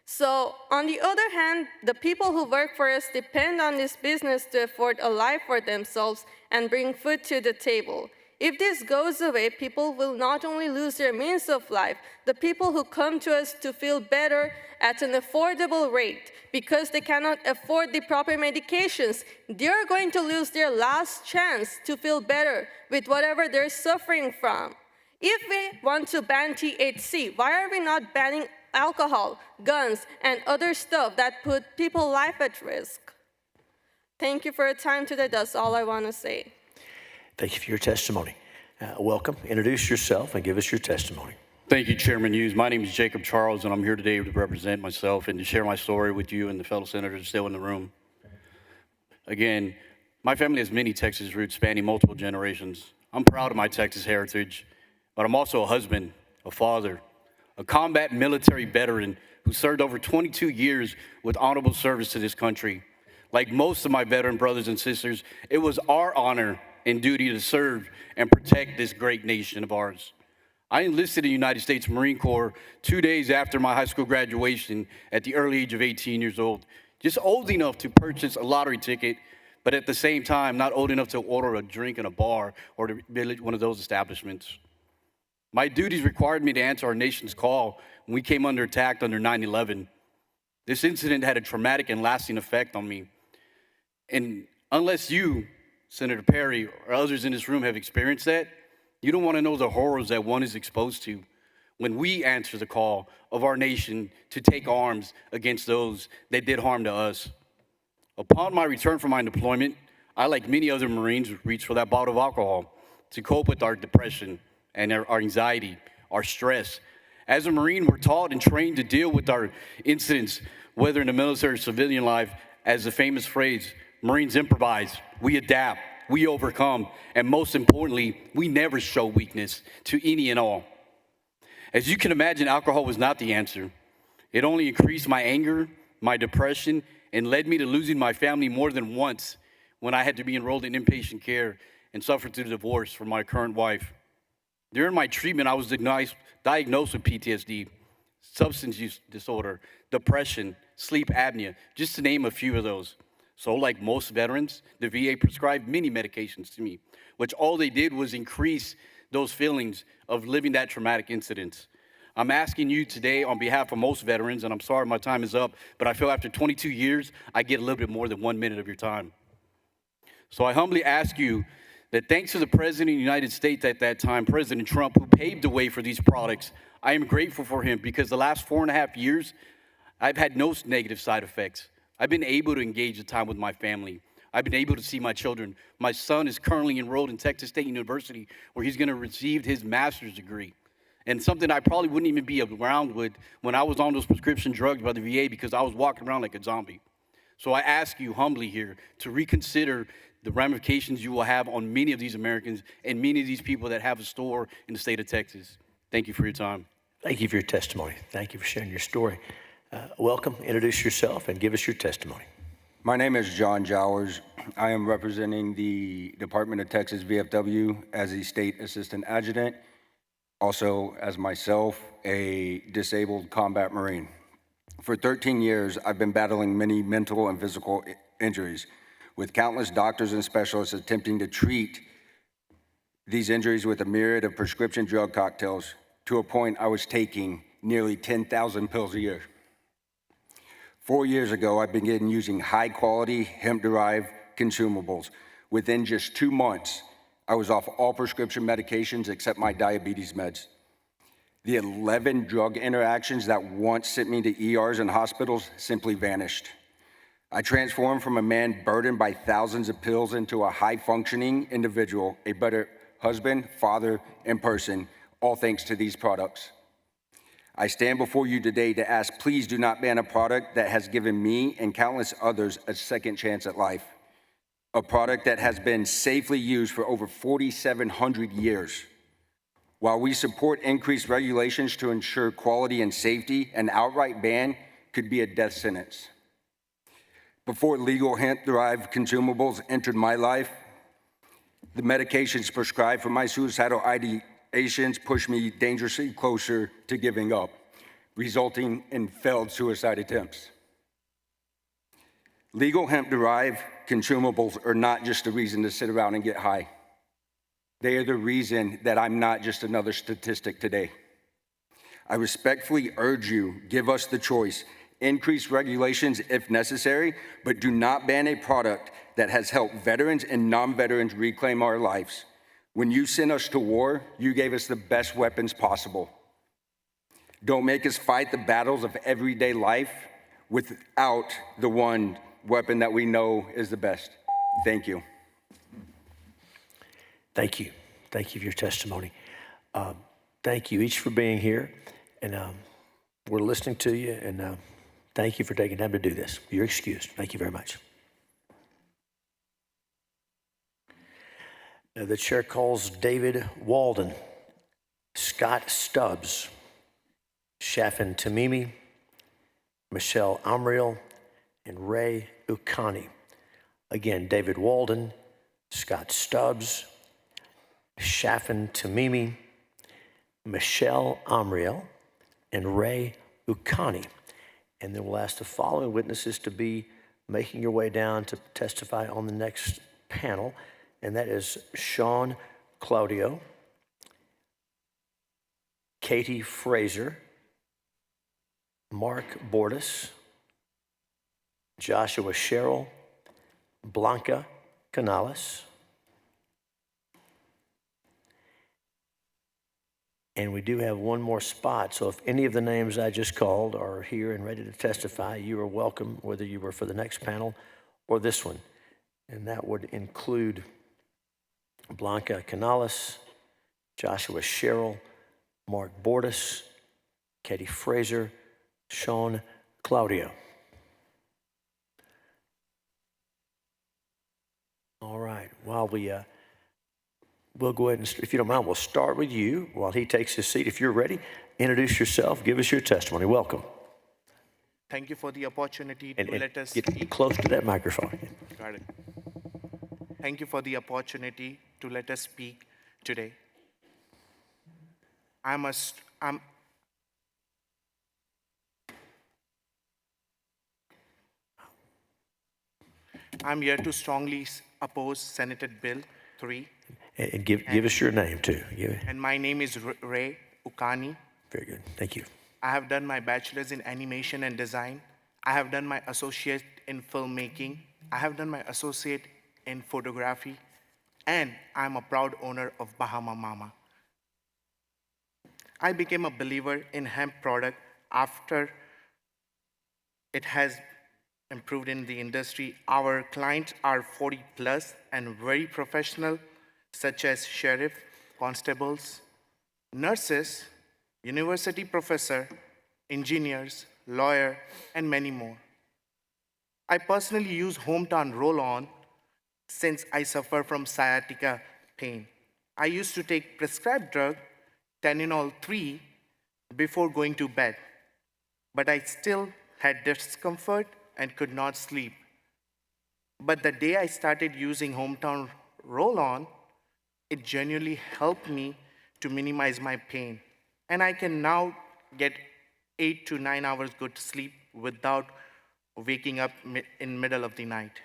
So, on the other hand, the people who work for us depend on this business to afford a life for themselves and bring food to the table. If this goes away, people will not only lose their means of life, the people who come to us to feel better at an affordable rate because they cannot afford the proper medications, they're going to lose their last chance to feel better with whatever they're suffering from. If we want to ban THC, why are we not banning alcohol, guns, and other stuff that put people's life at risk? Thank you for your time today. That's all I want to say. Thank you for your testimony. Welcome, introduce yourself and give us your testimony. Thank you, Chairman Hughes. My name is Jacob Charles, and I'm here today to represent myself and to share my story with you and the fellow senators still in the room. Again, my family has many Texas roots spanning multiple generations. I'm proud of my Texas heritage, but I'm also a husband, a father, a combat military veteran who served over 22 years with honorable service to this country. Like most of my veteran brothers and sisters, it was our honor and duty to serve and protect this great nation of ours. I enlisted in the United States Marine Corps 2 days after my high school graduation at the early age of 18 years old, just old enough to purchase a lottery ticket, but at the same time, not old enough to order a drink in a bar or to visit one of those establishments. My duties required me to answer our nation's call when we came under attack under 9/11. This incident had a traumatic and lasting effect on me. And unless you, Senator Perry, or others in this room have experienced that, you don't want to know the horrors that one is exposed to when we answer the call of our nation to take arms against those that did harm to us. Upon my return from my deployment, I, like many other Marines, reached for that bottle of alcohol to cope with our depression and our anxiety, our stress. As a Marine, we're taught and trained to deal with our incidents, whether in the military or civilian life, as the famous phrase, Marines improvise, we adapt, we overcome, and most importantly, we never show weakness to any and all. As you can imagine, alcohol was not the answer. It only increased my anger, my depression, and led me to losing my family more than once when I had to be enrolled in inpatient care and suffered through divorce from my current wife. During my treatment, I was diagnosed with PTSD, substance use disorder, depression, sleep apnea, just to name a few of those. So like most veterans, the VA prescribed many medications to me, which all they did was increase those feelings of living that traumatic incident. I'm asking you today on behalf of most veterans, and I'm sorry my time is up, but I feel after 22 years, I get a little bit more than 1 minute of your time. So I humbly ask you that thanks to the President of the United States at that time, President Trump, who paved the way for these products, I am grateful for him because the last 4.5 years, I've had no negative side effects. I've been able to engage the time with my family. I've been able to see my children. My son is currently enrolled in Texas State University, where he's gonna receive his master's degree. And something I probably wouldn't even be around with when I was on those prescription drugs by the VA because I was walking around like a zombie. So I ask you humbly here to reconsider the ramifications you will have on many of these Americans and many of these people that have a store in the state of Texas. Thank you for your time. Thank you for your testimony. Thank you for sharing your story. Welcome, introduce yourself, and give us your testimony. My name is John Jowers. I am representing the Department of Texas VFW as a state assistant adjutant, also as myself, a disabled combat Marine. For 13 years, I've been battling many mental and physical injuries, with countless doctors and specialists attempting to treat these injuries with a myriad of prescription drug cocktails, to a point I was taking nearly 10,000 pills a year. 4 years ago, I began using high-quality hemp-derived consumables. Within just 2 months, I was off all prescription medications except my diabetes meds. The 11 drug interactions that once sent me to ERs and hospitals simply vanished. I transformed from a man burdened by thousands of pills into a high-functioning individual, a better husband, father, and person, all thanks to these products. I stand before you today to ask, please do not ban a product that has given me and countless others a second chance at life. A product that has been safely used for over 4,700 years. While we support increased regulations to ensure quality and safety, an outright ban could be a death sentence. Before legal hemp-derived consumables entered my life, the medications prescribed for my suicidal ideations pushed me dangerously closer to giving up, resulting in failed suicide attempts. Legal hemp-derived consumables are not just a reason to sit around and get high. They are the reason that I'm not just another statistic today. I respectfully urge you, give us the choice. Increase regulations if necessary, but do not ban a product that has helped veterans and non-veterans reclaim our lives. When you sent us to war, you gave us the best weapons possible. Don't make us fight the battles of everyday life without the one weapon that we know is the best. Thank you. Thank you. Thank you for your testimony. Thank you each for being here, and we're listening to you, and thank you for taking time to do this. You're excused. Thank you very much. The chair calls David Walden, Scott Stubbs, Shafin Tamimi, Michelle Amriel, and Ray Ukani. Again, David Walden, Scott Stubbs, Shafin Tamimi, Michelle Amriel, and Ray Ukani. And then we'll ask the following witnesses to be making your way down to testify on the next panel, and that is Sean Claudio, Katie Fraser, Mark Bordas, Joshua Sherrill, Blanca Canales. And we do have one more spot, so if any of the names I just called are here and ready to testify, you are welcome, whether you were for the next panel or this one. And that would include Blanca Canales, Joshua Sherrill, Mark Bordas, Katie Fraser, Sean Claudio. All right, while we'll go ahead and, if you don't mind, we'll start with you while he takes his seat. If you're ready, introduce yourself, give us your testimony. Welcome. Thank you for the opportunity to let us get speak. Close to that microphone. Got it. Thank you for the opportunity to let us speak today. I'm here to strongly oppose Senator Bill 3. And give us your name, too. And my name is Ray Ukani. Very good. Thank you. I have done my bachelor's in animation and design. I have done my associate in filmmaking. I have done my associate in photography. And I'm a proud owner of Bahama Mama. I became a believer in hemp product after it has improved in the industry. Our clients are 40 plus and very professional, such as sheriff, constables, nurses, university professor, engineers, lawyer, and many more. I personally use Hometown Roll-On since I suffer from sciatica pain. I used to take prescribed drug, Tylenol 3, before going to bed, but I still had discomfort and could not sleep. But the day I started using Hometown Roll-On, it genuinely helped me to minimize my pain. And I can now get 8 to 9 hours good sleep without waking up in middle of the night.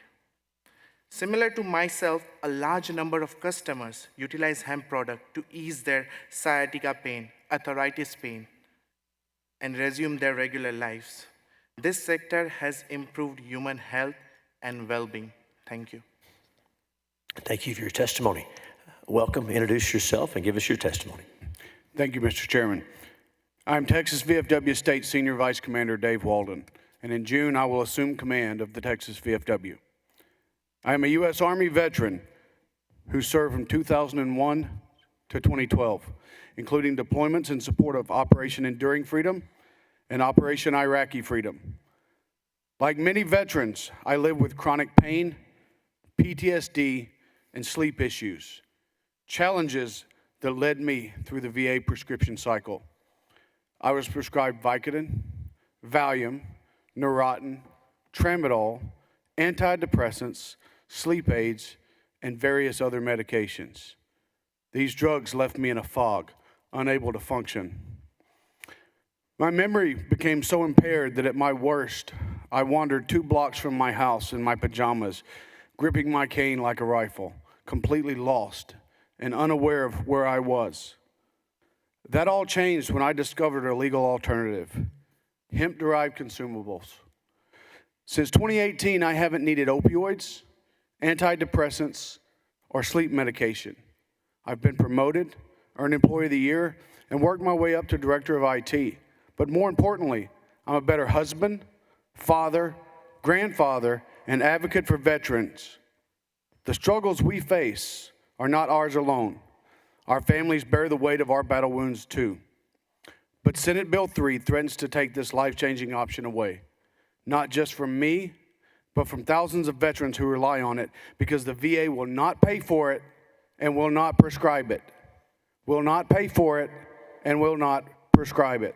Similar to myself, a large number of customers utilize hemp product to ease their sciatica pain, arthritis pain, and resume their regular lives. This sector has improved human health and well-being. Thank you. Thank you for your testimony. Welcome, introduce yourself and give us your testimony. Thank you, Mr. Chairman. I'm Texas VFW State Senior Vice Commander Dave Walden, and in June I will assume command of the Texas VFW. I am a U.S. Army veteran who served from 2001 to 2012, including deployments in support of Operation Enduring Freedom and Operation Iraqi Freedom. Like many veterans, I live with chronic pain, PTSD, and sleep issues, challenges that led me through the VA prescription cycle. I was prescribed Vicodin, Valium, Neurontin, Tramadol, antidepressants, sleep aids, and various other medications. These drugs left me in a fog, unable to function. My memory became so impaired that at my worst, I wandered 2 blocks from my house in my pajamas, gripping my cane like a rifle, completely lost and unaware of where I was. That all changed when I discovered a legal alternative, hemp-derived consumables. Since 2018, I haven't needed opioids, antidepressants, or sleep medication. I've been promoted, earned Employee of the Year, and worked my way up to Director of IT. But more importantly, I'm a better husband, father, grandfather, and advocate for veterans. The struggles we face are not ours alone. Our families bear the weight of our battle wounds too. But Senate Bill 3 threatens to take this life-changing option away, not just from me, but from thousands of veterans who rely on it, because the VA will not pay for it and will not prescribe it. Will not pay for it and will not prescribe it.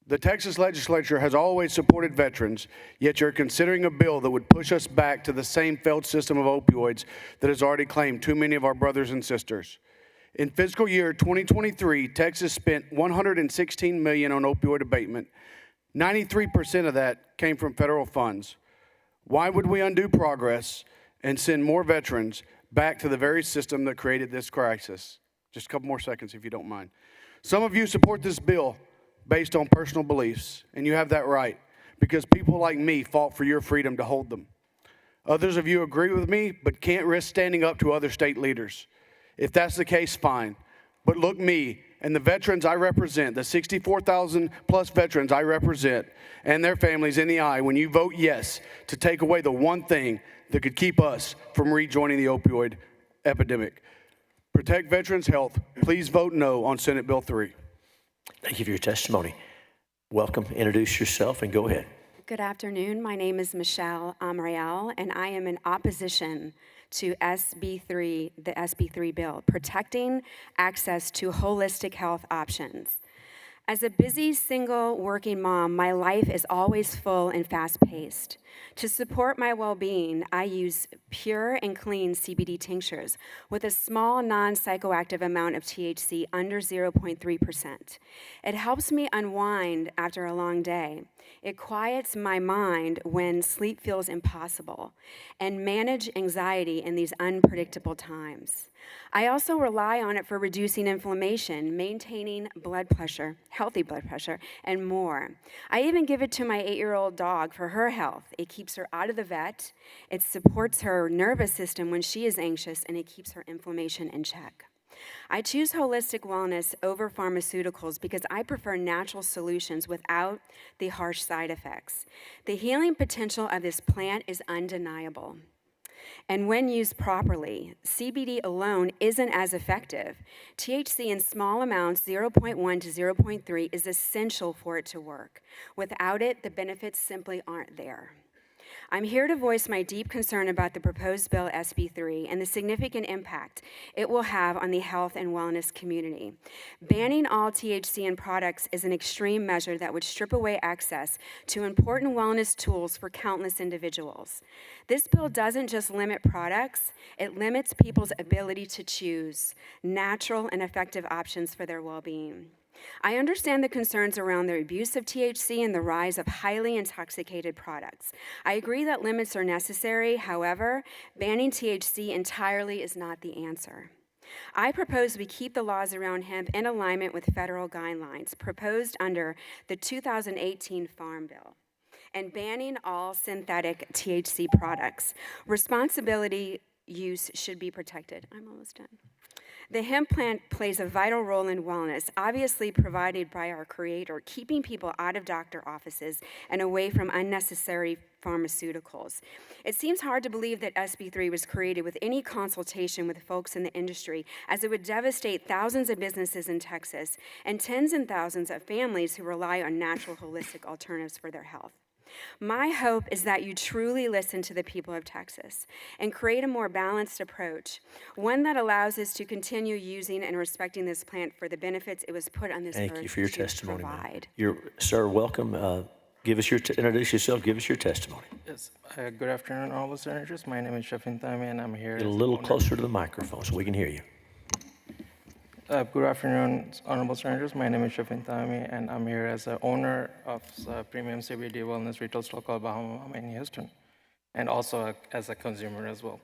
The Texas legislature has always supported veterans, yet you're considering a bill that would push us back to the same failed system of opioids that has already claimed too many of our brothers and sisters. In fiscal year 2023, Texas spent $116 million on opioid abatement. 93% of that came from federal funds. Why would we undo progress and send more veterans back to the very system that created this crisis? Just a couple more seconds, if you don't mind. Some of you support this bill based on personal beliefs, and you have that right, because people like me fought for your freedom to hold them. Others of you agree with me, but can't risk standing up to other state leaders. If that's the case, fine. But look me and the veterans I represent, the 64,000 plus veterans I represent, and their families in the eye when you vote yes to take away the one thing that could keep us from rejoining the opioid epidemic. Protect veterans' health. Please vote no on Senate Bill 3. Thank you for your testimony. Welcome. Introduce yourself and go ahead. Good afternoon. My name is Michelle Amriel, and I am in opposition to SB3, the SB3 bill, protecting access to holistic health options. As a busy single working mom, my life is always full and fast-paced. To support my well-being, I use pure and clean CBD tinctures with a small non-psychoactive amount of THC under 0.3%. It helps me unwind after a long day. It quiets my mind when sleep feels impossible and manage anxiety in these unpredictable times. I also rely on it for reducing inflammation, maintaining blood pressure, healthy blood pressure, and more. I even give it to my 8-year-old dog for her health. It keeps her out of the vet, it supports her nervous system when she is anxious, and it keeps her inflammation in check. I choose holistic wellness over pharmaceuticals because I prefer natural solutions without the harsh side effects. The healing potential of this plant is undeniable. And when used properly, CBD alone isn't as effective. THC in small amounts, 0.1 to 0.3, is essential for it to work. Without it, the benefits simply aren't there. I'm here to voice my deep concern about the proposed bill SB3 and the significant impact it will have on the health and wellness community. Banning all THC in products is an extreme measure that would strip away access to important wellness tools for countless individuals. This bill doesn't just limit products, it limits people's ability to choose natural and effective options for their well-being. I understand the concerns around the abuse of THC and the rise of highly intoxicated products. I agree that limits are necessary. However, banning THC entirely is not the answer. I propose we keep the laws around hemp in alignment with federal guidelines proposed under the 2018 Farm Bill and banning all synthetic THC products. Responsibility use should be protected. I'm almost done. The hemp plant plays a vital role in wellness, obviously provided by our creator, keeping people out of doctor offices and away from unnecessary pharmaceuticals. It seems hard to believe that SB3 was created with any consultation with folks in the industry, as it would devastate thousands of businesses in Texas and tens and thousands of families who rely on natural holistic alternatives for their health. My hope is that you truly listen to the people of Texas and create a more balanced approach, one that allows us to continue using and respecting this plant for the benefits it was put on this earth Thank you for your to testimony, provide. Sir, welcome. Give us introduce yourself. Give us your testimony. Yes. Good afternoon, honorable senators. My name is Shafin Thami, and I'm here. Get a little closer to the microphone so we can hear you. Good afternoon, honorable senators. My name is Shafin Thami, and I'm here as the owner of premium CBD wellness retail store called Bahama Mama in Houston, and also as a consumer as well.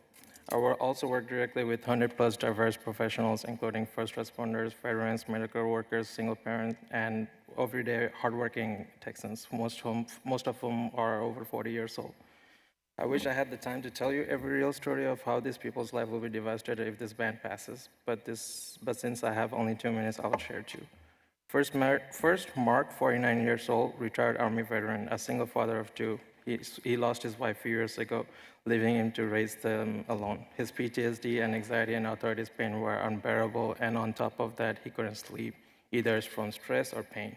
I also work directly with 100+ diverse professionals, including first responders, veterans, medical workers, single parents, and everyday hardworking Texans, most of whom are over 40 years old. I wish I had the time to tell you every real story of how these people's life will be devastated if this ban passes, but since I have only 2 minutes, I'll share 2. First, Mark, 49 years old, retired Army veteran, a single father of 2. He lost his wife a few years ago, leaving him to raise them alone. His PTSD and anxiety and arthritis pain were unbearable, and on top of that, he couldn't sleep, either from stress or pain.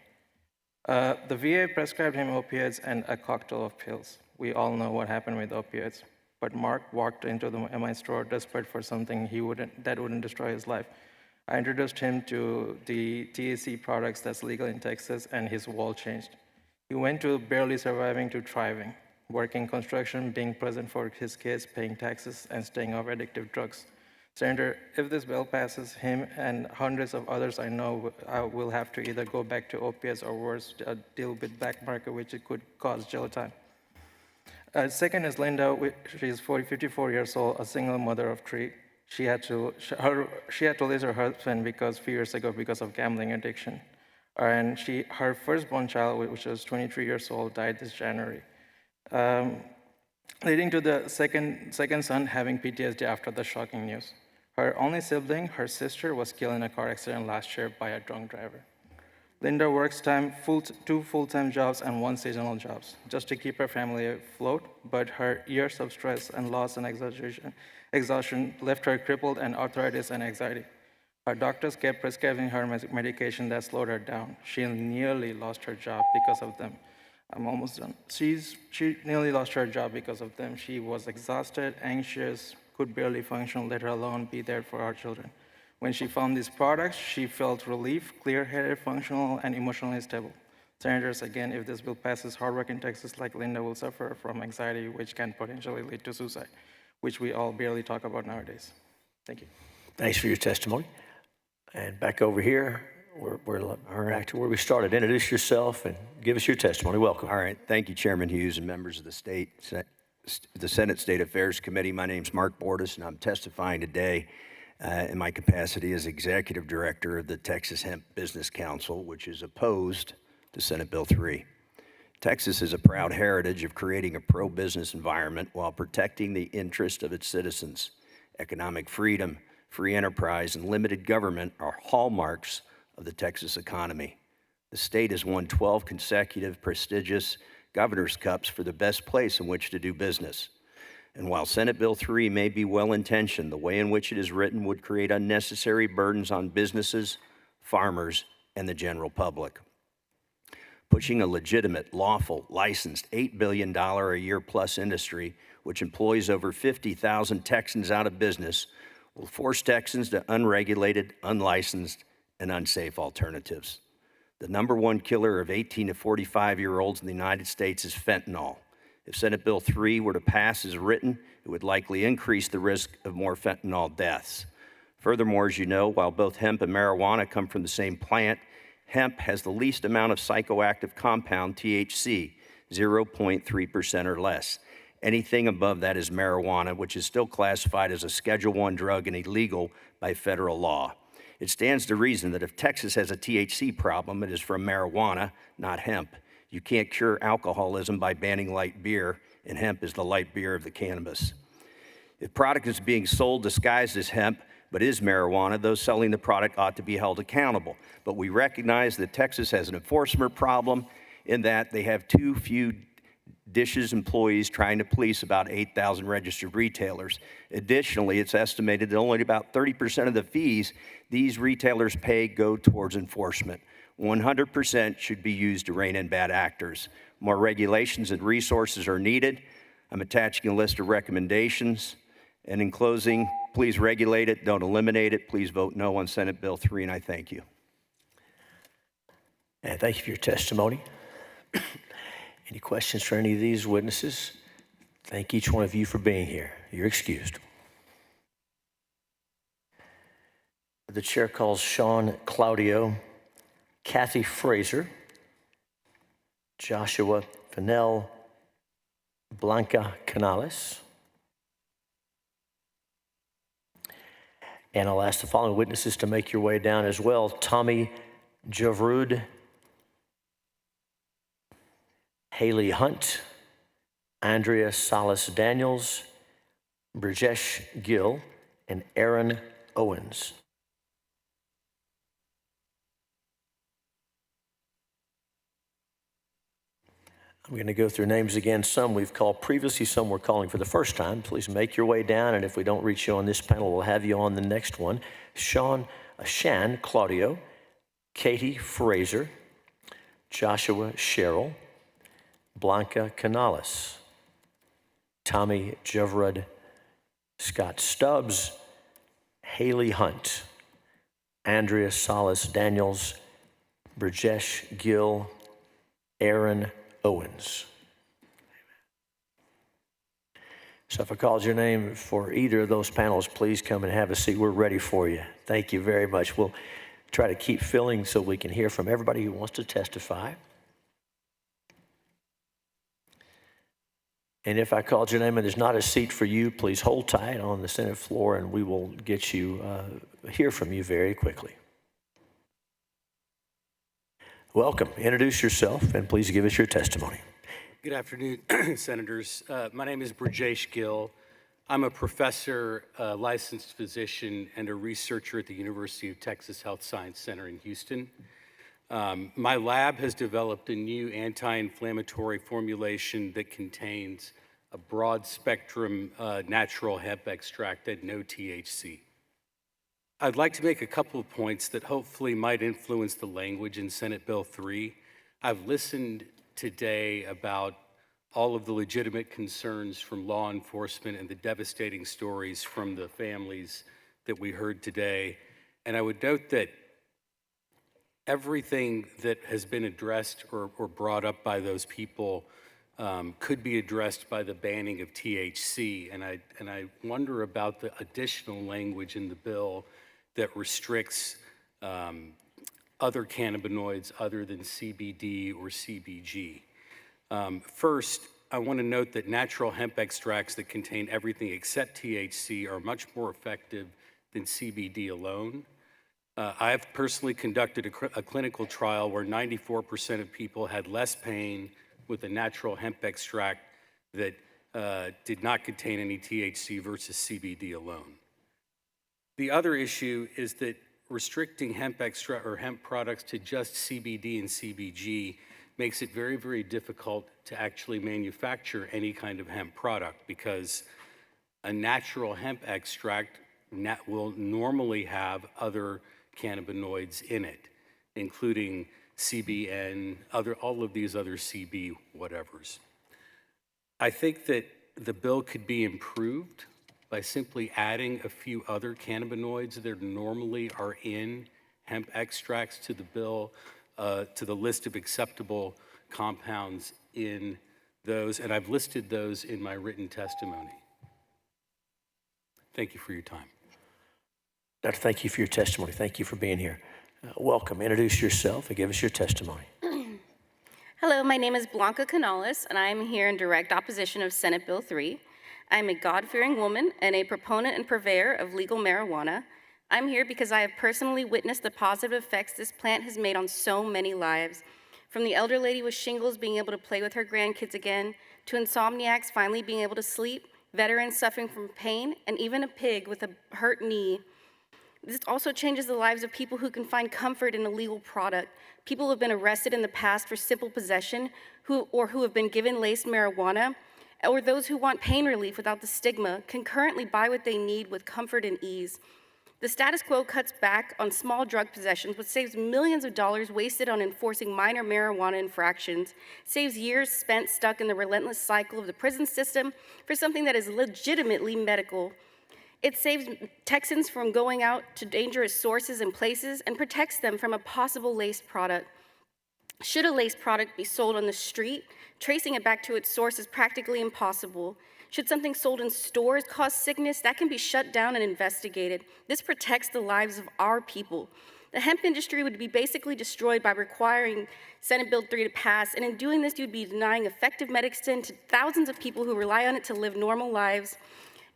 The VA prescribed him opiates and a cocktail of pills. We all know what happened with opiates, but Mark walked into the MI store desperate for something that wouldn't destroy his life. I introduced him to the THC products that's legal in Texas, and his world changed. He went to barely surviving to thriving, working construction, being present for his kids, paying taxes, and staying off addictive drugs. Senator, if this bill passes, him and hundreds of others I know will have to either go back to opiates or worse, deal with black market, which it could cause jail time. Second is Linda. She's 54 years old, a single mother of 3. She had to lose her husband a few years ago because of gambling addiction. And her firstborn child, which was 23 years old, died this January. leading to the second son having PTSD after the shocking news. Her only sibling, her sister, was killed in a car accident last year by a drunk driver. Linda works two full-time jobs and one seasonal job just to keep her family afloat, but her years of stress and loss and exhaustion left her crippled and arthritis and anxiety. Her doctors kept prescribing her medication that slowed her down. She nearly lost her job because of them. I'm almost done. She nearly lost her job because of them. She was exhausted, anxious, could barely function, let alone be there for our children. When she found these products, she felt relief, clear-headed, functional, and emotionally stable. Senators, again, if this bill passes, hardworking Texas like Linda will suffer from anxiety, which can potentially lead to suicide, which we all barely talk about nowadays. Thank you. Thanks for your testimony. And back over here, we're back to where we started. Introduce yourself and give us your testimony. Welcome. All right. Thank you, Chairman Hughes and members of the Senate State Affairs Committee. My name's Mark Bordas, and I'm testifying today in my capacity as Executive Director of the Texas Hemp Business Council, which is opposed to Senate Bill 3. Texas has a proud heritage of creating a pro-business environment while protecting the interest of its citizens. Economic freedom, free enterprise, and limited government are hallmarks of the Texas economy. The state has won 12 consecutive prestigious Governor's Cups for the best place in which to do business. And while Senate Bill 3 may be well-intentioned, the way in which it is written would create unnecessary burdens on businesses, farmers, and the general public. Pushing a legitimate, lawful, licensed $8 billion a year plus industry, which employs over 50,000 Texans out of business, will force Texans to unregulated, unlicensed, and unsafe alternatives. The #1 killer of 18 to 45-year-olds in the United States is fentanyl. If Senate Bill 3 were to pass as written, it would likely increase the risk of more fentanyl deaths. Furthermore, as you know, while both hemp and marijuana come from the same plant, hemp has the least amount of psychoactive compound, THC, 0.3% or less. Anything above that is marijuana, which is still classified as a Schedule I drug and illegal by federal law. It stands to reason that if Texas has a THC problem, it is from marijuana, not hemp. You can't cure alcoholism by banning light beer, and hemp is the light beer of the cannabis. If product is being sold disguised as hemp, but is marijuana, those selling the product ought to be held accountable. But we recognize that Texas has an enforcement problem in that they have too few DISH's employees trying to police about 8,000 registered retailers. Additionally, it's estimated that only about 30% of the fees these retailers pay go towards enforcement. 100% should be used to rein in bad actors. More regulations and resources are needed. I'm attaching a list of recommendations. And in closing, please regulate it, don't eliminate it. Please vote no on Senate Bill 3, and I thank you. And thank you for your testimony. Any questions for any of these witnesses? Thank each one of you for being here. You're excused. The chair calls Sean Claudio, Kathy Fraser, Joshua Fennell, Blanca Canales. And I'll ask the following witnesses to make your way down as well. Tommy Javrud, Haley Hunt, Andrea Salas Daniels, Brijesh Gill, and Aaron Owens. I'm going to go through names again. Some we've called previously, some we're calling for the first time. Please make your way down, and if we don't reach you on this panel, we'll have you on the next one. Shan Claudio, Katie Fraser, Joshua Sherrill, Blanca Canales, Tommy Jevrud, Scott Stubbs, Haley Hunt, Andrea Salas Daniels, Brijesh Gill, Aaron Owens. So if I called your name for either of those panels, please come and have a seat. We're ready for you. Thank you very much. We'll try to keep filling so we can hear from everybody who wants to testify. And if I called your name and there's not a seat for you, please hold tight on the Senate floor and we will get you, hear from you very quickly. Welcome. Introduce yourself and please give us your testimony. Good afternoon, Senators. My name is Brajesh Gill. I'm a professor, a licensed physician, and a researcher at the University of Texas Health Science Center in Houston. My lab has developed a new anti-inflammatory formulation that contains a broad spectrum natural hemp extract and no THC. I'd like to make a couple of points that hopefully might influence the language in Senate Bill 3. I've listened today about all of the legitimate concerns from law enforcement and the devastating stories from the families that we heard today. And I would note that everything that has been addressed or brought up by those people could be addressed by the banning of THC. And I wonder about the additional language in the bill that restricts other cannabinoids other than CBD or CBG. First, I want to note that natural hemp extracts that contain everything except THC are much more effective than CBD alone. I have personally conducted a clinical trial where 94% of people had less pain with a natural hemp extract that did not contain any THC versus CBD alone. The other issue is that restricting hemp extract or hemp products to just CBD and CBG makes it very, very difficult to actually manufacture any kind of hemp product because a natural hemp extract will normally have other cannabinoids in it, including CBN, all of these other CB whatevers. I think that the bill could be improved by simply adding a few other cannabinoids that normally are in hemp extracts to the bill, to the list of acceptable compounds in those, and I've listed those in my written testimony. Thank you for your time. Doctor, thank you for your testimony. Thank you for being here. Welcome. Introduce yourself and give us your testimony. Hello, my name is Blanca Canales, and I am here in direct opposition of Senate Bill 3. I am a God-fearing woman and a proponent and purveyor of legal marijuana. I'm here because I have personally witnessed the positive effects this plant has made on so many lives, from the elder lady with shingles being able to play with her grandkids again, to insomniacs finally being able to sleep, veterans suffering from pain, and even a pig with a hurt knee. This also changes the lives of people who can find comfort in a legal product, people who have been arrested in the past for simple possession, who have been given laced marijuana, or those who want pain relief without the stigma can currently buy what they need with comfort and ease. The status quo cuts back on small drug possessions, but saves millions of dollars wasted on enforcing minor marijuana infractions, saves years spent stuck in the relentless cycle of the prison system for something that is legitimately medical. It saves Texans from going out to dangerous sources and places and protects them from a possible laced product. Should a laced product be sold on the street, tracing it back to its source is practically impossible. Should something sold in stores cause sickness, that can be shut down and investigated. This protects the lives of our people. The hemp industry would be basically destroyed by requiring Senate Bill 3 to pass, and in doing this, you'd be denying effective medicine to thousands of people who rely on it to live normal lives.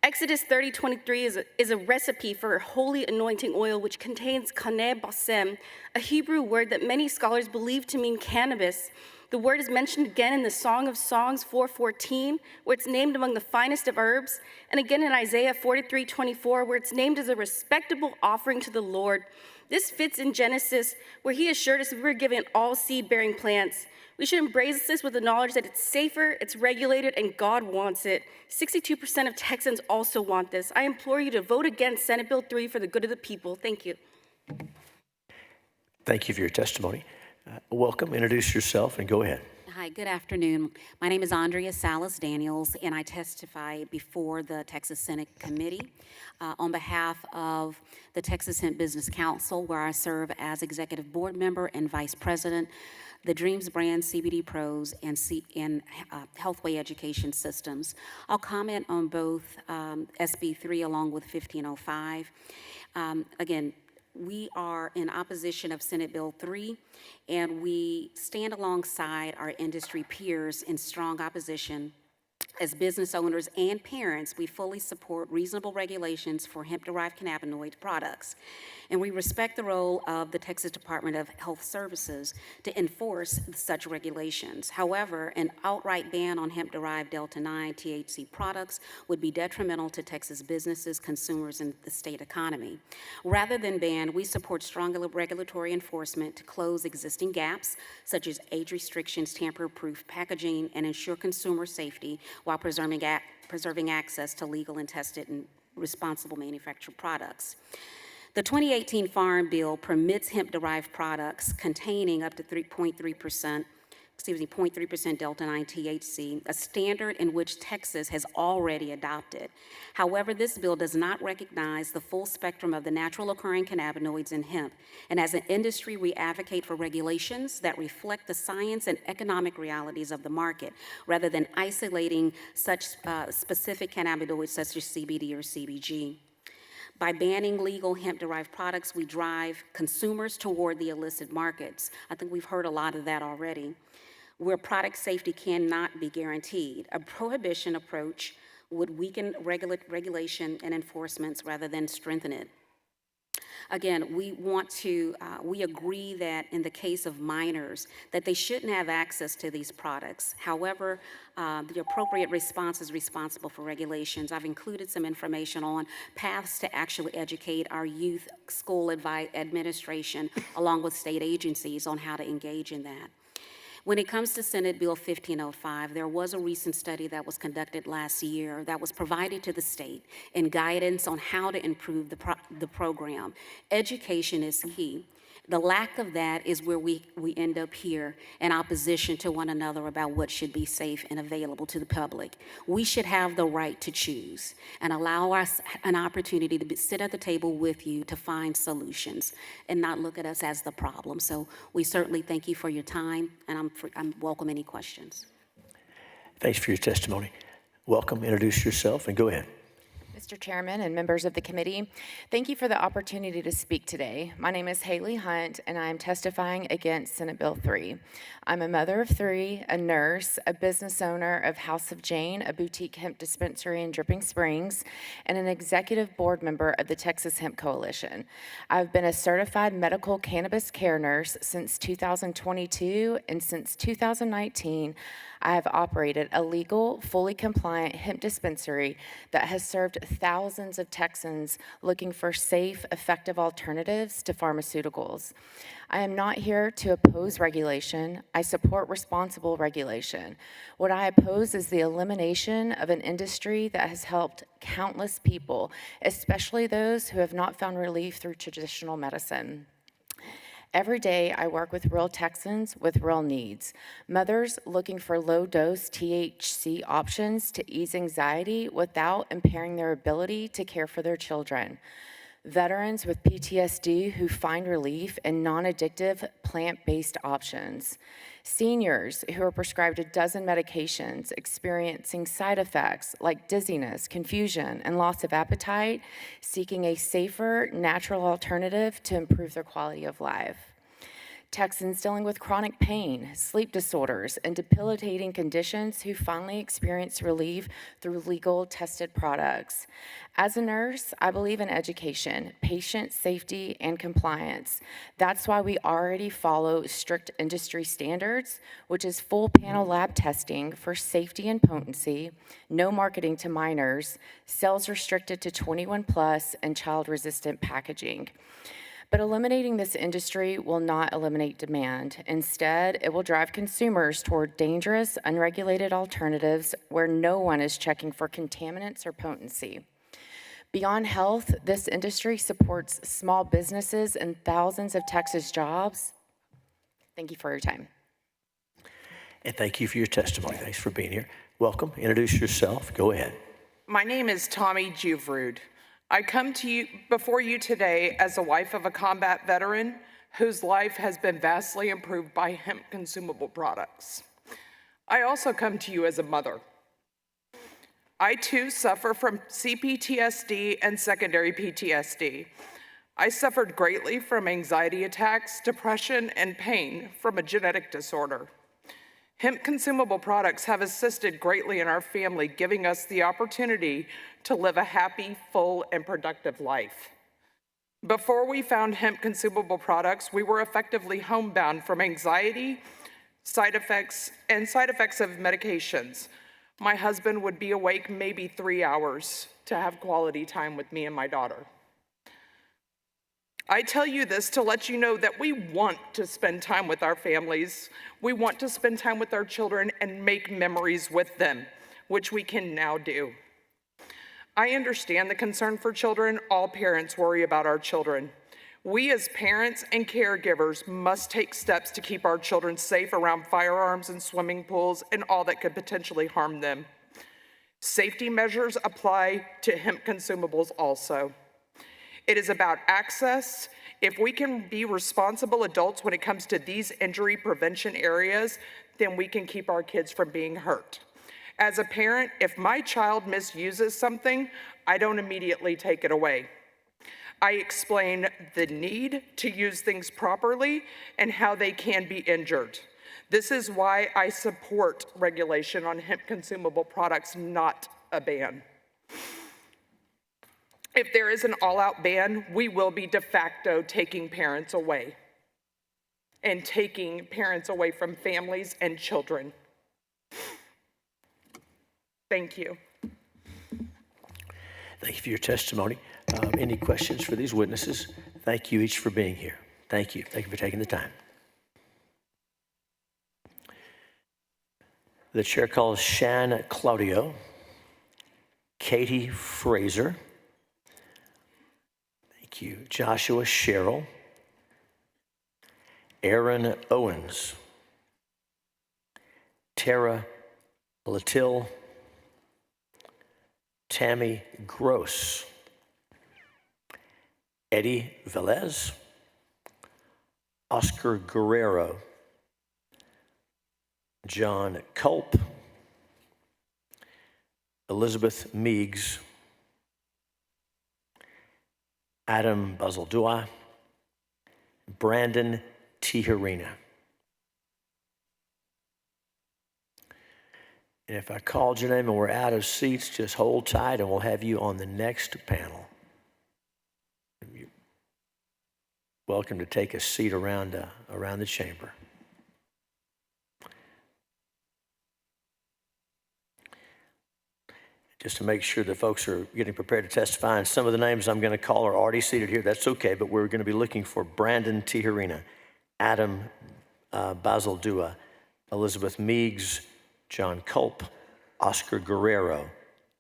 Exodus 30:23 is a recipe for holy anointing oil which contains kaneh basem, a Hebrew word that many scholars believe to mean cannabis. The word is mentioned again in the Song of Songs 4:14, where it's named among the finest of herbs, and again in Isaiah 43:24, where it's named as a respectable offering to the Lord. This fits in Genesis, where he assured us we were given all seed-bearing plants. We should embrace this with the knowledge that it's safer, it's regulated, and God wants it. 62% of Texans also want this. I implore you to vote against Senate Bill 3 for the good of the people. Thank you. Thank you for your testimony. Welcome. Introduce yourself and go ahead. Hi, good afternoon. My name is Andrea Salas Daniels, and I testify before the Texas Senate Committee on behalf of the Texas Hemp Business Council, where I serve as executive board member and vice president, the Dreams Brand CBD Pros, and Healthway Education Systems. I'll comment on both SB 3 along with 1505. Again, we are in opposition of Senate Bill 3, and we stand alongside our industry peers in strong opposition As business owners and parents, we fully support reasonable regulations for hemp-derived cannabinoid products, and we respect the role of the Texas Department of Health Services to enforce such regulations. However, an outright ban on hemp-derived Delta-9 THC products would be detrimental to Texas businesses, consumers, and the state economy. Rather than ban, we support stronger regulatory enforcement to close existing gaps, such as age restrictions, tamper-proof packaging, and ensure consumer safety while preserving access to legal and tested and responsible manufactured products. The 2018 Farm Bill permits hemp-derived products containing up to 0.3% Delta-9 THC, a standard in which Texas has already adopted. However, this bill does not recognize the full spectrum of the natural occurring cannabinoids in hemp, and as an industry, we advocate for regulations that reflect the science and economic realities of the market, rather than isolating such specific cannabinoids such as CBD or CBG. By banning legal hemp-derived products, we drive consumers toward the illicit markets. I think we've heard a lot of that already, where product safety cannot be guaranteed. A prohibition approach would weaken regulation and enforcements rather than strengthen it. Again, we agree that in the case of minors, that they shouldn't have access to these products. However, the appropriate response is responsible for regulations. I've included some information on paths to actually educate our youth school administration, along with state agencies, on how to engage in that. When it comes to Senate Bill 1505, there was a recent study that was conducted last year that was provided to the state in guidance on how to improve the program. Education is key. The lack of that is where we end up here in opposition to one another about what should be safe and available to the public. We should have the right to choose and allow us an opportunity to sit at the table with you to find solutions and not look at us as the problem. So we certainly thank you for your time, and I'm welcome any questions. Thanks for your testimony. Welcome, introduce yourself, and go ahead. Mr. Chairman and members of the committee, thank you for the opportunity to speak today. My name is Haley Hunt, and I am testifying against Senate Bill 3. I'm a mother of 3, a nurse, a business owner of House of Jane, a boutique hemp dispensary in Dripping Springs, and an executive board member of the Texas Hemp Coalition. I've been a certified medical cannabis care nurse since 2022, and since 2019, I have operated a legal, fully compliant hemp dispensary that has served thousands of Texans looking for safe, effective alternatives to pharmaceuticals. I am not here to oppose regulation. I support responsible regulation. What I oppose is the elimination of an industry that has helped countless people, especially those who have not found relief through traditional medicine. Every day, I work with real Texans with real needs. Mothers looking for low-dose THC options to ease anxiety without impairing their ability to care for their children. Veterans with PTSD who find relief in non-addictive plant-based options. Seniors who are prescribed a dozen medications experiencing side effects like dizziness, confusion, and loss of appetite, seeking a safer, natural alternative to improve their quality of life. Texans dealing with chronic pain, sleep disorders, and debilitating conditions who finally experience relief through legal tested products. As a nurse, I believe in education, patient safety, and compliance. That's why we already follow strict industry standards, which is full panel lab testing for safety and potency, no marketing to minors, sales restricted to 21 plus, and child-resistant packaging. But eliminating this industry will not eliminate demand. Instead, it will drive consumers toward dangerous, unregulated alternatives where no one is checking for contaminants or potency. Beyond health, this industry supports small businesses and thousands of Texas jobs. Thank you for your time. And thank you for your testimony. Thanks for being here. Welcome, introduce yourself, go ahead. My name is Tommy Juvrud. I come to you before you today as a wife of a combat veteran whose life has been vastly improved by hemp consumable products. I also come to you as a mother. I too suffer from CPTSD and secondary PTSD. I suffered greatly from anxiety attacks, depression, and pain from a genetic disorder. Hemp consumable products have assisted greatly in our family, giving us the opportunity to live a happy, full, and productive life. Before we found hemp consumable products, we were effectively homebound from anxiety, side effects of medications. My husband would be awake maybe 3 hours to have quality time with me and my daughter. I tell you this to let you know that we want to spend time with our families. We want to spend time with our children and make memories with them, which we can now do. I understand the concern for children. All parents worry about our children. We as parents and caregivers must take steps to keep our children safe around firearms and swimming pools and all that could potentially harm them. Safety measures apply to hemp consumables also. It is about access. If we can be responsible adults when it comes to these injury prevention areas, then we can keep our kids from being hurt. As a parent, if my child misuses something, I don't immediately take it away. I explain the need to use things properly and how they can be injured. This is why I support regulation on hemp consumable products, not a ban. If there is an all-out ban, we will be de facto taking parents away and taking parents away from families and children. Thank you. Thank you for your testimony. Any questions for these witnesses? Thank you each for being here. Thank you. Thank you for taking the time. The chair calls Shan Claudio, Katie Fraser, thank you, Joshua Sherrill, Aaron Owens, Tara Latil, Tammy Gross, Eddie Velez, Oscar Guerrero, John Culp, Elizabeth Meigs, Adam Bazaldua, Brandon Tijerina. And if I called your name and we're out of seats, just hold tight and we'll have you on the next panel. You're welcome to take a seat around the chamber. Just to make sure that folks are getting prepared to testify, and some of the names I'm going to call are already seated here. That's okay, but we're going to be looking for Brandon Tijerina, Adam Bazaldua, Elizabeth Meigs, John Culp, Oscar Guerrero,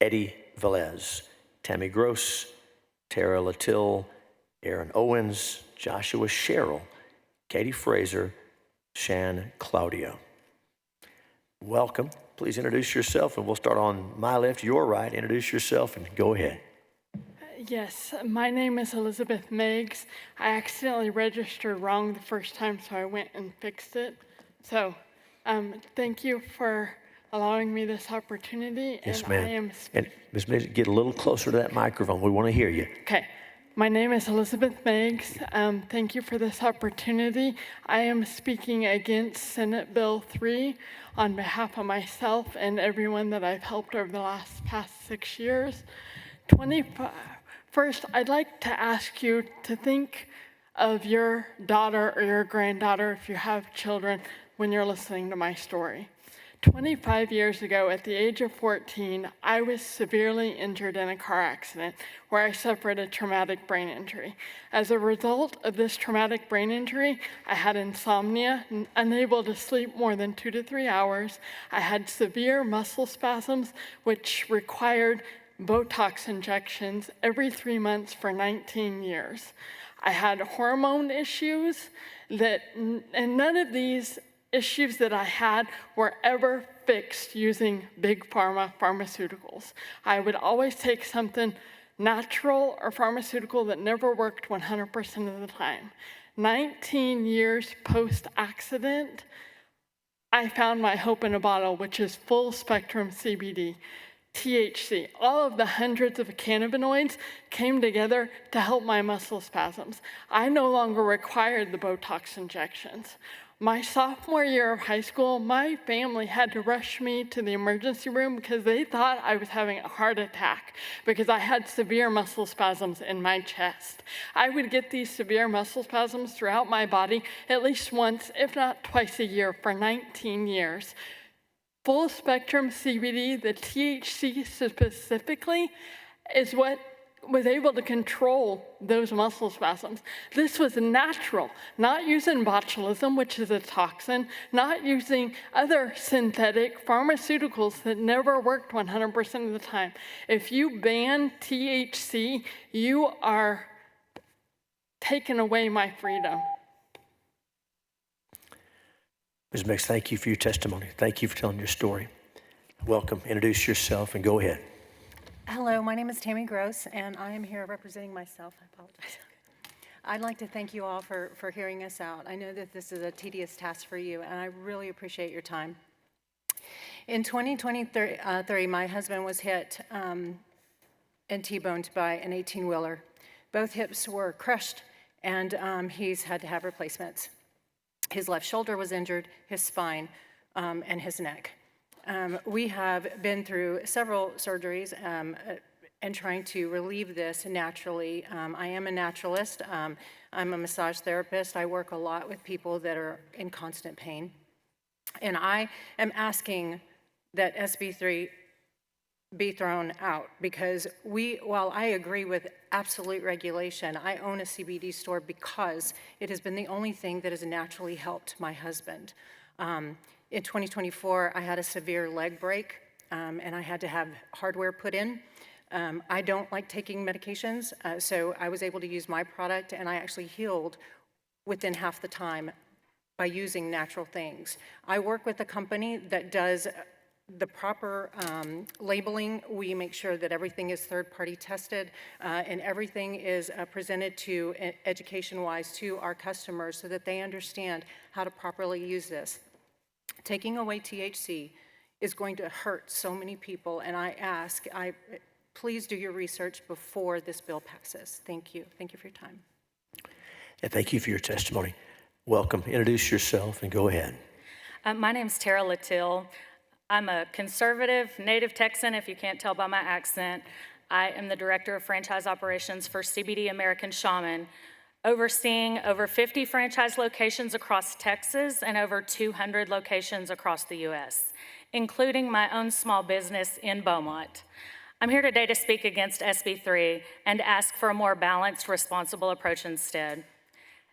Eddie Velez, Tammy Gross, Tara Latil, Aaron Owens, Joshua Sherrill, Katie Fraser, Shan Claudio. Welcome. Please introduce yourself, and we'll start on my left, your right. Introduce yourself and go ahead. Yes, my name is Elizabeth Meigs. I accidentally registered wrong the first time, so I went and fixed it. So thank you for allowing me this opportunity. Yes, and ma'am. And Ms. Meigs, get a little closer to that microphone. We want to hear you. Okay. My name is Elizabeth Meigs. Thank you for this opportunity. I am speaking against Senate Bill 3 on behalf of myself and everyone that I've helped over the past 6 years. First, I'd like to ask you to think of your daughter or your granddaughter, if you have children, when you're listening to my story. 25 years ago, at the age of 14, I was severely injured in a car accident where I suffered a traumatic brain injury. As a result of this traumatic brain injury, I had insomnia, unable to sleep more than 2 to 3 hours. I had severe muscle spasms, which required Botox injections every 3 months for 19 years. I had hormone issues and none of these issues that I had were ever fixed using big pharma pharmaceuticals. I would always take something natural or pharmaceutical that never worked 100% of the time. 19 years post-accident, I found my hope in a bottle, which is full spectrum CBD. THC, all of the hundreds of cannabinoids came together to help my muscle spasms. I no longer required the Botox injections. My sophomore year of high school, my family had to rush me to the emergency room because they thought I was having a heart attack because I had severe muscle spasms in my chest. I would get these severe muscle spasms throughout my body at least once, if not twice a year for 19 years. Full spectrum CBD, the THC specifically, is what was able to control those muscle spasms. This was natural, not using botulism, which is a toxin, not using other synthetic pharmaceuticals that never worked 100% of the time. If you ban THC, you are taking away my freedom. Ms. Mix, thank you for your testimony. Thank you for telling your story. Welcome. Introduce yourself and go ahead. Hello, my name is Tammy Gross, and I am here representing myself. I apologize. I'd like to thank you all for hearing us out. I know that this is a tedious task for you, and I really appreciate your time. In 2023, my husband was hit and T-boned by an 18-wheeler. Both hips were crushed, and he's had to have replacements. His left shoulder was injured, his spine, and his neck. We have been through several surgeries and trying to relieve this naturally. I am a naturalist. I'm a massage therapist. I work a lot with people that are in constant pain. And I am asking that SB3 be thrown out because while I agree with absolute regulation, I own a CBD store because it has been the only thing that has naturally helped my husband. In 2024, I had a severe leg break, and I had to have hardware put in. I don't like taking medications, so I was able to use my product, and I actually healed within half the time by using natural things. I work with a company that does the proper labeling. We make sure that everything is third-party tested, and everything is presented to education-wise to our customers so that they understand how to properly use this. Taking away THC is going to hurt so many people, and please do your research before this bill passes. Thank you. Thank you for your time. And thank you for your testimony. Welcome. Introduce yourself and go ahead. My name's Tara Latil. I'm a conservative native Texan, if you can't tell by my accent. I am the Director of Franchise Operations for CBD American Shaman, overseeing over 50 franchise locations across Texas and over 200 locations across the U.S., including my own small business in Beaumont. I'm here today to speak against SB3 and ask for a more balanced, responsible approach instead.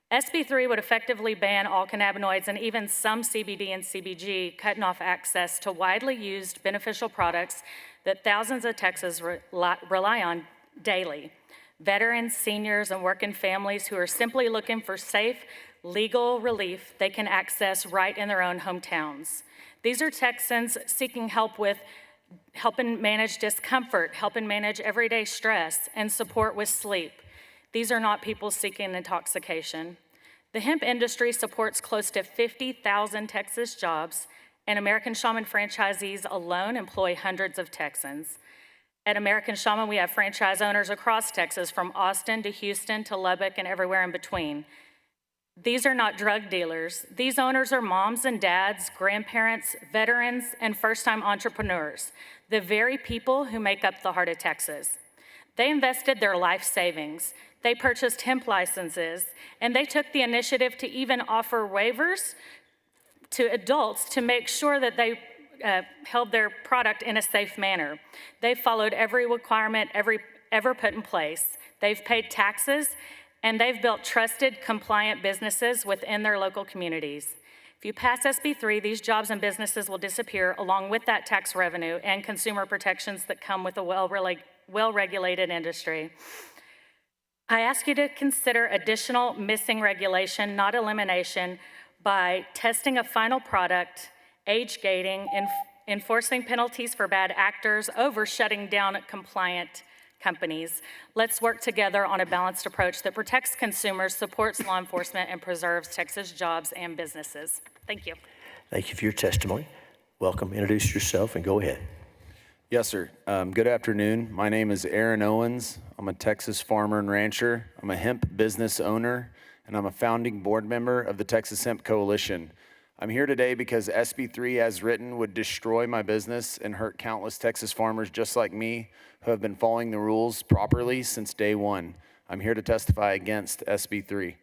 SB3 would effectively ban all cannabinoids and even some CBD and CBG, cutting off access to widely used beneficial products that thousands of Texans rely on daily. Veterans, seniors, and working families who are simply looking for safe, legal relief they can access right in their own hometowns. These are Texans seeking help with helping manage discomfort, helping manage everyday stress, and support with sleep. These are not people seeking intoxication. The hemp industry supports close to 50,000 Texas jobs, and American Shaman franchisees alone employ hundreds of Texans. At American Shaman, we have franchise owners across Texas, from Austin to Houston to Lubbock and everywhere in between. These are not drug dealers. These owners are moms and dads, grandparents, veterans, and first-time entrepreneurs, the very people who make up the heart of Texas. They invested their life savings. They purchased hemp licenses, and they took the initiative to even offer waivers to adults to make sure that they held their product in a safe manner. They've followed every requirement ever put in place. They've paid taxes, and they've built trusted, compliant businesses within their local communities. If you pass SB3, these jobs and businesses will disappear along with that tax revenue and consumer protections that come with a well-regulated industry. I ask you to consider additional missing regulation, not elimination, by testing a final product, age gating, enforcing penalties for bad actors, over shutting down compliant companies. Let's work together on a balanced approach that protects consumers, supports law enforcement, and preserves Texas jobs and businesses. Thank you. Thank you for your testimony. Welcome. Introduce yourself and go ahead. Yes, sir. Good afternoon. My name is Aaron Owens. I'm a Texas farmer and rancher. I'm a hemp business owner and I'm a founding board member of the Texas Hemp Coalition. I'm here today because SB3, as written, would destroy my business and hurt countless Texas farmers just like me who have been following the rules properly since day one. I'm here to testify against SB3.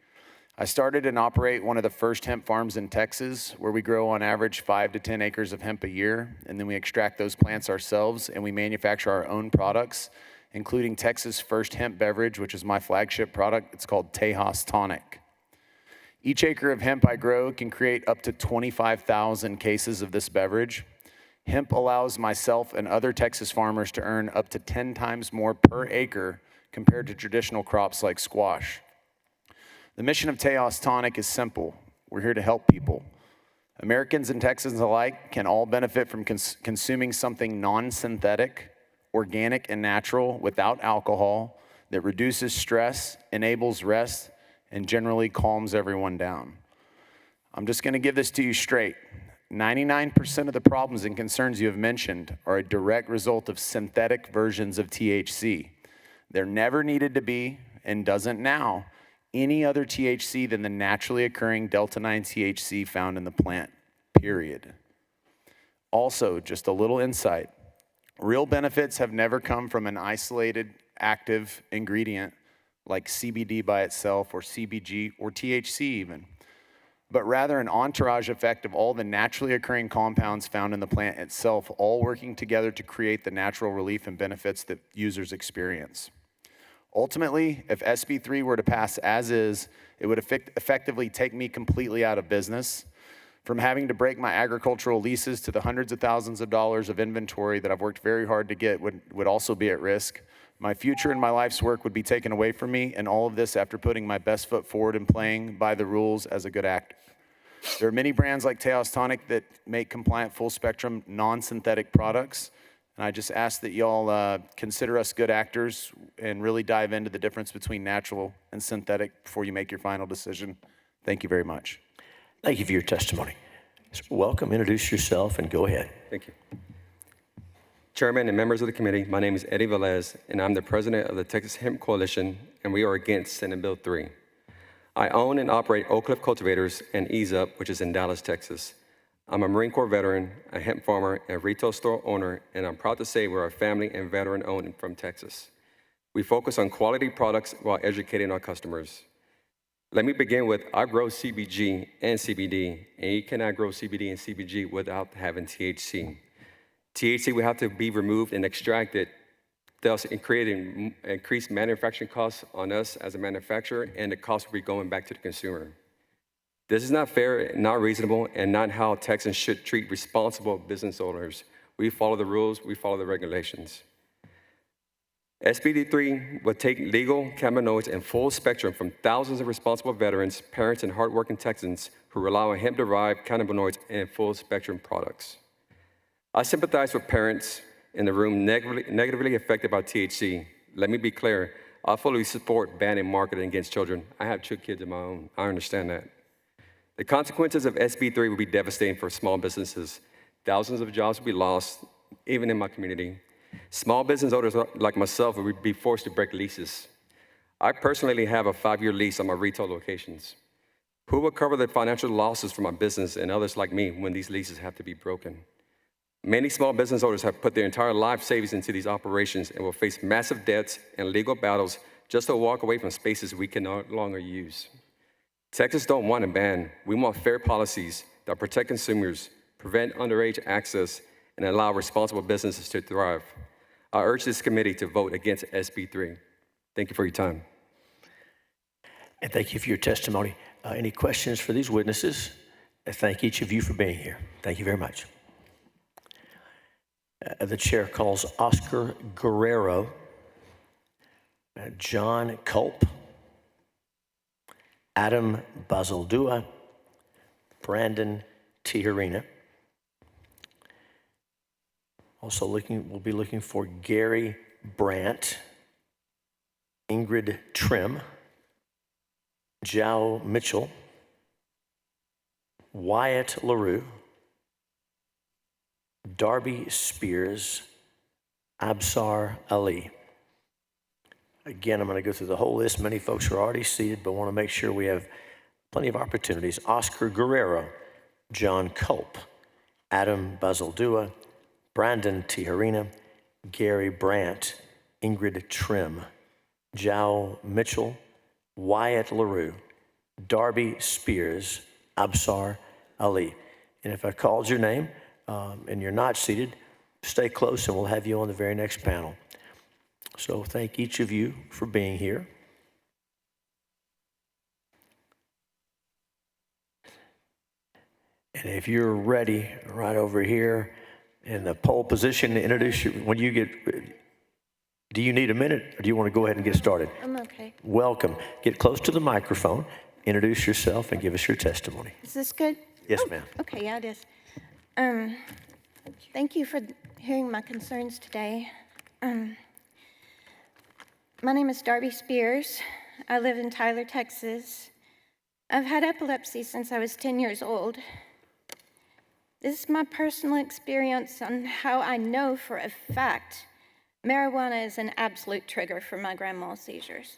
I started and operate one of the first hemp farms in Texas, where we grow on average 5 to 10 acres of hemp a year, and then we extract those plants ourselves and we manufacture our own products, including Texas' first hemp beverage, which is my flagship product. It's called Tejas Tonic. Each acre of hemp I grow can create up to 25,000 cases of this beverage. Hemp allows myself and other Texas farmers to earn up to 10 times more per acre compared to traditional crops like squash. The mission of Tejas Tonic is simple. We're here to help people. Americans and Texans alike can all benefit from consuming something non-synthetic, organic, and natural without alcohol that reduces stress, enables rest, and generally calms everyone down. I'm just gonna give this to you straight. 99% of the problems and concerns you have mentioned are a direct result of synthetic versions of THC. There never needed to be, and doesn't now, any other THC than the naturally occurring Delta-9 THC found in the plant, period. Also, just a little insight, real benefits have never come from an isolated active ingredient like CBD by itself or CBG or THC even, but rather an entourage effect of all the naturally occurring compounds found in the plant itself, all working together to create the natural relief and benefits that users experience. Ultimately, if SB3 were to pass as is, it would effectively take me completely out of business. From having to break my agricultural leases to the hundreds of thousands of dollars of inventory that I've worked very hard to get would also be at risk. My future and my life's work would be taken away from me, and all of this after putting my best foot forward and playing by the rules as a good actor. There are many brands like Tejas Tonic that make compliant full-spectrum, non-synthetic products, and I just ask that y'all consider us good actors and really dive into the difference between natural and synthetic before you make your final decision. Thank you very much. Thank you for your testimony. Welcome, introduce yourself, and go ahead. Thank you. Chairman and members of the committee, my name is Eddie Velez, and I'm the president of the Texas Hemp Coalition, and we are against Senate Bill 3. I own and operate Oak Cliff Cultivators and Ease Up, which is in Dallas, Texas. I'm a Marine Corps veteran, a hemp farmer, and a retail store owner, and I'm proud to say we're a family and veteran-owned from Texas. We focus on quality products while educating our customers. Let me begin with, I grow CBG and CBD, and you cannot grow CBD and CBG without having THC. THC will have to be removed and extracted, thus creating increased manufacturing costs on us as a manufacturer, and the cost will be going back to the consumer. This is not fair, not reasonable, and not how Texans should treat responsible business owners. We follow the rules, we follow the regulations. SB 3 would take legal cannabinoids and full spectrum from thousands of responsible veterans, parents, and hardworking Texans who rely on hemp-derived cannabinoids and full spectrum products. I sympathize with parents in the room negatively affected by THC. Let me be clear, I fully support banning marketing against children. I have 2 kids of my own, I understand that. The consequences of SB 3 would be devastating for small businesses. Thousands of jobs would be lost, even in my community. Small business owners like myself would be forced to break leases. I personally have a 5-year lease on my retail locations. Who will cover the financial losses for my business and others like me when these leases have to be broken? Many small business owners have put their entire life savings into these operations and will face massive debts and legal battles just to walk away from spaces we can no longer use. Texas don't want a ban. We want fair policies that protect consumers, prevent underage access, and allow responsible businesses to thrive. I urge this committee to vote against SB 3. Thank you for your time. And thank you for your testimony. Any questions for these witnesses? I thank each of you for being here. Thank you very much. The chair calls Oscar Guerrero, John Culp, Adam Bazaldua, Brandon Tijerina. Also we'll be looking for Gary Brandt, Ingrid Trim, Joe Mitchell, Wyatt LaRue, Darby Spears, Absar Ali. Again, I'm going to go through the whole list. Many folks are already seated, but want to make sure we have plenty of opportunities. Oscar Guerrero, John Culp, Adam Bazaldua, Brandon Tijerina, Gary Brandt, Ingrid Trim, Jao Mitchell, Wyatt LaRue, Darby Spears, Absar Ali. And if I called your name and you're not seated, stay close and we'll have you on the very next panel. So thank each of you for being here. And if you're ready, right over here in the pole position, to introduce you, when you get, do you need a minute or do you want to go ahead and get started? I'm okay. Welcome. Get close to the microphone, introduce yourself, and give us your testimony. Is this good? Yes, ma'am. Okay, yeah, it is. Thank you for hearing my concerns today. My name is Darby Spears. I live in Tyler, Texas. I've had epilepsy since I was 10 years old. This is my personal experience on how I know for a fact marijuana is an absolute trigger for my grand mal seizures.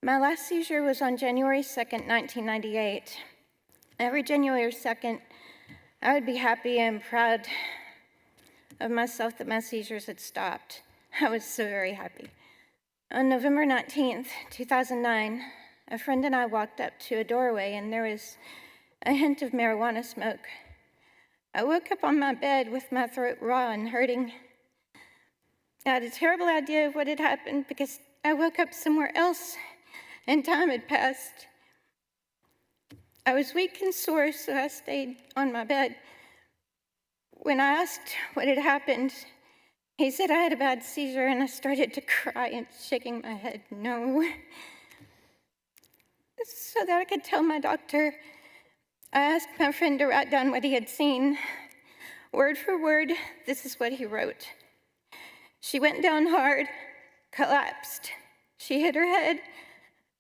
My last seizure was on January 2nd, 1998. Every January 2nd, I would be happy and proud of myself that my seizures had stopped. I was so very happy. On November 19th, 2009, a friend and I walked up to a doorway and there was a hint of marijuana smoke. I woke up on my bed with my throat raw and hurting. I had a terrible idea of what had happened because I woke up somewhere else and time had passed. I was weak and sore, so I stayed on my bed. When I asked what had happened, he said I had a bad seizure, and I started to cry and shaking my head, no. So that I could tell my doctor, I asked my friend to write down what he had seen. Word for word, this is what he wrote. She went down hard, collapsed. She hit her head.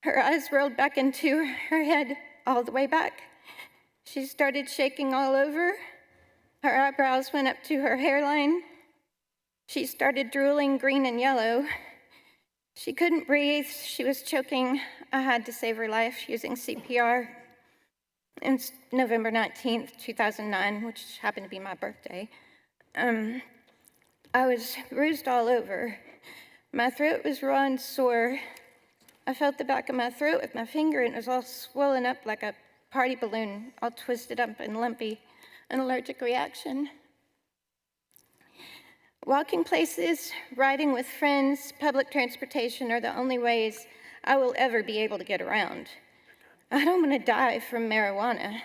Her eyes rolled back into her head, all the way back. She started shaking all over. Her eyebrows went up to her hairline. She started drooling green and yellow. She couldn't breathe. She was choking. I had to save her life using CPR. It's November 19th, 2009, which happened to be my birthday. I was bruised all over. My throat was raw and sore. I felt the back of my throat with my finger, and it was all swollen up like a party balloon, all twisted up and lumpy, an allergic reaction. Walking places, riding with friends, public transportation are the only ways I will ever be able to get around. I don't want to die from marijuana.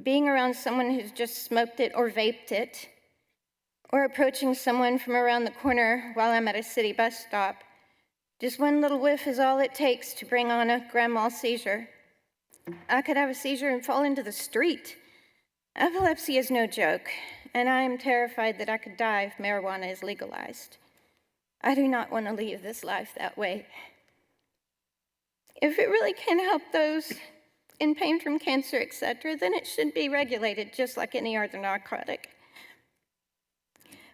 Being around someone who's just smoked it or vaped it, or approaching someone from around the corner while I'm at a city bus stop, just one little whiff is all it takes to bring on a grand mal seizure. I could have a seizure and fall into the street. Epilepsy is no joke, and I am terrified that I could die if marijuana is legalized. I do not want to leave this life that way. If it really can help those in pain from cancer, etc., then it should be regulated just like any other narcotic.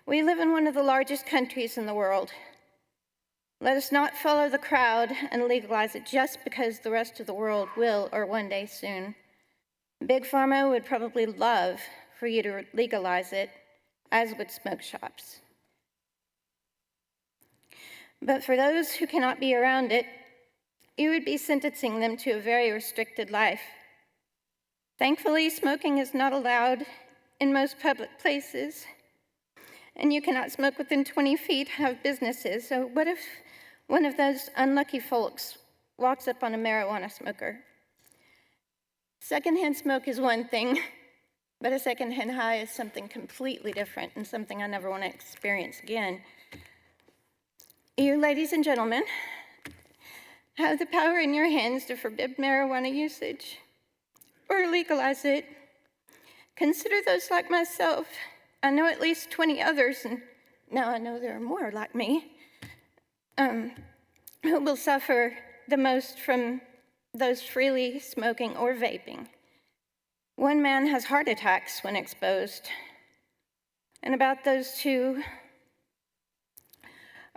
We live in one of the largest countries in the world. Let us not follow the crowd and legalize it just because the rest of the world will, or one day soon. Big Pharma would probably love for you to legalize it, as would smoke shops. But for those who cannot be around it, you would be sentencing them to a very restricted life. Thankfully, smoking is not allowed in most public places, and you cannot smoke within 20 feet of businesses. So what if one of those unlucky folks walks up on a marijuana smoker? Secondhand smoke is one thing, but a secondhand high is something completely different and something I never want to experience again. You, ladies and gentlemen, have the power in your hands to forbid marijuana usage or legalize it. Consider those like myself. I know at least 20 others, and now I know there are more like me, who will suffer the most from those freely smoking or vaping. One man has heart attacks when exposed. And about those two,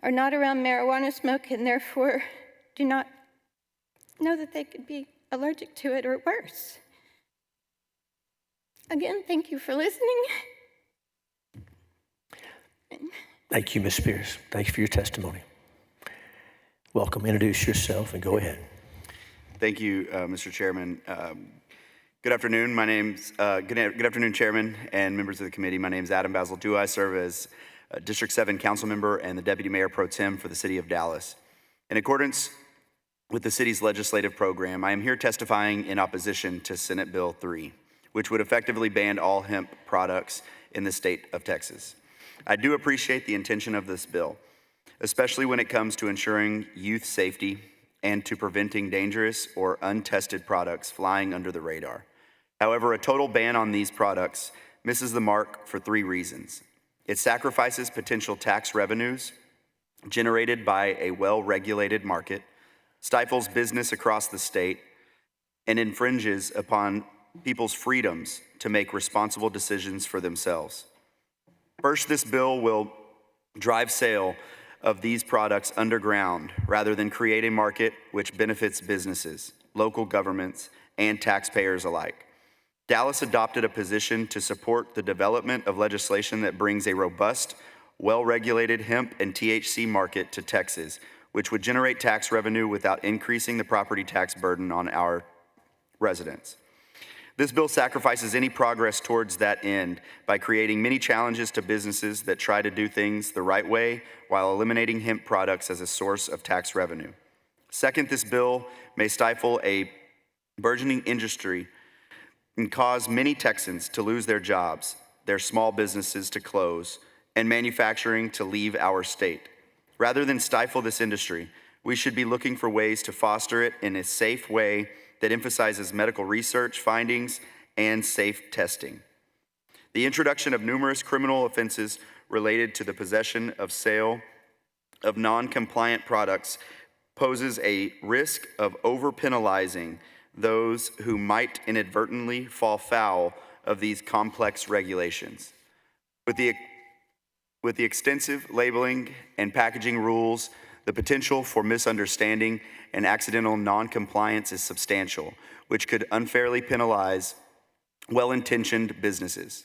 are not around marijuana smoke and therefore do not know that they could be allergic to it or worse. Again, thank you for listening. Thank you, Ms. Spears. Thank you for your testimony. Welcome. Introduce yourself and go ahead. Thank you, Mr. Chairman. Good afternoon. My name's good afternoon, Chairman and members of the committee. My name is Adam Basil. I serve as District 7 Council Member and the Deputy Mayor Pro Tem for the City of Dallas. In accordance with the city's legislative program, I am here testifying in opposition to Senate Bill 3, which would effectively ban all hemp products in the state of Texas. I do appreciate the intention of this bill, especially when it comes to ensuring youth safety and to preventing dangerous or untested products flying under the radar. However, a total ban on these products misses the mark for 3 reasons. It sacrifices potential tax revenues generated by a well-regulated market, stifles business across the state, and infringes upon people's freedoms to make responsible decisions for themselves. First, this bill will drive sale of these products underground rather than create a market which benefits businesses, local governments, and taxpayers alike. Dallas adopted a position to support the development of legislation that brings a robust, well-regulated hemp and THC market to Texas, which would generate tax revenue without increasing the property tax burden on our residents. This bill sacrifices any progress towards that end by creating many challenges to businesses that try to do things the right way while eliminating hemp products as a source of tax revenue. Second, this bill may stifle a burgeoning industry and cause many Texans to lose their jobs, their small businesses to close, and manufacturing to leave our state. Rather than stifle this industry, we should be looking for ways to foster it in a safe way that emphasizes medical research findings and safe testing. The introduction of numerous criminal offenses related to the possession of sale of non-compliant products poses a risk of over-penalizing those who might inadvertently fall foul of these complex regulations. With the extensive labeling and packaging rules, the potential for misunderstanding and accidental non-compliance is substantial, which could unfairly penalize well-intentioned businesses.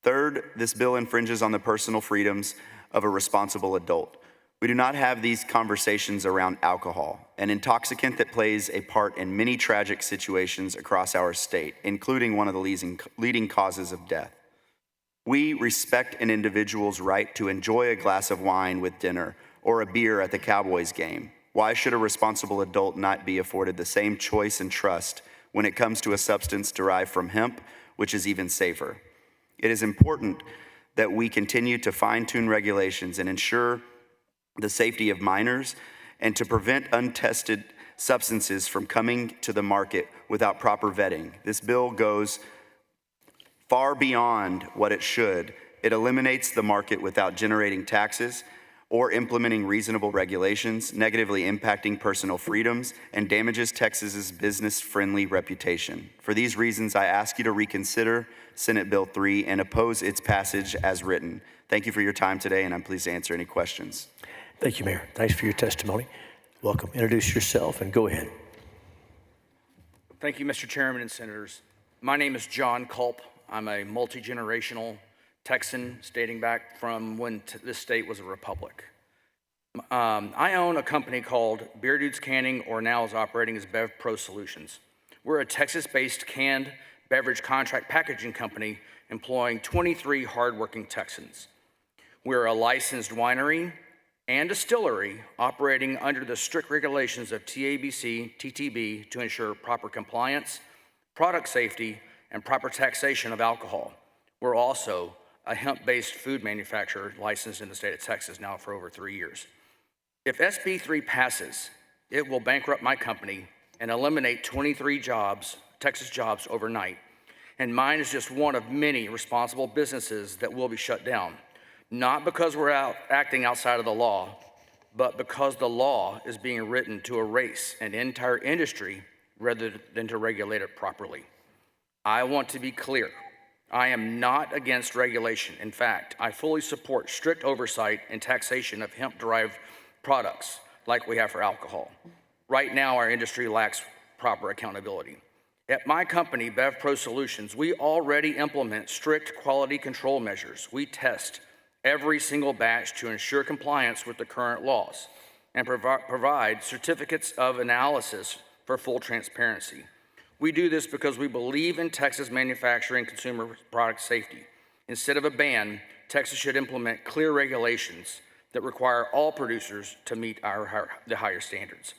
Third, this bill infringes on the personal freedoms of a responsible adult. We do not have these conversations around alcohol, an intoxicant that plays a part in many tragic situations across our state, including one of the leading causes of death. We respect an individual's right to enjoy a glass of wine with dinner or a beer at the Cowboys game. Why should a responsible adult not be afforded the same choice and trust when it comes to a substance derived from hemp, which is even safer? It is important that we continue to fine-tune regulations and ensure the safety of minors and to prevent untested substances from coming to the market without proper vetting. This bill goes far beyond what it should. It eliminates the market without generating taxes or implementing reasonable regulations, negatively impacting personal freedoms, and damages Texas's business-friendly reputation. For these reasons, I ask you to reconsider Senate Bill 3 and oppose its passage as written. Thank you for your time today, and I'm pleased to answer any questions. Thank you, Mayor. Thanks for your testimony. Welcome. Introduce yourself and go ahead. Thank you, Mr. Chairman and Senators. My name is John Culp. I'm a multi-generational Texan dating back from when this state was a republic. I own a company called Beer Dudes Canning, or now is operating as Bev Pro Solutions. We're a Texas-based canned beverage contract packaging company employing 23 hardworking Texans. We're a licensed winery and distillery operating under the strict regulations of TABC, TTB to ensure proper compliance, product safety, and proper taxation of alcohol. We're also a hemp-based food manufacturer licensed in the state of Texas now for over 3 years. If SB 3 passes, it will bankrupt my company and eliminate 23 jobs, Texas jobs overnight. And mine is just one of many responsible businesses that will be shut down. Not because we're acting outside of the law, but because the law is being written to erase an entire industry rather than to regulate it properly. I want to be clear. I am not against regulation. In fact, I fully support strict oversight and taxation of hemp-derived products like we have for alcohol. Right now, our industry lacks proper accountability. At my company, BevPro Solutions, we already implement strict quality control measures. We test every single batch to ensure compliance with the current laws and provide certificates of analysis for full transparency. We do this because we believe in Texas manufacturing consumer product safety. Instead of a ban, Texas should implement clear regulations that require all producers to meet the higher standards.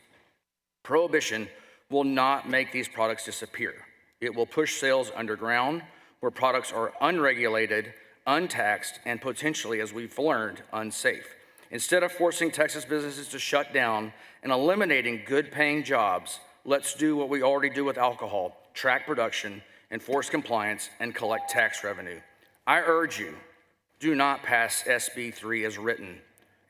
Prohibition will not make these products disappear. It will push sales underground where products are unregulated, untaxed, and potentially, as we've learned, unsafe. Instead of forcing Texas businesses to shut down and eliminating good-paying jobs, let's do what we already do with alcohol: track production, enforce compliance, and collect tax revenue. I urge you, do not pass SB 3 as written.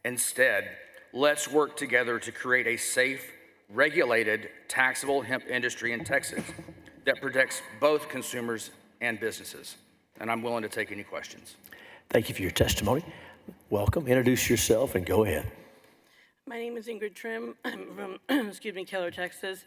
Instead, let's work together to create a safe, regulated, taxable hemp industry in Texas that protects both consumers and businesses. And I'm willing to take any questions. Thank you for your testimony. Welcome. Introduce yourself and go ahead. My name is Ingrid Trim. I'm from, Keller, Texas.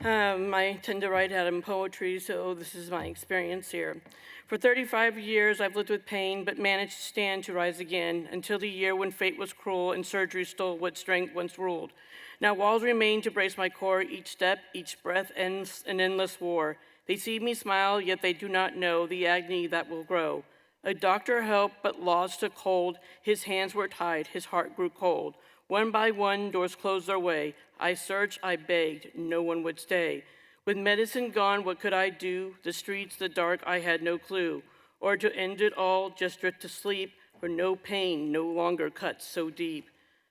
I tend to write out in poetry, so this is my experience here. For 35 years, I've lived with pain, but managed to stand to rise again until the year when fate was cruel and surgery stole what strength once ruled. Now walls remain to brace my core. Each step, each breath ends an endless war. They see me smile, yet they do not know the agony that will grow. A doctor helped, but laws took hold. His hands were tied, his heart grew cold. One by one, doors closed their way. I searched, I begged, no one would stay. With medicine gone, what could I do? The streets, the dark, I had no clue. Or to end it all, just drift to sleep, for no pain no longer cuts so deep.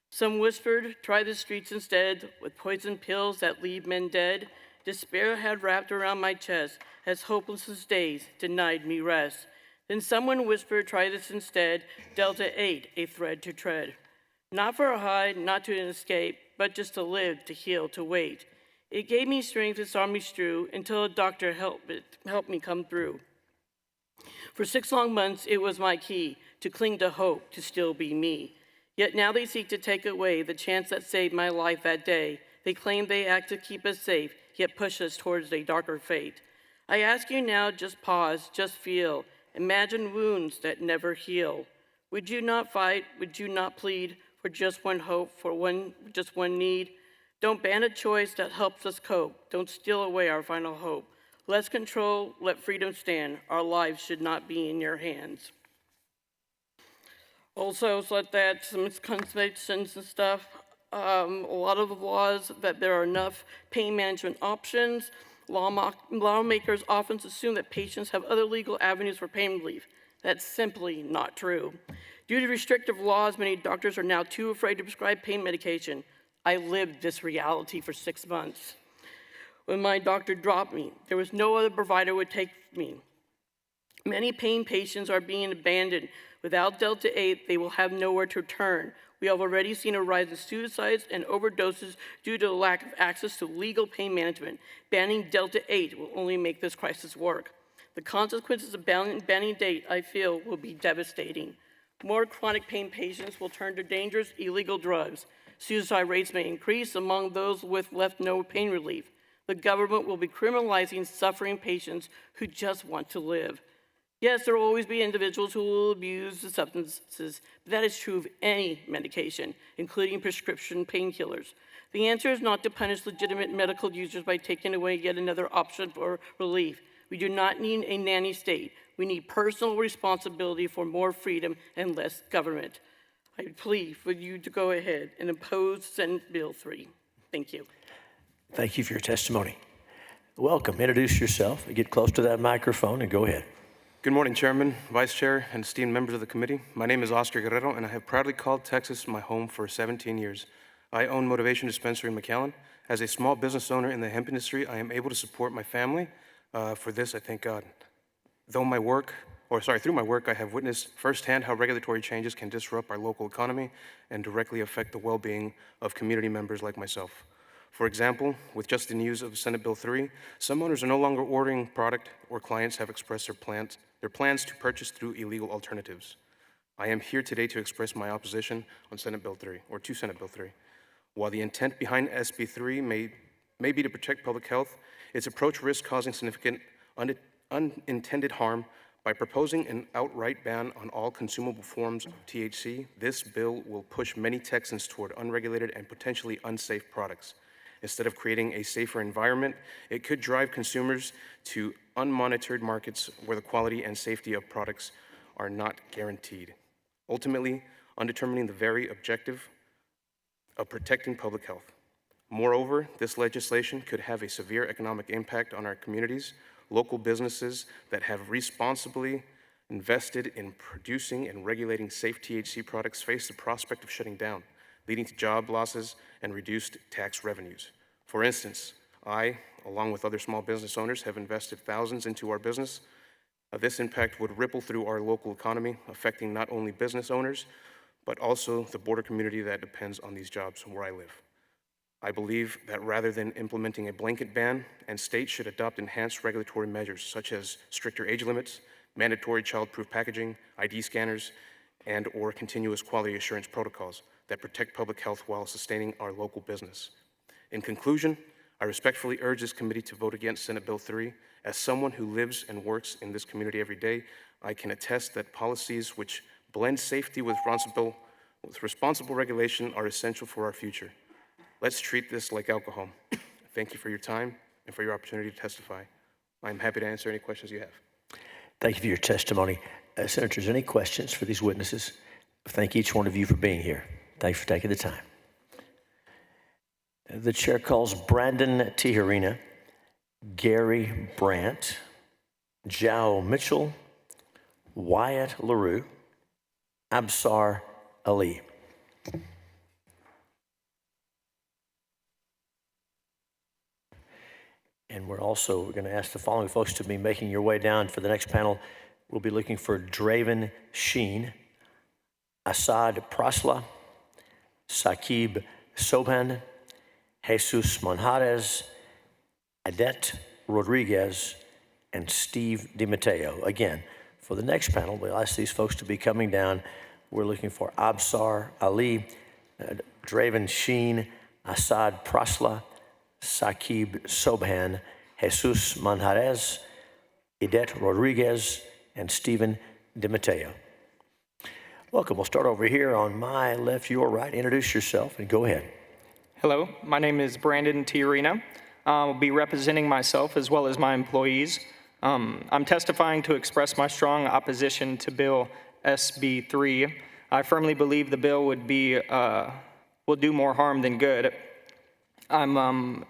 Some whispered, try the streets instead, with poison pills that leave men dead. Despair had wrapped around my chest, as hopeless as days denied me rest. Then someone whispered, try this instead, Delta 8, a thread to tread. Not for a hide, not to an escape, but just to live, to heal, to wait. It gave me strength and saw me strew until a doctor helped me come through. For 6 long months, it was my key to cling to hope, to still be me. Yet now they seek to take away the chance that saved my life that day. They claim they act to keep us safe, yet push us towards a darker fate. I ask you now, just pause, just feel. Imagine wounds that never heal. Would you not fight? Would you not plead for just one hope, for just one need? Don't ban a choice that helps us cope. Don't steal away our final hope. Let's control, let freedom stand. Our lives should not be in your hands. Also, so that some misconceptions and stuff. A lot of the laws that there are enough pain management options. Lawmakers often assume that patients have other legal avenues for pain relief. That's simply not true. Due to restrictive laws, many doctors are now too afraid to prescribe pain medication. I lived this reality for 6 months. When my doctor dropped me, there was no other provider who would take me. Many pain patients are being abandoned. Without Delta 8, they will have nowhere to turn. We have already seen a rise in suicides and overdoses due to the lack of access to legal pain management. Banning Delta 8 will only make this crisis work. The consequences of banning DATE, I feel, will be devastating. More chronic pain patients will turn to dangerous, illegal drugs. Suicide rates may increase among those with left no pain relief. The government will be criminalizing suffering patients who just want to live. Yes, there will always be individuals who will abuse the substances, but that is true of any medication, including prescription painkillers. The answer is not to punish legitimate medical users by taking away yet another option for relief. We do not need a nanny state. We need personal responsibility for more freedom and less government. I plead for you to go ahead and oppose Senate Bill 3. Thank you. Thank you for your testimony. Welcome. Introduce yourself. Get close to that microphone and go ahead. Good morning, Chairman, Vice Chair, and esteemed members of the committee. My name is Oscar Guerrero, and I have proudly called Texas my home for 17 years. I own Motivation Dispensary in McAllen. As a small business owner in the hemp industry, I am able to support my family. For this, I thank God. Through my work, I have witnessed firsthand how regulatory changes can disrupt our local economy and directly affect the well-being of community members like myself. For example, with just the news of Senate Bill 3, some owners are no longer ordering product or clients have expressed their plans their plans to purchase through illegal alternatives. I am here today to express my opposition on Senate Bill 3, or to Senate Bill 3. While the intent behind SB 3 may be to protect public health, its approach risks causing significant unintended harm. By proposing an outright ban on all consumable forms of THC, this bill will push many Texans toward unregulated and potentially unsafe products. Instead of creating a safer environment, it could drive consumers to unmonitored markets where the quality and safety of products are not guaranteed, ultimately undetermining the very objective of protecting public health. Moreover, this legislation could have a severe economic impact on our communities. Local businesses that have responsibly invested in producing and regulating safe THC products face the prospect of shutting down, leading to job losses and reduced tax revenues. For instance, I, along with other small business owners, have invested thousands into our business. This impact would ripple through our local economy, affecting not only business owners, but also the border community that depends on these jobs where I live. I believe that rather than implementing a blanket ban, states should adopt enhanced regulatory measures such as stricter age limits, mandatory child-proof packaging, ID scanners, and/or continuous quality assurance protocols that protect public health while sustaining our local business. In conclusion, I respectfully urge this committee to vote against Senate Bill 3. As someone who lives and works in this community every day, I can attest that policies which blend safety with responsible regulation are essential for our future. Let's treat this like alcohol. Thank you for your time and for your opportunity to testify. I'm happy to answer any questions you have. Thank you for your testimony. Senators, any questions for these witnesses? Thank each one of you for being here. Thanks for taking the time. The chair calls Brandon Tijerina, Gary Brandt, Jao Mitchell, Wyatt LaRue, Absar Ali. And we're going to ask the following folks to be making your way down for the next panel. We'll be looking for Draven Sheen, Assad Prasla, Saqib Sobhan, Jesus Monjarez, Adet Rodriguez, and Steve DiMatteo. Again, for the next panel, we'll ask these folks to be coming down. We're looking for Absar Ali, Draven Sheen, Assad Prasla, Saqib Sobhan, Jesus Monjarez, Adet Rodriguez, and Stephen DiMatteo. Welcome. We'll start over here on my left, your right. Introduce yourself and go ahead. Hello, my name is Brandon Tijerina. I'll be representing myself as well as my employees. I'm testifying to express my strong opposition to Bill SB 3. I firmly believe the bill will do more harm than good. I'm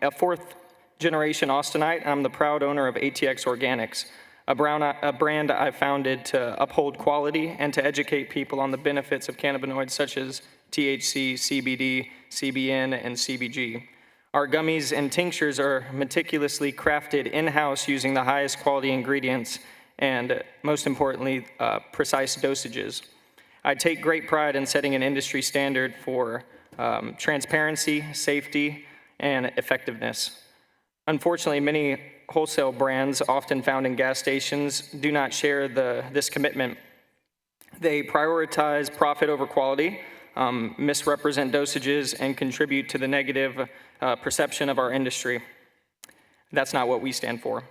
a fourth-generation Austinite. I'm the proud owner of ATX Organics, a brand I founded to uphold quality and to educate people on the benefits of cannabinoids such as THC, CBD, CBN, and CBG. Our gummies and tinctures are meticulously crafted in-house using the highest quality ingredients and, most importantly, precise dosages. I take great pride in setting an industry standard for transparency, safety, and effectiveness. Unfortunately, many wholesale brands, often found in gas stations, do not share this commitment. They prioritize profit over quality, misrepresent dosages, and contribute to the negative perception of our industry. That's not what we stand for.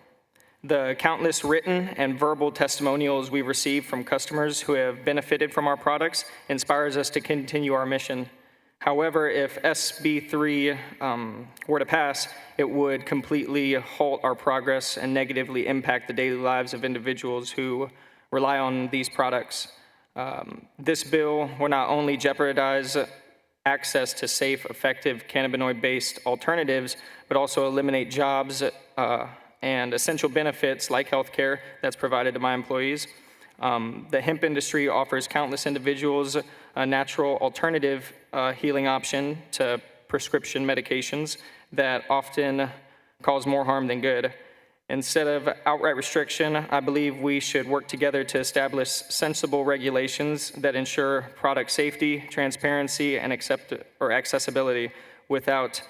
The countless written and verbal testimonials we've received from customers who have benefited from our products inspires us to continue our mission. However, if SB 3 were to pass, it would completely halt our progress and negatively impact the daily lives of individuals who rely on these products. This bill will not only jeopardize access to safe, effective cannabinoid-based alternatives, but also eliminate jobs and essential benefits like healthcare that's provided to my employees. The hemp industry offers countless individuals a natural alternative healing option to prescription medications that often cause more harm than good. Instead of outright restriction, I believe we should work together to establish sensible regulations that ensure product safety, transparency, and accessibility without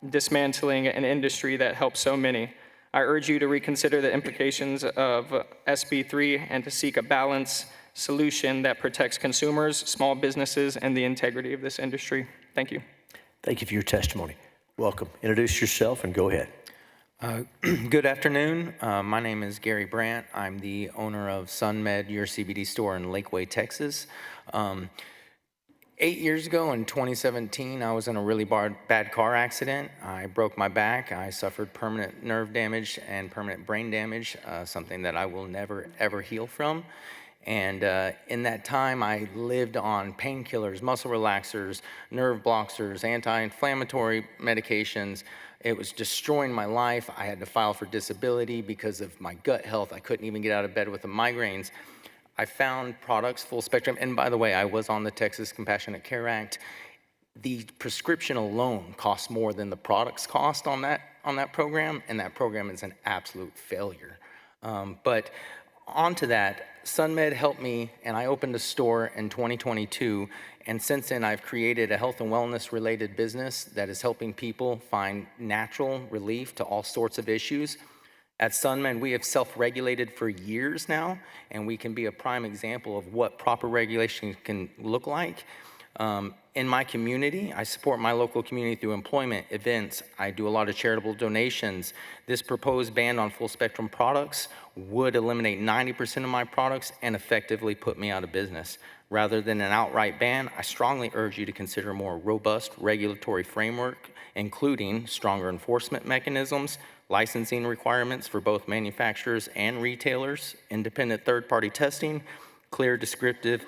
dismantling an industry that helps so many. I urge you to reconsider the implications of SB3 and to seek a balanced solution that protects consumers, small businesses, and the integrity of this industry. Thank you. Thank you for your testimony. Welcome. Introduce yourself and go ahead. Good afternoon. My name is Gary Brandt. I'm the owner of SunMed, your CBD store in Lakeway, Texas. 8 years ago in 2017, I was in a really bad car accident. I broke my back. I suffered permanent nerve damage and permanent brain damage, something that I will never, ever heal from. And in that time, I lived on painkillers, muscle relaxers, nerve blockers, anti-inflammatory medications. It was destroying my life. I had to file for disability because of my gut health. I couldn't even get out of bed with the migraines. I found products, full spectrum, and by the way, I was on the Texas Compassionate Care Act. The prescription alone costs more than the products cost on that program, and that program is an absolute failure. But onto that, SunMed helped me, and I opened a store in 2022, and since then I've created a health and wellness related business that is helping people find natural relief to all sorts of issues. At SunMed, we have self-regulated for years now, and we can be a prime example of what proper regulation can look like. In my community, I support my local community through employment, events. I do a lot of charitable donations. This proposed ban on full spectrum products would eliminate 90% of my products and effectively put me out of business. Rather than an outright ban, I strongly urge you to consider a more robust regulatory framework, including stronger enforcement mechanisms, licensing requirements for both manufacturers and retailers, independent third-party testing, clear descriptive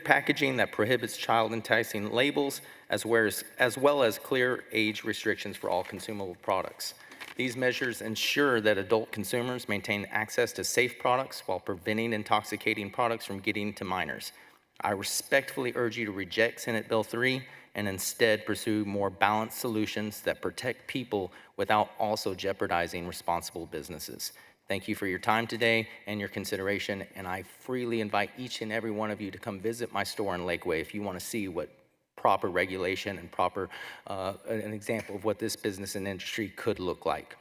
packaging that prohibits child enticing labels, as well as clear age restrictions for all consumable products. These measures ensure that adult consumers maintain access to safe products while preventing intoxicating products from getting to minors. I respectfully urge you to reject Senate Bill 3 and instead pursue more balanced solutions that protect people without also jeopardizing responsible businesses. Thank you for your time today and your consideration, and I freely invite each and every one of you to come visit my store in Lakeway if you want to see what proper regulation and proper, an example of what this business and industry could look like.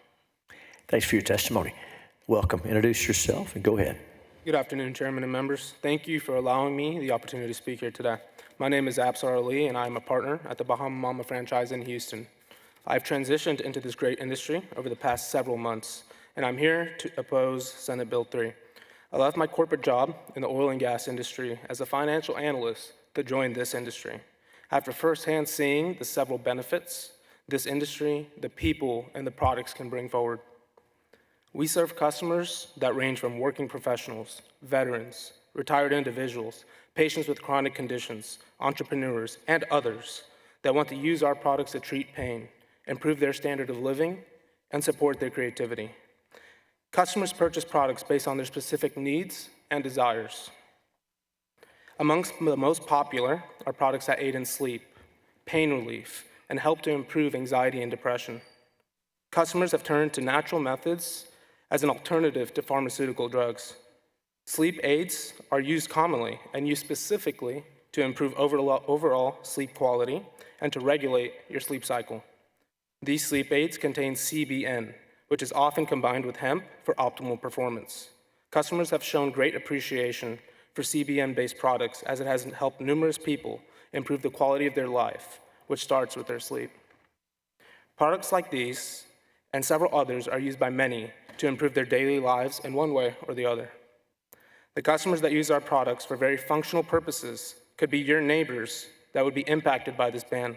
Thanks for your testimony. Welcome. Introduce yourself and go ahead. Good afternoon, Chairman and members. Thank you for allowing me the opportunity to speak here today. My name is Absar Ali, and I'm a partner at the Bahama Mama franchise in Houston. I've transitioned into this great industry over the past several months, and I'm here to oppose Senate Bill 3. I left my corporate job in the oil and gas industry as a financial analyst to join this industry. After firsthand seeing the several benefits this industry, the people, and the products can bring forward. We serve customers that range from working professionals, veterans, retired individuals, patients with chronic conditions, entrepreneurs, and others that want to use our products to treat pain, improve their standard of living, and support their creativity. Customers purchase products based on their specific needs and desires. Amongst the most popular are products that aid in sleep, pain relief, and help to improve anxiety and depression. Customers have turned to natural methods as an alternative to pharmaceutical drugs. Sleep aids are used commonly and used specifically to improve overall sleep quality and to regulate your sleep cycle. These sleep aids contain CBN, which is often combined with hemp for optimal performance. Customers have shown great appreciation for CBN-based products as it has helped numerous people improve the quality of their life, which starts with their sleep. Products like these and several others are used by many to improve their daily lives in one way or the other. The customers that use our products for very functional purposes could be your neighbors that would be impacted by this ban,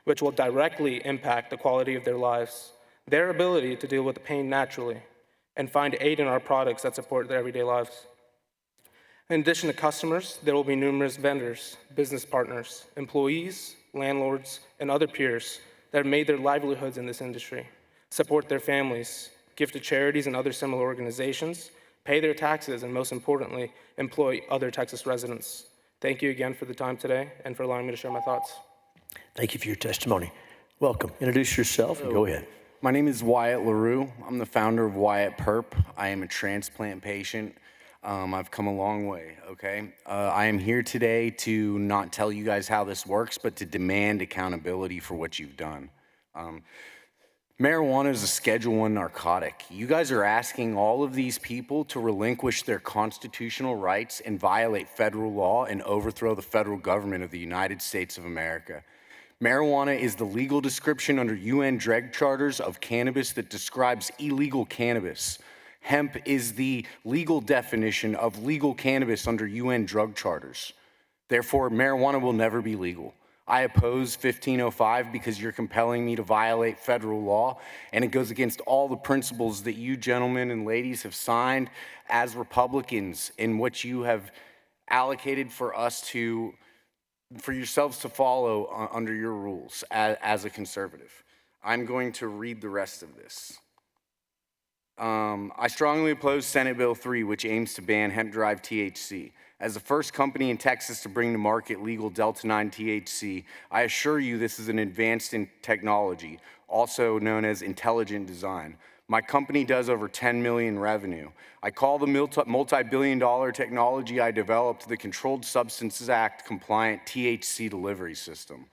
which will directly impact the quality of their lives, their ability to deal with the pain naturally, and find aid in our products that support their everyday lives. In addition to customers, there will be numerous vendors, business partners, employees, landlords, and other peers that have made their livelihoods in this industry, support their families, give to charities and other similar organizations, pay their taxes, and most importantly, employ other Texas residents. Thank you again for the time today and for allowing me to share my thoughts. Thank you for your testimony. Welcome. Introduce yourself and go ahead. My name is Wyatt LaRue. I'm the founder of Wyatt Perp. I am a transplant patient. I've come a long way, okay? I am here today to not tell you guys how this works, but to demand accountability for what you've done. Marijuana is a Schedule I narcotic. You guys are asking all of these people to relinquish their constitutional rights and violate federal law and overthrow the federal government of the United States of America. Marijuana is the legal description under UN drug charters of cannabis that describes illegal cannabis. Hemp is the legal definition of legal cannabis under UN drug charters. Therefore, marijuana will never be legal. I oppose 1505 because you're compelling me to violate federal law, and it goes against all the principles that you gentlemen and ladies have signed as Republicans in what you have allocated for yourselves to follow under your rules as a conservative. I'm going to read the rest of this. I strongly oppose Senate Bill 3, which aims to ban hemp-derived THC. As the first company in Texas to bring to market legal Delta-9 THC, I assure you this is an advanced in technology, also known as intelligent design. My company does over 10 million revenue. I call the multi-billion-dollar technology I developed the Controlled Substances Act compliant THC delivery system.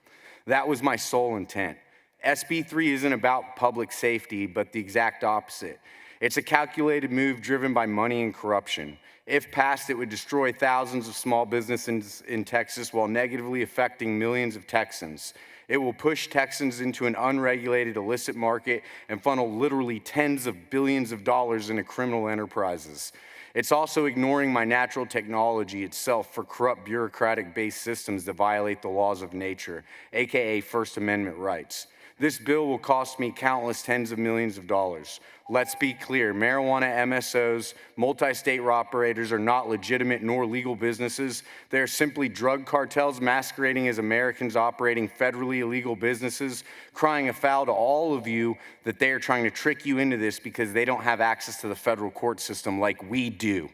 That was my sole intent. SB 3 isn't about public safety, but the exact opposite. It's a calculated move driven by money and corruption. If passed, it would destroy thousands of small businesses in Texas while negatively affecting millions of Texans. It will push Texans into an unregulated illicit market and funnel literally tens of billions of dollars into criminal enterprises. It's also ignoring my natural technology itself for corrupt bureaucratic-based systems that violate the laws of nature, AKA First Amendment rights. This bill will cost me countless tens of millions of dollars. Let's be clear, marijuana MSOs, multi-state operators are not legitimate nor legal businesses. They are simply drug cartels masquerading as Americans operating federally illegal businesses, crying afoul to all of you that they are trying to trick you into this because they don't have access to the federal court system like we do.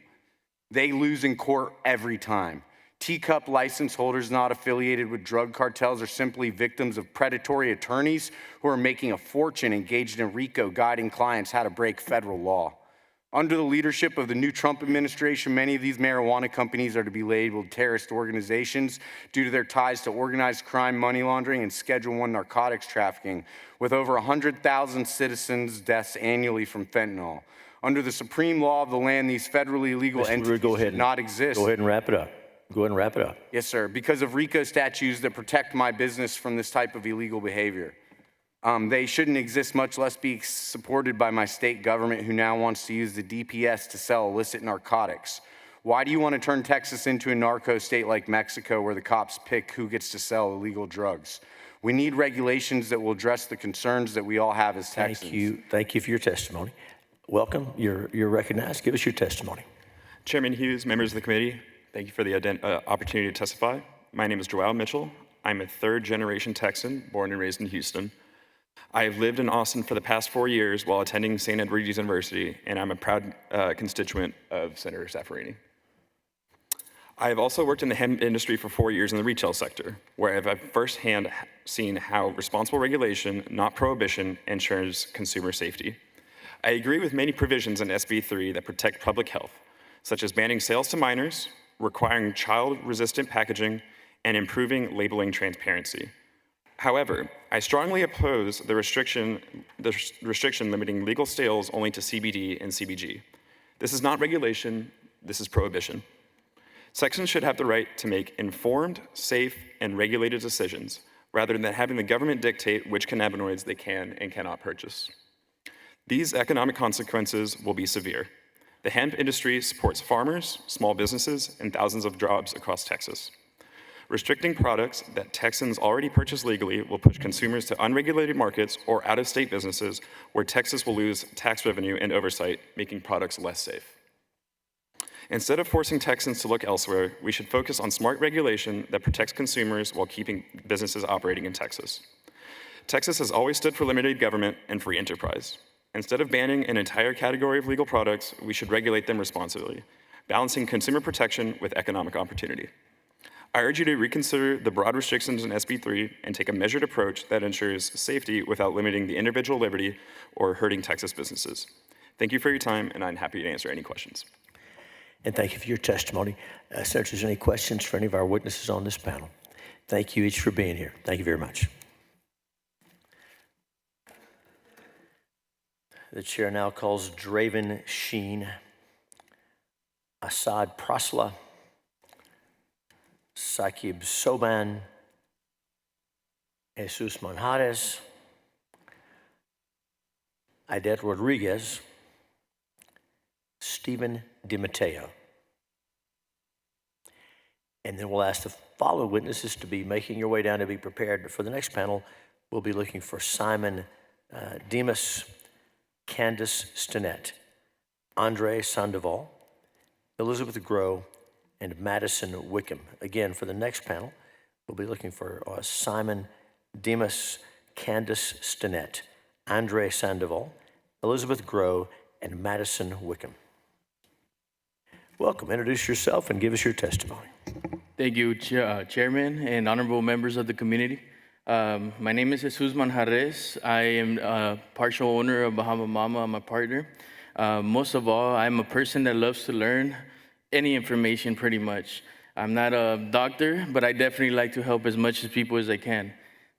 They lose in court every time. Teacup license holders not affiliated with drug cartels are simply victims of predatory attorneys who are making a fortune engaged in RICO guiding clients how to break federal law. Under the leadership of the new Trump administration, many of these marijuana companies are to be labeled terrorist organizations due to their ties to organized crime, money laundering, and Schedule I narcotics trafficking, with over 100,000 citizens' deaths annually from fentanyl. Under the supreme law of the land, these federally illegal entities should not exist. Go ahead and wrap it up. Go ahead and wrap it up. Yes, sir. Because of RICO statutes that protect my business from this type of illegal behavior. They shouldn't exist, much less be supported by my state government, who now wants to use the DPS to sell illicit narcotics. Why do you want to turn Texas into a narco state like Mexico, where the cops pick who gets to sell illegal drugs? We need regulations that will address the concerns that we all have as Texans. Thank you. Thank you for your testimony. Welcome. You're recognized. Give us your testimony. Chairman Hughes, members of the committee, thank you for the opportunity to testify. My name is Joel Mitchell. I'm a third-generation Texan, born and raised in Houston. I have lived in Austin for the past 4 years while attending St. Edward's University, and I'm a proud constituent of Senator Saffarini. I have also worked in the hemp industry for 4 years in the retail sector, where I've firsthand seen how responsible regulation, not prohibition, ensures consumer safety. I agree with many provisions in SB 3 that protect public health, such as banning sales to minors, requiring child-resistant packaging, and improving labeling transparency. However, I strongly oppose the restriction limiting legal sales only to CBD and CBG. This is not regulation, this is prohibition. Texans should have the right to make informed, safe, and regulated decisions, rather than having the government dictate which cannabinoids they can and cannot purchase. These economic consequences will be severe. The hemp industry supports farmers, small businesses, and thousands of jobs across Texas. Restricting products that Texans already purchase legally will push consumers to unregulated markets or out-of-state businesses where Texas will lose tax revenue and oversight, making products less safe. Instead of forcing Texans to look elsewhere, we should focus on smart regulation that protects consumers while keeping businesses operating in Texas. Texas has always stood for limited government and free enterprise. Instead of banning an entire category of legal products, we should regulate them responsibly, balancing consumer protection with economic opportunity. I urge you to reconsider the broad restrictions in SB 3 and take a measured approach that ensures safety without limiting the individual liberty or hurting Texas businesses. Thank you for your time, and I'm happy to answer any questions. And thank you for your testimony. Senators, any questions for any of our witnesses on this panel? Thank you each for being here. Thank you very much. The chair now calls Draven Sheen, Asad Prasla, Sakib Soban, Jesus Manjares, Idet Rodriguez, Stephen DiMatteo. And then we'll ask the following witnesses to be making your way down to be prepared. For the next panel, we'll be looking for Simon Demas, Candace Stinnett, Andre Sandoval, Elizabeth Groh, and Madison Wickham. Again, for the next panel, we'll be looking for Simon Demas, Candace Stinnett, Andre Sandoval, Elizabeth Groh, and Madison Wickham. Welcome. Introduce yourself and give us your testimony. Thank you, Chairman and honorable members of the community. My name is Jesus Manjares. I am a partial owner of Bahama Mama. I'm a partner. Most of all, I'm a person that loves to learn any information pretty much. I'm not a doctor, but I definitely like to help as much as people as I can.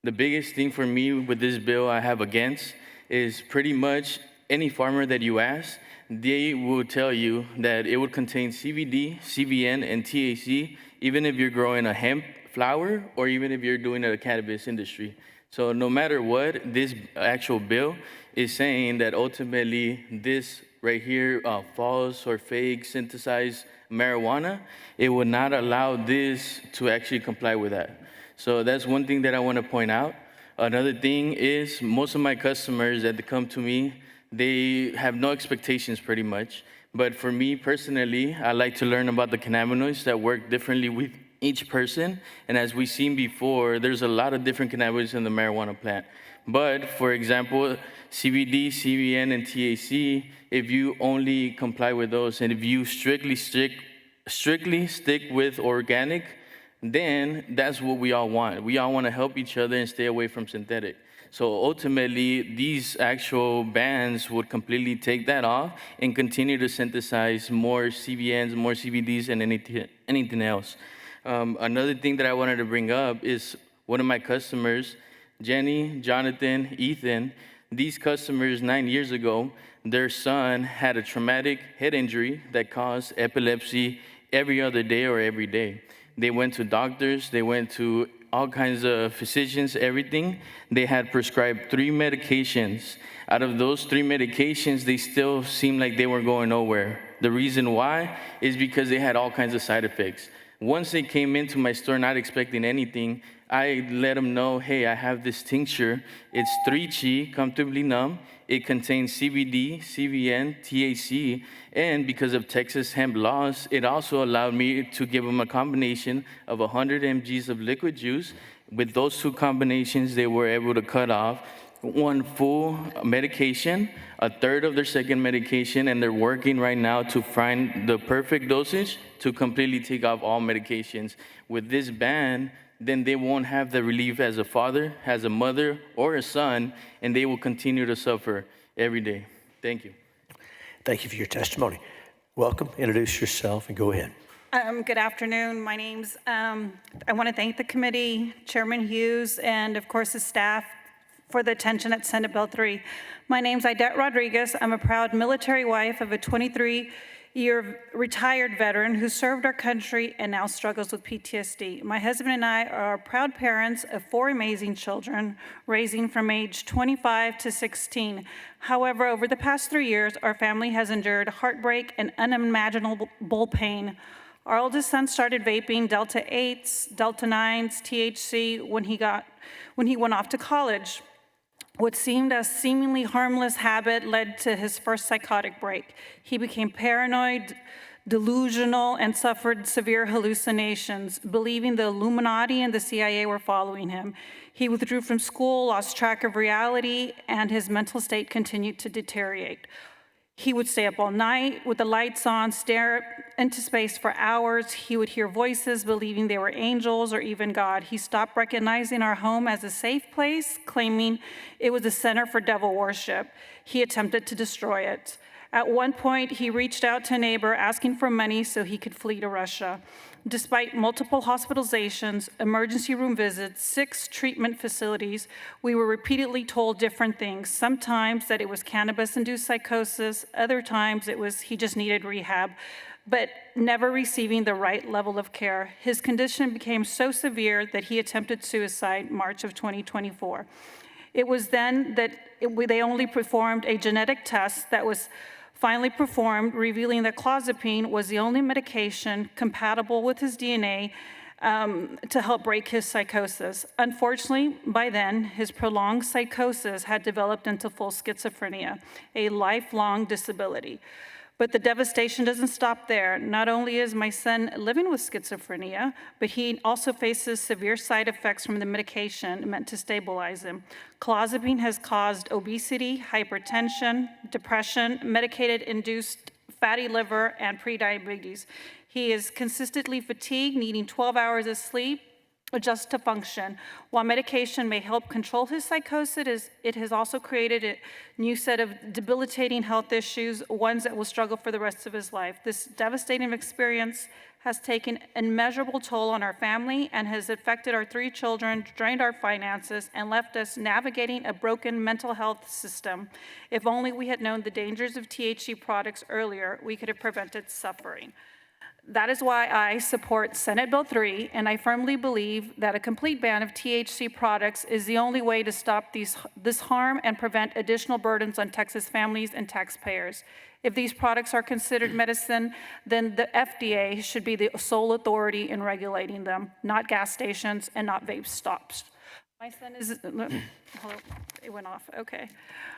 The biggest thing for me with this bill I have against is pretty much any farmer that you ask, they will tell you that it would contain CBD, CBN, and THC, even if you're growing a hemp flower or even if you're doing a cannabis industry. So no matter what, this actual bill is saying that ultimately this right here, false or fake synthesized marijuana, it would not allow this to actually comply with that. So that's one thing that I want to point out. Another thing is most of my customers that come to me, they have no expectations pretty much. But for me personally, I like to learn about the cannabinoids that work differently with each person. And as we've seen before, there's a lot of different cannabinoids in the marijuana plant. But for example, CBD, CBN, and THC, if you only comply with those and if you strictly stick with organic, then that's what we all want. We all want to help each other and stay away from synthetic. So ultimately, these actual bans would completely take that off and continue to synthesize more CBNs, more CBDs, and anything else. Another thing that I wanted to bring up is one of my customers, Jenny, Jonathan, Ethan. These customers 9 years ago, their son had a traumatic head injury that caused epilepsy every other day or every day. They went to doctors, they went to all kinds of physicians, everything. They had prescribed 3 medications. Out of those 3 medications, they still seemed like they were going nowhere. The reason why is because they had all kinds of side effects. Once they came into my store not expecting anything, I let them know, hey, I have this tincture. It's 3-Chi, comfortably numb. It contains CBD, CBN, THC, and because of Texas hemp laws, it also allowed me to give them a combination of 100 mgs of liquid juice. With those 2 combinations, they were able to cut off 1 full medication, a third of their second medication, and they're working right now to find the perfect dosage to completely take off all medications. With this ban, then they won't have the relief as a father, as a mother, or a son, and they will continue to suffer every day. Thank you. Thank you for your testimony. Welcome, introduce yourself, and go ahead. Good afternoon. My name's, I want to thank the committee, Chairman Hughes, and of course the staff for the attention at Senate Bill 3. My name's Idet Rodriguez. I'm a proud military wife of a 23-year retired veteran who served our country and now struggles with PTSD. My husband and I are proud parents of 4 amazing children, raising from age 25 to 16. However, over the past 3 years, our family has endured heartbreak and unimaginable pain. Our oldest son started vaping Delta 8s, Delta 9s, THC when he went off to college. What seemed a seemingly harmless habit led to his first psychotic break. He became paranoid, delusional, and suffered severe hallucinations, believing the Illuminati and the CIA were following him. He withdrew from school, lost track of reality, and his mental state continued to deteriorate. He would stay up all night with the lights on, stare into space for hours. He would hear voices, believing they were angels or even God. He stopped recognizing our home as a safe place, claiming it was a center for devil worship. He attempted to destroy it. At one point, he reached out to a neighbor asking for money so he could flee to Russia. Despite multiple hospitalizations, emergency room visits, 6 treatment facilities, we were repeatedly told different things. Sometimes that it was cannabis-induced psychosis, other times it was he just needed rehab, but never receiving the right level of care. His condition became so severe that he attempted suicide March of 2024. It was then that they only performed a genetic test that was finally performed, revealing that clozapine was the only medication compatible with his DNA to help break his psychosis. Unfortunately, by then, his prolonged psychosis had developed into full schizophrenia, a lifelong disability. But the devastation doesn't stop there. Not only is my son living with schizophrenia, but he also faces severe side effects from the medication meant to stabilize him. Clozapine has caused obesity, hypertension, depression, medicated-induced fatty liver, and prediabetes. He is consistently fatigued, needing 12 hours of sleep just to function. While medication may help control his psychosis, it has also created a new set of debilitating health issues, ones that will struggle for the rest of his life. This devastating experience has taken an immeasurable toll on our family and has affected our 3 children, drained our finances, and left us navigating a broken mental health system. If only we had known the dangers of THC products earlier, we could have prevented suffering. That is why I support Senate Bill 3, and I firmly believe that a complete ban of THC products is the only way to stop this harm and prevent additional burdens on Texas families and taxpayers. If these products are considered medicine, then the FDA should be the sole authority in regulating them, not gas stations and not vape stops. My son is, hello, it went off, okay.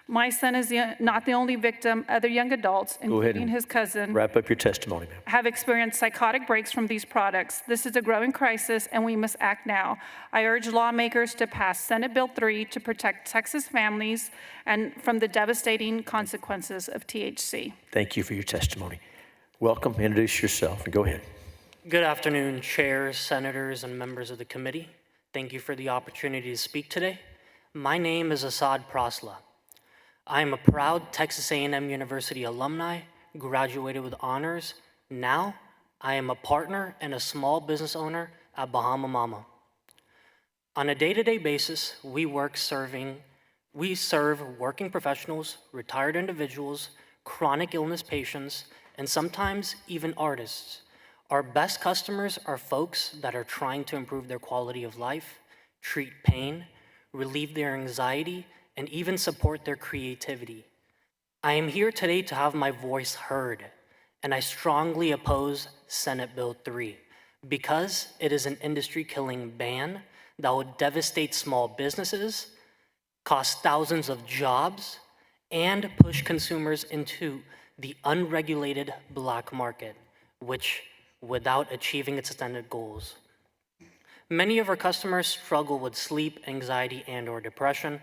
My son is not the only victim. Other young adults, including his cousin, wrap up your testimony, ma'am. have experienced psychotic breaks from these products. This is a growing crisis, and we must act now. I urge lawmakers to pass Senate Bill 3 to protect Texas families and from the devastating consequences of THC. Thank you for your testimony. Welcome, introduce yourself, and go ahead. Good afternoon, chairs, senators, and members of the committee. Thank you for the opportunity to speak today. My name is Asad Prasla. I am a proud Texas A&M University alumni, graduated with honors. Now, I am a partner and a small business owner at Bahama Mama. On a day-to-day basis, we serve working professionals, retired individuals, chronic illness patients, and sometimes even artists. Our best customers are folks that are trying to improve their quality of life, treat pain, relieve their anxiety, and even support their creativity. I am here today to have my voice heard, and I strongly oppose Senate Bill 3 because it is an industry-killing ban that would devastate small businesses, cost thousands of jobs, and push consumers into the unregulated black market, which without achieving its intended goals. Many of our customers struggle with sleep, anxiety, and/or depression.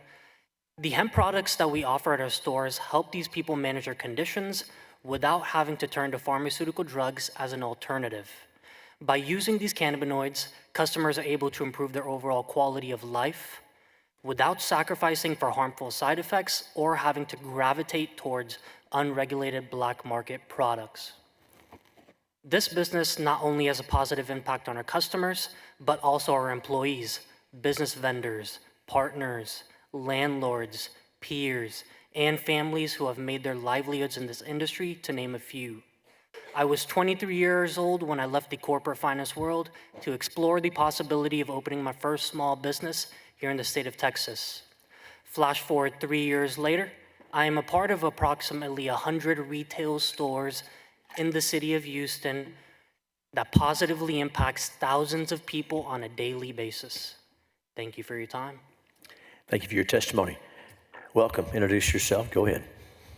The hemp products that we offer at our stores help these people manage their conditions without having to turn to pharmaceutical drugs as an alternative. By using these cannabinoids, customers are able to improve their overall quality of life without sacrificing for harmful side effects or having to gravitate towards unregulated black market products. This business not only has a positive impact on our customers, but also our employees, business vendors, partners, landlords, peers, and families who have made their livelihoods in this industry, to name a few. I was 23 years old when I left the corporate finance world to explore the possibility of opening my first small business here in the state of Texas. Flash forward 3 years later, I am a part of approximately 100 retail stores in the city of Houston that positively impacts thousands of people on a daily basis. Thank you for your time. Thank you for your testimony. Welcome, introduce yourself, go ahead.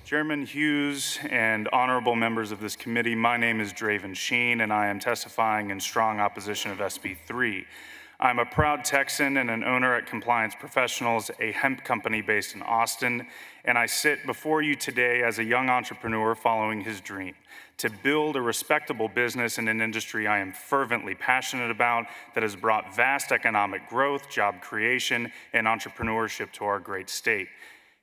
Chairman Hughes and honorable members of this committee, my name is Draven Sheen, and I am testifying in strong opposition of SB 3. I'm a proud Texan and an owner at Compliance Professionals, a hemp company based in Austin, and I sit before you today as a young entrepreneur following his dream to build a respectable business in an industry I am fervently passionate about that has brought vast economic growth, job creation, and entrepreneurship to our great state.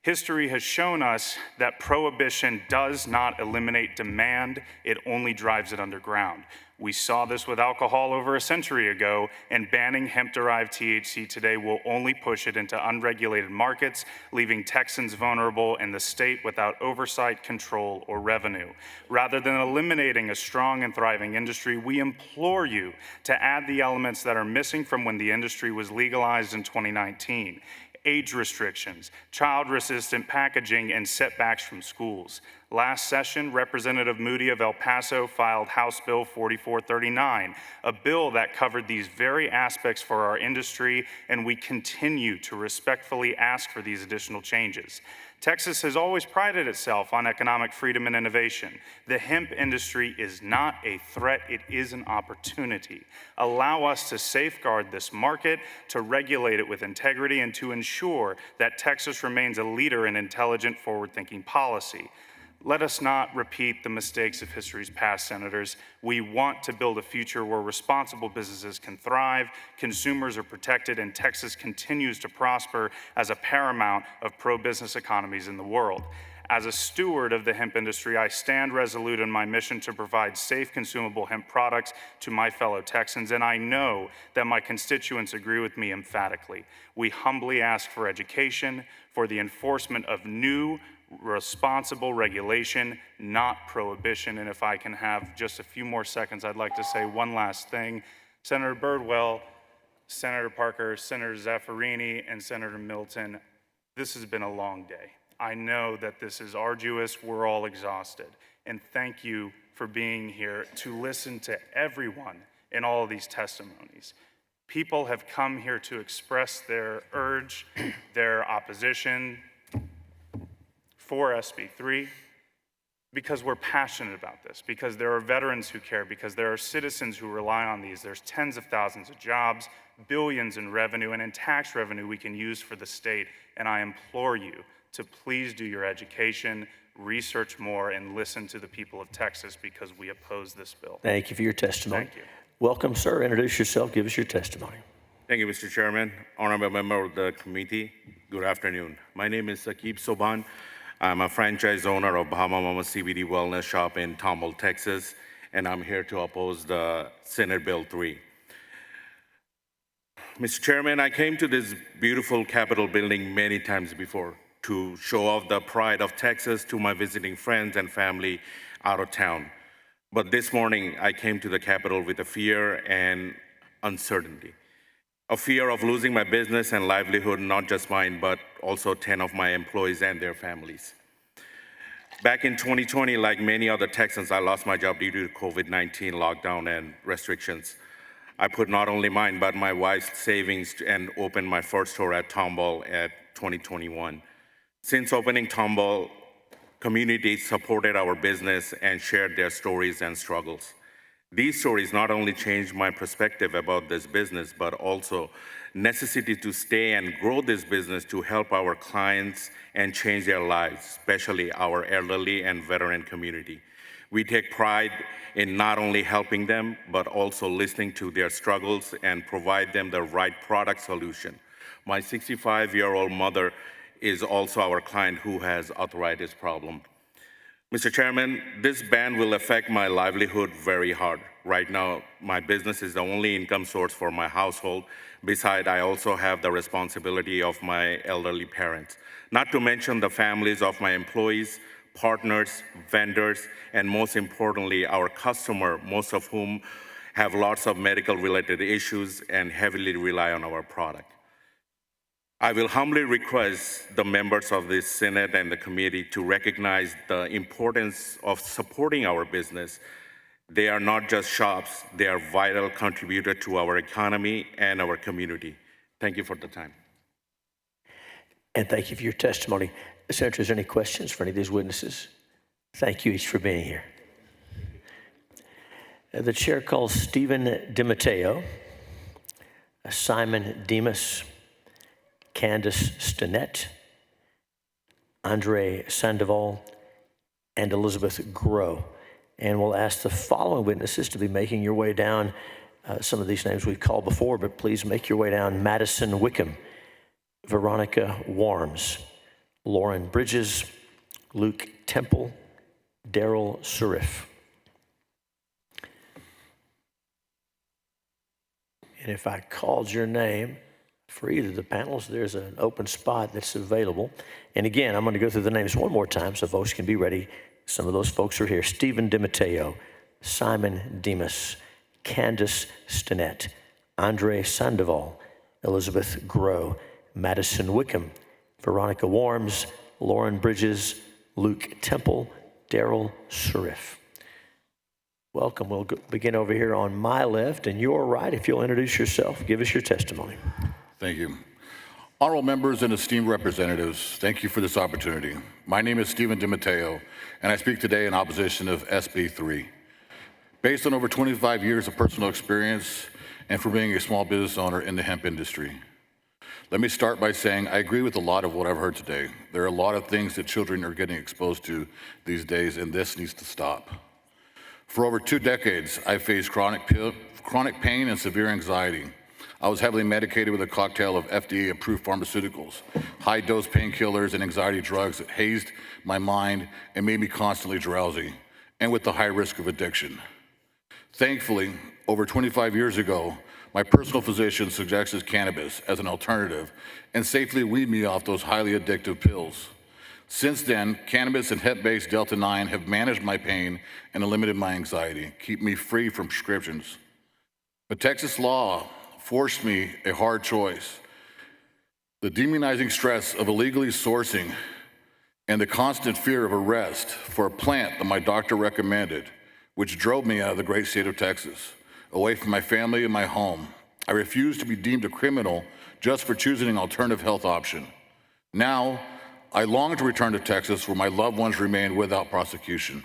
History has shown us that prohibition does not eliminate demand, it only drives it underground. We saw this with alcohol over a century ago, and banning hemp-derived THC today will only push it into unregulated markets, leaving Texans vulnerable and the state without oversight, control, or revenue. Rather than eliminating a strong and thriving industry, we implore you to add the elements that are missing from when the industry was legalized in 2019. Age restrictions, child-resistant packaging, and setbacks from schools. Last session, Representative Moody of El Paso filed House Bill 4439, a bill that covered these very aspects for our industry, and we continue to respectfully ask for these additional changes. Texas has always prided itself on economic freedom and innovation. The hemp industry is not a threat, it is an opportunity. Allow us to safeguard this market, to regulate it with integrity, and to ensure that Texas remains a leader in intelligent, forward-thinking policy. Let us not repeat the mistakes of history's past, Senators. We want to build a future where responsible businesses can thrive, consumers are protected, and Texas continues to prosper as a paramount of pro-business economies in the world. As a steward of the hemp industry, I stand resolute in my mission to provide safe, consumable hemp products to my fellow Texans, and I know that my constituents agree with me emphatically. We humbly ask for education, for the enforcement of new, responsible regulation, not prohibition. And if I can have just a few more seconds, I'd like to say one last thing. Senator Birdwell, Senator Parker, Senator Zaffarini, and Senator Milton, this has been a long day. I know that this is arduous, we're all exhausted. And thank you for being here to listen to everyone in all of these testimonies. People have come here to express their urge, their opposition, for SB3 because we're passionate about this, because there are veterans who care, because there are citizens who rely on these. There's tens of thousands of jobs, billions in revenue, and in tax revenue we can use for the state. And I implore you to please do your education, research more, and listen to the people of Texas because we oppose this bill. Thank you for your testimony. Thank you. Welcome, sir. Introduce yourself. Give us your testimony. Thank you, Mr. Chairman. Honorable member of the committee, good afternoon. My name is Saqib Soban. I'm a franchise owner of Bahama Mama CBD Wellness Shop in Tomball, Texas, and I'm here to oppose the Senate Bill 3. Mr. Chairman, I came to this beautiful Capitol building many times before to show off the pride of Texas to my visiting friends and family out of town. But this morning, I came to the Capitol with a fear and uncertainty. A fear of losing my business and livelihood, not just mine, but also 10 of my employees and their families. Back in 2020, like many other Texans, I lost my job due to COVID-19 lockdown and restrictions. I put not only mine, but my wife's savings and opened my first store at Tomball at 2021. Since opening Tomball, communities supported our business and shared their stories and struggles. These stories not only changed my perspective about this business, but also necessity to stay and grow this business to help our clients and change their lives, especially our elderly and veteran community. We take pride in not only helping them, but also listening to their struggles and provide them the right product solution. My 65-year-old mother is also our client who has arthritis problem. Mr. Chairman, this ban will affect my livelihood very hard. Right now, my business is the only income source for my household. Besides, I also have the responsibility of my elderly parents, not to mention the families of my employees, partners, vendors, and most importantly, our customer, most of whom have lots of medical-related issues and heavily rely on our product. I will humbly request the members of the Senate and the committee to recognize the importance of supporting our business. They are not just shops, they are vital contributor to our economy and our community. Thank you for the time. And thank you for your testimony. Senators, any questions for any of these witnesses? Thank you each for being here. The chair calls Stephen DiMatteo, Simon Demas, Candace Stinnett, Andre Sandoval, and Elizabeth Groh. And we'll ask the following witnesses to be making your way down. Some of these names we've called before, but please make your way down. Madison Wickham, Veronica Warms, Lauren Bridges, Luke Temple, Daryl Surif. And if I called your name for either of the panels, there's an open spot that's available. And again, I'm going to go through the names one more time so folks can be ready. Some of those folks are here. Stephen DiMatteo, Simon Demas, Candace Stinnett, Andre Sandoval, Elizabeth Groh, Madison Wickham, Veronica Warms, Lauren Bridges, Luke Temple, Daryl Surif. Welcome. We'll begin over here on my left and your right. If you'll introduce yourself, give us your testimony. Thank you. Honorable members and esteemed representatives, thank you for this opportunity. My name is Stephen DiMatteo, and I speak today in opposition of SB 3. Based on over 25 years of personal experience and for being a small business owner in the hemp industry. Let me start by saying I agree with a lot of what I've heard today. There are a lot of things that children are getting exposed to these days, and this needs to stop. For over 2 decades, I faced chronic pain and severe anxiety. I was heavily medicated with a cocktail of FDA-approved pharmaceuticals, high-dose painkillers, and anxiety drugs that hazed my mind and made me constantly drowsy, and with the high risk of addiction. Thankfully, over 25 years ago, my personal physician suggested cannabis as an alternative and safely weaned me off those highly addictive pills. Since then, cannabis and hemp-based Delta-9 have managed my pain and eliminated my anxiety, keep me free from prescriptions. But Texas law forced me a hard choice. The demonizing stress of illegally sourcing and the constant fear of arrest for a plant that my doctor recommended, which drove me out of the great state of Texas, away from my family and my home. I refused to be deemed a criminal just for choosing an alternative health option. Now, I long to return to Texas where my loved ones remain without prosecution.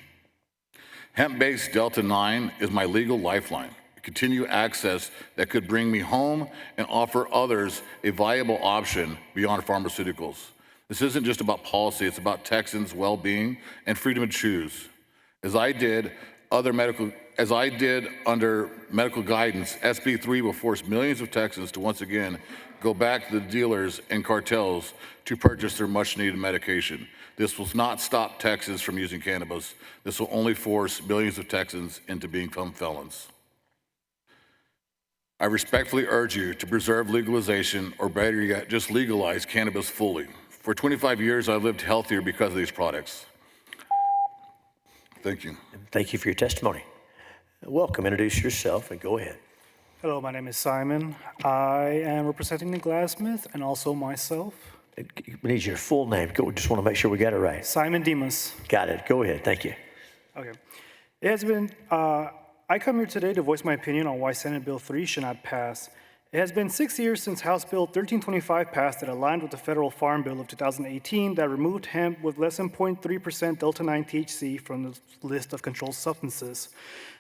Hemp-based Delta-9 is my legal lifeline, a continued access that could bring me home and offer others a viable option beyond pharmaceuticals. This isn't just about policy, it's about Texans' well-being and freedom to choose. As I did under medical guidance, SB 3 will force millions of Texans to once again go back to the dealers and cartels to purchase their much-needed medication. This will not stop Texans from using cannabis. This will only force millions of Texans into becoming felons. I respectfully urge you to preserve legalization, or better yet, just legalize cannabis fully. For 25 years, I've lived healthier because of these products. Thank you. Thank you for your testimony. Welcome. Introduce yourself and go ahead. Hello, my name is Simon. I am representing the glassmith and also myself. We need your full name. Just want to make sure we got it right. Simon Demas. Got it. Go ahead. Thank you. Okay. It has been, I come here today to voice my opinion on why Senate Bill 3 should not pass. It has been 6 years since House Bill 1325 passed that aligned with the Federal Farm Bill of 2018 that removed hemp with less than 0.3% Delta-9 THC from the list of controlled substances.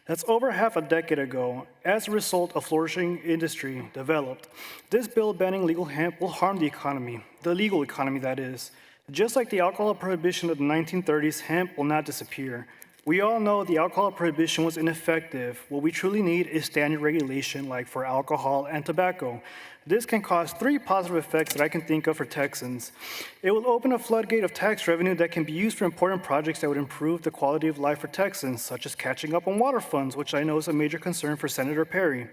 That's over half a decade ago. As a result, a flourishing industry developed. This bill banning legal hemp will harm the economy, the legal economy that is. Just like the alcohol prohibition of the 1930s, hemp will not disappear. We all know the alcohol prohibition was ineffective. What we truly need is standard regulation like for alcohol and tobacco. This can cause 3 positive effects that I can think of for Texans. It will open a floodgate of tax revenue that can be used for important projects that would improve the quality of life for Texans, such as catching up on water funds, which I know is a major concern for Senator Perry.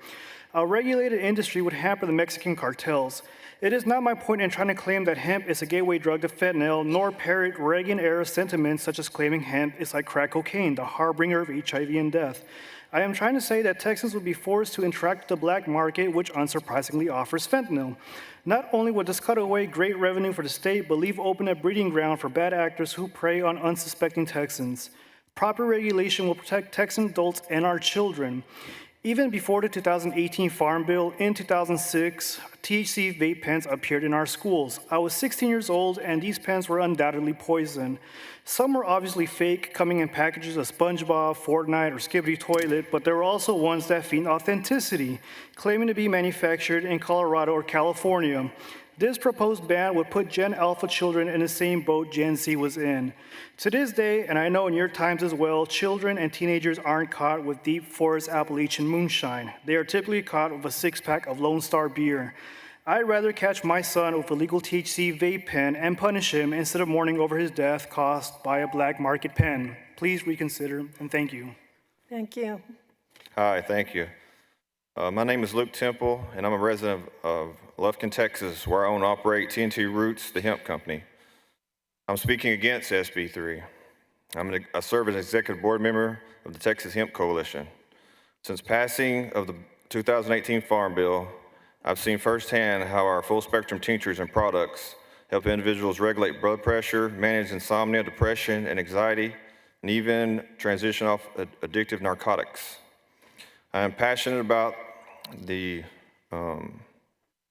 A regulated industry would hamper the Mexican cartels. It is not my point in trying to claim that hemp is a gateway drug to fentanyl, nor parrot Reagan-era sentiments such as claiming hemp is like crack cocaine, the harbinger of HIV and death. I am trying to say that Texans would be forced to interact with the black market, which unsurprisingly offers fentanyl. Not only would this cut away great revenue for the state, but leave open a breeding ground for bad actors who prey on unsuspecting Texans. Proper regulation will protect Texan adults and our children. Even before the 2018 Farm Bill, in 2006, THC vape pens appeared in our schools. I was 16 years old, and these pens were undoubtedly poison. Some were obviously fake, coming in packages of SpongeBob, Fortnite, or Skibbity Toilet, but there were also ones that feign authenticity, claiming to be manufactured in Colorado or California. This proposed ban would put Gen Alpha children in the same boat Gen Z was in. To this day, and I know in your times as well, children and teenagers aren't caught with deep forest Appalachian moonshine. They are typically caught with a 6-pack of Lone Star beer. I'd rather catch my son with a legal THC vape pen and punish him instead of mourning over his death caused by a black market pen. Please reconsider, and thank you. Thank you. Hi, thank you. My name is Luke Temple, and I'm a resident of Lufkin, Texas, where I own and operate TNT Roots, the hemp company. I'm speaking against SB 3. I serve as executive board member of the Texas Hemp Coalition. Since passing of the 2018 Farm Bill, I've seen firsthand how our full-spectrum tinctures and products help individuals regulate blood pressure, manage insomnia, depression, and anxiety, and even transition off addictive narcotics. I am passionate about the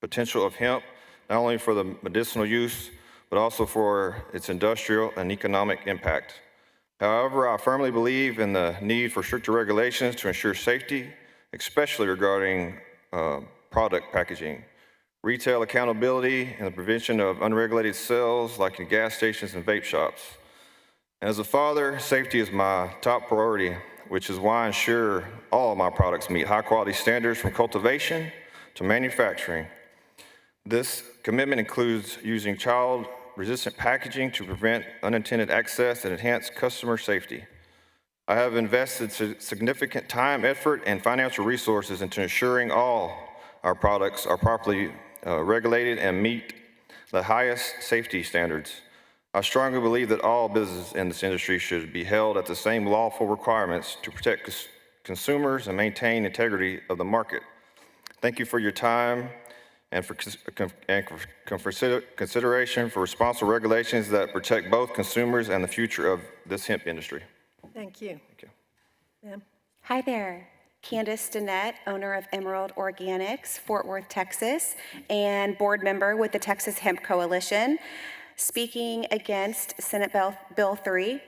potential of hemp, not only for the medicinal use, but also for its industrial and economic impact. However, I firmly believe in the need for stricter regulations to ensure safety, especially regarding product packaging, retail accountability, and the prevention of unregulated sales like in gas stations and vape shops. As a father, safety is my top priority, which is why I ensure all of my products meet high-quality standards from cultivation to manufacturing. This commitment includes using child-resistant packaging to prevent unintended access and enhance customer safety. I have invested significant time, effort, and financial resources into ensuring all our products are properly regulated and meet the highest safety standards. I strongly believe that all business in this industry should be held at the same lawful requirements to protect consumers and maintain integrity of the market. Thank you for your time and for consideration for responsible regulations that protect both consumers and the future of this hemp industry. Thank you. Thank you. Ma'am. Hi there. Candace Dennett, owner of Emerald Organics, Fort Worth, Texas, and board member with the Texas Hemp Coalition, speaking against Senate Bill 3.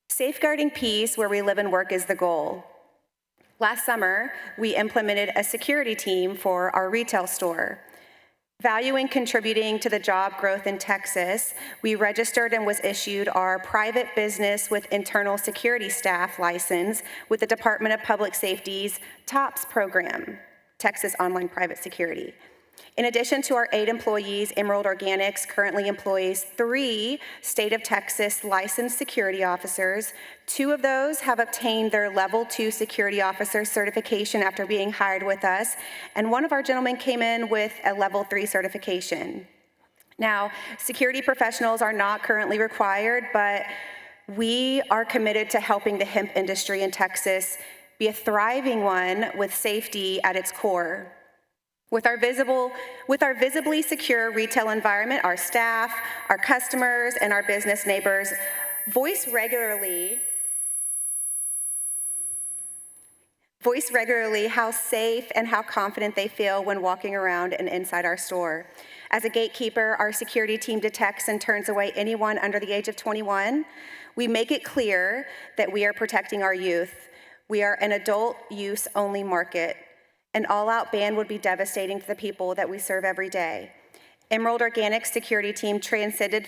Safeguarding peace where we live and work is the goal. Last summer, we implemented a security team for our retail store. Valuing contributing to the job growth in Texas, we registered and was issued our private business with internal security staff license with the Department of Public Safety's TOPS program, Texas Online Private Security. In addition to our 8 employees, Emerald Organics currently employs 3 state of Texas licensed security officers. 2 of those have obtained their level 2 security officer certification after being hired with us, and one of our gentlemen came in with a level 3 certification. Now, security professionals are not currently required, but we are committed to helping the hemp industry in Texas be a thriving one with safety at its core. With our visibly secure retail environment, our staff, our customers, and our business neighbors voice regularly how safe and how confident they feel when walking around and inside our store. As a gatekeeper, our security team detects and turns away anyone under the age of 21. We make it clear that we are protecting our youth. We are an adult use only market. An all-out ban would be devastating to the people that we serve every day. Emerald Organics security team transcended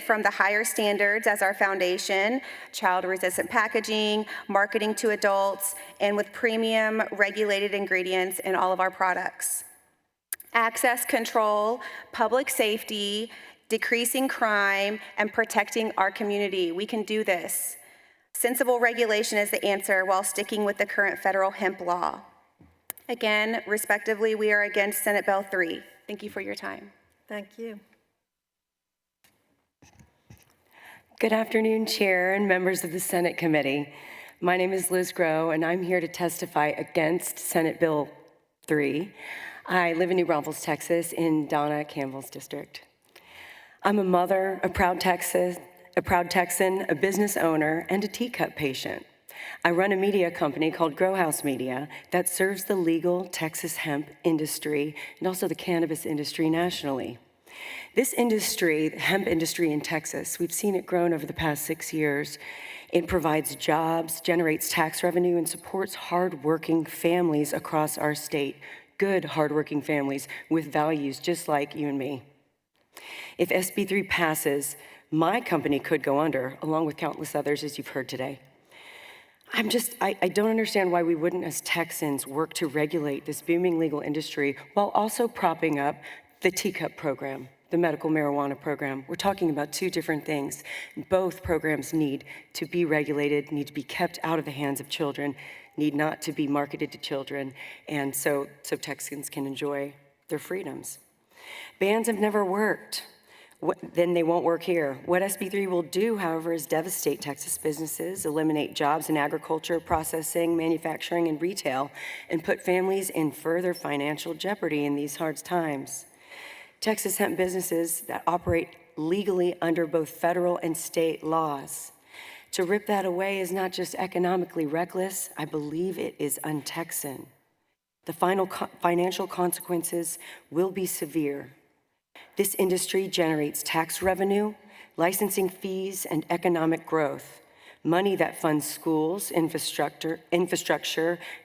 from the higher standards as our foundation, child-resistant packaging, marketing to adults, and with premium regulated ingredients in all of our products. Access control, public safety, decreasing crime, and protecting our community. We can do this. Sensible regulation is the answer while sticking with the current federal hemp law. Again, respectively, we are against Senate Bill 3. Thank you for your time. Thank you. Good afternoon, Chair and members of the Senate Committee. My name is Liz Groh, and I'm here to testify against Senate Bill 3. I live in New Braunfels, Texas, in Donna Campbell's district. I'm a mother, a proud Texan, a business owner, and a teacup patient. I run a media company called Grow House Media that serves the legal Texas hemp industry and also the cannabis industry nationally. This industry, the hemp industry in Texas, we've seen it grown over the past 6 years. It provides jobs, generates tax revenue, and supports hardworking families across our state. Good, hardworking families with values just like you and me. If SB 3 passes, my company could go under, along with countless others, as you've heard today. I don't understand why we wouldn't, as Texans, work to regulate this booming legal industry while also propping up the teacup program, the medical marijuana program. We're talking about two different things. Both programs need to be regulated, need to be kept out of the hands of children, need not to be marketed to children, and so Texans can enjoy their freedoms. Bans have never worked. Then they won't work here. What SB3 will do, however, is devastate Texas businesses, eliminate jobs in agriculture, processing, manufacturing, and retail, and put families in further financial jeopardy in these hard times. Texas hemp businesses that operate legally under both federal and state laws. To rip that away is not just economically reckless, I believe it is un-Texan. The financial consequences will be severe. This industry generates tax revenue, licensing fees, and economic growth, money that funds schools, infrastructure,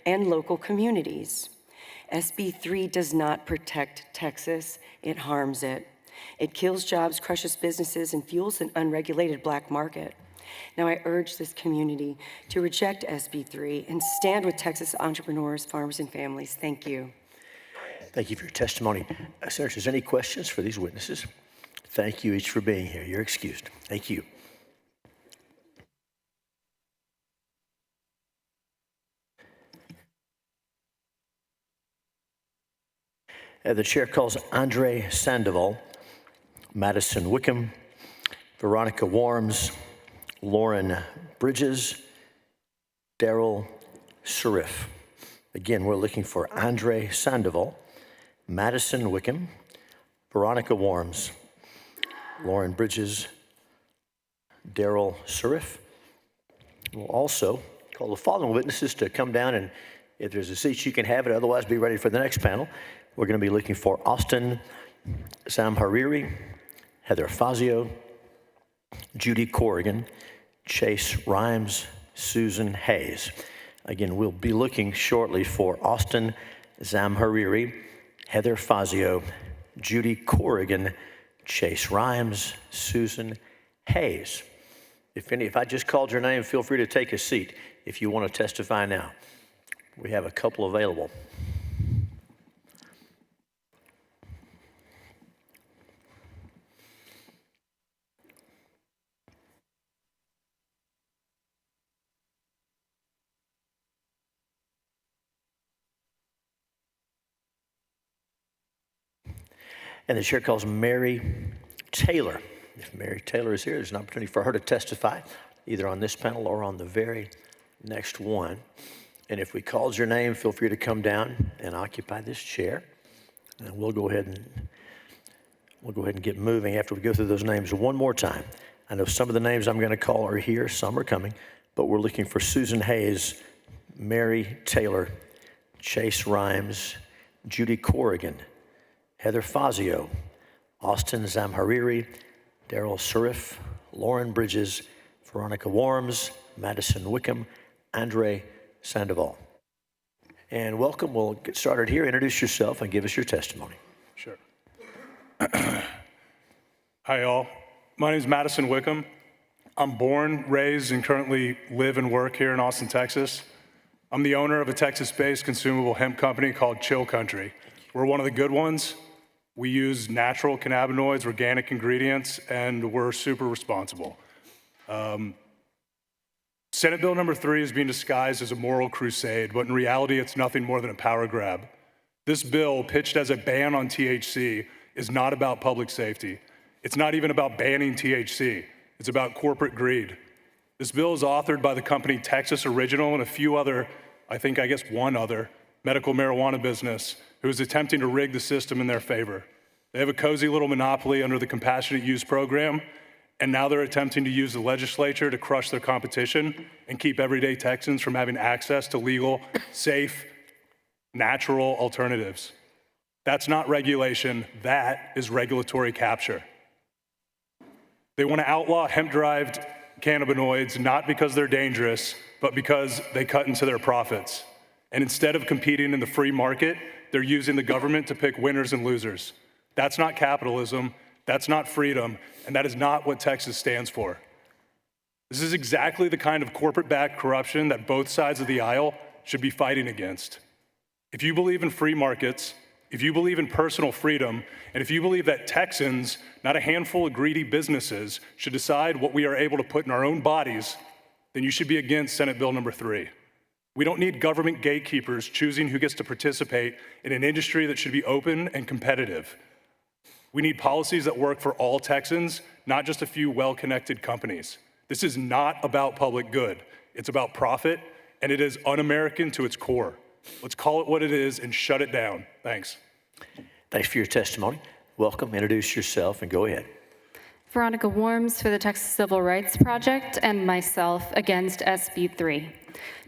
and local communities. SB 3 does not protect Texas, it harms it. It kills jobs, crushes businesses, and fuels an unregulated black market. Now I urge this community to reject SB 3 and stand with Texas entrepreneurs, farmers, and families. Thank you. Thank you for your testimony. Senators, any questions for these witnesses? Thank you each for being here. You're excused. Thank you. The chair calls Andre Sandoval, Madison Wickham, Veronica Warms, Lauren Bridges, Daryl Surif. Again, we're looking for Andre Sandoval, Madison Wickham, Veronica Warms, Lauren Bridges, Daryl Surif. We'll also call the following witnesses to come down, and if there's a seat, you can have it. Otherwise, be ready for the next panel. We're going to be looking for Austin Zamhariri, Heather Fazio, Judy Corrigan, Chase Rhymes, Susan Hayes. Again, we'll be looking shortly for Austin Zamhariri, Heather Fazio, Judy Corrigan, Chase Rhymes, Susan Hayes. If I just called your name, feel free to take a seat if you want to testify now. We have a couple available. And the chair calls Mary Taylor. If Mary Taylor is here, there's an opportunity for her to testify, either on this panel or on the very next one. And if we called your name, feel free to come down and occupy this chair. And we'll go ahead and get moving after we go through those names one more time. I know some of the names I'm going to call are here, some are coming, but we're looking for Susan Hayes, Mary Taylor, Chase Rhymes, Judy Corrigan, Heather Fazio, Austin Zamhariri, Daryl Surif, Lauren Bridges, Veronica Warms, Madison Wickham, Andre Sandoval. And welcome. We'll get started here. Introduce yourself and give us your testimony. Sure. Hi, all. My name is Madison Wickham. I'm born, raised, and currently live and work here in Austin, Texas. I'm the owner of a Texas-based consumable hemp company called Chill Country. We're one of the good ones. We use natural cannabinoids, organic ingredients, and we're super responsible. Senate Bill number 3 is being disguised as a moral crusade, but in reality, it's nothing more than a power grab. This bill, pitched as a ban on THC, is not about public safety. It's not even about banning THC. It's about corporate greed. This bill is authored by the company Texas Original and a few other, I guess one other, medical marijuana business who is attempting to rig the system in their favor. They have a cozy little monopoly under the compassionate use program, and now they're attempting to use the legislature to crush their competition and keep everyday Texans from having access to legal, safe, natural alternatives. That's not regulation, that is regulatory capture. They want to outlaw hemp-derived cannabinoids not because they're dangerous, but because they cut into their profits. And instead of competing in the free market, they're using the government to pick winners and losers. That's not capitalism, that's not freedom, and that is not what Texas stands for. This is exactly the kind of corporate-backed corruption that both sides of the aisle should be fighting against. If you believe in free markets, if you believe in personal freedom, and if you believe that Texans, not a handful of greedy businesses, should decide what we are able to put in our own bodies, then you should be against Senate Bill number 3. We don't need government gatekeepers choosing who gets to participate in an industry that should be open and competitive. We need policies that work for all Texans, not just a few well-connected companies. This is not about public good. It's about profit, and it is un-American to its core. Let's call it what it is and shut it down. Thanks. Thanks for your testimony. Welcome, introduce yourself, and go ahead. Veronica Worms for the Texas Civil Rights Project and myself against SB 3.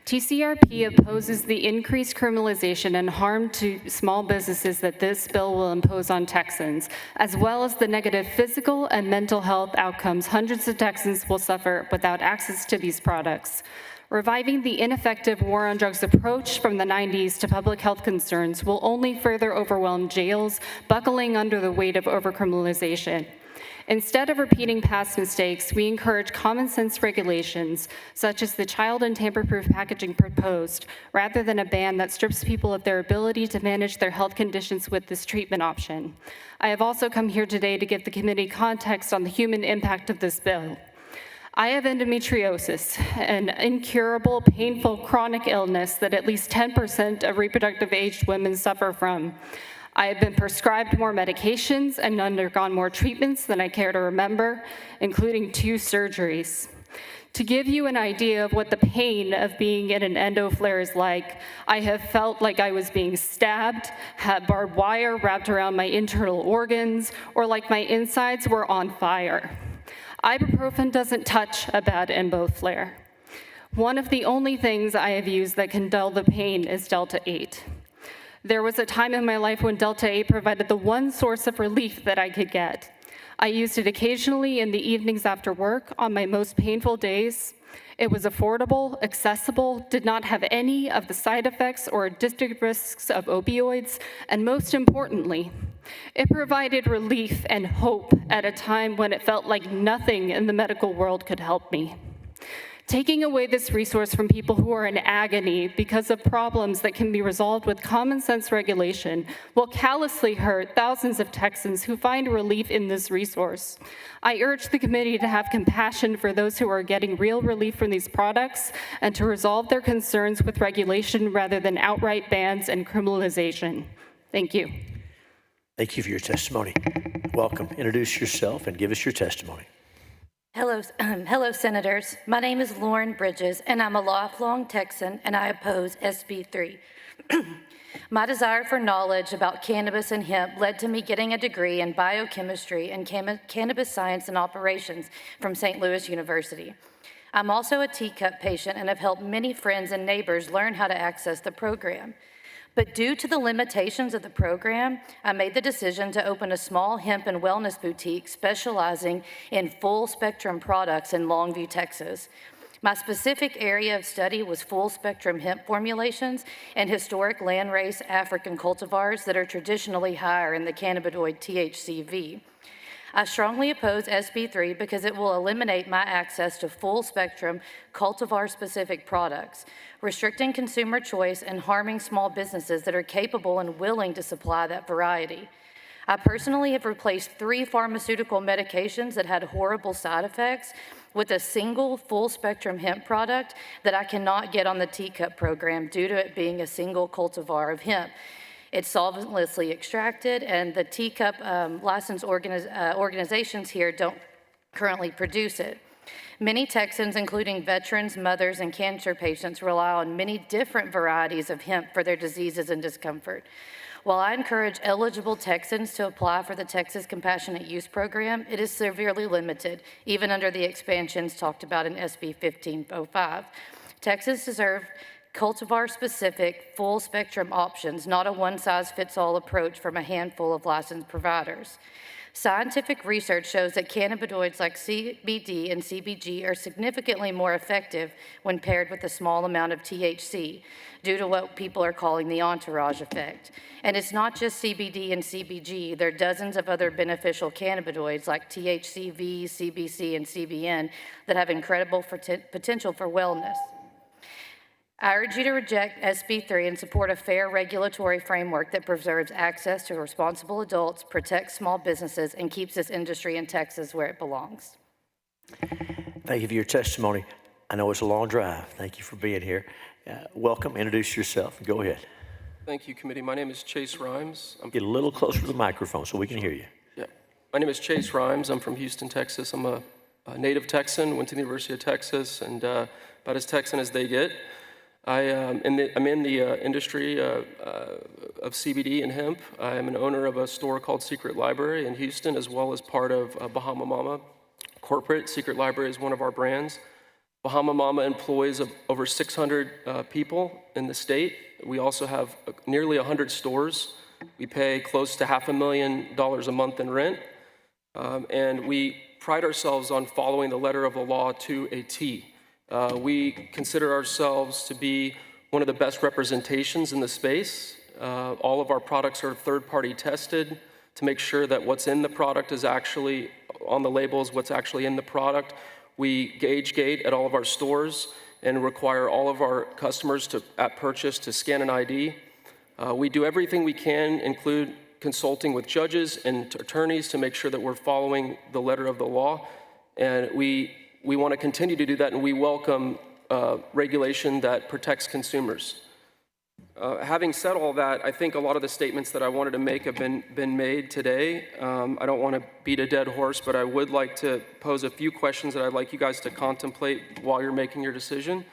TCRP opposes the increased criminalization and harm to small businesses that this bill will impose on Texans, as well as the negative physical and mental health outcomes hundreds of Texans will suffer without access to these products. Reviving the ineffective war on drugs approach from the 90s to public health concerns will only further overwhelm jails, buckling under the weight of overcriminalization. Instead of repeating past mistakes, we encourage common sense regulations, such as the child and tamper-proof packaging proposed, rather than a ban that strips people of their ability to manage their health conditions with this treatment option. I have also come here today to give the committee context on the human impact of this bill. I have endometriosis, an incurable, painful, chronic illness that at least 10% of reproductive aged women suffer from. I have been prescribed more medications and undergone more treatments than I care to remember, including 2 surgeries. To give you an idea of what the pain of being in an endo flare is like, I have felt like I was being stabbed, had barbed wire wrapped around my internal organs, or like my insides were on fire. Ibuprofen doesn't touch a bad endo flare. One of the only things I have used that can dull the pain is Delta 8. There was a time in my life when Delta 8 provided the one source of relief that I could get. I used it occasionally in the evenings after work on my most painful days. It was affordable, accessible, did not have any of the side effects or addictive risks of opioids, and most importantly, it provided relief and hope at a time when it felt like nothing in the medical world could help me. Taking away this resource from people who are in agony because of problems that can be resolved with common sense regulation will callously hurt thousands of Texans who find relief in this resource. I urge the committee to have compassion for those who are getting real relief from these products and to resolve their concerns with regulation rather than outright bans and criminalization. Thank you. Thank you for your testimony. Welcome. Introduce yourself and give us your testimony. Hello, Senators. My name is Lauren Bridges, and I'm a lifelong Texan, and I oppose SB 3. My desire for knowledge about cannabis and hemp led to me getting a degree in biochemistry and cannabis science and operations from St. Louis University. I'm also a teacup patient and have helped many friends and neighbors learn how to access the program. But due to the limitations of the program, I made the decision to open a small hemp and wellness boutique specializing in full-spectrum products in Longview, Texas. My specific area of study was full-spectrum hemp formulations and historic landrace African cultivars that are traditionally higher in the cannabinoid THCV. I strongly oppose SB 3 because it will eliminate my access to full-spectrum, cultivar-specific products, restricting consumer choice and harming small businesses that are capable and willing to supply that variety. I personally have replaced 3 pharmaceutical medications that had horrible side effects with a single full-spectrum hemp product that I cannot get on the teacup program due to it being a single cultivar of hemp. It's solventlessly extracted, and the teacup licensed organizations here don't currently produce it. Many Texans, including veterans, mothers, and cancer patients, rely on many different varieties of hemp for their diseases and discomfort. While I encourage eligible Texans to apply for the Texas Compassionate Use Program, it is severely limited, even under the expansions talked about in SB 1505. Texas deserve cultivar-specific, full-spectrum options, not a one-size-fits-all approach from a handful of licensed providers. Scientific research shows that cannabinoids like CBD and CBG are significantly more effective when paired with a small amount of THC, due to what people are calling the entourage effect. And it's not just CBD and CBG, there are dozens of other beneficial cannabinoids like THCV, CBC, and CBN that have incredible potential for wellness. I urge you to reject SB3 and support a fair regulatory framework that preserves access to responsible adults, protects small businesses, and keeps this industry in Texas where it belongs. Thank you for your testimony. I know it's a long drive. Thank you for being here. Welcome. Introduce yourself. Go ahead. Thank you, committee. My name is Chase Rhymes. Get a little closer to the microphone so we can hear you. Yeah. My name is Chase Rhymes. I'm from Houston, Texas. I'm a native Texan, went to the University of Texas, and about as Texan as they get. I'm in the industry of CBD and hemp. I am an owner of a store called Secret Library in Houston, as well as part of Bahama Mama Corporate. Secret Library is one of our brands. Bahama Mama employs over 600 people in the state. We also have nearly 100 stores. We pay close to $500,000 a month in rent. And we pride ourselves on following the letter of the law to a T. We consider ourselves to be one of the best representations in the space. All of our products are third-party tested to make sure that what's in the product is actually on the labels, what's actually in the product. We gauge gate at all of our stores and require all of our customers to, at purchase, to scan an ID. We do everything we can, include consulting with judges and attorneys to make sure that we're following the letter of the law. And we want to continue to do that, and we welcome regulation that protects consumers. Having said all that, I think a lot of the statements that I wanted to make have been made today. I don't want to beat a dead horse, but I would like to pose a few questions that I'd like you guys to contemplate while you're making your decision.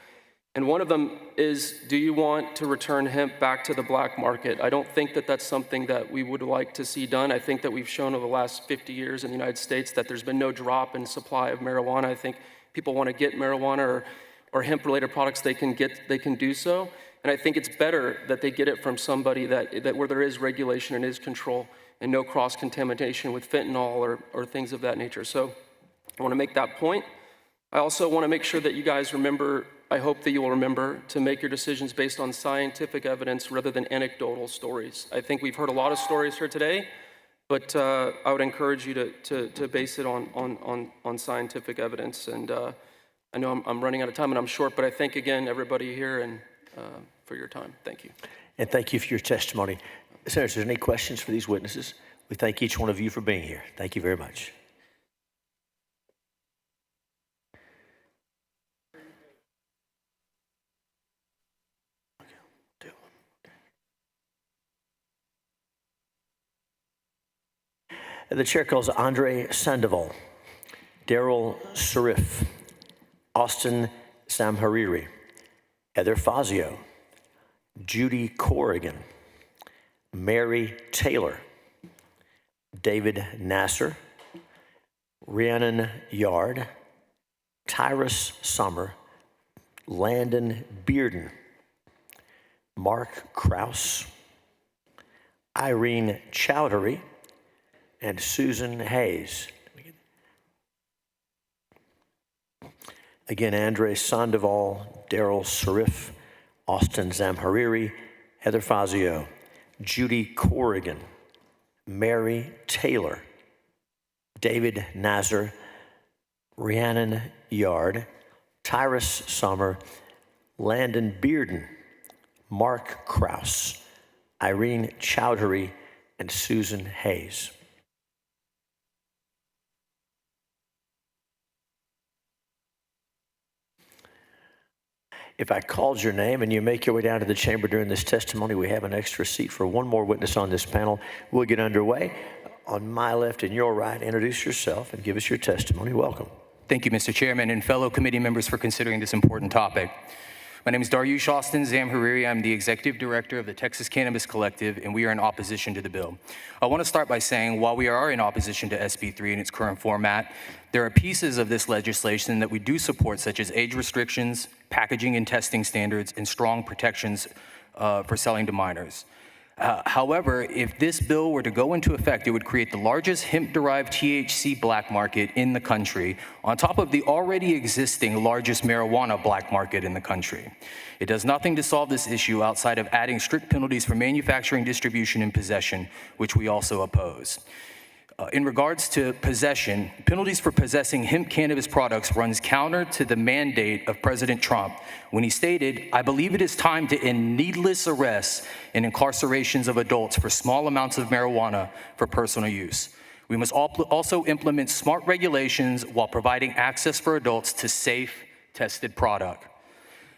And one of them is, do you want to return hemp back to the black market? I don't think that that's something that we would like to see done. I think that we've shown over the last 50 years in the United States that there's been no drop in supply of marijuana. I think people want to get marijuana or hemp-related products, they can do so. And I think it's better that they get it from somebody that where there is regulation and is control and no cross-contamination with fentanyl or things of that nature. So I want to make that point. I also want to make sure that you guys remember, I hope that you will remember, to make your decisions based on scientific evidence rather than anecdotal stories. I think we've heard a lot of stories here today, but I would encourage you to base it on scientific evidence. And I know I'm running out of time and I'm short, but I thank again everybody here and for your time. Thank you. And thank you for your testimony. Senators, are there any questions for these witnesses? We thank each one of you for being here. Thank you very much. The chair calls Andre Sandoval, Daryl Sarif, Austin Samhariri, Heather Fazio, Judy Corrigan, Mary Taylor, David Nasser, Rhiannon Yard, Tyrus Summer, Landon Bearden, Mark Kraus, Irene Chowdhury, and Susan Hayes. Again, Andre Sandoval, Daryl Sarif, Austin Zamhariri, Heather Fazio, Judy Corrigan, Mary Taylor, David Nasser, Rhiannon Yard, Tyrus Summer, Landon Bearden, Mark Kraus, Irene Chowdhury, and Susan Hayes. If I called your name and you make your way down to the chamber during this testimony, we have an extra seat for one more witness on this panel. We'll get underway. On my left and your right, introduce yourself and give us your testimony. Welcome. Thank you, Mr. Chairman, and fellow committee members for considering this important topic. My name is Daryush Austin Zamhariri. I'm the Executive Director of the Texas Cannabis Collective, and we are in opposition to the bill. I want to start by saying, while we are in opposition to SB 3 in its current format, there are pieces of this legislation that we do support, such as age restrictions, packaging and testing standards, and strong protections for selling to minors. However, if this bill were to go into effect, it would create the largest hemp-derived THC black market in the country, on top of the already existing largest marijuana black market in the country. It does nothing to solve this issue outside of adding strict penalties for manufacturing, distribution, and possession, which we also oppose. In regards to possession, penalties for possessing hemp cannabis products runs counter to the mandate of President Trump when he stated, "I believe it is time to end needless arrests and incarcerations of adults for small amounts of marijuana for personal use. We must also implement smart regulations while providing access for adults to safe, tested product."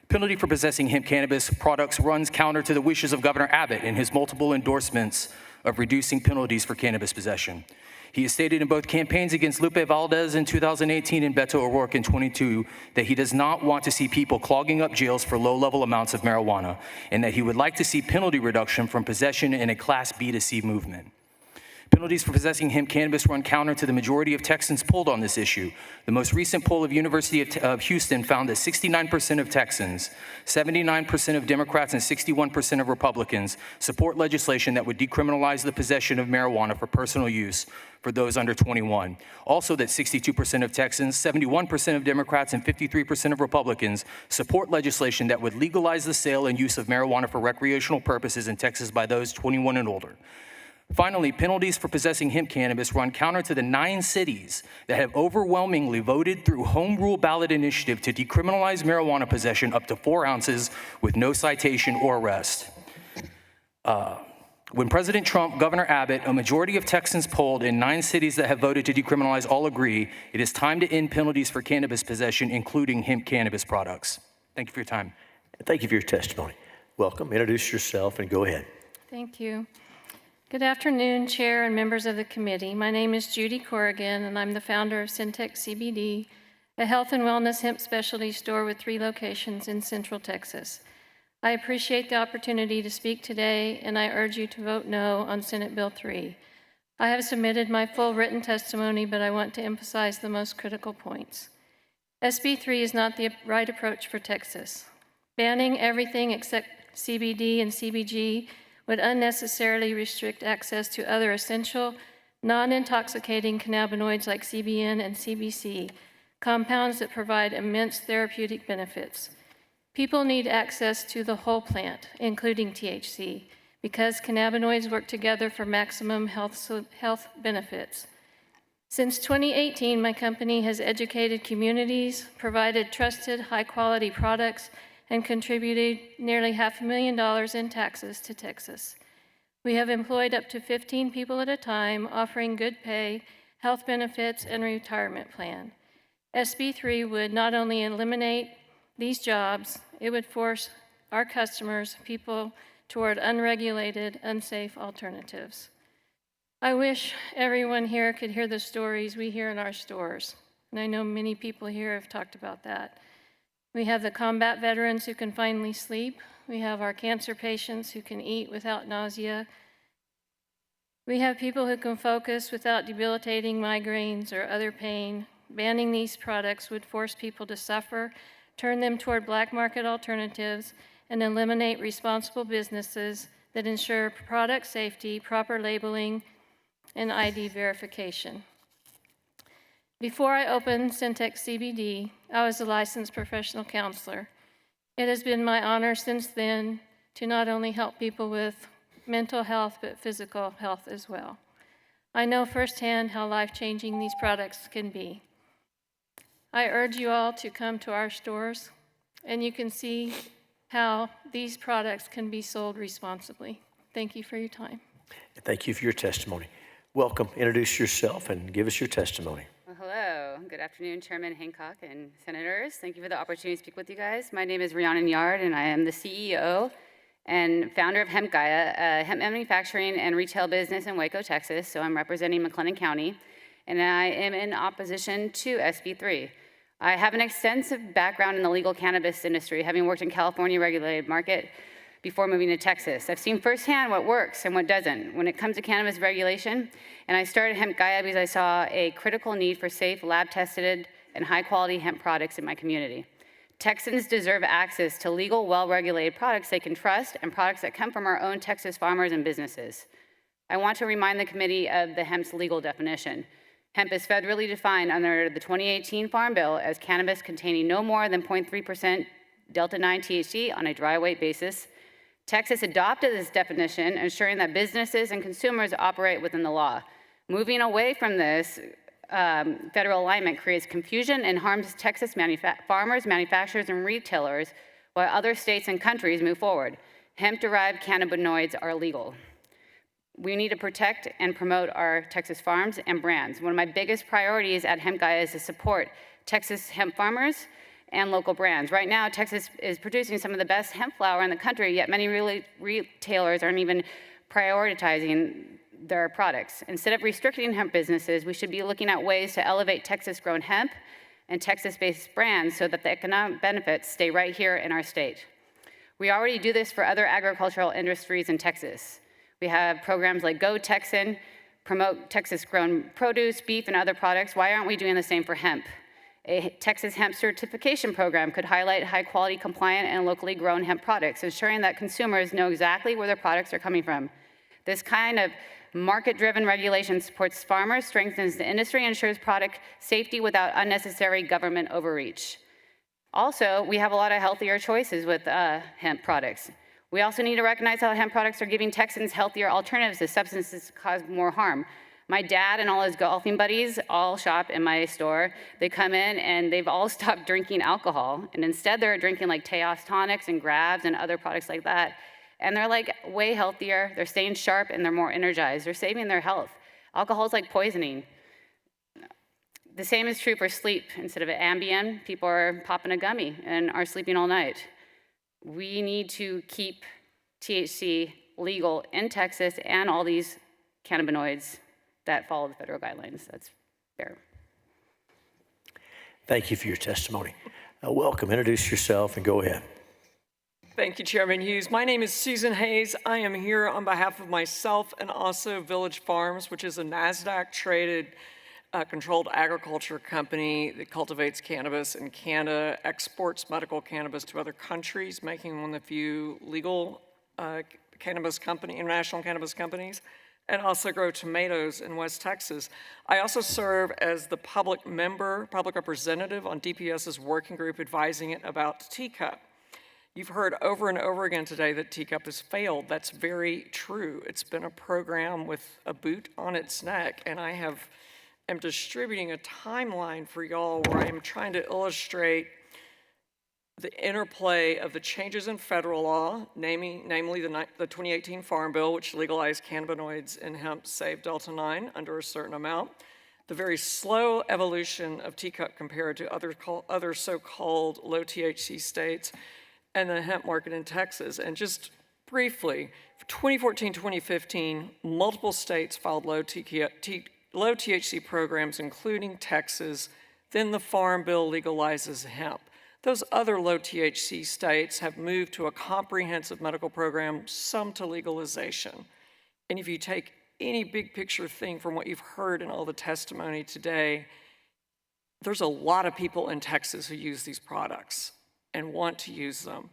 Penalty for possessing hemp cannabis products runs counter to the wishes of Governor Abbott in his multiple endorsements of reducing penalties for cannabis possession. He has stated in both campaigns against Lupe Valdez in 2018 and Beto O'Rourke in 22 that he does not want to see people clogging up jails for low-level amounts of marijuana, and that he would like to see penalty reduction from possession in a Class B to C movement. Penalties for possessing hemp cannabis run counter to the majority of Texans polled on this issue. The most recent poll of University of Houston found that 69% of Texans, 79% of Democrats, and 61% of Republicans support legislation that would decriminalize the possession of marijuana for personal use for those under 21. Also that 62% of Texans, 71% of Democrats, and 53% of Republicans support legislation that would legalize the sale and use of marijuana for recreational purposes in Texas by those 21 and older. Finally, penalties for possessing hemp cannabis run counter to the 9 cities that have overwhelmingly voted through home rule ballot initiative to decriminalize marijuana possession up to 4 ounces with no citation or arrest. When President Trump, Governor Abbott, a majority of Texans polled in 9 cities that have voted to decriminalize all agree, it is time to end penalties for cannabis possession, including hemp cannabis products. Thank you for your time. Thank you for your testimony. Welcome. Introduce yourself and go ahead. Thank you. Good afternoon, Chair and members of the committee. My name is Judy Corrigan, and I'm the founder of Syntex CBD, a health and wellness hemp specialty store with 3 locations in Central Texas. I appreciate the opportunity to speak today, and I urge you to vote no on Senate Bill 3. I have submitted my full written testimony, but I want to emphasize the most critical points. SB 3 is not the right approach for Texas. Banning everything except CBD and CBG would unnecessarily restrict access to other essential, non-intoxicating cannabinoids like CBN and CBC, compounds that provide immense therapeutic benefits. People need access to the whole plant, including THC, because cannabinoids work together for maximum health benefits. Since 2018, my company has educated communities, provided trusted, high-quality products, and contributed nearly $500,000 in taxes to Texas. We have employed up to 15 people at a time, offering good pay, health benefits, and retirement plan. SB 3 would not only eliminate these jobs, it would force our customers, people, toward unregulated, unsafe alternatives. I wish everyone here could hear the stories we hear in our stores, and I know many people here have talked about that. We have the combat veterans who can finally sleep. We have our cancer patients who can eat without nausea. We have people who can focus without debilitating migraines or other pain. Banning these products would force people to suffer, turn them toward black market alternatives, and eliminate responsible businesses that ensure product safety, proper labeling, and ID verification. Before I opened Syntex CBD, I was a licensed professional counselor. It has been my honor since then to not only help people with mental health, but physical health as well. I know firsthand how life-changing these products can be. I urge you all to come to our stores, and you can see how these products can be sold responsibly. Thank you for your time. Thank you for your testimony. Welcome. Introduce yourself and give us your testimony. Well, hello. Good afternoon, Chairman Hancock and Senators. Thank you for the opportunity to speak with you guys. My name is Rhiannon Yard, and I am the CEO and founder of Hemp Gaia, a hemp manufacturing and retail business in Waco, Texas. So I'm representing McLennan County, and I am in opposition to SB 3. I have an extensive background in the legal cannabis industry, having worked in California regulated market before moving to Texas. I've seen firsthand what works and what doesn't when it comes to cannabis regulation, and I started Hemp Gaia because I saw a critical need for safe, lab-tested, and high-quality hemp products in my community. Texans deserve access to legal, well-regulated products they can trust and products that come from our own Texas farmers and businesses. I want to remind the committee of the hemp's legal definition. Hemp is federally defined under the 2018 Farm Bill as cannabis containing no more than 0.3% Delta-9 THC on a dry weight basis. Texas adopted this definition, ensuring that businesses and consumers operate within the law. Moving away from this federal alignment creates confusion and harms Texas farmers, manufacturers, and retailers, while other states and countries move forward. Hemp-derived cannabinoids are legal. We need to protect and promote our Texas farms and brands. One of my biggest priorities at Hemp Gaia is to support Texas hemp farmers and local brands. Right now, Texas is producing some of the best hemp flower in the country, yet many retailers aren't even prioritizing their products. Instead of restricting hemp businesses, we should be looking at ways to elevate Texas-grown hemp and Texas-based brands so that the economic benefits stay right here in our state. We already do this for other agricultural industries in Texas. We have programs like Go Texan, promote Texas-grown produce, beef, and other products. Why aren't we doing the same for hemp? A Texas hemp certification program could highlight high-quality, compliant, and locally grown hemp products, ensuring that consumers know exactly where their products are coming from. This kind of market-driven regulation supports farmers, strengthens the industry, and ensures product safety without unnecessary government overreach. Also, we have a lot of healthier choices with hemp products. We also need to recognize how hemp products are giving Texans healthier alternatives to substances that cause more harm. My dad and all his golfing buddies all shop in my store. They come in and they've all stopped drinking alcohol, and instead they're drinking like Teos tonics and Grabs and other products like that. And they're like way healthier, they're staying sharp, and they're more energized. They're saving their health. Alcohol is like poisoning. The same is true for sleep. Instead of Ambien, people are popping a gummy and are sleeping all night. We need to keep THC legal in Texas and all these cannabinoids that follow the federal guidelines. That's fair. Thank you for your testimony. Welcome. Introduce yourself and go ahead. Thank you, Chairman Hughes. My name is Susan Hayes. I am here on behalf of myself and also Village Farms, which is a NASDAQ-traded controlled agriculture company that cultivates cannabis in Canada, exports medical cannabis to other countries, making one of the few legal international cannabis companies, and also grow tomatoes in West Texas. I also serve as the public representative on DPS's working group advising it about teacup. You've heard over and over again today that teacup has failed. That's very true. It's been a program with a boot on its neck, and I am distributing a timeline for y'all where I am trying to illustrate the interplay of the changes in federal law, namely the 2018 Farm Bill, which legalized cannabinoids in hemp, save Delta-9 under a certain amount, the very slow evolution of teacup compared to other so-called low THC states, and the hemp market in Texas. And just briefly, 2014-2015, multiple states filed low THC programs, including Texas. Then the Farm Bill legalizes hemp. Those other low THC states have moved to a comprehensive medical program, some to legalization. And if you take any big picture thing from what you've heard in all the testimony today, there's a lot of people in Texas who use these products and want to use them.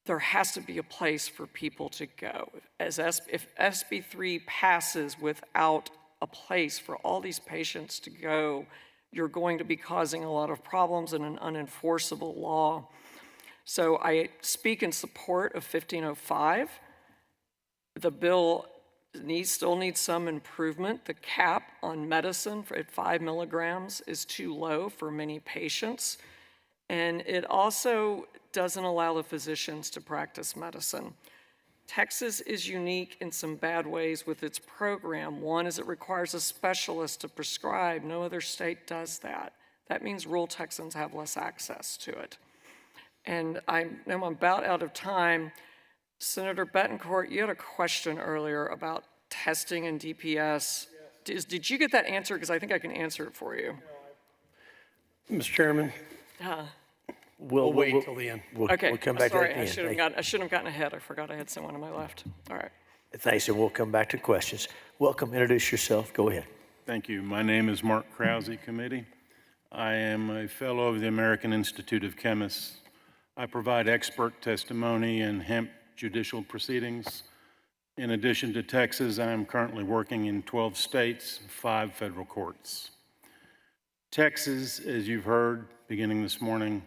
There has to be a place for people to go. If SB3 passes without a place for all these patients to go, you're going to be causing a lot of problems in an unenforceable law. So I speak in support of 1505. The bill still needs some improvement. The cap on medicine at 5 milligrams is too low for many patients. And it also doesn't allow the physicians to practice medicine. Texas is unique in some bad ways with its program. One is it requires a specialist to prescribe. No other state does that. That means rural Texans have less access to it. And I'm about out of time. Senator Betancourt, you had a question earlier about testing and DPS. Did you get that answer? Because I think I can answer it for you. Mr. Chairman, we'll wait till the end. Okay, We'll come back to that sorry, at the end. I shouldn't have gotten ahead. I forgot I had someone on my left. All right. Thanks, and we'll come back to questions. Welcome, introduce yourself. Go ahead. Thank you. My name is Mark Krause, committee. I am a fellow of the American Institute of Chemists. I provide expert testimony in hemp judicial proceedings. In addition to Texas, I am currently working in 12 states, 5 federal courts. Texas, as you've heard beginning this morning,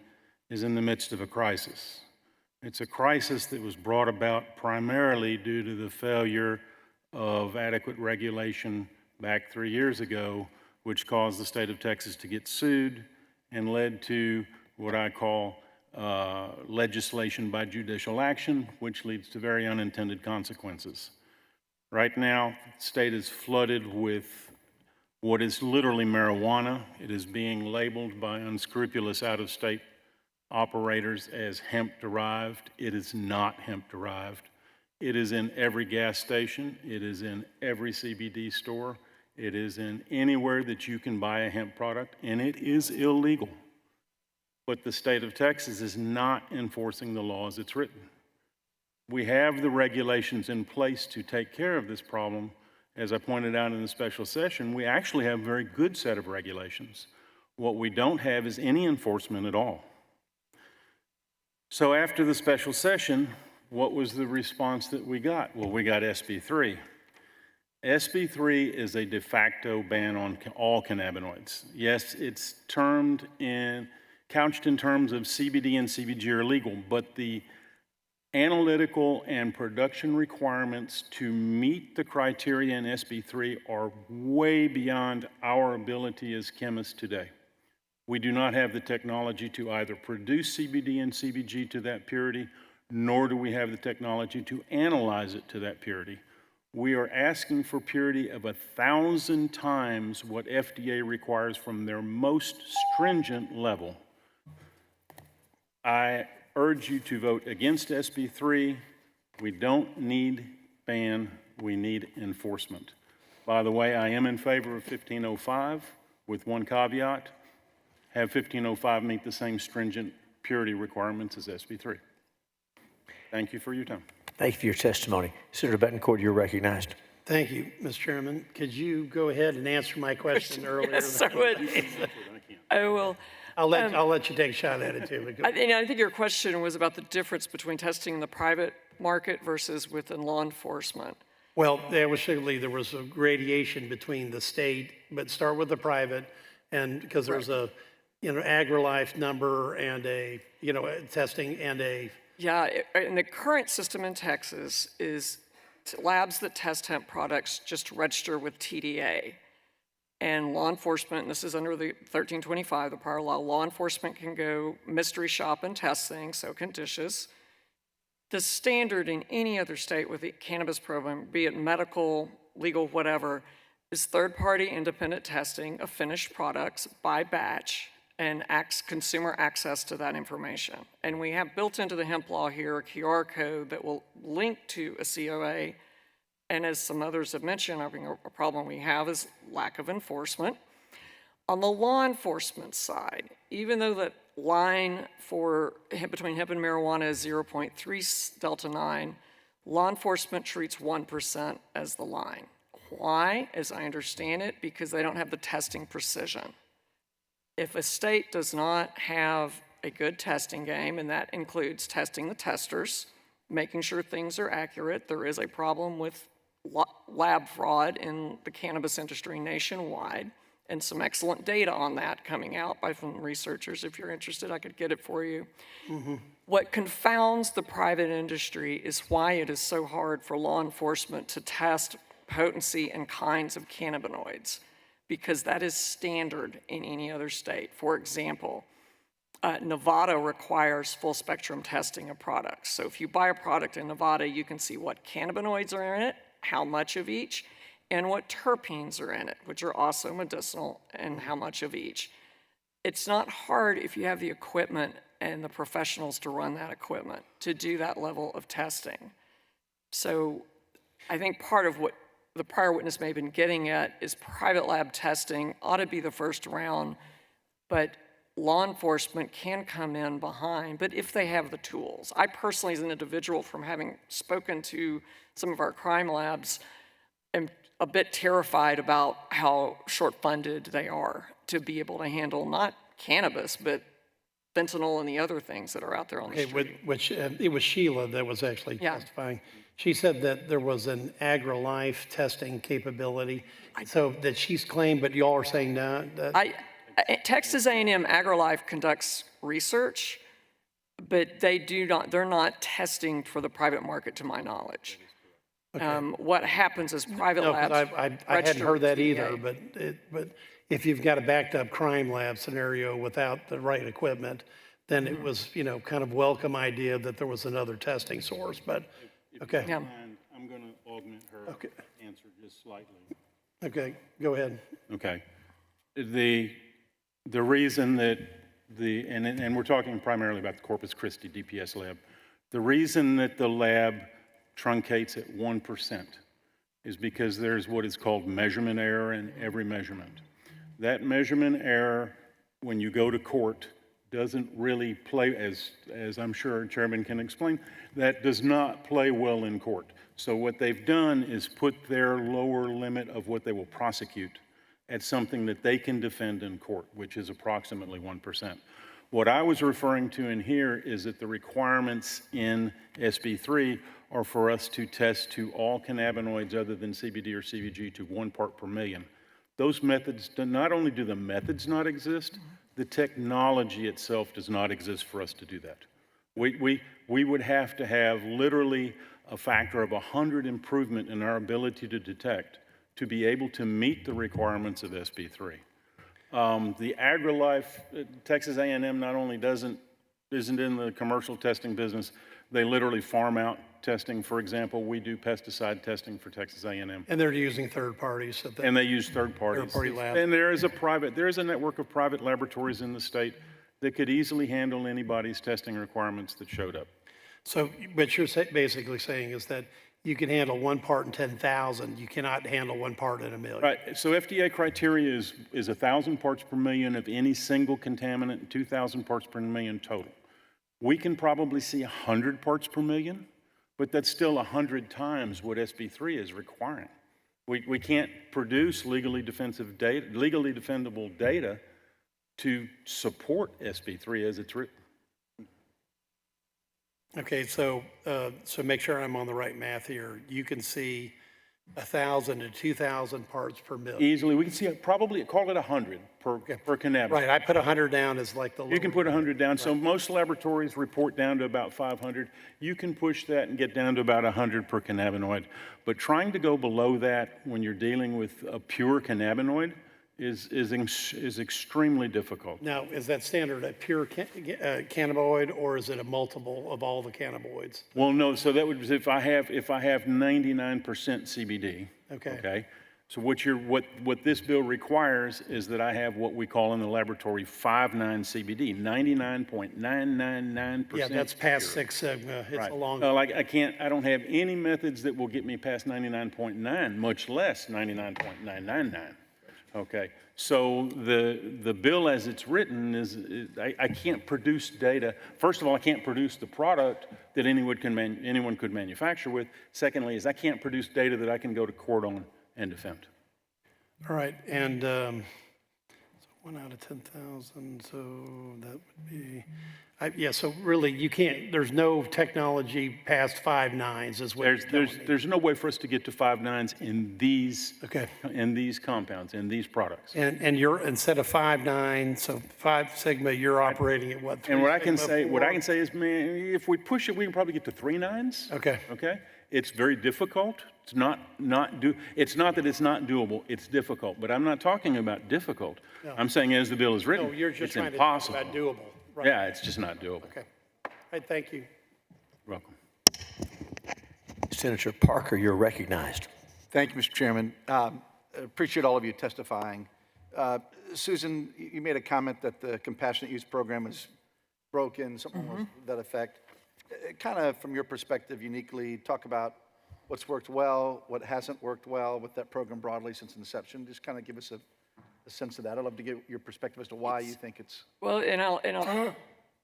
is in the midst of a crisis. It's a crisis that was brought about primarily due to the failure of adequate regulation back 3 years ago, which caused the state of Texas to get sued and led to what I call legislation by judicial action, which leads to very unintended consequences. Right now, the state is flooded with what is literally marijuana. It is being labeled by unscrupulous out-of-state operators as hemp-derived. It is not hemp-derived. It is in every gas station. It is in every CBD store. It is in anywhere that you can buy a hemp product, and it is illegal. But the state of Texas is not enforcing the laws it's written. We have the regulations in place to take care of this problem. As I pointed out in the special session, we actually have a very good set of regulations. What we don't have is any enforcement at all. So after the special session, what was the response that we got? Well, we got SB 3. SB 3 is a de facto ban on all cannabinoids. Yes, it's couched in terms of CBD and CBG are legal, but the analytical and production requirements to meet the criteria in SB 3 are way beyond our ability as chemists today. We do not have the technology to either produce CBD and CBG to that purity, nor do we have the technology to analyze it to that purity. We are asking for purity of 1,000 times what FDA requires from their most stringent level. I urge you to vote against SB 3. We don't need ban, we need enforcement. By the way, I am in favor of 1505 with one caveat. Have 1505 meet the same stringent purity requirements as SB 3. Thank you for your time. Thank you for your testimony. Senator Betancourt, you're recognized. Thank you, Mr. Chairman. Could you go ahead and answer my question earlier? Yes, I would. I will. I'll let you take a shot at it too. I think your question was about the difference between testing in the private market versus within law enforcement. Well, there was a gradation between the state, but start with the private, and because there's a AgriLife number and a testing and a. Yeah, and the current system in Texas is labs that test hemp products just register with TDA. And law enforcement, and this is under the 1325, the prior law enforcement can go mystery shop and test things, so can DISHs. The standard in any other state with the cannabis program, be it medical, legal, whatever, is third-party independent testing of finished products by batch and consumer access to that information. And we have built into the hemp law here a QR code that will link to a COA. And as some others have mentioned, I think a problem we have is lack of enforcement. On the law enforcement side, even though that line between hemp and marijuana is 0.3 delta 9, law enforcement treats 1% as the line. Why? As I understand it, because they don't have the testing precision. If a state does not have a good testing game, and that includes testing the testers, making sure things are accurate, there is a problem with lab fraud in the cannabis industry nationwide, and some excellent data on that coming out by some researchers. If you're interested, I could get it for you. Mm-hmm. What confounds the private industry is why it is so hard for law enforcement to test potency and kinds of cannabinoids, because that is standard in any other state. For example, Nevada requires full spectrum testing of products. So if you buy a product in Nevada, you can see what cannabinoids are in it, how much of each, and what terpenes are in it, which are also medicinal, and how much of each. It's not hard if you have the equipment and the professionals to run that equipment to do that level of testing. So I think part of what the prior witness may have been getting at is private lab testing ought to be the first round, but law enforcement can come in behind, but if they have the tools. I personally, as an individual, from having spoken to some of our crime labs, am a bit terrified about how short-funded they are to be able to handle not cannabis, but fentanyl and the other things that are out there on the street. Which, it was Sheila that was actually testifying. She said that there was an AgriLife testing capability, so that she's claimed, but y'all are saying no. Texas A&M AgriLife conducts research, but they're not testing for the private market, to my knowledge. What happens is private labs. I hadn't heard that either, but if you've got a backed up crime lab scenario without the right equipment, then it was, kind of welcome idea that there was another testing source, but, okay. I'm going to augment her answer just slightly. Okay, go ahead. Okay. The reason that and we're talking primarily about the Corpus Christi DPS lab, the reason that the lab truncates at 1% is because there's what is called measurement error in every measurement. That measurement error, when you go to court, doesn't really play, as I'm sure Chairman can explain, that does not play well in court. So what they've done is put their lower limit of what they will prosecute at something that they can defend in court, which is approximately 1%. What I was referring to in here is that the requirements in SB3 are for us to test to all cannabinoids other than CBD or CBG to 1 part per million. Those methods, not only do the methods not exist, the technology itself does not exist for us to do that. We would have to have literally a factor of 100 improvement in our ability to detect to be able to meet the requirements of SB3. The AgriLife, Texas A&M not only isn't in the commercial testing business, they literally farm out testing. For example, we do pesticide testing for Texas A&M. And they're using third parties. And they use third parties. Third-party labs. And there is a network of private laboratories in the state that could easily handle anybody's testing requirements that showed up. So, what you're basically saying is that you can handle 1 part in 10,000. You cannot handle 1 part in a million. Right. So FDA criteria is 1,000 parts per million of any single contaminant and 2,000 parts per million total. We can probably see 100 parts per million, but that's still 100 times what SB3 is requiring. We can't produce legally defendable data to support SB3 as it's written. Okay, so make sure I'm on the right math here. You can see 1,000 to 2,000 parts per million. Easily, we can see probably call it 100 per cannabinoid. Right, I put 100 down as like the lower. You can put 100 down. Right. So most laboratories report down to about 500. You can push that and get down to about 100 per cannabinoid. But trying to go below that when you're dealing with a pure cannabinoid is extremely difficult. Now, is that standard a pure cannabinoid, or is it a multiple of all the cannabinoids? Well, no. So that would be if I have 99% CBD. Okay. So what this bill requires is that I have what we call in the laboratory 5.9 CBD, 99.999%. Yeah, that's past 6 sigma. It's right. a long. I don't have any methods that will get me past 99.9, much less 99.999. Okay, so the bill as it's written is I can't produce data. First of all, I can't produce the product that anyone could manufacture with. Secondly, is I can't produce data that I can go to court on and defend. All right, and so 1 out of 10,000, so that would be, so really you can't, there's no technology past 5.9s is what there's no way for us to get to 5.9s in these compounds, in these products. And you're, instead of 5.9, so 5 sigma, you're operating at what? And what I can say is, man, if we push it, we can probably get to 3 nines. Okay. Okay. It's very difficult. It's not that it's not doable. It's difficult. But I'm not talking about difficult. No. I'm saying as the bill is written, you're just it's trying impossible. To talk about doable. Right. Yeah, it's just not doable. Okay. All right, thank you. You're welcome. Senator Parker, you're recognized. Thank you, Mr. Chairman. Appreciate all of you testifying. Susan, you made a comment that the compassionate use program is broken, something to that effect. Kind of from your perspective, uniquely, talk about what's worked well, what hasn't worked well with that program broadly since inception. Just kind of give us sense of that. I'd love to get your perspective as to why you think it's. Well, and I'll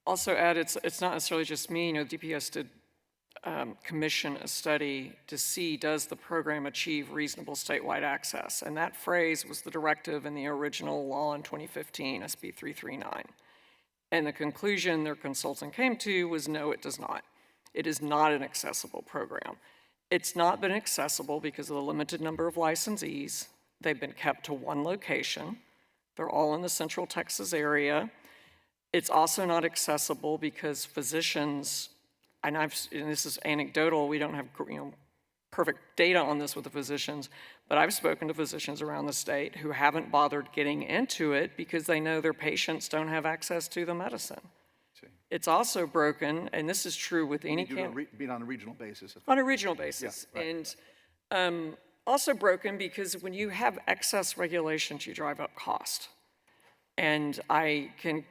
also add, it's not necessarily just me. You know, DPS did commission a study to see, does the program achieve reasonable statewide access? And that phrase was the directive in the original law in 2015, SB 339. And the conclusion their consultant came to was no, it does not. It is not an accessible program. It's not been accessible because of the limited number of licensees. They've been kept to one location. They're all in the Central Texas area. It's also not accessible because physicians, and this is anecdotal, we don't have perfect data on this with the physicians, but I've spoken to physicians around the state who haven't bothered getting into it because they know their patients don't have access to the medicine. It's also broken, and this is true with any being on a regional basis. On a regional basis. Yeah, right. And also broken because when you have excess regulations, you drive up cost. And I can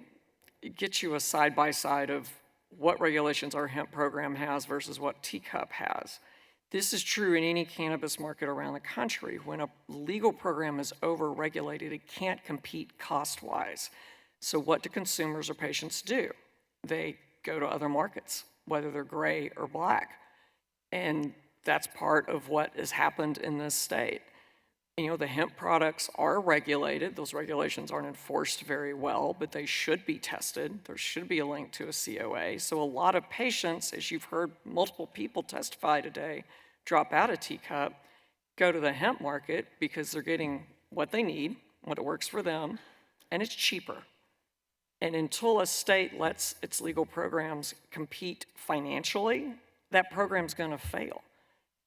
get you a side-by-side of what regulations our hemp program has versus what Teacup has. This is true in any cannabis market around the country. When a legal program is over-regulated, it can't compete cost-wise. So what do consumers or patients do? They go to other markets, whether they're gray or black. And that's part of what has happened in this state. You know, the hemp products are regulated. Those regulations aren't enforced very well, but they should be tested. There should be a link to a COA. So a lot of patients, as you've heard multiple people testify today, drop out of Teacup, go to the hemp market because they're getting what they need, what works for them, and it's cheaper. And until a state lets its legal programs compete financially, that program's going to fail.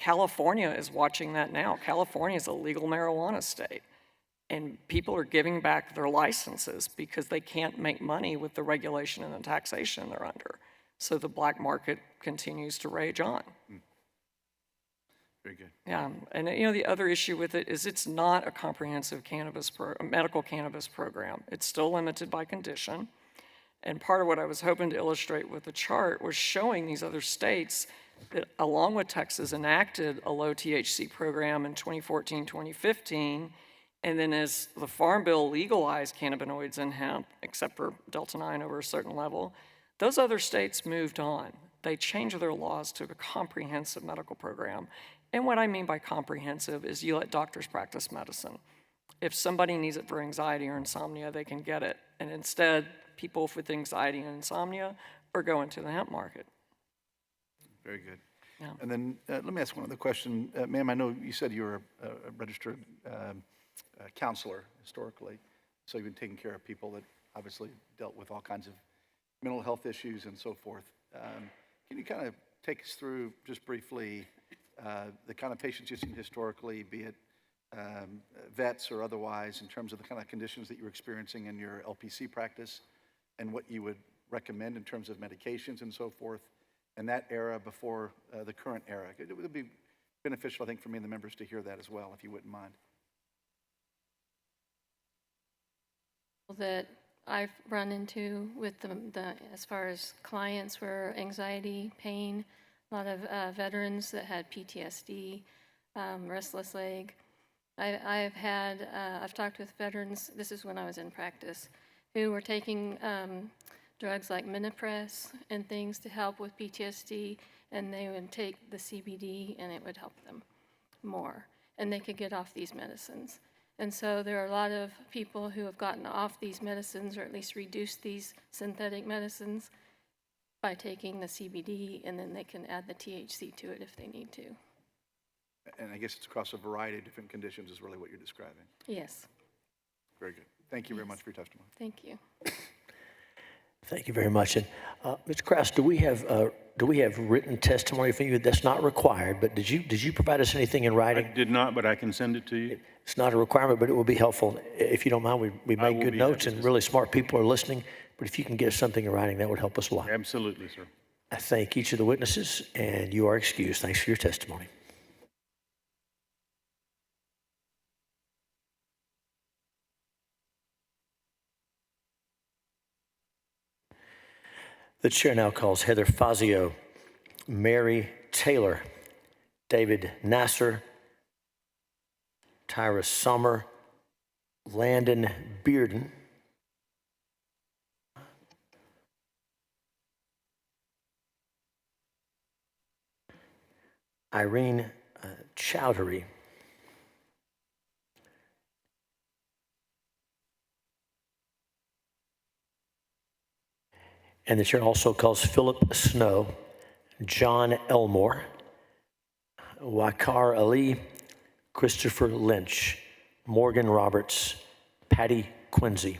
California is watching that now. California is a legal marijuana state, and people are giving back their licenses because they can't make money with the regulation and the taxation they're under. So the black market continues to rage on. Very good. Yeah, and you know, the other issue with it is it's not a comprehensive medical cannabis program. It's still limited by condition. And part of what I was hoping to illustrate with the chart was showing these other states that, along with Texas, enacted a low THC program in 2014, 2015. And then as the Farm Bill legalized cannabinoids in hemp, except for Delta-9 over a certain level, those other states moved on. They changed their laws to a comprehensive medical program. And what I mean by comprehensive is you let doctors practice medicine. If somebody needs it for anxiety or insomnia, they can get it. And instead, people with anxiety and insomnia are going to the hemp market. Very good. Yeah. And then let me ask one other question. Ma'am, I know you said you were a registered counselor historically, so you've been taking care of people that obviously dealt with all kinds of mental health issues and so forth. Can you kind of take us through, just briefly, the kind of patients you've seen historically, be it vets or otherwise, in terms of the kind of conditions that you're experiencing in your LPC practice, and what you would recommend in terms of medications and so forth, and that era before the current era? It would be beneficial, I think, for me and the members to hear that as well, if you wouldn't mind. That I've run into with the as far as clients were anxiety, pain, a lot of veterans that had PTSD, restless leg. I've talked with veterans, this is when I was in practice, who were taking drugs like Minipress and things to help with PTSD, and they would take the CBD and it would help them more, and they could get off these medicines. And so there are a lot of people who have gotten off these medicines, or at least reduced these synthetic medicines, by taking the CBD, and then they can add the THC to it if they need to. And I guess it's across a variety of different conditions is really what you're describing. Yes. Very good. Thank you very much for your testimony. Thank you. Thank you very much. And Mr. Krause, do we have written testimony from you? That's not required, but did you provide us anything in writing? I did not, but I can send it to you. It's not a requirement, but it will be helpful. If you don't mind, we made good notes, and really smart people are listening. But if you can get us something in writing, that would help us a lot. Absolutely, sir. I thank each of the witnesses, and you are excused. Thanks for your testimony. The chair now calls Heather Fazio, Mary Taylor, David Nasser, Tyra Sommer, Landon Bearden, Irene Chowdhury, and the chair also calls Philip Snow, John Elmore, Wakar Ali, Christopher Lynch, Morgan Roberts, Patty Quincy.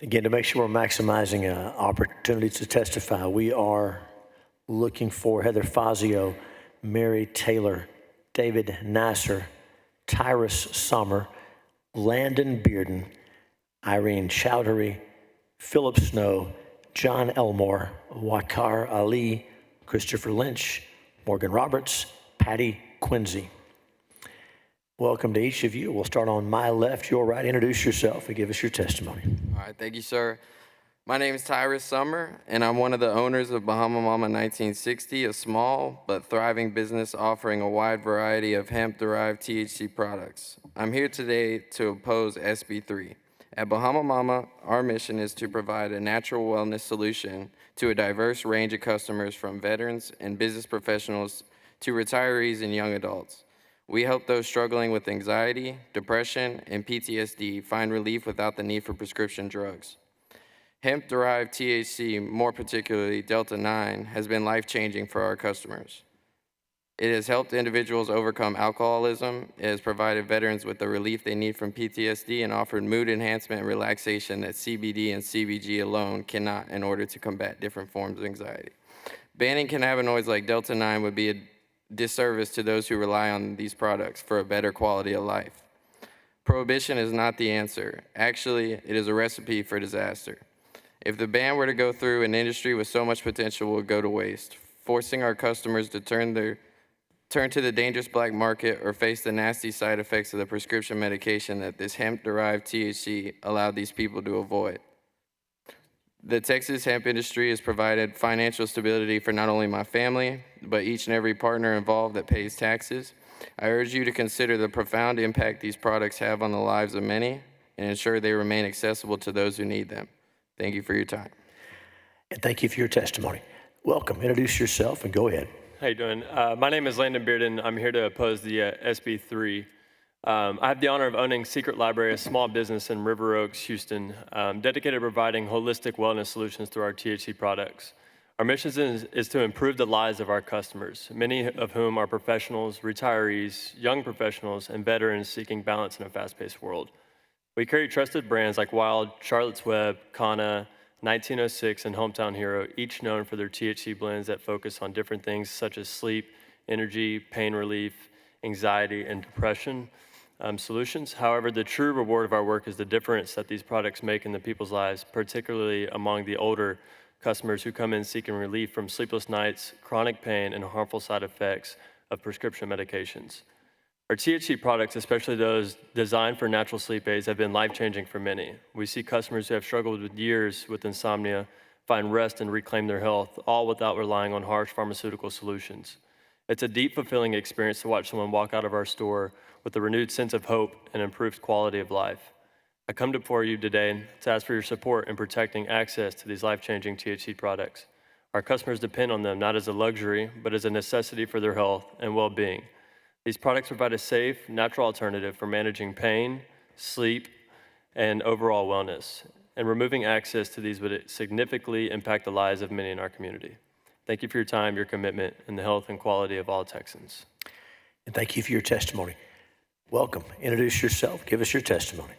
Again, to make sure we're maximizing opportunities to testify, we are looking for Heather Fazio, Mary Taylor, David Nasser, Tyrus Sommer, Landon Bearden, Irene Chowdhury, Philip Snow, John Elmore, Wakar Ali, Christopher Lynch, Morgan Roberts, Patty Quincy. Welcome to each of you. We'll start on my left, your right. Introduce yourself and give us your testimony. All right, thank you, sir. My name is Tyrus Sommer, and I'm one of the owners of Bahama Mama 1960, a small but thriving business offering a wide variety of hemp-derived THC products. I'm here today to oppose SB 3. At Bahama Mama, our mission is to provide a natural wellness solution to a diverse range of customers, from veterans and business professionals to retirees and young adults. We help those struggling with anxiety, depression, and PTSD find relief without the need for prescription drugs. Hemp-derived THC, more particularly Delta-9, has been life-changing for our customers. It has helped individuals overcome alcoholism, it has provided veterans with the relief they need from PTSD, and offered mood enhancement and relaxation that CBD and CBG alone cannot in order to combat different forms of anxiety. Banning cannabinoids like Delta-9 would be a disservice to those who rely on these products for a better quality of life. Prohibition is not the answer. Actually, it is a recipe for disaster. If the ban were to go through, an industry with so much potential would go to waste, forcing our customers to turn to the dangerous black market or face the nasty side effects of the prescription medication that this hemp-derived THC allowed these people to avoid. The Texas hemp industry has provided financial stability for not only my family, but each and every partner involved that pays taxes. I urge you to consider the profound impact these products have on the lives of many and ensure they remain accessible to those who need them. Thank you for your time. And thank you for your testimony. Welcome. Introduce yourself and go ahead. How you doing? My name is Landon Bearden. I'm here to oppose the SB 3. I have the honor of owning Secret Library, a small business in River Oaks, Houston, dedicated to providing holistic wellness solutions through our THC products. Our mission is to improve the lives of our customers, many of whom are professionals, retirees, young professionals, and veterans seeking balance in a fast-paced world. We carry trusted brands like Wild, Charlotte's Web, Kana, 1906, and Hometown Hero, each known for their THC blends that focus on different things such as sleep, energy, pain relief, anxiety, and depression solutions. However, the true reward of our work is the difference that these products make in the people's lives, particularly among the older customers who come in seeking relief from sleepless nights, chronic pain, and harmful side effects of prescription medications. Our THC products, especially those designed for natural sleep aids, have been life-changing for many. We see customers who have struggled with years with insomnia find rest and reclaim their health, all without relying on harsh pharmaceutical solutions. It's a deep, fulfilling experience to watch someone walk out of our store with a renewed sense of hope and improved quality of life. I come before you today to ask for your support in protecting access to these life-changing THC products. Our customers depend on them not as a luxury, but as a necessity for their health and well-being. These products provide a safe, natural alternative for managing pain, sleep, and overall wellness. And removing access to these would significantly impact the lives of many in our community. Thank you for your time, your commitment, and the health and quality of all Texans. And thank you for your testimony. Welcome. Introduce yourself. Give us your testimony.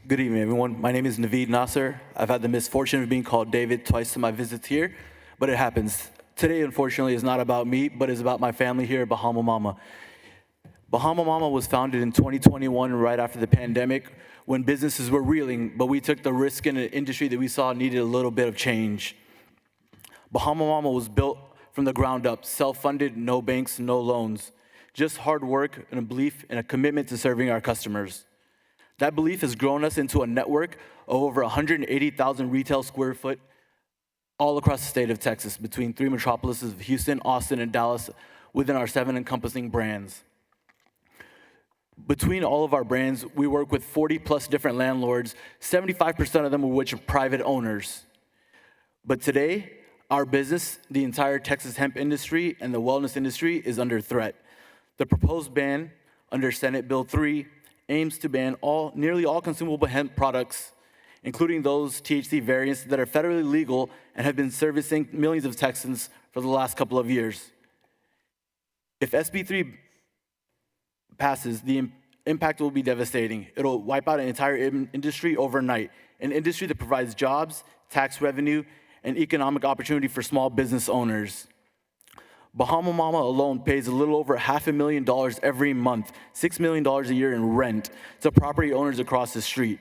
Good evening, everyone. My name is Naveed Nasser. I've had the misfortune of being called David twice in my visits here, but it happens. Today, unfortunately, is not about me, but it's about my family here at Bahama Mama. Bahama Mama was founded in 2021, right after the pandemic, when businesses were reeling, but we took the risk in an industry that we saw needed a little bit of change. Bahama Mama was built from the ground up, self-funded, no banks, no loans, just hard work and a belief and a commitment to serving our customers. That belief has grown us into a network of over 180,000 retail square foot all across the state of Texas, between three metropolises of Houston, Austin, and Dallas, within our 7 encompassing brands. Between all of our brands, we work with 40+ different landlords, 75% of them of which are private owners. But today, our business, the entire Texas hemp industry and the wellness industry is under threat. The proposed ban under Senate Bill 3 aims to ban nearly all consumable hemp products, including those THC variants that are federally legal and have been servicing millions of Texans for the last couple of years. If SB 3 passes, the impact will be devastating. It'll wipe out an entire industry overnight, an industry that provides jobs, tax revenue, and economic opportunity for small business owners. Bahama Mama alone pays a little over $500,000 every month, $6 million a year in rent to property owners across the street.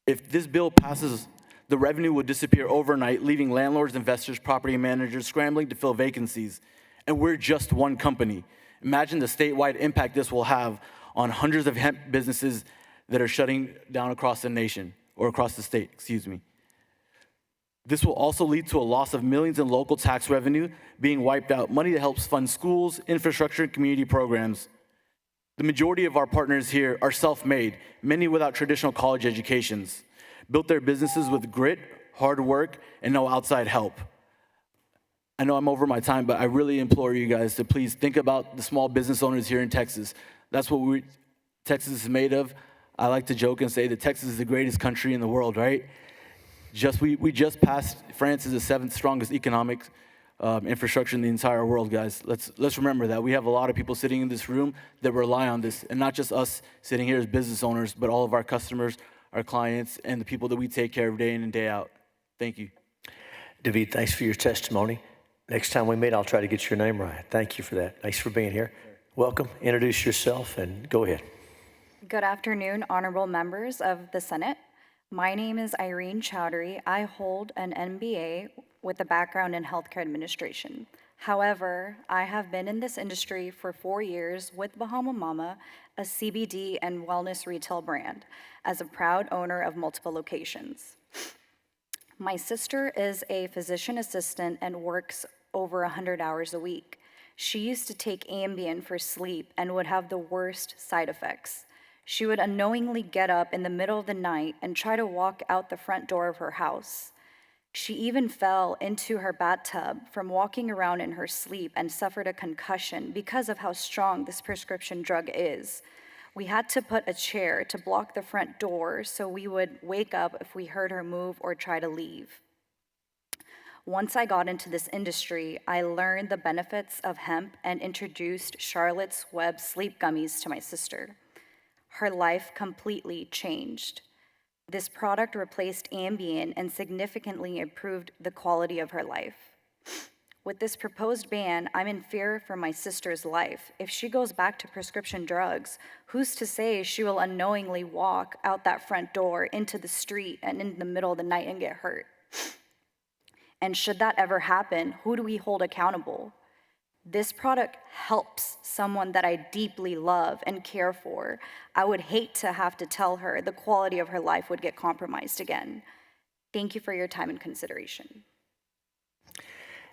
If this bill passes, the revenue would disappear overnight, leaving landlords, investors, property managers scrambling to fill vacancies. And we're just one company. Imagine the statewide impact this will have on hundreds of hemp businesses that are shutting down across the nation, or across the state, excuse me. This will also lead to a loss of millions in local tax revenue being wiped out, money that helps fund schools, infrastructure, and community programs. The majority of our partners here are self-made, many without traditional college educations, built their businesses with grit, hard work, and no outside help. I know I'm over my time, but I really implore you guys to please think about the small business owners here in Texas. That's what Texas is made of. I like to joke and say that Texas is the greatest country in the world, right? We just passed France as the 7th strongest economic infrastructure in the entire world, guys. Let's remember that. We have a lot of people sitting in this room that rely on this, and not just us sitting here as business owners, but all of our customers, our clients, and the people that we take care of day in and day out. Thank you. David, thanks for your testimony. Next time we meet, I'll try to get your name right. Thank you for that. Thanks for being here. Welcome. Introduce yourself and go ahead. Good afternoon, honorable members of the Senate. My name is Irene Chowdhury. I hold an MBA with a background in healthcare administration. However, I have been in this industry for 4 years with Bahama Mama, a CBD and wellness retail brand, as a proud owner of multiple locations. My sister is a physician assistant and works over 100 hours a week. She used to take Ambien for sleep and would have the worst side effects. She would unknowingly get up in the middle of the night and try to walk out the front door of her house. She even fell into her bathtub from walking around in her sleep and suffered a concussion because of how strong this prescription drug is. We had to put a chair to block the front door so we would wake up if we heard her move or try to leave. Once I got into this industry, I learned the benefits of hemp and introduced Charlotte's Web sleep gummies to my sister. Her life completely changed. This product replaced Ambien and significantly improved the quality of her life. With this proposed ban, I'm in fear for my sister's life. If she goes back to prescription drugs, who's to say she will unknowingly walk out that front door into the street and in the middle of the night and get hurt? And should that ever happen, who do we hold accountable? This product helps someone that I deeply love and care for. I would hate to have to tell her the quality of her life would get compromised again. Thank you for your time and consideration.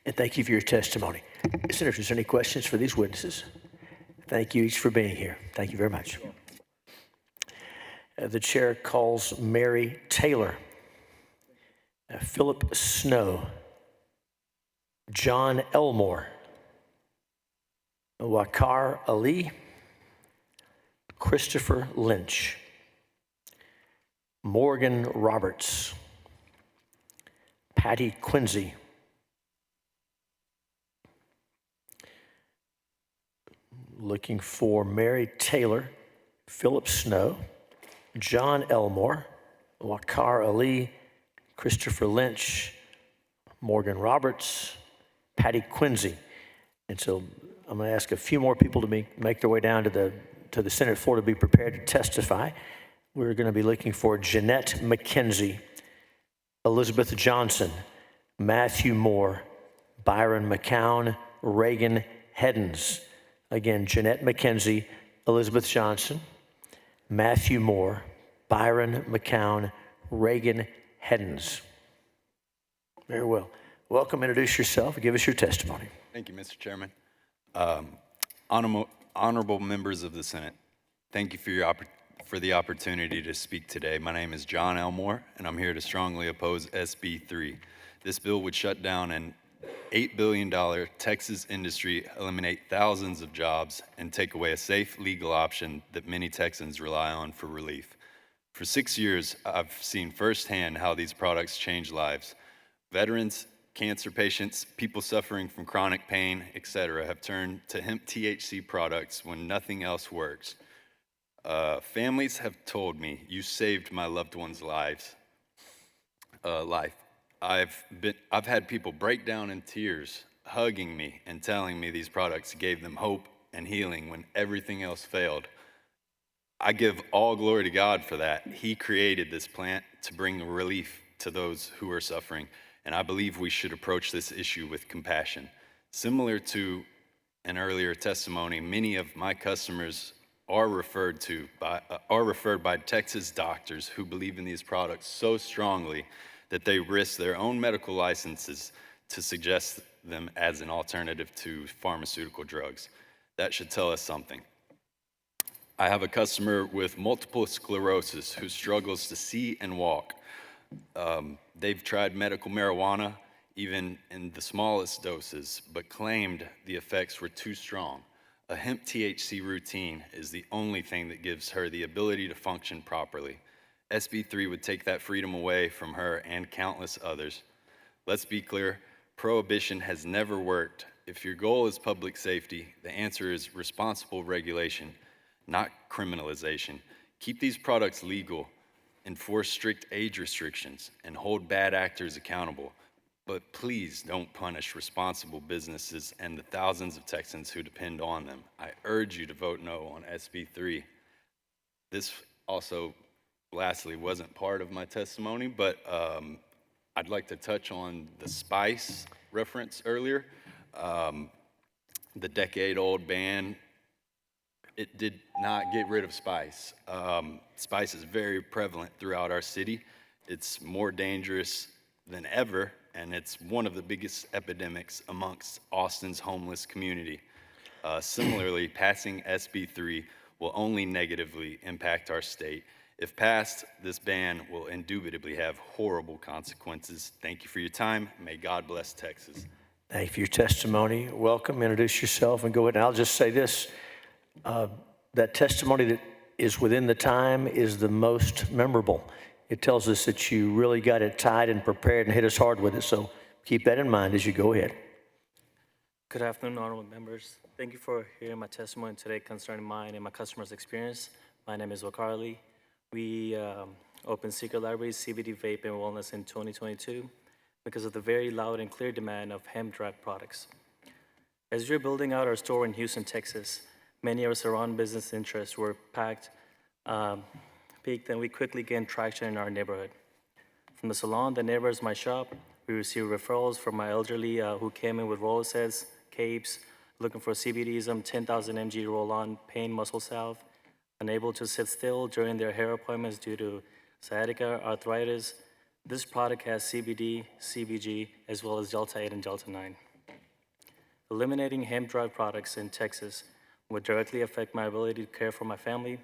And thank you for your testimony. Senators, is there any questions for these witnesses? Thank you each for being here. Thank you very much. The chair calls Mary Taylor, Philip Snow, John Elmore, Wakar Ali, Christopher Lynch, Morgan Roberts, Patty Quincy, looking for Mary Taylor, Philip Snow, John Elmore, Wakar Ali, Christopher Lynch, Morgan Roberts, Patty Quincy. And so I'm going to ask a few more people to make their way down to the Senate floor to be prepared to testify. We're going to be looking for Jeanette McKenzie, Elizabeth Johnson, Matthew Moore, Byron McCown, Reagan Heddens. Again, Jeanette McKenzie, Elizabeth Johnson, Matthew Moore, Byron McCown, Reagan Heddens. Very well. Welcome, introduce yourself, give us your testimony. Thank you, Mr. Chairman. Honorable members of the Senate, thank you for the opportunity to speak today. My name is John Elmore, and I'm here to strongly oppose SB 3. This bill would shut down an $8 billion Texas industry, eliminate thousands of jobs, and take away a safe legal option that many Texans rely on for relief. For 6 years, I've seen firsthand how these products change lives. Veterans, cancer patients, people suffering from chronic pain, etc., have turned to hemp THC products when nothing else works. Families have told me, "You saved my loved one's life." I've had people break down in tears, hugging me and telling me these products gave them hope and healing when everything else failed. I give all glory to God for that. He created this plant to bring relief to those who are suffering, and I believe we should approach this issue with compassion. Similar to an earlier testimony, many of my customers are referred by Texas doctors who believe in these products so strongly that they risk their own medical licenses to suggest them as an alternative to pharmaceutical drugs. That should tell us something. I have a customer with multiple sclerosis who struggles to see and walk. They've tried medical marijuana, even in the smallest doses, but claimed the effects were too strong. A hemp THC routine is the only thing that gives her the ability to function properly. SB 3 would take that freedom away from her and countless others. Let's be clear, prohibition has never worked. If your goal is public safety, the answer is responsible regulation, not criminalization. Keep these products legal, enforce strict age restrictions, and hold bad actors accountable. But please don't punish responsible businesses and the thousands of Texans who depend on them. I urge you to vote no on SB 3. This also, lastly, wasn't part of my testimony, but I'd like to touch on the spice reference earlier. The decade-old ban, it did not get rid of spice. Spice is very prevalent throughout our city. It's more dangerous than ever, and it's one of the biggest epidemics amongst Austin's homeless community. Similarly, passing SB 3 will only negatively impact our state. If passed, this ban will indubitably have horrible consequences. Thank you for your time. May God bless Texas. Thank you for your testimony. Welcome. Introduce yourself and go ahead. And I'll just say this. That testimony that is within the time is the most memorable. It tells us that you really got it tied and prepared and hit us hard with it. So keep that in mind as you go ahead. Good afternoon, honorable members. Thank you for hearing my testimony today concerning mine and my customer's experience. My name is Wakarli. We opened Secret Libraries, CBD Vape, and Wellness in 2022 because of the very loud and clear demand of hemp-derived products. As we're building out our store in Houston, Texas, many of our surrounding business interests were peaked, and we quickly gained traction in our neighborhood. From the salon that neighbors my shop, we received referrals from my elderly who came in with roller sets, capes, looking for CBDism, 10,000 mg roll-on pain muscle salve, unable to sit still during their hair appointments due to sciatica, arthritis. This product has CBD, CBG, as well as Delta 8 and Delta 9. Eliminating hemp-derived products in Texas would directly affect my ability to care for my family,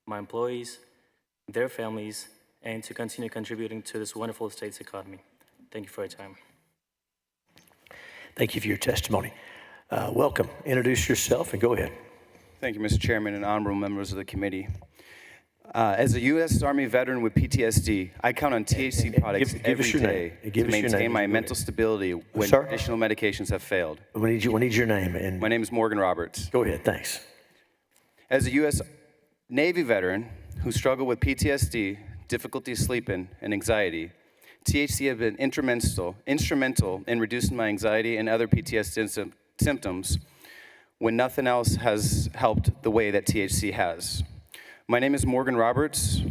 my employees, their families, and to continue contributing to this wonderful state's economy. Thank you for your time. Thank you for your testimony. Welcome. Introduce yourself and go ahead. Thank you, Mr. Chairman and honorable members of the committee. As a U.S. Army veteran with PTSD, I count on THC products every day to maintain my mental stability when additional medications have failed. We need your name. My name is Morgan Roberts. Go ahead, thanks. As a U.S. Navy veteran who struggled with PTSD, difficulty sleeping, and anxiety, THC has been instrumental in reducing my anxiety and other PTSD symptoms when nothing else has helped the way that THC has. My name is Morgan Roberts,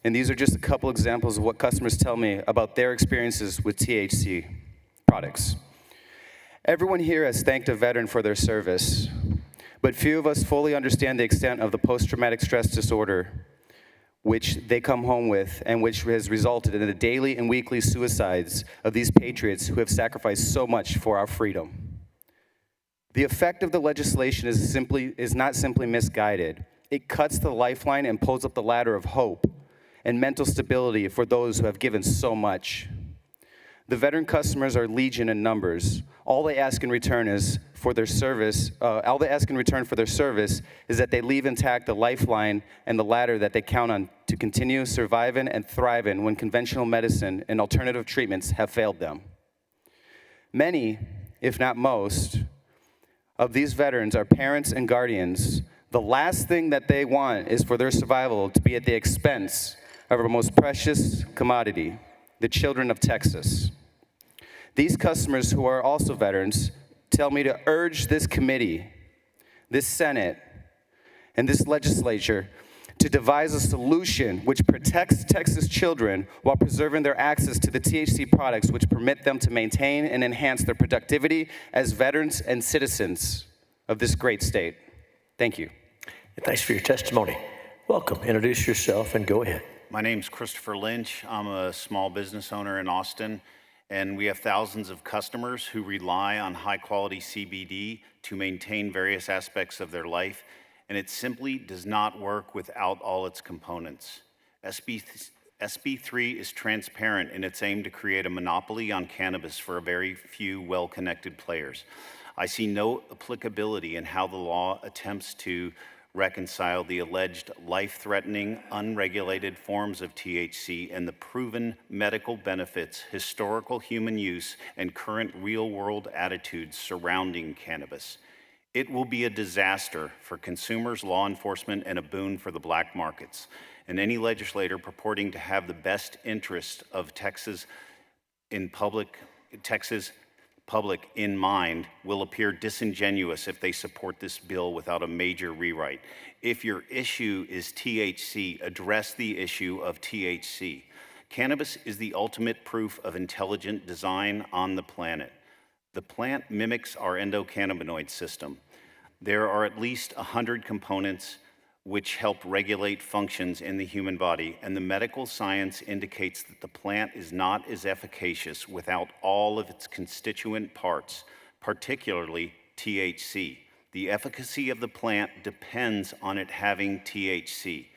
and these are just a couple examples of what customers tell me about their experiences with THC products. Everyone here has thanked a veteran for their service, but few of us fully understand the extent of the post-traumatic stress disorder which they come home with and which has resulted in the daily and weekly suicides of these patriots who have sacrificed so much for our freedom. The effect of the legislation is not simply misguided. It cuts the lifeline and pulls up the ladder of hope and mental stability for those who have given so much. The veteran customers are legion in numbers. All they ask in return for their service is that they leave intact the lifeline and the ladder that they count on to continue surviving and thriving when conventional medicine and alternative treatments have failed them. Many, if not most, of these veterans are parents and guardians. The last thing that they want is for their survival to be at the expense of our most precious commodity, the children of Texas. These customers who are also veterans tell me to urge this committee, this Senate, and this legislature to devise a solution which protects Texas children while preserving their access to the THC products which permit them to maintain and enhance their productivity as veterans and citizens of this great state. Thank you. Thanks for your testimony. Welcome. Introduce yourself and go ahead. My name's Christopher Lynch. I'm a small business owner in Austin, and we have thousands of customers who rely on high-quality CBD to maintain various aspects of their life, and it simply does not work without all its components. SB3 is transparent in its aim to create a monopoly on cannabis for a very few well-connected players. I see no applicability in how the law attempts to reconcile the alleged life-threatening, unregulated forms of THC and the proven medical benefits, historical human use, and current real-world attitudes surrounding cannabis. It will be a disaster for consumers, law enforcement, and a boon for the black markets. And any legislator purporting to have the best interest of Texas public in mind will appear disingenuous if they support this bill without a major rewrite. If your issue is THC, address the issue of THC. Cannabis is the ultimate proof of intelligent design on the planet. The plant mimics our endocannabinoid system. There are at least 100 components which help regulate functions in the human body, and the medical science indicates that the plant is not as efficacious without all of its constituent parts, particularly THC. The efficacy of the plant depends on it having THC.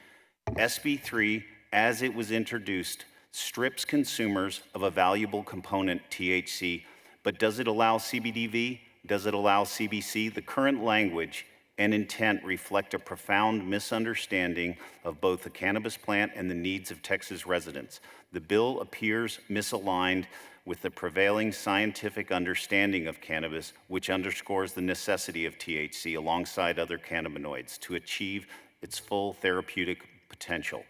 SB3, as it was introduced, strips consumers of a valuable component, THC, but does it allow CBDV? Does it allow CBC? The current language and intent reflect a profound misunderstanding of both the cannabis plant and the needs of Texas residents. The bill appears misaligned with the prevailing scientific understanding of cannabis, which underscores the necessity of THC alongside other cannabinoids to achieve its full therapeutic potential.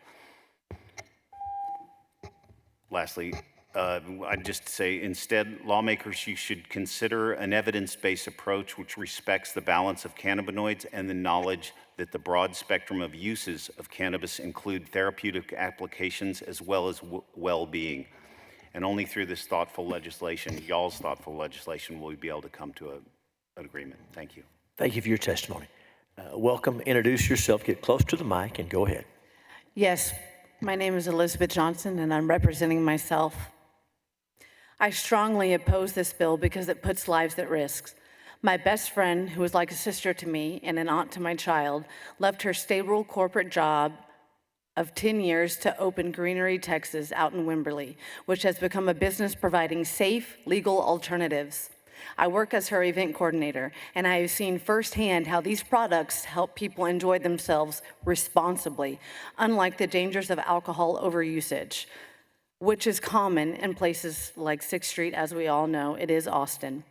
Lastly, I'd just say instead, lawmakers, you should consider an evidence-based approach which respects the balance of cannabinoids and the knowledge that the broad spectrum of uses of cannabis include therapeutic applications as well as well-being. And only through this thoughtful legislation, y'all's thoughtful legislation, will we be able to come to an agreement. Thank you. Thank you for your testimony. Welcome. Introduce yourself. Get close to the mic and go ahead. Yes, my name is Elizabeth Johnson, and I'm representing myself. I strongly oppose this bill because it puts lives at risk. My best friend, who was like a sister to me and an aunt to my child, left her stable corporate job of 10 years to open Greenery, Texas, out in Wimberley, which has become a business providing safe, legal alternatives. I work as her event coordinator, and I have seen firsthand how these products help people enjoy themselves responsibly, unlike the dangers of alcohol overusage, which is common in places like 6th Street, as we all know. It is Austin.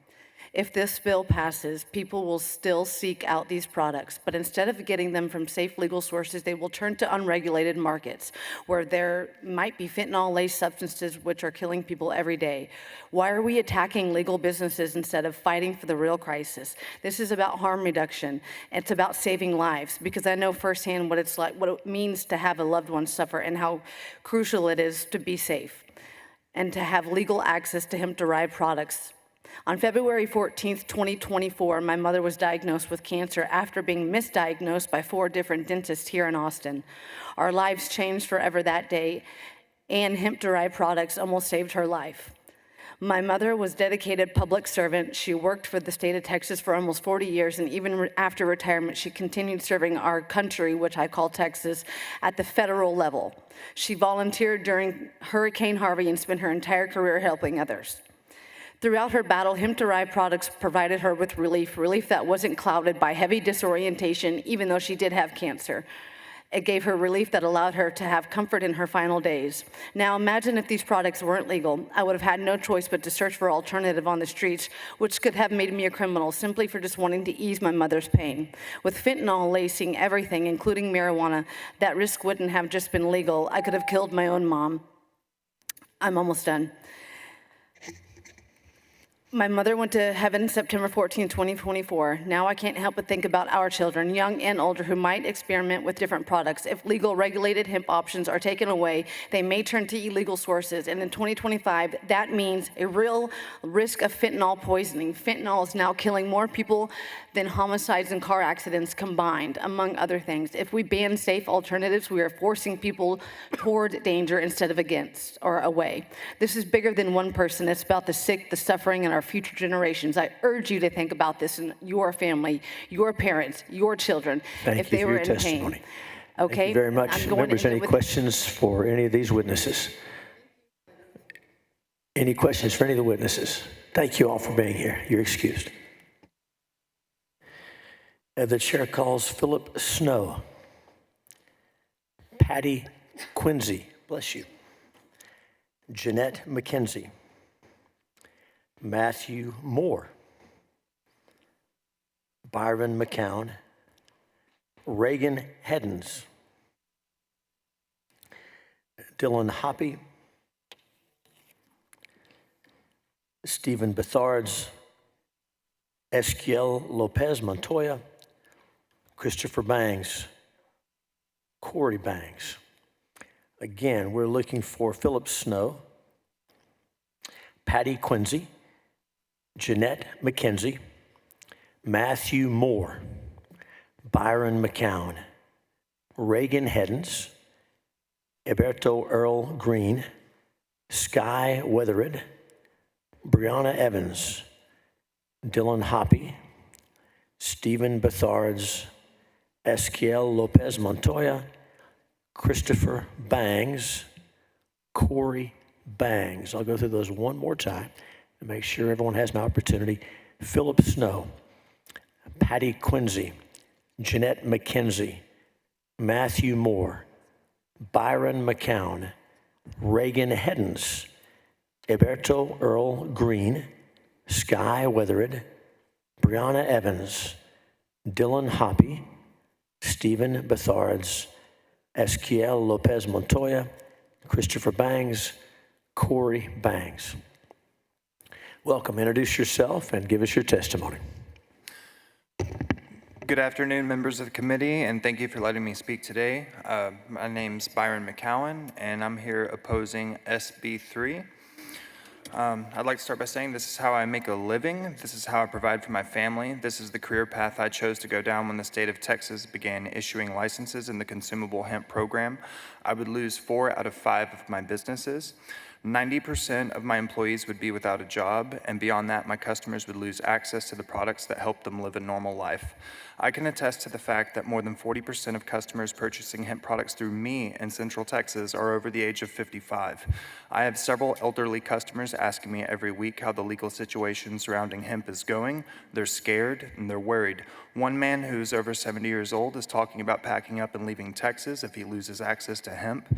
If this bill passes, people will still seek out these products, but instead of getting them from safe legal sources, they will turn to unregulated markets where there might be fentanyl-laced substances which are killing people every day. Why are we attacking legal businesses instead of fighting for the real crisis? This is about harm reduction. It's about saving lives, because I know firsthand what it's like, what it means to have a loved one suffer and how crucial it is to be safe and to have legal access to hemp-derived products. On February 14th, 2024, my mother was diagnosed with cancer after being misdiagnosed by 4 different dentists here in Austin. Our lives changed forever that day, and hemp-derived products almost saved her life. My mother was a dedicated public servant. She worked for the state of Texas for almost 40 years, and even after retirement, she continued serving our country, which I call Texas, at the federal level. She volunteered during Hurricane Harvey and spent her entire career helping others. Throughout her battle, hemp-derived products provided her with relief that wasn't clouded by heavy disorientation, even though she did have cancer. It gave her relief that allowed her to have comfort in her final days. Now imagine if these products weren't legal. I would have had no choice but to search for alternative on the streets, which could have made me a criminal simply for just wanting to ease my mother's pain. With fentanyl lacing everything, including marijuana, that risk wouldn't have just been legal. I could have killed my own mom. I'm almost done. My mother went to heaven September 14, 2024. Now I can't help but think about our children, young and older, who might experiment with different products. If legal regulated hemp options are taken away, they may turn to illegal sources. And in 2025, that means a real risk of fentanyl poisoning. Fentanyl is now killing more people than homicides and car accidents combined, among other things. If we ban safe alternatives, we are forcing people toward danger instead of against or away. This is bigger than one person. It's about the sick, the suffering, and our future generations. I urge you to think about this in your family, your parents, your children, if they were in pain. Okay? Thank you very much. Members, any questions for any of these witnesses? Any questions for any of the witnesses? Thank you all for being here. You're excused. The chair calls Philip Snow, Patty Quincy, bless you, Jeanette McKenzie, Matthew Moore, Byron McCown, Reagan Heddens, Dylan Hoppy, Stephen Bethards, Esquiel Lopez Montoya, Christopher Bangs, Corey Bangs. Again, we're looking for Philip Snow, Patty Quincy, Jeanette McKenzie, Matthew Moore, Byron McCown, Reagan Heddens, Eberto Earl Green, Sky Weathered, Brianna Evans, Dylan Hoppy, Stephen Bethards, Esquiel Lopez Montoya, Christopher Bangs, Corey Bangs. I'll go through those one more time to make sure everyone has an opportunity. Philip Snow, Patty Quincy, Jeanette McKenzie, Matthew Moore, Byron McCown, Reagan Heddens, Eberto Earl Green, Sky Weathered, Brianna Evans, Dylan Hoppy, Stephen Bethards, Esquiel Lopez Montoya, Christopher Bangs, Corey Bangs. Welcome. Introduce yourself and give us your testimony. Good afternoon, members of the committee, and thank you for letting me speak today. My name's Byron McCowan, and I'm here opposing SB 3. I'd like to start by saying this is how I make a living. This is how I provide for my family. This is the career path I chose to go down when the state of Texas began issuing licenses in the consumable hemp program. I would lose 4 out of 5 of my businesses. 90% of my employees would be without a job, and beyond that, my customers would lose access to the products that help them live a normal life. I can attest to the fact that more than 40% of customers purchasing hemp products through me in Central Texas are over the age of 55. I have several elderly customers asking me every week how the legal situation surrounding hemp is going. They're scared and they're worried. One man who's over 70 years old is talking about packing up and leaving Texas if he loses access to hemp.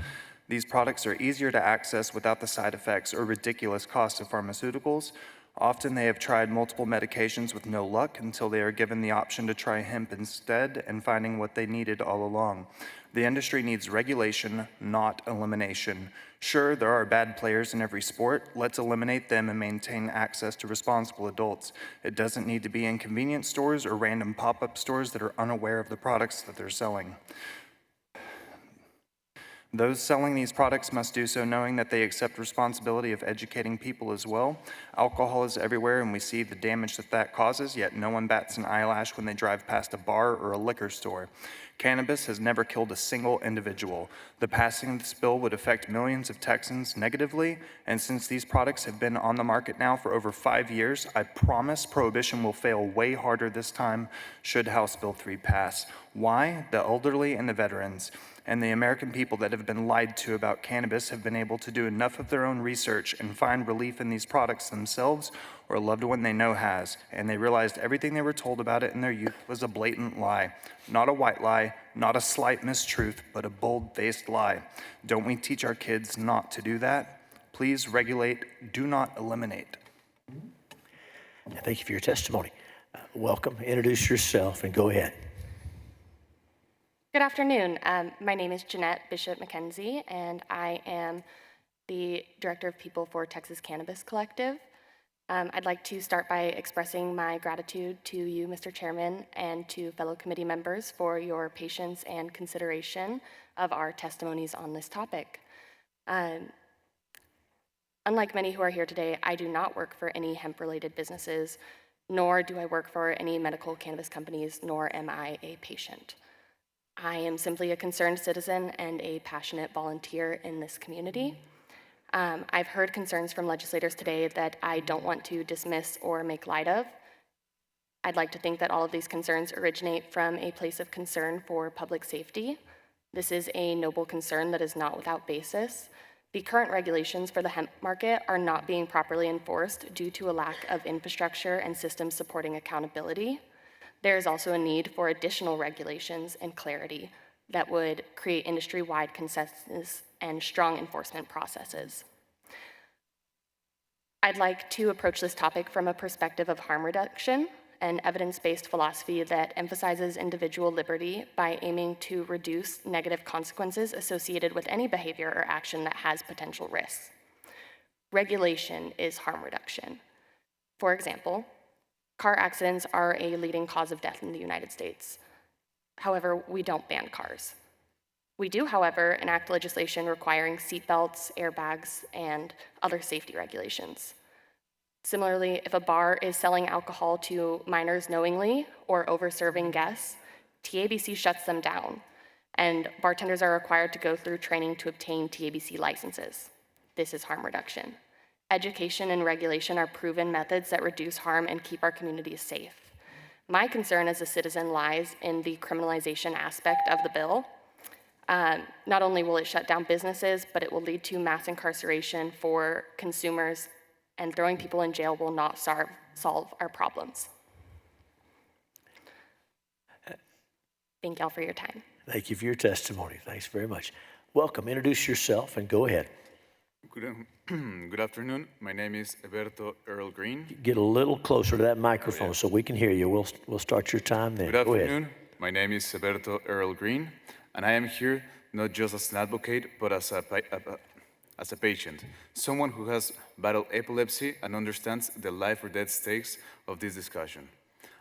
These products are easier to access without the side effects or ridiculous costs of pharmaceuticals. Often they have tried multiple medications with no luck until they are given the option to try hemp instead and finding what they needed all along. The industry needs regulation, not elimination. Sure, there are bad players in every sport. Let's eliminate them and maintain access to responsible adults. It doesn't need to be in convenience stores or random pop-up stores that are unaware of the products that they're selling. Those selling these products must do so knowing that they accept responsibility of educating people as well. Alcohol is everywhere, and we see the damage that that causes, yet no one bats an eyelash when they drive past a bar or a liquor store. Cannabis has never killed a single individual. The passing of this bill would affect millions of Texans negatively, and since these products have been on the market now for over 5 years, I promise prohibition will fail way harder this time should House Bill 3 pass. Why? The elderly and the veterans and the American people that have been lied to about cannabis have been able to do enough of their own research and find relief in these products themselves or a loved one they know has, and they realized everything they were told about it in their youth was a blatant lie. Not a white lie, not a slight mistruth, but a bold-faced lie. Don't we teach our kids not to do that? Please regulate, do not eliminate. Thank you for your testimony. Welcome, introduce yourself and go ahead. Good afternoon. My name is Jeanette Bishop McKenzie, and I am the Director of People for Texas Cannabis Collective. I'd like to start by expressing my gratitude to you, Mr. Chairman, and to fellow committee members for your patience and consideration of our testimonies on this topic. Unlike many who are here today, I do not work for any hemp-related businesses, nor do I work for any medical cannabis companies, nor am I a patient. I am simply a concerned citizen and a passionate volunteer in this community. I've heard concerns from legislators today that I don't want to dismiss or make light of. I'd like to think that all of these concerns originate from a place of concern for public safety. This is a noble concern that is not without basis. The current regulations for the hemp market are not being properly enforced due to a lack of infrastructure and systems supporting accountability. There is also a need for additional regulations and clarity that would create industry-wide consensus and strong enforcement processes. I'd like to approach this topic from a perspective of harm reduction, an evidence-based philosophy that emphasizes individual liberty by aiming to reduce negative consequences associated with any behavior or action that has potential risks. Regulation is harm reduction. For example, car accidents are a leading cause of death in the United States. However, we don't ban cars. We do, however, enact legislation requiring seatbelts, airbags, and other safety regulations. Similarly, if a bar is selling alcohol to minors knowingly or over-serving guests, TABC shuts them down, and bartenders are required to go through training to obtain TABC licenses. This is harm reduction. Education and regulation are proven methods that reduce harm and keep our communities safe. My concern as a citizen lies in the criminalization aspect of the bill. Not only will it shut down businesses, but it will lead to mass incarceration for consumers, and throwing people in jail will not solve our problems. Thank y'all for your time. Thank you for your testimony. Thanks very much. Welcome, introduce yourself and go ahead. Good afternoon. My name is Eberto Earl Green. Get a little closer to that microphone so we can hear you. We'll start your time then. Good Go ahead. afternoon. My name is Eberto Earl Green, and I am here not just as an advocate, but as a patient, someone who has battled epilepsy and understands the life or death stakes of this discussion.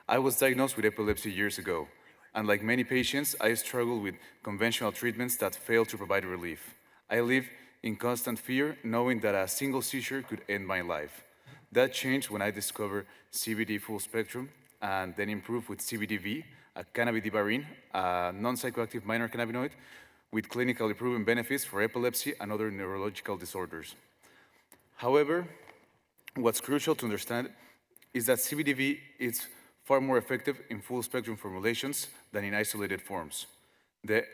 I was diagnosed with epilepsy years ago, and like many patients, I struggle with conventional treatments that fail to provide relief. I live in constant fear, knowing that a single seizure could end my life. That changed when I discovered CBD full spectrum and then improved with CBDV, a cannabidivarine, a non-psychoactive minor cannabinoid with clinically proven benefits for epilepsy and other neurological disorders. However, what's crucial to understand is that CBDV is far more effective in full spectrum formulations than in isolated forms. The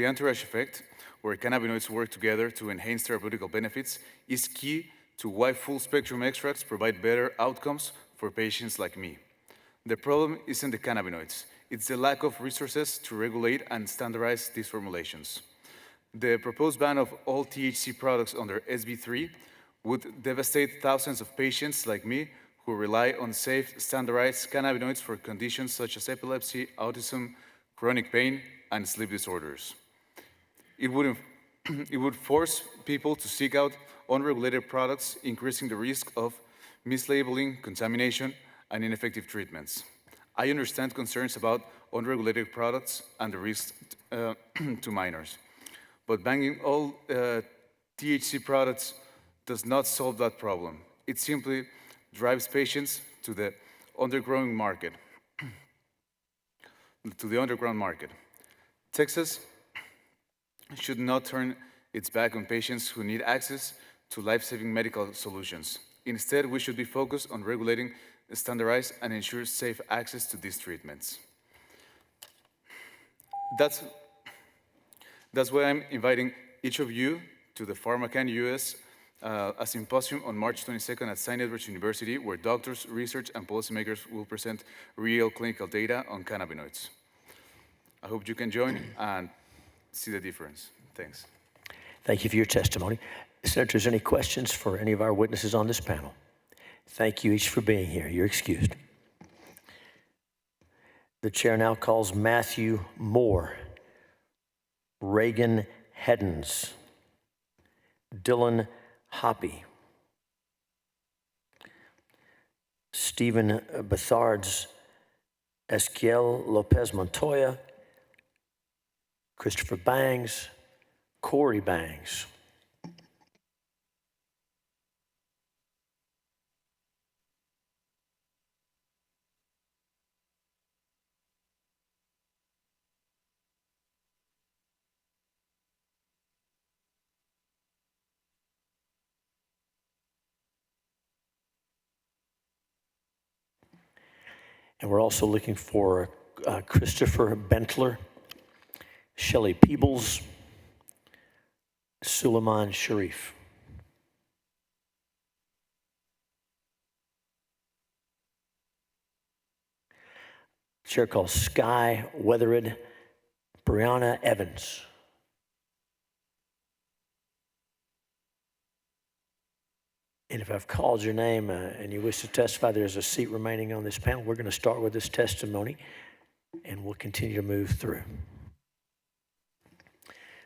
entourage effect, where cannabinoids work together to enhance therapeutical benefits, is key to why full spectrum extracts provide better outcomes for patients like me. The problem isn't the cannabinoids, it's the lack of resources to regulate and standardize these formulations. The proposed ban of all THC products under SB3 would devastate thousands of patients like me who rely on safe, standardized cannabinoids for conditions such as epilepsy, autism, chronic pain, and sleep disorders. It would force people to seek out unregulated products, increasing the risk of mislabeling, contamination, and ineffective treatments. I understand concerns about unregulated products and the risk to minors. but banning all THC products does not solve that problem. It simply drives patients to the underground market. Texas should not turn its back on patients who need access to life-saving medical solutions. Instead, we should be focused on regulating, standardize, and ensure safe access to these treatments. That's why I'm inviting each of you to the PharmaCan US a symposium on March 22nd at Saint Edward's University, where doctors, research, and policymakers will present real clinical data on cannabinoids. I hope you can join and see the difference. Thanks. Thank you for your testimony. Senators, any questions for any of our witnesses on this panel? Thank you each for being here. You're excused. The chair now calls Matthew Moore, Reagan Heddens, Dylan Hoppy, Stephen Bethards, Esquiel Lopez Montoya, Christopher Bangs, Corey Bangs. And we're also looking for Christopher Bentler, Shelley Peebles, Suleiman Sharif. Chair calls Sky Weathered, Brianna Evans. And if I've called your name and you wish to testify, there's a seat remaining on this panel. We're going to start with this testimony, and we'll continue to move through.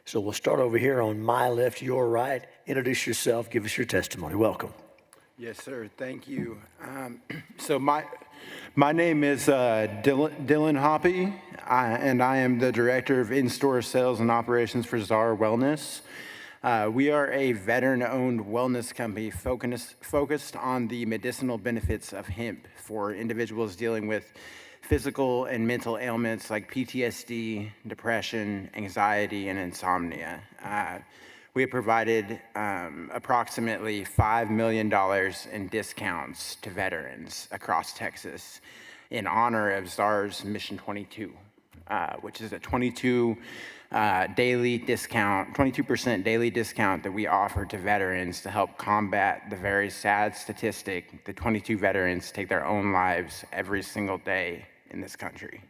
So we'll start over here on my left, your right. Introduce yourself. Give us your testimony. Welcome. Yes, sir. Thank you. So my name is Dylan Hoppy, and I am the Director of In-Store Sales and Operations for Czar Wellness. We are a veteran-owned wellness company focused on the medicinal benefits of hemp for individuals dealing with physical and mental ailments like PTSD, depression, anxiety, and insomnia. We have provided approximately $5 million in discounts to veterans across Texas in honor of Czar's Mission 22, which is a 22% daily discount that we offer to veterans to help combat the very sad statistic that 22 veterans take their own lives every single day in this country.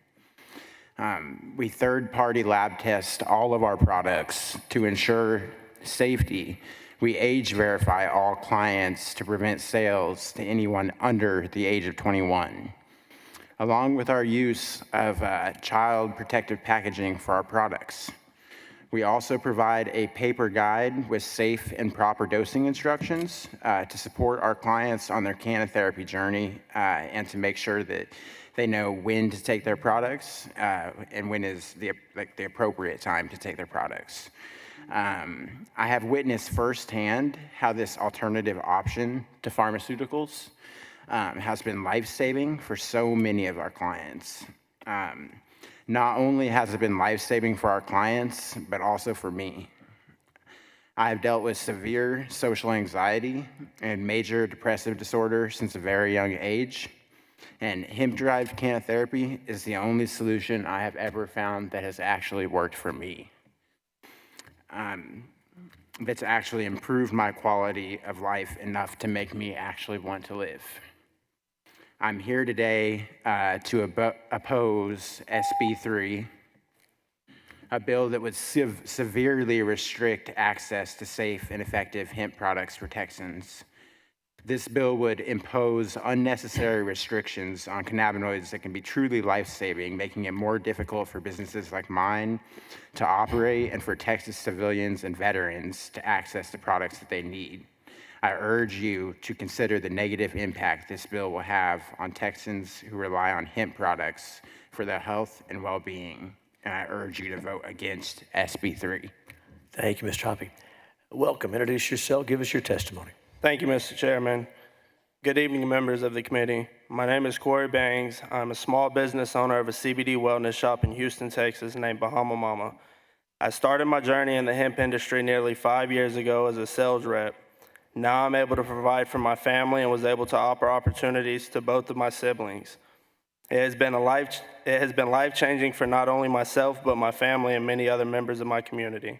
We third-party lab test all of our products to ensure safety. We age verify all clients to prevent sales to anyone under the age of 21. Along with our use of child protective packaging for our products. We also provide a paper guide with safe and proper dosing instructions to support our clients on their canotherapy journey and to make sure that they know when to take their products and when is the appropriate time to take their products. I have witnessed firsthand how this alternative option to pharmaceuticals has been life-saving for so many of our clients. Not only has it been life-saving for our clients, but also for me. I have dealt with severe social anxiety and major depressive disorder since a very young age, and hemp-derived canotherapy is the only solution I have ever found that has actually worked for me. That's actually improved my quality of life enough to make me actually want to live. I'm here today to oppose SB 3, a bill that would severely restrict access to safe and effective hemp products for Texans. This bill would impose unnecessary restrictions on cannabinoids that can be truly life-saving, making it more difficult for businesses like mine to operate and for Texas civilians and veterans to access the products that they need. I urge you to consider the negative impact this bill will have on Texans who rely on hemp products for their health and well-being, and I urge you to vote against SB 3. Thank you, Mr. Hoppy. Welcome. Introduce yourself. Give us your testimony. Thank you, Mr. Chairman. Good evening, members of the committee. My name is Corey Bangs. I'm a small business owner of a CBD wellness shop in Houston, Texas, named Bahama Mama. I started my journey in the hemp industry nearly 5 years ago as a sales rep. Now I'm able to provide for my family and was able to offer opportunities to both of my siblings. It has been life-changing for not only myself, but my family and many other members of my community.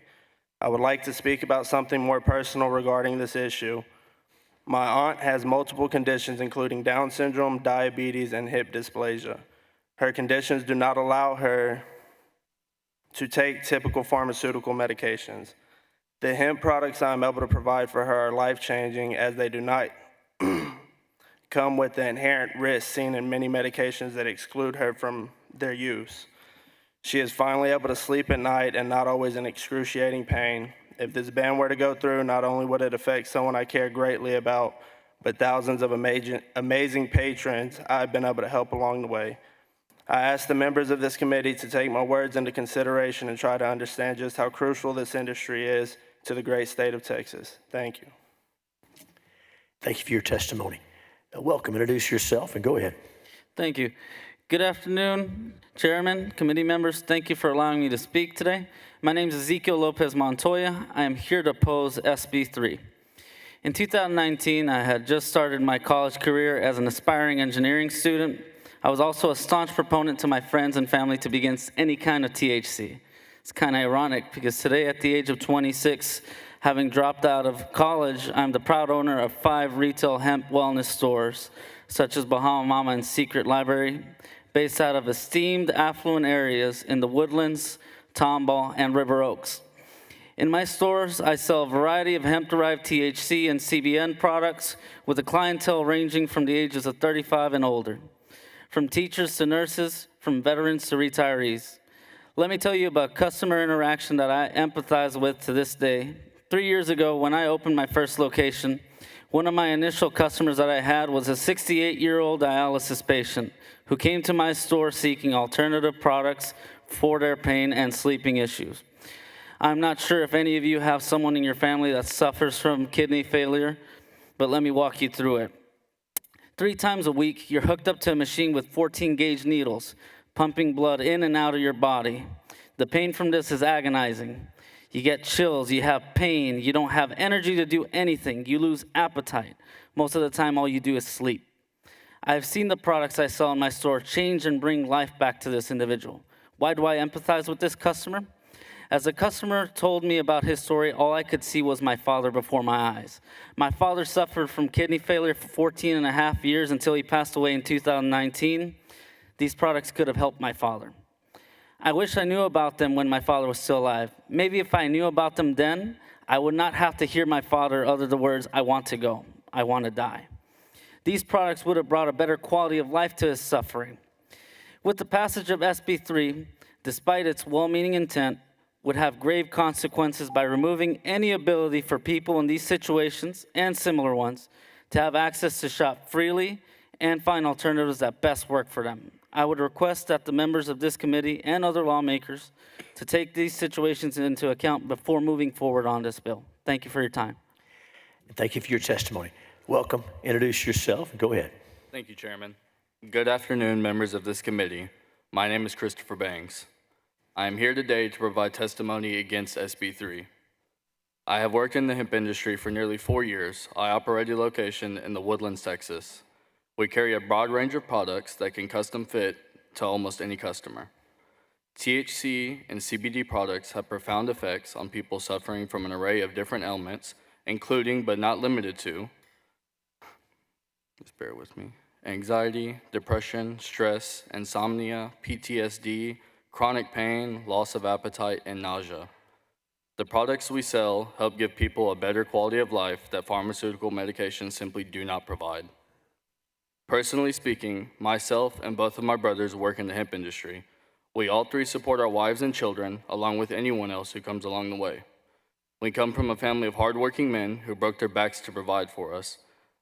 I would like to speak about something more personal regarding this issue. My aunt has multiple conditions, including Down syndrome, diabetes, and hip dysplasia. Her conditions do not allow her to take typical pharmaceutical medications. The hemp products I'm able to provide for her are life-changing, as they do not come with the inherent risks seen in many medications that exclude her from their use. She is finally able to sleep at night and not always in excruciating pain. If this ban were to go through, not only would it affect someone I care greatly about, but thousands of amazing patrons I've been able to help along the way. I ask the members of this committee to take my words into consideration and try to understand just how crucial this industry is to the great state of Texas. Thank you. Thank you for your testimony. Welcome. Introduce yourself and go ahead. Thank you. Good afternoon, Chairman, committee members. Thank you for allowing me to speak today. My name is Ezekiel Lopez Montoya. I am here to oppose SB 3. In 2019, I had just started my college career as an aspiring engineering student. I was also a staunch proponent to my friends and family to be against any kind of THC. It's kind of ironic because today, at the age of 26, having dropped out of college, I'm the proud owner of 5 retail hemp wellness stores, such as Bahama Mama and Secret Library, based out of esteemed affluent areas in the Woodlands, Tomball, and River Oaks. In my stores, I sell a variety of hemp-derived THC and CBN products with a clientele ranging from the ages of 35 and older, from teachers to nurses, from veterans to retirees. Let me tell you about customer interaction that I empathize with to this day. 3 years ago, when I opened my first location, one of my initial customers that I had was a 68-year-old dialysis patient who came to my store seeking alternative products for their pain and sleeping issues. I'm not sure if any of you have someone in your family that suffers from kidney failure, but let me walk you through it. 3 times a week, you're hooked up to a machine with 14-gauge needles, pumping blood in and out of your body. The pain from this is agonizing. You get chills, you have pain, you don't have energy to do anything, you lose appetite. Most of the time, all you do is sleep. I've seen the products I sell in my store change and bring life back to this individual. Why do I empathize with this customer? As the customer told me about his story, all I could see was my father before my eyes. My father suffered from kidney failure for 14 and a half years until he passed away in 2019. These products could have helped my father. I wish I knew about them when my father was still alive. Maybe if I knew about them then, I would not have to hear my father utter the words, "I want to go, I want to die." These products would have brought a better quality of life to his suffering. With the passage of SB 3, despite its well-meaning intent, would have grave consequences by removing any ability for people in these situations and similar ones to have access to shop freely and find alternatives that best work for them. I would request that the members of this committee and other lawmakers to take these situations into account before moving forward on this bill. Thank you for your time. Thank you for your testimony. Welcome. Introduce yourself and go ahead. Thank you, Chairman. Good afternoon, members of this committee. My name is Christopher Banks. I am here today to provide testimony against SB 3. I have worked in the hemp industry for nearly 4 years. I operate a location in the Woodlands, Texas. We carry a broad range of products that can custom fit to almost any customer. THC and CBD products have profound effects on people suffering from an array of different ailments, including but not limited to, just bear with me, anxiety, depression, stress, insomnia, PTSD, chronic pain, loss of appetite, and nausea. The products we sell help give people a better quality of life that pharmaceutical medications simply do not provide. Personally speaking, myself and both of my brothers work in the hemp industry. We all 3 support our wives and children, along with anyone else who comes along the way. We come from a family of hardworking men who broke their backs to provide for us.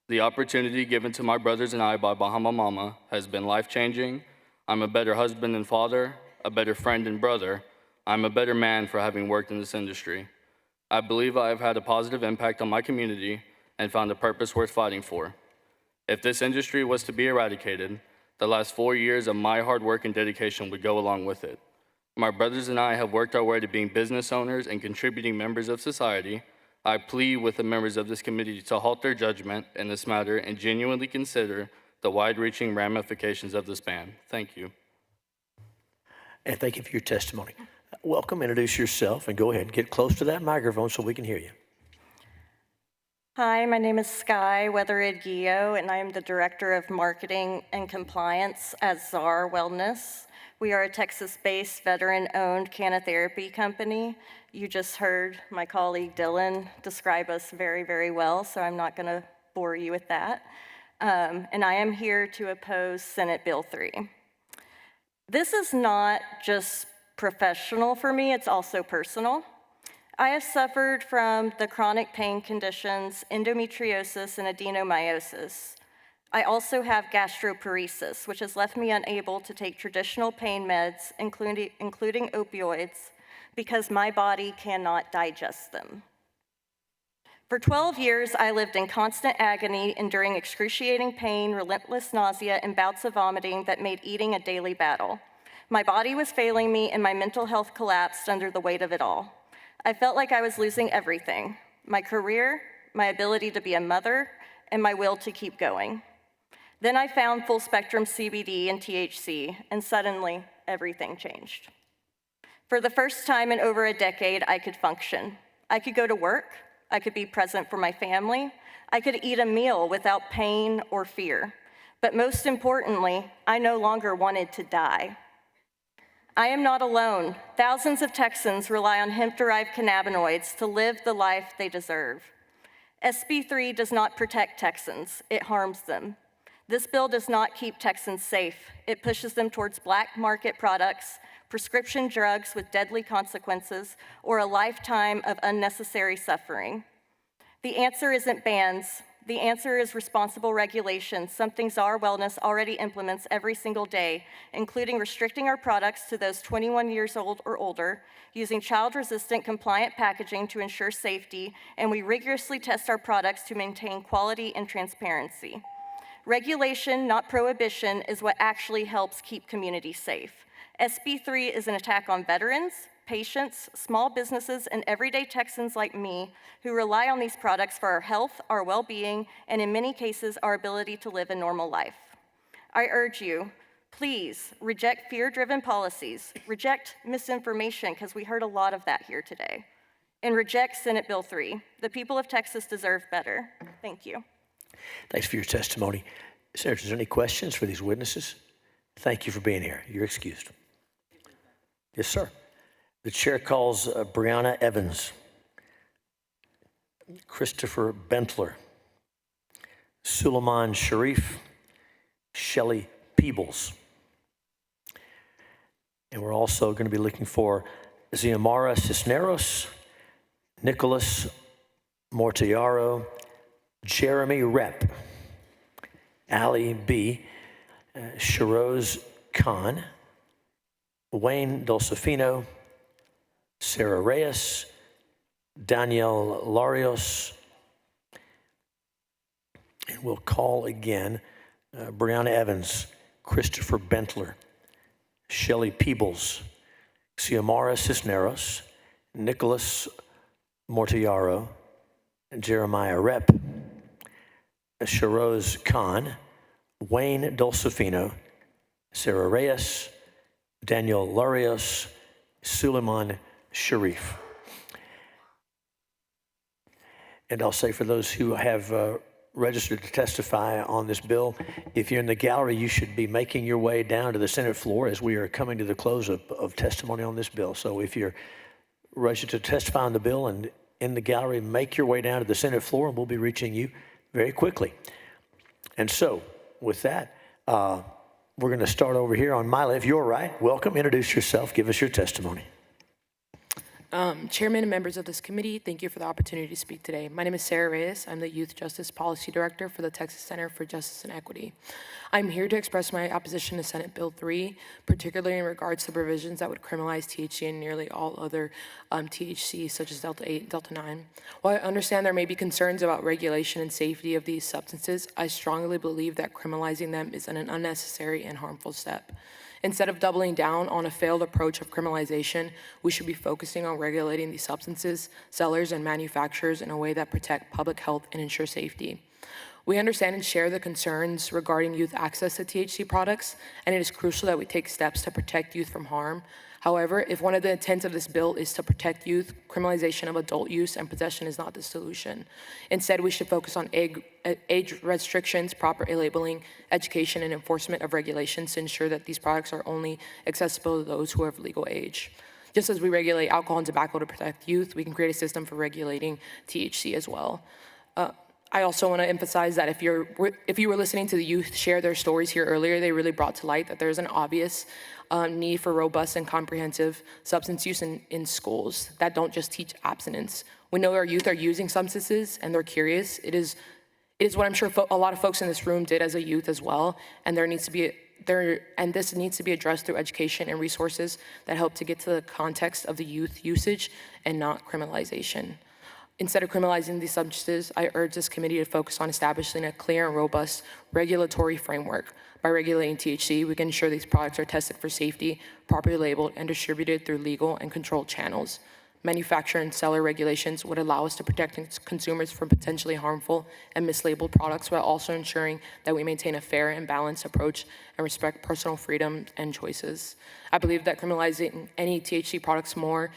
The opportunity given to my brothers and I by Bahama Mama has been life-changing. I'm a better husband and father, a better friend and brother. I'm a better man for having worked in this industry. I believe I have had a positive impact on my community and found a purpose worth fighting for. If this industry was to be eradicated, the last 4 years of my hard work and dedication would go along with it. My brothers and I have worked our way to being business owners and contributing members of society. I plead with the members of this committee to halt their judgment in this matter and genuinely consider the wide-reaching ramifications of this ban. Thank you. And thank you for your testimony. Welcome, introduce yourself, and go ahead and get close to that microphone so we can hear you. Hi, my name is Sky Weatherid-Gio, and I am the Director of Marketing and Compliance at ZAR Wellness. We are a Texas-based, veteran-owned canotherapy company. You just heard my colleague Dylan describe us very, very well, so I'm not going to bore you with that. And I am here to oppose Senate Bill 3. This is not just professional for me, it's also personal. I have suffered from the chronic pain conditions, endometriosis and adenomyosis. I also have gastroparesis, which has left me unable to take traditional pain meds, including opioids, because my body cannot digest them. For 12 years, I lived in constant agony, enduring excruciating pain, relentless nausea, and bouts of vomiting that made eating a daily battle. My body was failing me, and my mental health collapsed under the weight of it all. I felt like I was losing everything: my career, my ability to be a mother, and my will to keep going. Then I found full-spectrum CBD and THC, and suddenly, everything changed. For the first time in over a decade, I could function. I could go to work, I could be present for my family, I could eat a meal without pain or fear. But most importantly, I no longer wanted to die. I am not alone. Thousands of Texans rely on hemp-derived cannabinoids to live the life they deserve. SB 3 does not protect Texans, it harms them. This bill does not keep Texans safe. It pushes them towards black market products, prescription drugs with deadly consequences, or a lifetime of unnecessary suffering. The answer isn't bans. The answer is responsible regulation, something ZAR Wellness already implements every single day, including restricting our products to those 21 years old or older, using child-resistant compliant packaging to ensure safety, and we rigorously test our products to maintain quality and transparency. Regulation, not prohibition, is what actually helps keep communities safe. SB 3 is an attack on veterans, patients, small businesses, and everyday Texans like me who rely on these products for our health, our well-being, and in many cases, our ability to live a normal life. I urge you, please reject fear-driven policies, reject misinformation, because we heard a lot of that here today, and reject Senate Bill 3. The people of Texas deserve better. Thank you. Thanks for your testimony. Senators, any questions for these witnesses? Thank you for being here. You're excused. Yes, sir. The chair calls Brianna Evans, Christopher Bentler, Suleiman Sharif, Shelley Peebles. And we're also going to be looking for Xiomara Cisneros, Nicholas Mortillaro, Jeremy Rep, Ali B., Shiroz Khan, Wayne Dolcefino, Sarah Reyes, Danielle Larios, and we'll call again Brianna Evans, Christopher Bentler, Shelley Peebles, Xiomara Cisneros, Nicholas Mortillaro, Jeremiah Rep, Shiroz Khan, Wayne Dolcefino, Sarah Reyes, Daniel Larios, Suleiman Sharif. And I'll say for those who have registered to testify on this bill, if you're in the gallery, you should be making your way down to the Senate floor as we are coming to the close of testimony on this bill. So if you're registered to testify on the bill and in the gallery, make your way down to the Senate floor and we'll be reaching you very quickly. And so with that, we're going to start over here on my left, your right. Welcome, introduce yourself, give us your testimony. Chairman and members of this committee, thank you for the opportunity to speak today. My name is Sarah Reyes. I'm the Youth Justice Policy Director for the Texas Center for Justice and Equity. I'm here to express my opposition to Senate Bill 3, particularly in regards to provisions that would criminalize THC and nearly all other THC, such as Delta 8 and Delta 9. While I understand there may be concerns about regulation and safety of these substances, I strongly believe that criminalizing them is an unnecessary and harmful step. Instead of doubling down on a failed approach of criminalization, we should be focusing on regulating these substances, sellers, and manufacturers in a way that protect public health and ensure safety. We understand and share the concerns regarding youth access to THC products, and it is crucial that we take steps to protect youth from harm. However, if one of the intents of this bill is to protect youth, criminalization of adult use and possession is not the solution. Instead, we should focus on age restrictions, proper labeling, education, and enforcement of regulations to ensure that these products are only accessible to those who are of legal age. Just as we regulate alcohol and tobacco to protect youth, we can create a system for regulating THC as well. I also want to emphasize that if you were listening to the youth share their stories here earlier, they really brought to light that there's an obvious need for robust and comprehensive substance use in schools that don't just teach abstinence. We know our youth are using substances and they're curious. It is what I'm sure a lot of folks in this room did as a youth as well, and this needs to be addressed through education and resources that help to get to the context of the youth usage and not criminalization. Instead of criminalizing these substances, I urge this committee to focus on establishing a clear and robust regulatory framework. By regulating THC, we can ensure these products are tested for safety, properly labeled, and distributed through legal and controlled channels. Manufacturer and seller regulations would allow us to protect consumers from potentially harmful and mislabeled products while also ensuring that we maintain a fair and balanced approach and respect personal freedom and choices. I believe that criminalizing any THC products more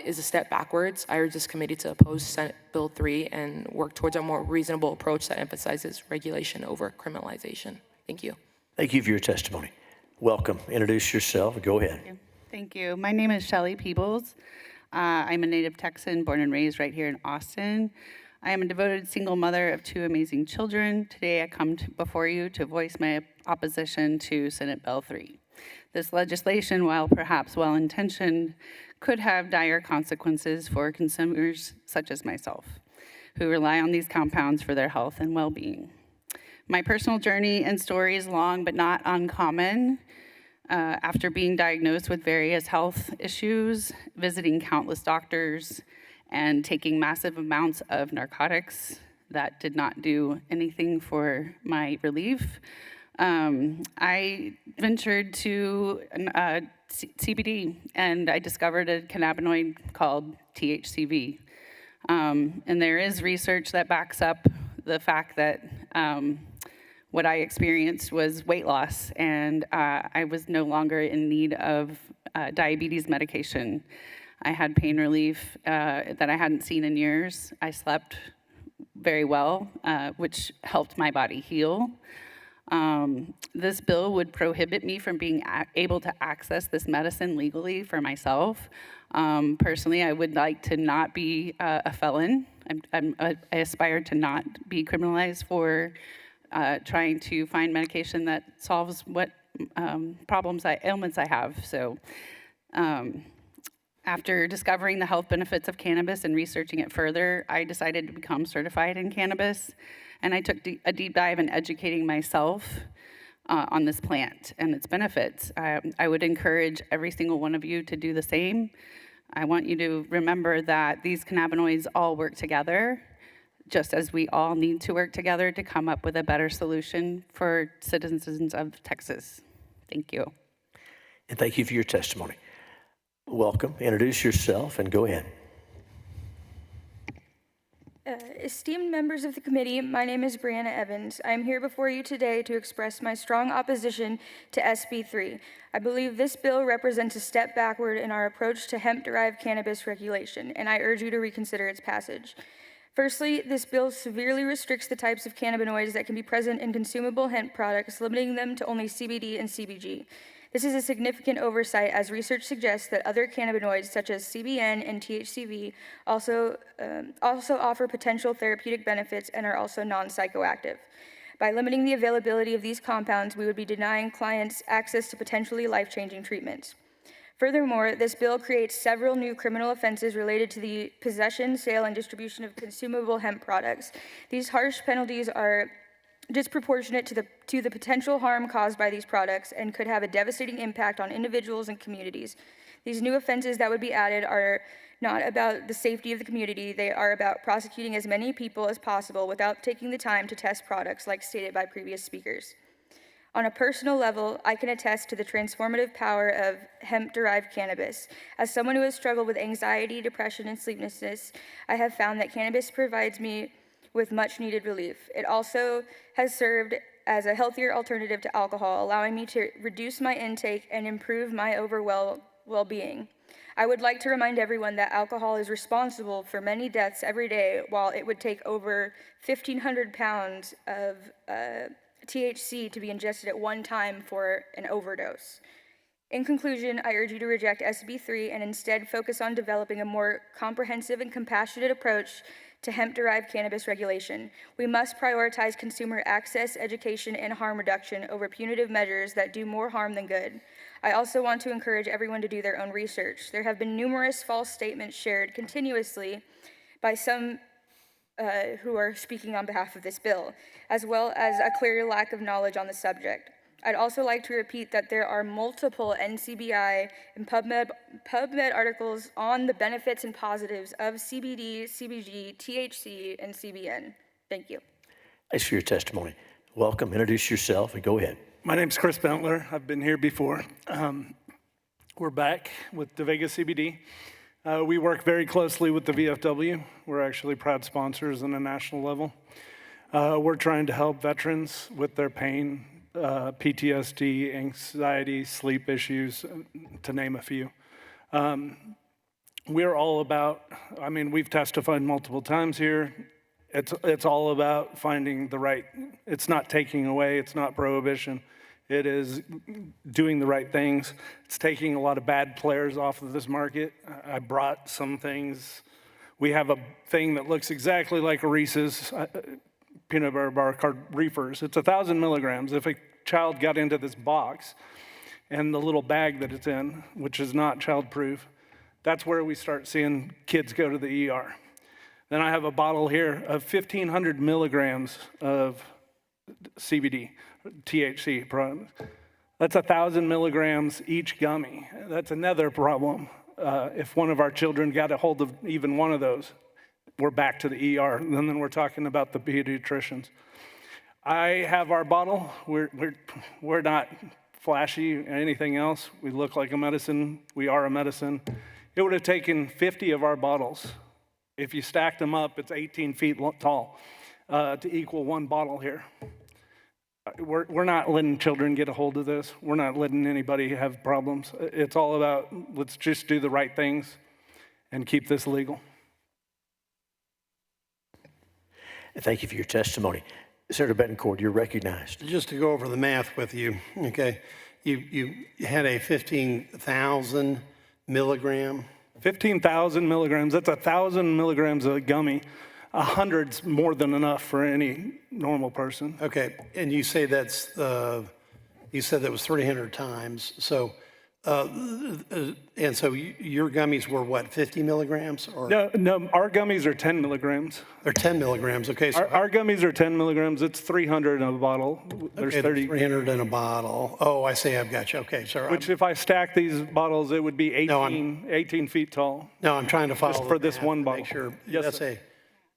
is a step backwards. I urge this committee to oppose Senate Bill 3 and work towards a more reasonable approach that emphasizes regulation over criminalization. Thank you. Thank you for your testimony. Welcome. Introduce yourself. Go ahead. Thank you. My name is Shelley Peebles. I'm a native Texan, born and raised right here in Austin. I am a devoted single mother of 2 amazing children. Today I come before you to voice my opposition to Senate Bill 3. This legislation, while perhaps well-intentioned, could have dire consequences for consumers such as myself, who rely on these compounds for their health and well-being. My personal journey and story is long but not uncommon. After being diagnosed with various health issues, visiting countless doctors, and taking massive amounts of narcotics that did not do anything for my relief, I ventured to CBD, and I discovered a cannabinoid called THCV. And there is research that backs up the fact that what I experienced was weight loss, and I was no longer in need of diabetes medication. I had pain relief that I hadn't seen in years. I slept very well, which helped my body heal. This bill would prohibit me from being able to access this medicine legally for myself. Personally, I would like to not be a felon. I aspire to not be criminalized for trying to find medication that solves what ailments I have. So after discovering the health benefits of cannabis and researching it further, I decided to become certified in cannabis. And I took a deep dive in educating myself on this plant and its benefits. I would encourage every single one of you to do the same. I want you to remember that these cannabinoids all work together, just as we all need to work together to come up with a better solution for citizens of Texas. Thank you. And thank you for your testimony. Welcome. Introduce yourself and go ahead. Esteemed members of the committee, my name is Brianna Evans. I am here before you today to express my strong opposition to SB 3. I believe this bill represents a step backward in our approach to hemp-derived cannabis regulation, and I urge you to reconsider its passage. Firstly, this bill severely restricts the types of cannabinoids that can be present in consumable hemp products, limiting them to only CBD and CBG. This is a significant oversight, as research suggests that other cannabinoids such as CBN and THCV also offer potential therapeutic benefits and are also non-psychoactive. By limiting the availability of these compounds, we would be denying clients access to potentially life-changing treatments. Furthermore, this bill creates several new criminal offenses related to the possession, sale, and distribution of consumable hemp products. These harsh penalties are disproportionate to the potential harm caused by these products and could have a devastating impact on individuals and communities. These new offenses that would be added are not about the safety of the community. They are about prosecuting as many people as possible without taking the time to test products, like stated by previous speakers. On a personal level, I can attest to the transformative power of hemp-derived cannabis. As someone who has struggled with anxiety, depression, and sleeplessness, I have found that cannabis provides me with much-needed relief. It also has served as a healthier alternative to alcohol, allowing me to reduce my intake and improve my overall well-being. I would like to remind everyone that alcohol is responsible for many deaths every day, while it would take over 1,500 pounds of THC to be ingested at one time for an overdose. In conclusion, I urge you to reject SB 3 and instead focus on developing a more comprehensive and compassionate approach to hemp-derived cannabis regulation. We must prioritize consumer access, education, and harm reduction over punitive measures that do more harm than good. I also want to encourage everyone to do their own research. There have been numerous false statements shared continuously by some who are speaking on behalf of this bill, as well as a clear lack of knowledge on the subject. I'd also like to repeat that there are multiple NCBI and PubMed articles on the benefits and positives of CBD, CBG, THC, and CBN. Thank you. Thanks for your testimony. Welcome. Introduce yourself and go ahead. My name's Chris Bentler. I've been here before. We're back with DeVega CBD. We work very closely with the VFW. We're actually proud sponsors on a national level. We're trying to help veterans with their pain, PTSD, anxiety, sleep issues, to name a few. We're all about, we've testified multiple times here. It's all about finding the right, it's not taking away, it's not prohibition. It is doing the right things. It's taking a lot of bad players off of this market. I brought some things. We have a thing that looks exactly like a Reese's peanut butter bar called Reefers. It's 1,000 milligrams. If a child got into this box and the little bag that it's in, which is not child-proof, that's where we start seeing kids go to the ER. Then I have a bottle here of 1,500 milligrams of CBD, THC product. That's 1,000 milligrams each gummy. That's another problem. If one of our children got a hold of even one of those, we're back to the ER, and then we're talking about the pediatricians. I have our bottle. We're not flashy or anything else. We look like a medicine. We are a medicine. It would have taken 50 of our bottles. If you stacked them up, it's 18 feet tall to equal one bottle here. We're not letting children get a hold of this. We're not letting anybody have problems. It's all about let's just do the right things and keep this legal. Thank you for your testimony. Senator Betancourt, you're recognized. Just to go over the math with you, okay? You had a 15,000 milligram. 15,000 milligrams, that's 1,000 milligrams of gummy. 100's more than enough for any normal person. Okay, and you say that's, you said that was 300 times. So, and so your gummies were what, 50 milligrams? Or? No, our gummies are 10 milligrams. They're 10 milligrams, okay. So our gummies are 10 milligrams. It's 300 in a bottle. There's okay, 30. 300 in a bottle. Oh, I see, I've got you. Okay, sorry. Which if I stack these bottles, it would be 18 feet tall. No, I'm trying to follow just for this one bottle. Make sure. Yes, that's sir. a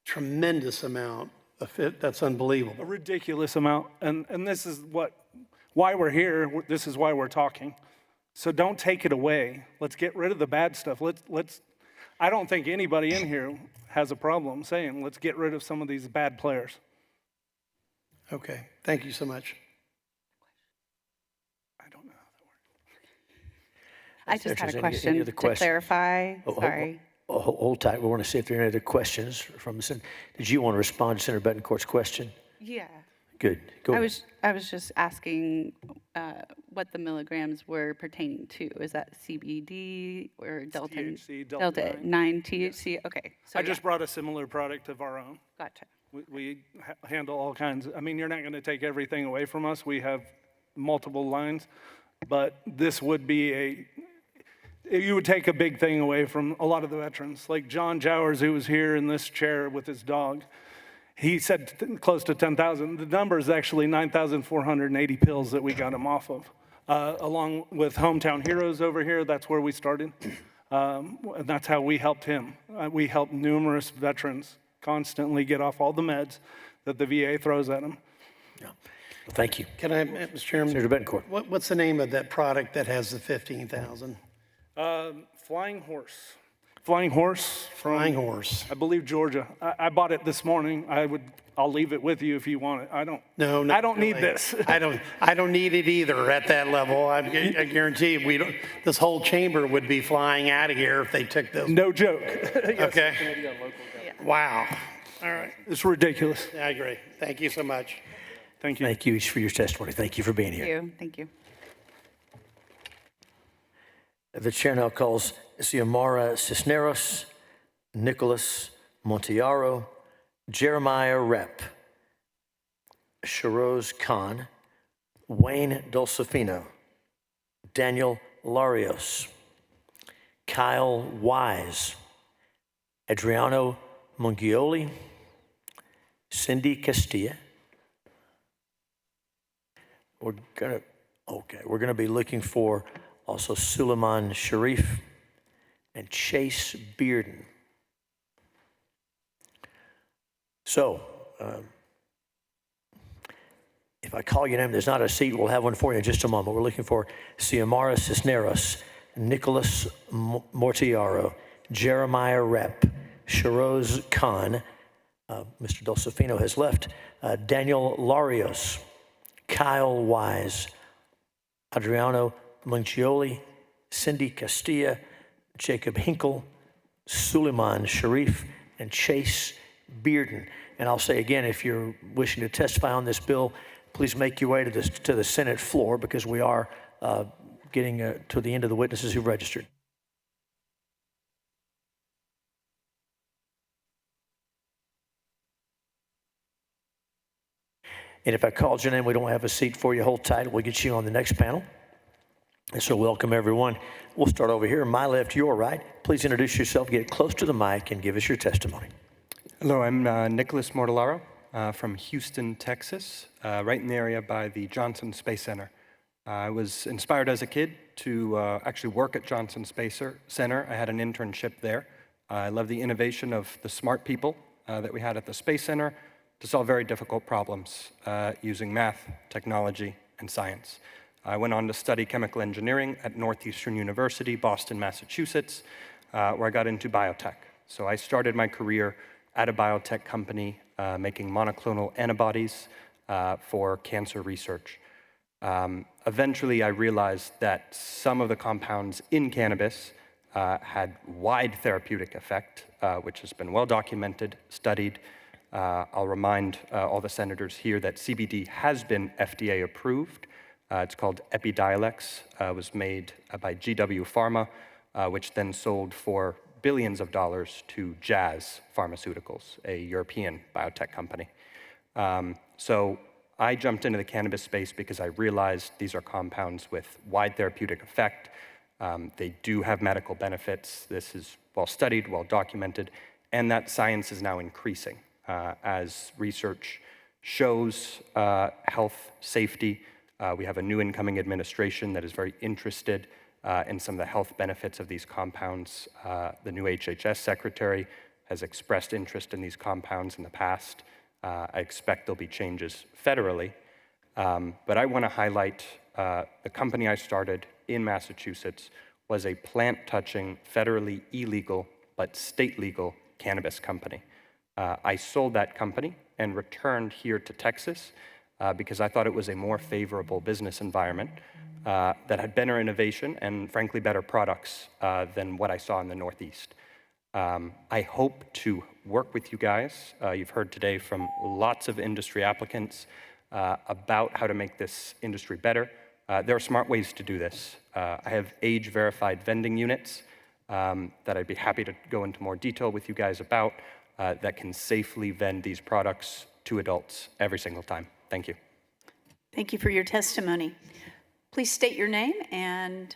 tremendous amount of fit. That's unbelievable. A ridiculous amount. And this is why we're here. This is why we're talking. So don't take it away. Let's get rid of the bad stuff. I don't think anybody in here has a problem saying, let's get rid of some of these bad players. Okay, thank you so much. I don't know how that works. I just had a question to clarify. Sorry. Hold tight. We want to see if there are any other questions from the Senator. Did you want to respond to Senator Betancourt's question? Yeah. Good. Go ahead. I was just asking what the milligrams were pertaining to. Is that CBD or Delta? THC, Delta 9 THC. Yes. Okay. So I just brought a similar product of our own. Gotcha. We handle all kinds. I mean, you're not going to take everything away from us. We have multiple lines, but this would be you would take a big thing away from a lot of the veterans. Like John Jowers, who was here in this chair with his dog, he said close to 10,000. The number is actually 9,480 pills that we got him off of. Along with Hometown Heroes over here, that's where we started. And that's how we helped him. We helped numerous veterans constantly get off all the meds that the VA throws at them. Yeah. Thank you. Can I, Mr. Chairman? Senator Bettencourt. What's the name of that product that has the 15,000? Flying Horse. Flying Horse. Flying Horse. I believe Georgia. I bought it this morning. I'll leave it with you if you want it. I don't need this. I don't need it either at that level. I guarantee you, this whole chamber would be flying out of here if they took this. No joke. Okay. Wow. All right. It's ridiculous. I agree. Thank you so much. Thank you. Thank you for your testimony. Thank you for being here. Thank you. The chair now calls Xiomara Cisneros, Nicholas Montiaro, Jeremiah Rep, Shiroz Khan, Wayne Dolcefino, Daniel Larios, Kyle Wise, Adriano Mongioli, Cindy Castilla. We're gonna be looking for also Suleiman Sharif and Chase Bearden. So, if I call your name, there's not a seat, we'll have one for you in just a moment. We're looking for Xiomara Cisneros, Nicholas Mortiaro, Jeremiah Rep, Shiroz Khan, Mr. Dolcefino has left, Daniel Larios, Kyle Wise, Adriano Mongioli, Cindy Castilla, Jacob Hinkle, Suleiman Sharif, and Chase Bearden. And I'll say again, if you're wishing to testify on this bill, please make your way to the Senate floor because we are getting to the end of the witnesses who've registered. And if I called your name, we don't have a seat for you, hold tight. We'll get you on the next panel. And so welcome, everyone. We'll start over here, my left, your right. Please introduce yourself, get close to the mic, and give us your testimony. Hello, I'm Nicholas Mortellaro from Houston, Texas, right in the area by the Johnson Space Center. I was inspired as a kid to actually work at Johnson Space Center. I had an internship there. I love the innovation of the smart people that we had at the Space Center to solve very difficult problems using math, technology, and science. I went on to study chemical engineering at Northeastern University, Boston, Massachusetts, where I got into biotech. So I started my career at a biotech company making monoclonal antibodies for cancer research. Eventually, I realized that some of the compounds in cannabis had wide therapeutic effect, which has been well documented, studied. I'll remind all the senators here that CBD has been FDA approved. It's called Epidiolex. Was made by GW Pharma, which then sold for billions of dollars to Jazz Pharmaceuticals, a European biotech company. So I jumped into the cannabis space because I realized these are compounds with wide therapeutic effect. They do have medical benefits. This is well studied, well documented, and that science is now increasing as research shows health, safety. We have a new incoming administration that is very interested in some of the health benefits of these compounds. The new HHS secretary has expressed interest in these compounds in the past. I expect there'll be changes federally. But I want to highlight the company I started in Massachusetts was a plant-touching, federally illegal, but state-legal cannabis company. I sold that company and returned here to Texas because I thought it was a more favorable business environment that had better innovation and, frankly, better products than what I saw in the Northeast. I hope to work with you guys. You've heard today from lots of industry applicants about how to make this industry better. There are smart ways to do this. I have age-verified vending units that I'd be happy to go into more detail with you guys about that can safely vend these products to adults every single time. Thank you. Thank you for your testimony. Please state your name and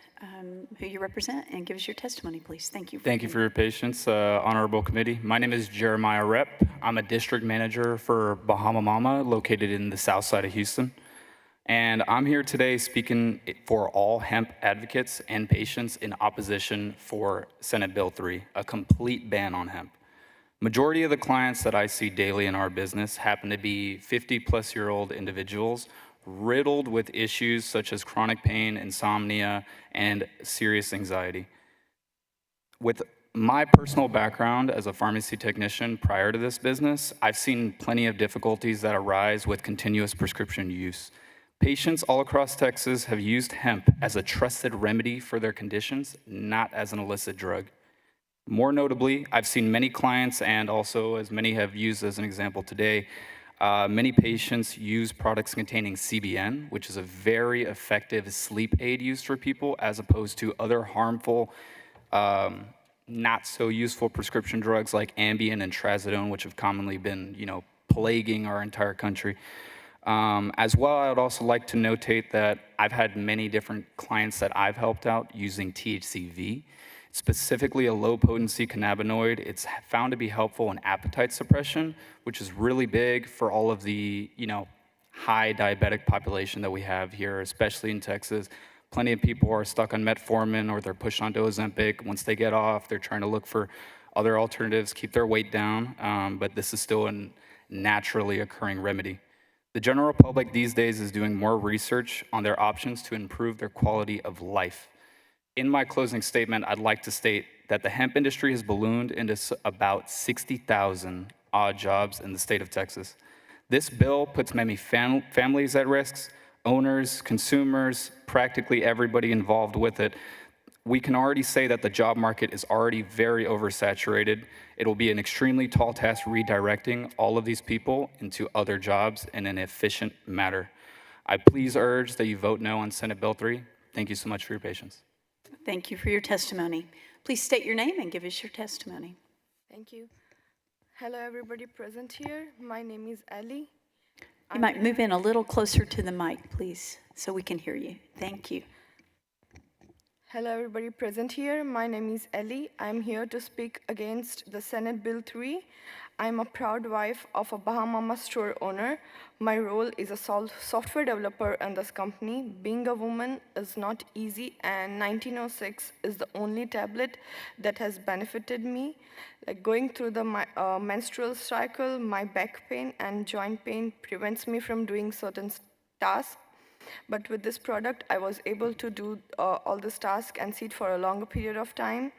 who you represent and give us your testimony, please. Thank you. Thank you for your patience, Honorable Committee. My name is Jeremiah Rep. I'm a district manager for Bahama Mama, located in the south side of Houston. And I'm here today speaking for all hemp advocates and patients in opposition for Senate Bill 3, a complete ban on hemp. Majority of the clients that I see daily in our business happen to be 50-plus-year-old individuals riddled with issues such as chronic pain, insomnia, and serious anxiety. With my personal background as a pharmacy technician prior to this business, I've seen plenty of difficulties that arise with continuous prescription use. Patients all across Texas have used hemp as a trusted remedy for their conditions, not as an illicit drug. More notably, I've seen many clients, and also as many have used as an example today, many patients use products containing CBN, which is a very effective sleep aid used for people, as opposed to other harmful, not so useful prescription drugs like Ambien and Trazodone, which have commonly been, plaguing our entire country. As well, I would also like to notate that I've had many different clients that I've helped out using THCV, specifically a low-potency cannabinoid. It's found to be helpful in appetite suppression, which is really big for all of the, high diabetic population that we have here, especially in Texas. Plenty of people are stuck on metformin or they're pushed onto Ozempic. Once they get off, they're trying to look for other alternatives, keep their weight down, but this is still a naturally occurring remedy. The general public these days is doing more research on their options to improve their quality of life. In my closing statement, I'd like to state that the hemp industry has ballooned into about 60,000 odd jobs in the state of Texas. This bill puts many families at risk, owners, consumers, practically everybody involved with it. We can already say that the job market is already very oversaturated. It will be an extremely tall task redirecting all of these people into other jobs in an efficient manner. I please urge that you vote no on Senate Bill 3. Thank you so much for your patience. Thank you for your testimony. Please state your name and give us your testimony. Thank you. Hello, everybody present here. My name is Ali. You might move in a little closer to the mic, please, so we can hear you. Thank you. Hello, everybody present here. My name is Ellie. I'm here to speak against the Senate Bill 3. I'm a proud wife of a Bahama Mama store owner. My role is a software developer in this company. Being a woman is not easy, and 1906 is the only tablet that has benefited me. Like going through the menstrual cycle, my back pain and joint pain prevents me from doing certain tasks. But with this product, I was able to do all this task and sit for a longer period of time.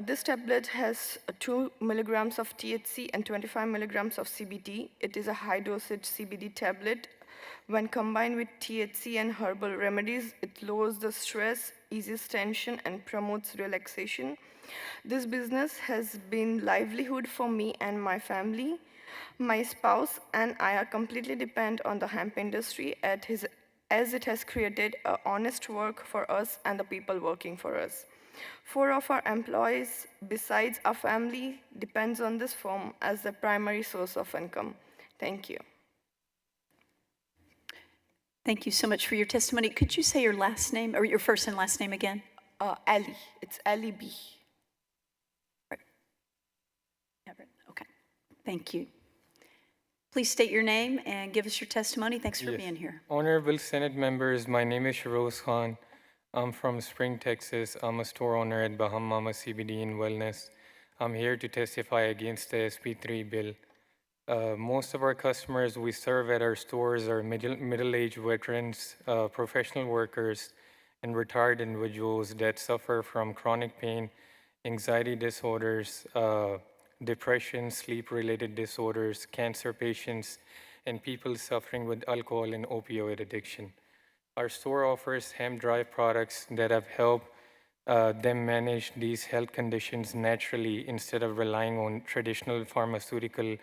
This tablet has 2 milligrams of THC and 25 milligrams of CBD. It is a high dosage CBD tablet. When combined with THC and herbal remedies, it lowers the stress, eases tension, and promotes relaxation. This business has been livelihood for me and my family. My spouse and I are completely dependent on the hemp industry as it has created honest work for us and the people working for us. 4 of our employees, besides our family, depends on this firm as the primary source of income. Thank you. Thank you so much for your testimony. Could you say your last name, or your first and last name again? Ali. It's Ali B. Okay. Thank you. Please state your name and give us your testimony. Thanks for being here. Honorable Senate members, my name is Shiroz Khan. I'm from Spring, Texas. I'm a store owner at Bahama Mama CBD and Wellness. I'm here to testify against the SB3 bill. Most of our customers we serve at our stores are middle-aged veterans, professional workers, and retired individuals that suffer from chronic pain, anxiety disorders, depression, sleep-related disorders, cancer patients, and people suffering with alcohol and opioid addiction. Our store offers hemp-derived products that have helped them manage these health conditions naturally instead of relying on traditional pharmaceutical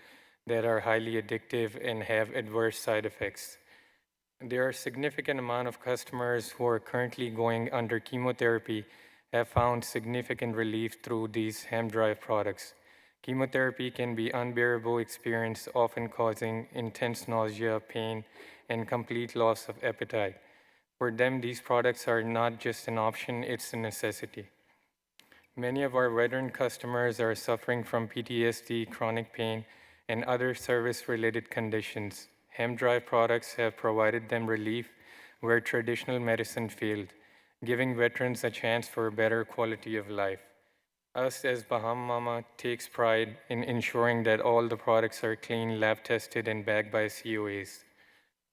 that are highly addictive and have adverse side effects. There are a significant amount of customers who are currently going under chemotherapy have found significant relief through these hemp-derived products. Chemotherapy can be an unbearable experience, often causing intense nausea, pain, and complete loss of appetite. For them, these products are not just an option, it's a necessity. Many of our veteran customers are suffering from PTSD, chronic pain, and other service-related conditions. Hemp drive products have provided them relief where traditional medicine failed, giving veterans a chance for a better quality of life. Us as Bahama Mama takes pride in ensuring that all the products are clean, lab tested, and backed by COAs.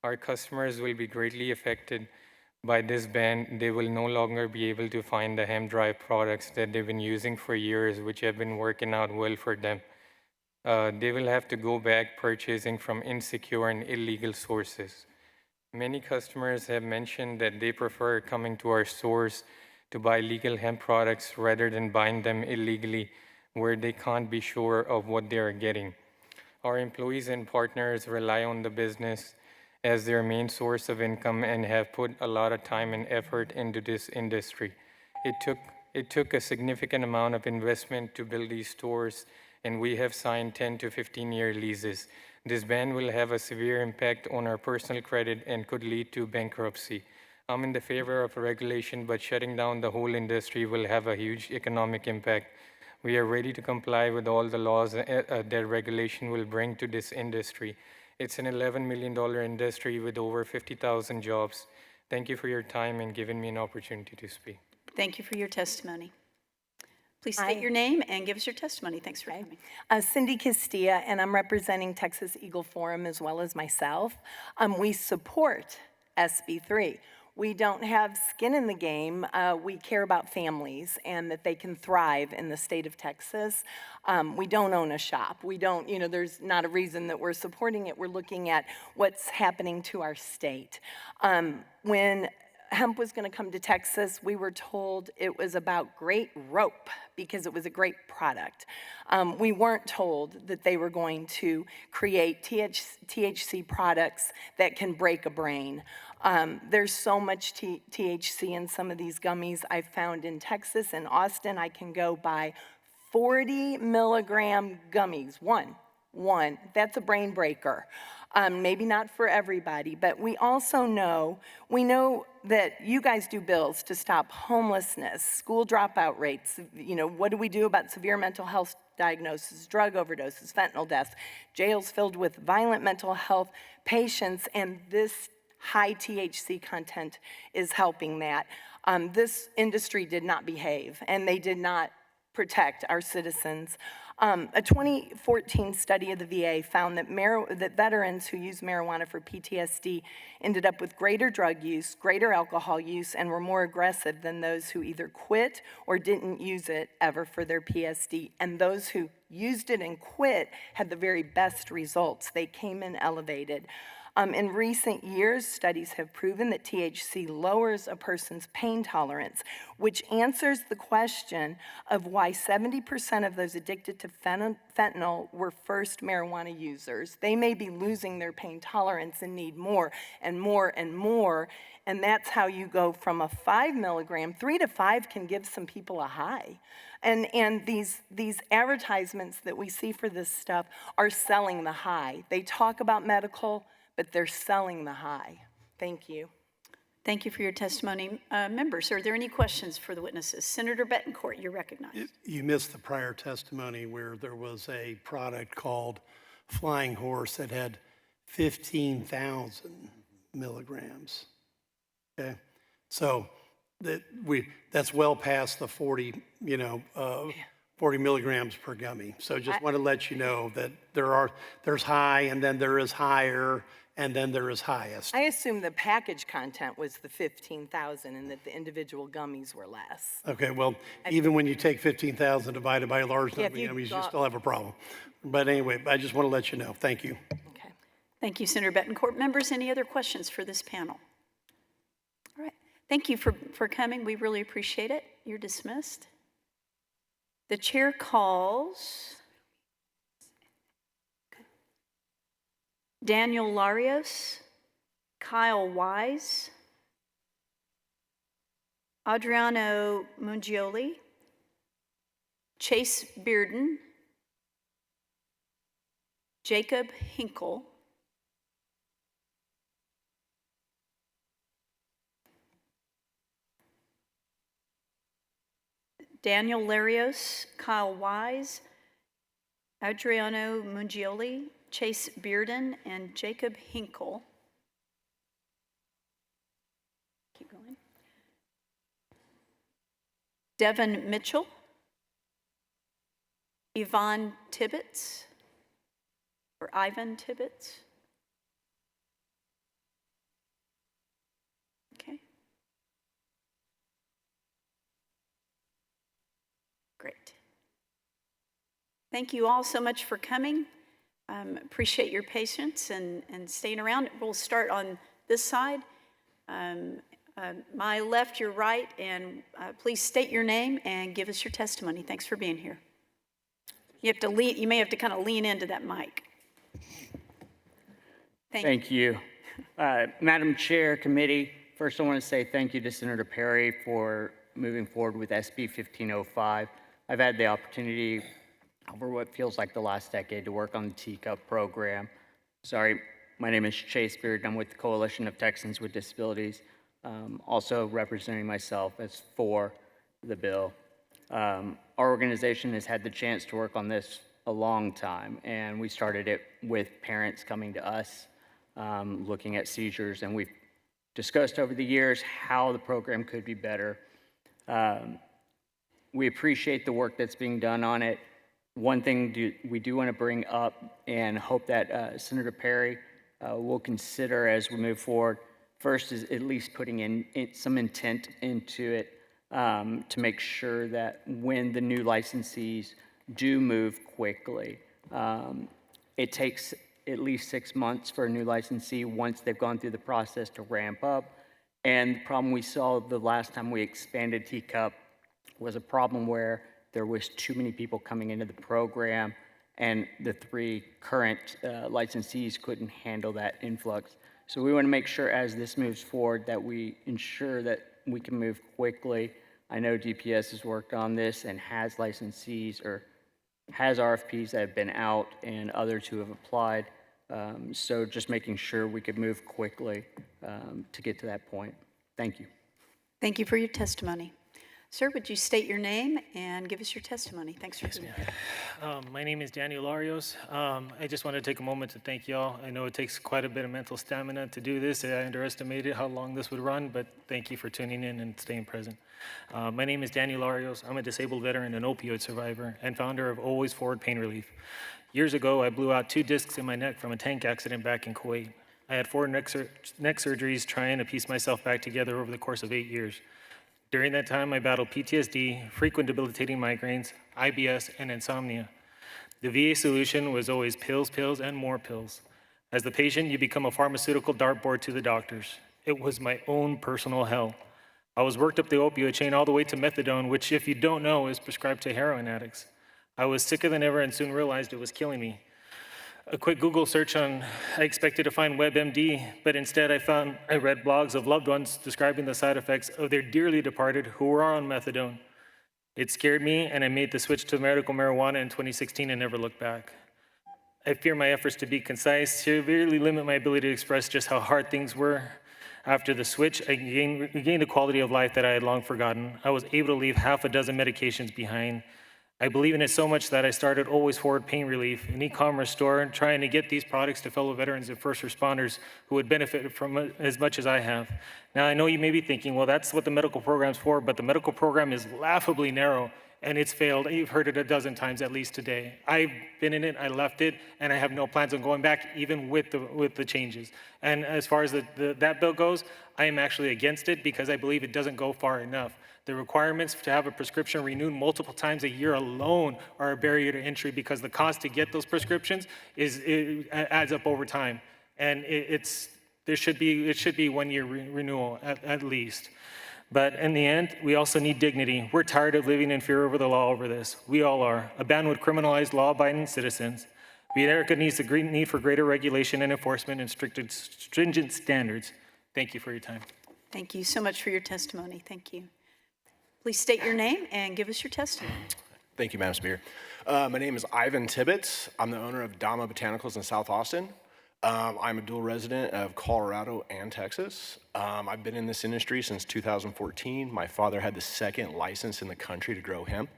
Our customers will be greatly affected by this ban. They will no longer be able to find the hemp drive products that they've been using for years, which have been working out well for them. They will have to go back purchasing from insecure and illegal sources. Many customers have mentioned that they prefer coming to our stores to buy legal hemp products rather than buying them illegally where they can't be sure of what they are getting. Our employees and partners rely on the business as their main source of income and have put a lot of time and effort into this industry. It took a significant amount of investment to build these stores, and we have signed 10 to 15-year leases. This ban will have a severe impact on our personal credit and could lead to bankruptcy. I'm in the favor of regulation, but shutting down the whole industry will have a huge economic impact. We are ready to comply with all the laws that regulation will bring to this industry. It's an $11 million industry with over 50,000 jobs. Thank you for your time and giving me an opportunity to speak. Thank you for your testimony. Please state your name and give us your testimony. Thanks for coming. Cindy Castilla, and I'm representing Texas Eagle Forum as well as myself. We support SB3. We don't have skin in the game. We care about families and that they can thrive in the state of Texas. We don't own a shop. We don't, there's not a reason that we're supporting it. We're looking at what's happening to our state. When hemp was going to come to Texas, we were told it was about great rope because it was a great product. We weren't told that they were going to create THC products that can break a brain. There's so much THC in some of these gummies I've found in Texas and Austin. I can go buy 40 milligram gummies, one. That's a brain breaker. Maybe not for everybody, but we know that you guys do bills to stop homelessness, school dropout rates. What do we do about severe mental health diagnosis, drug overdoses, fentanyl deaths, jails filled with violent mental health patients, and this high THC content is helping that. This industry did not behave, and they did not protect our citizens. A 2014 study of the VA found that veterans who use marijuana for PTSD ended up with greater drug use, greater alcohol use, and were more aggressive than those who either quit or didn't use it ever for their PSD. And those who used it and quit had the very best results. They came in elevated. In recent years, studies have proven that THC lowers a person's pain tolerance, which answers the question of why 70% of those addicted to fentanyl were first marijuana users. They may be losing their pain tolerance and need more and more and more, and that's how you go from a 5 milligram. 3 to 5 can give some people a high. And these advertisements that we see for this stuff are selling the high. They talk about medical, but they're selling the high. Thank you. Thank you for your testimony. Members, are there any questions for the witnesses? Senator Betancourt, you're recognized. You missed the prior testimony where there was a product called Flying Horse that had 15,000 milligrams. Okay, so that's well past the 40 milligrams per gummy. So just want to let you know that there's high, and then there is higher, and then there is highest. I assume the package content was the 15,000 and that the individual gummies were less. Okay, well, even when you take 15,000 divided by a large number of gummies, you still have a problem. But anyway, I just want to let you know. Thank you. Okay. Thank you, Senator Betancourt. Members, any other questions for this panel? All right. Thank you for coming. We really appreciate it. You're dismissed. The chair calls Daniel Larios, Kyle Wise, Adriano Mungioli, Chase Bearden, Jacob Hinkle, Daniel Larios, Kyle Wise, Adriano Mungioli, Chase Bearden, and Jacob Hinkle. Keep going. Devin Mitchell, Ivan Tibbetts, or Ivan Tibbetts. Okay. Great. Thank you all so much for coming. Appreciate your patience and staying around. We'll start on this side. My left, your right, and please state your name and give us your testimony. Thanks for being here. You have to lean, you may have to kind of lean into that mic. Thank you. Madam Chair, committee, first I want to say thank you to Senator Perry for moving forward with SB 1505. I've had the opportunity over what feels like the last decade to work on the Teacup program. Sorry, my name is Chase Beard. I'm with the Coalition of Texans with Disabilities, also representing myself as for the bill. Our organization has had the chance to work on this a long time, and we started it with parents coming to us, looking at seizures, and we've discussed over the years how the program could be better. We appreciate the work that's being done on it. One thing we do want to bring up and hope that Senator Perry will consider as we move forward, first is at least putting in some intent into it to make sure that when the new licensees do move quickly, it takes at least 6 months for a new licensee once they've gone through the process to ramp up. And the problem we saw the last time we expanded Teacup was a problem where there was too many people coming into the program, and the 3 current licensees couldn't handle that influx. So we want to make sure as this moves forward that we ensure that we can move quickly. I know DPS has worked on this and has licensees or has RFPs that have been out and others who have applied. So just making sure we could move quickly to get to that point. Thank you. Thank you for your testimony. Sir, would you state your name and give us your testimony? Thanks for being here. My name is Daniel Larios. I just want to take a moment to thank y'all. I know it takes quite a bit of mental stamina to do this. I underestimated how long this would run, but thank you for tuning in and staying present. My name is Daniel Larios. I'm a disabled veteran and opioid survivor and founder of Always Forward Pain Relief. Years ago, I blew out 2 discs in my neck from a tank accident back in Kuwait. I had 4 neck surgeries trying to piece myself back together over the course of 8 years. During that time, I battled PTSD, frequent debilitating migraines, IBS, and insomnia. The VA solution was always pills, pills, and more pills. As the patient, you become a pharmaceutical dartboard to the doctors. It was my own personal hell. I was worked up the opioid chain all the way to methadone, which, if you don't know, is prescribed to heroin addicts. I was sicker than ever and soon realized it was killing me. A quick Google search I expected to find WebMD, but instead I read blogs of loved ones describing the side effects of their dearly departed who were on methadone. It scared me, and I made the switch to medical marijuana in 2016 and never looked back. I fear my efforts to be concise severely limit my ability to express just how hard things were. After the switch, I gained a quality of life that I had long forgotten. I was able to leave half a dozen medications behind. I believe in it so much that I started Always Forward Pain Relief, an e-commerce store, trying to get these products to fellow veterans and first responders who would benefit from it as much as I have. Now, I know you may be thinking, well, that's what the medical program's for, but the medical program is laughably narrow, and it's failed. You've heard it a dozen times at least today. I've been in it, I left it, and I have no plans on going back, even with the changes. And as far as that bill goes, I am actually against it because I believe it doesn't go far enough. The requirements to have a prescription renewed multiple times a year alone are a barrier to entry because the cost to get those prescriptions adds up over time. And it should be 1 year renewal at least. But in the end, we also need dignity. We're tired of living in fear over the law over this. We all are. A ban would criminalize law-abiding citizens. America needs the need for greater regulation and enforcement and stringent standards. Thank you for your time. Thank you so much for your testimony. Thank you. Please state your name and give us your testimony. Thank you, Madam Speaker. My name is Ivan Tibbetts. I'm the owner of Dama Botanicals in South Austin. I'm a dual resident of Colorado and Texas. I've been in this industry since 2014. My father had the second license in the country to grow hemp.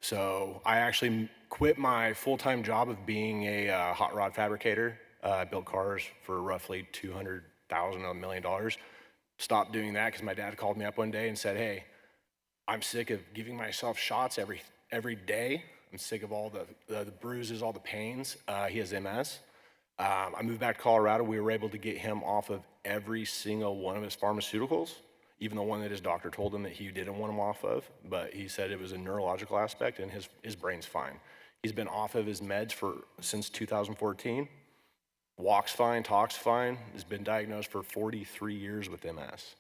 So I actually quit my full-time job of being a hot rod fabricator. I built cars for roughly $200,000 to $1 million. Stopped doing that because my dad called me up one day and said, hey, I'm sick of giving myself shots every day. I'm sick of all the bruises, all the pains. He has MS. I moved back to Colorado. We were able to get him off of every single one of his pharmaceuticals, even the one that his doctor told him that he didn't want him off of, but he said it was a neurological aspect and his brain's fine. He's been off of his meds since 2014. Walks fine, talks fine, has been diagnosed for 43 years with MS.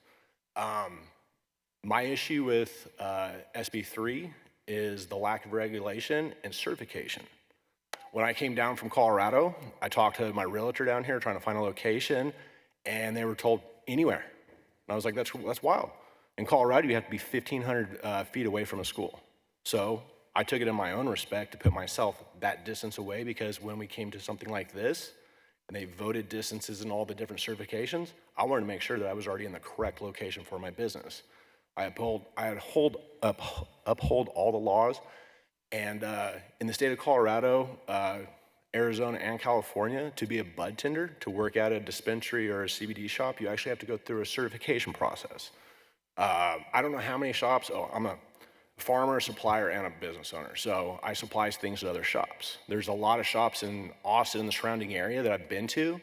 My issue with SB3 is the lack of regulation and certification. When I came down from Colorado, I talked to my realtor down here trying to find a location, and they were told anywhere. And I was like, that's wild. In Colorado, you have to be 1,500 feet away from a school. So I took it in my own respect to put myself that distance away, because when we came to something like this, and they voted distances and all the different certifications, I wanted to make sure that I was already in the correct location for my business. I uphold all the laws. And in the state of Colorado, Arizona, and California, to be a bud tender, to work at a dispensary or a CBD shop, you actually have to go through a certification process. I don't know how many shops. I'm a farmer, supplier, and a business owner. So I supply things to other shops. There's a lot of shops in Austin and the surrounding area that I've been to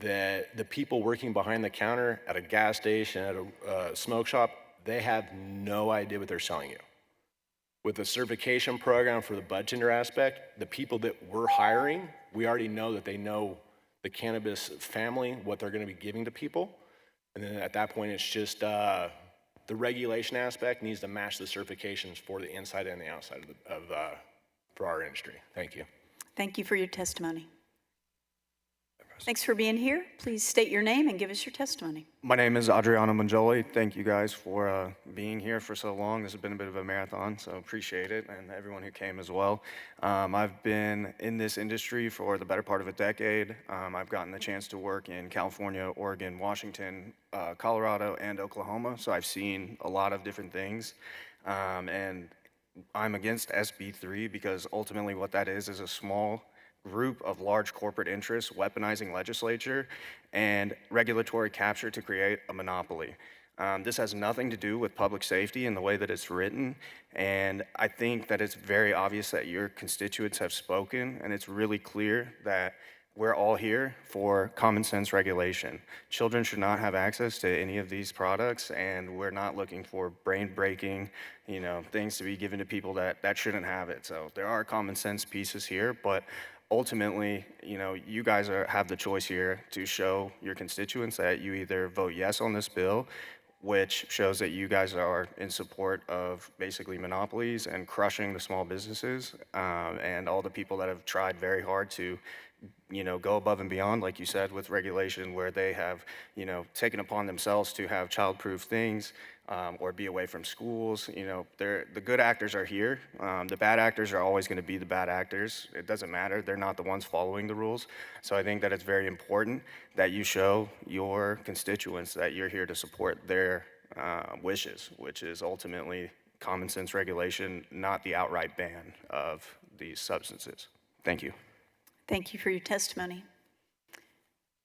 that the people working behind the counter at a gas station, at a smoke shop, they have no idea what they're selling you. With the certification program for the bud tender aspect, the people that we're hiring, we already know that they know the cannabis family, what they're going to be giving to people. And then at that point, it's just the regulation aspect needs to match the certifications for the inside and the outside for our industry. Thank you. Thank you for your testimony. Thanks for being here. Please state your name and give us your testimony. My name is Adriano Mangioli. Thank you guys for being here for so long. This has been a bit of a marathon, so appreciate it, and everyone who came as well. I've been in this industry for the better part of a decade. I've gotten the chance to work in California, Oregon, Washington, Colorado, and Oklahoma, so I've seen a lot of different things. And I'm against SB3 because ultimately what that is a small group of large corporate interests weaponizing legislature and regulatory capture to create a monopoly. This has nothing to do with public safety in the way that it's written, and I think that it's very obvious that your constituents have spoken, and it's really clear that we're all here for common sense regulation. Children should not have access to any of these products, and we're not looking for brain-breaking, things to be given to people that shouldn't have it. So there are common sense pieces here, but ultimately, you guys have the choice here to show your constituents that you either vote yes on this bill, which shows that you guys are in support of basically monopolies and crushing the small businesses and all the people that have tried very hard to go above and beyond, like you said, with regulation, where they have, taken upon themselves to have child-proof things or be away from schools. The good actors are here. The bad actors are always going to be the bad actors. It doesn't matter. They're not the ones following the rules. So I think that it's very important that you show your constituents that you're here to support their wishes, which is ultimately common sense regulation, not the outright ban of these substances. Thank you. Thank you for your testimony.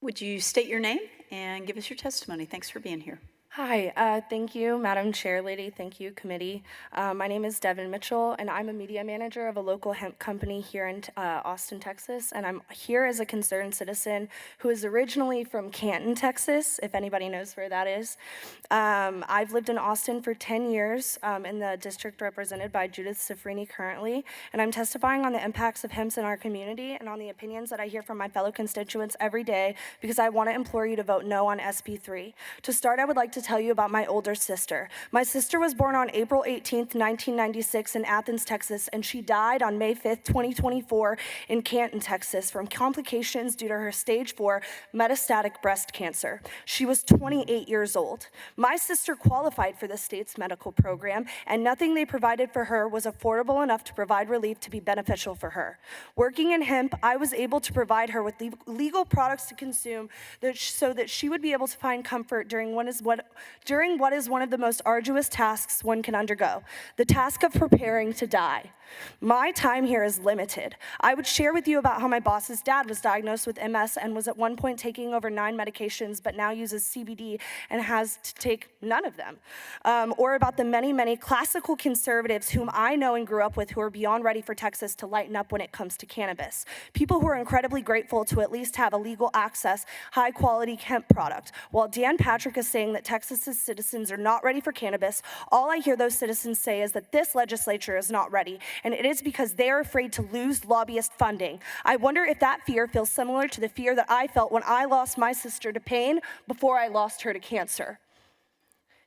Would you state your name and give us your testimony? Thanks for being here. Hi, thank you, Madam Chair Lady. Thank you, committee. My name is Devin Mitchell, and I'm a media manager of a local hemp company here in Austin, Texas. And I'm here as a concerned citizen who is originally from Canton, Texas, if anybody knows where that is. I've lived in Austin for 10 years in the district represented by Judith Sifrini currently, and I'm testifying on the impacts of hemp in our community and on the opinions that I hear from my fellow constituents every day because I want to implore you to vote no on SB3. To start, I would like to to tell you about my older sister. My sister was born on April 18th, 1996 in Athens, Texas, and she died on May 5th, 2024 in Canton, Texas from complications due to her stage 4 metastatic breast cancer. She was 28 years old. My sister qualified for the state's medical program, and nothing they provided for her was affordable enough to provide relief to be beneficial for her. Working in hemp, I was able to provide her with legal products to consume so that she would be able to find comfort during what is one of the most arduous tasks one can undergo, the task of preparing to die. My time here is limited. I would share with you about how my boss's dad was diagnosed with MS and was at one point taking over 9 medications, but now uses CBD and has to take none of them. Or about the many, many classical conservatives whom I know and grew up with who are beyond ready for Texas to lighten up when it comes to cannabis. People who are incredibly grateful to at least have a legal access, high quality hemp product. While Dan Patrick is saying that Texas's citizens are not ready for cannabis, all I hear those citizens say is that this legislature is not ready, and it is because they are afraid to lose lobbyist funding. I wonder if that fear feels similar to the fear that I felt when I lost my sister to pain before I lost her to cancer.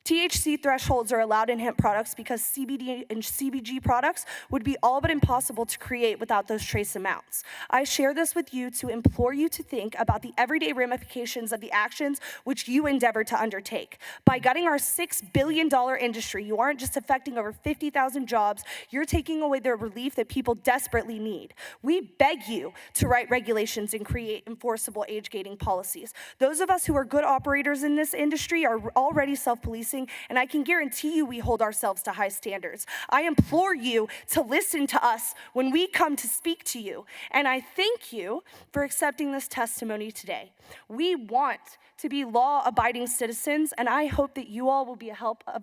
THC thresholds are allowed in hemp products because CBD and CBG products would be all but impossible to create without those trace amounts. I share this with you to implore you to think about the everyday ramifications of the actions which you endeavor to undertake. By gutting our $6 billion industry, you aren't just affecting over 50,000 jobs, you're taking away the relief that people desperately need. We beg you to write regulations and create enforceable age gating policies. Those of us who are good operators in this industry are already self-policing, and I can guarantee you we hold ourselves to high standards. I implore you to listen to us when we come to speak to you, and I thank you for accepting this testimony today. We want to be law-abiding citizens, and I hope that you all will be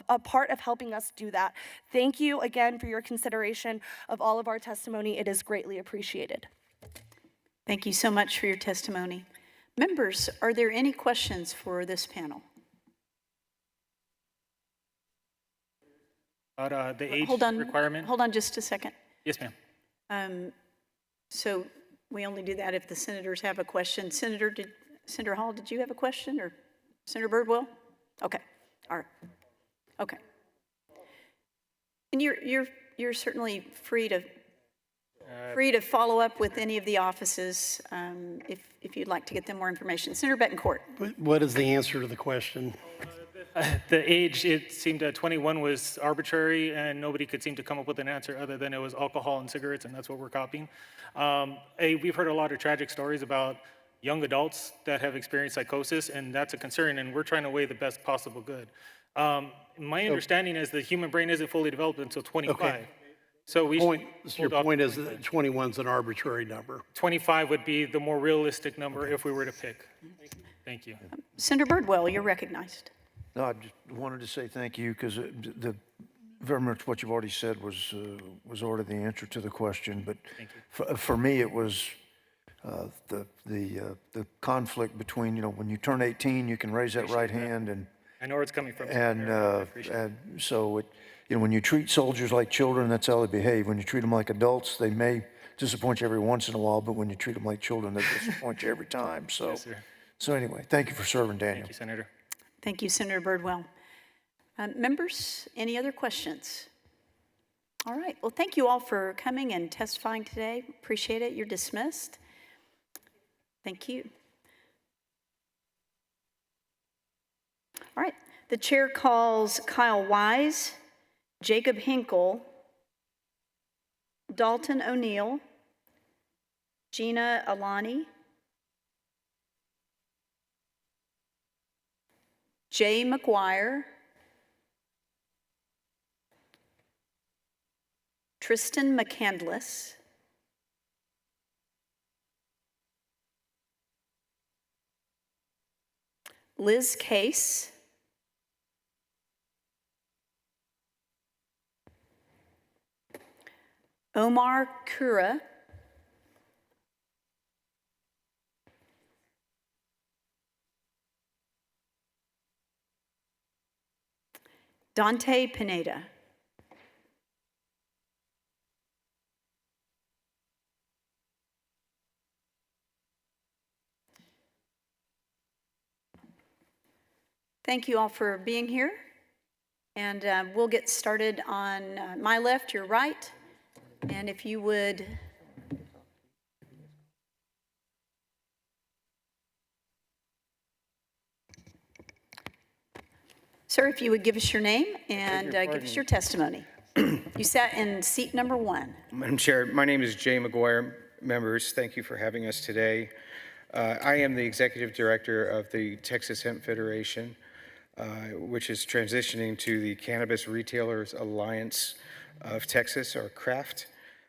a part of helping us do that. Thank you again for your consideration of all of our testimony. It is greatly appreciated. Thank you so much for your testimony. Members, are there any questions for this panel? About the age requirement? Hold on just a second. Yes, ma'am. So we only do that if the senators have a question. Senator Hall, did you have a question, or Senator Birdwell? Okay, all right, okay. And you're certainly free to follow up with any of the offices if you'd like to get them more information. Senator Betancourt. What is the answer to the question? The age, it seemed that 21 was arbitrary, and nobody could seem to come up with an answer other than it was alcohol and cigarettes, and that's what we're copying. We've heard a lot of tragic stories about young adults that have experienced psychosis, and that's a concern, and we're trying to weigh the best possible good. My understanding is the human brain isn't fully developed until 25. Okay. So your point is that 21 is an arbitrary number. 25 would be the more realistic number if we were to pick. Thank you. Senator Birdwell, you're recognized. No, I just wanted to say thank you because very much what you've already said was already the answer to the question. But for me, it was the conflict between, when you turn 18, you can raise that right hand, and I know where it's coming from. And so when you treat soldiers like children, that's how they behave. When you treat them like adults, they may disappoint you every once in a while, but when you treat them like children, they disappoint you every time. So, yes, sir. So anyway, thank you for serving, Daniel. Thank you, Senator. Thank you, Senator Birdwell. Members, any other questions? All right. Well, thank you all for coming and testifying today. Appreciate it. You're dismissed. Thank you. All right. The chair calls Kyle Wise, Jacob Hinkle, Dalton O'Neill, Gina Alani, Jay McGuire, Tristan McCandless, Liz Case, Omar Kura, Dante Pineda. Thank you all for being here. And we'll get started on my left, your right. And if you would Sir, if you would give us your name and give us your testimony. You sat in seat number 1. Madam Chair, my name is Jay McGuire. Members, thank you for having us today. I am the Executive Director of the Texas Hemp Federation, which is transitioning to the Cannabis Retailers Alliance of Texas, or CRAFT.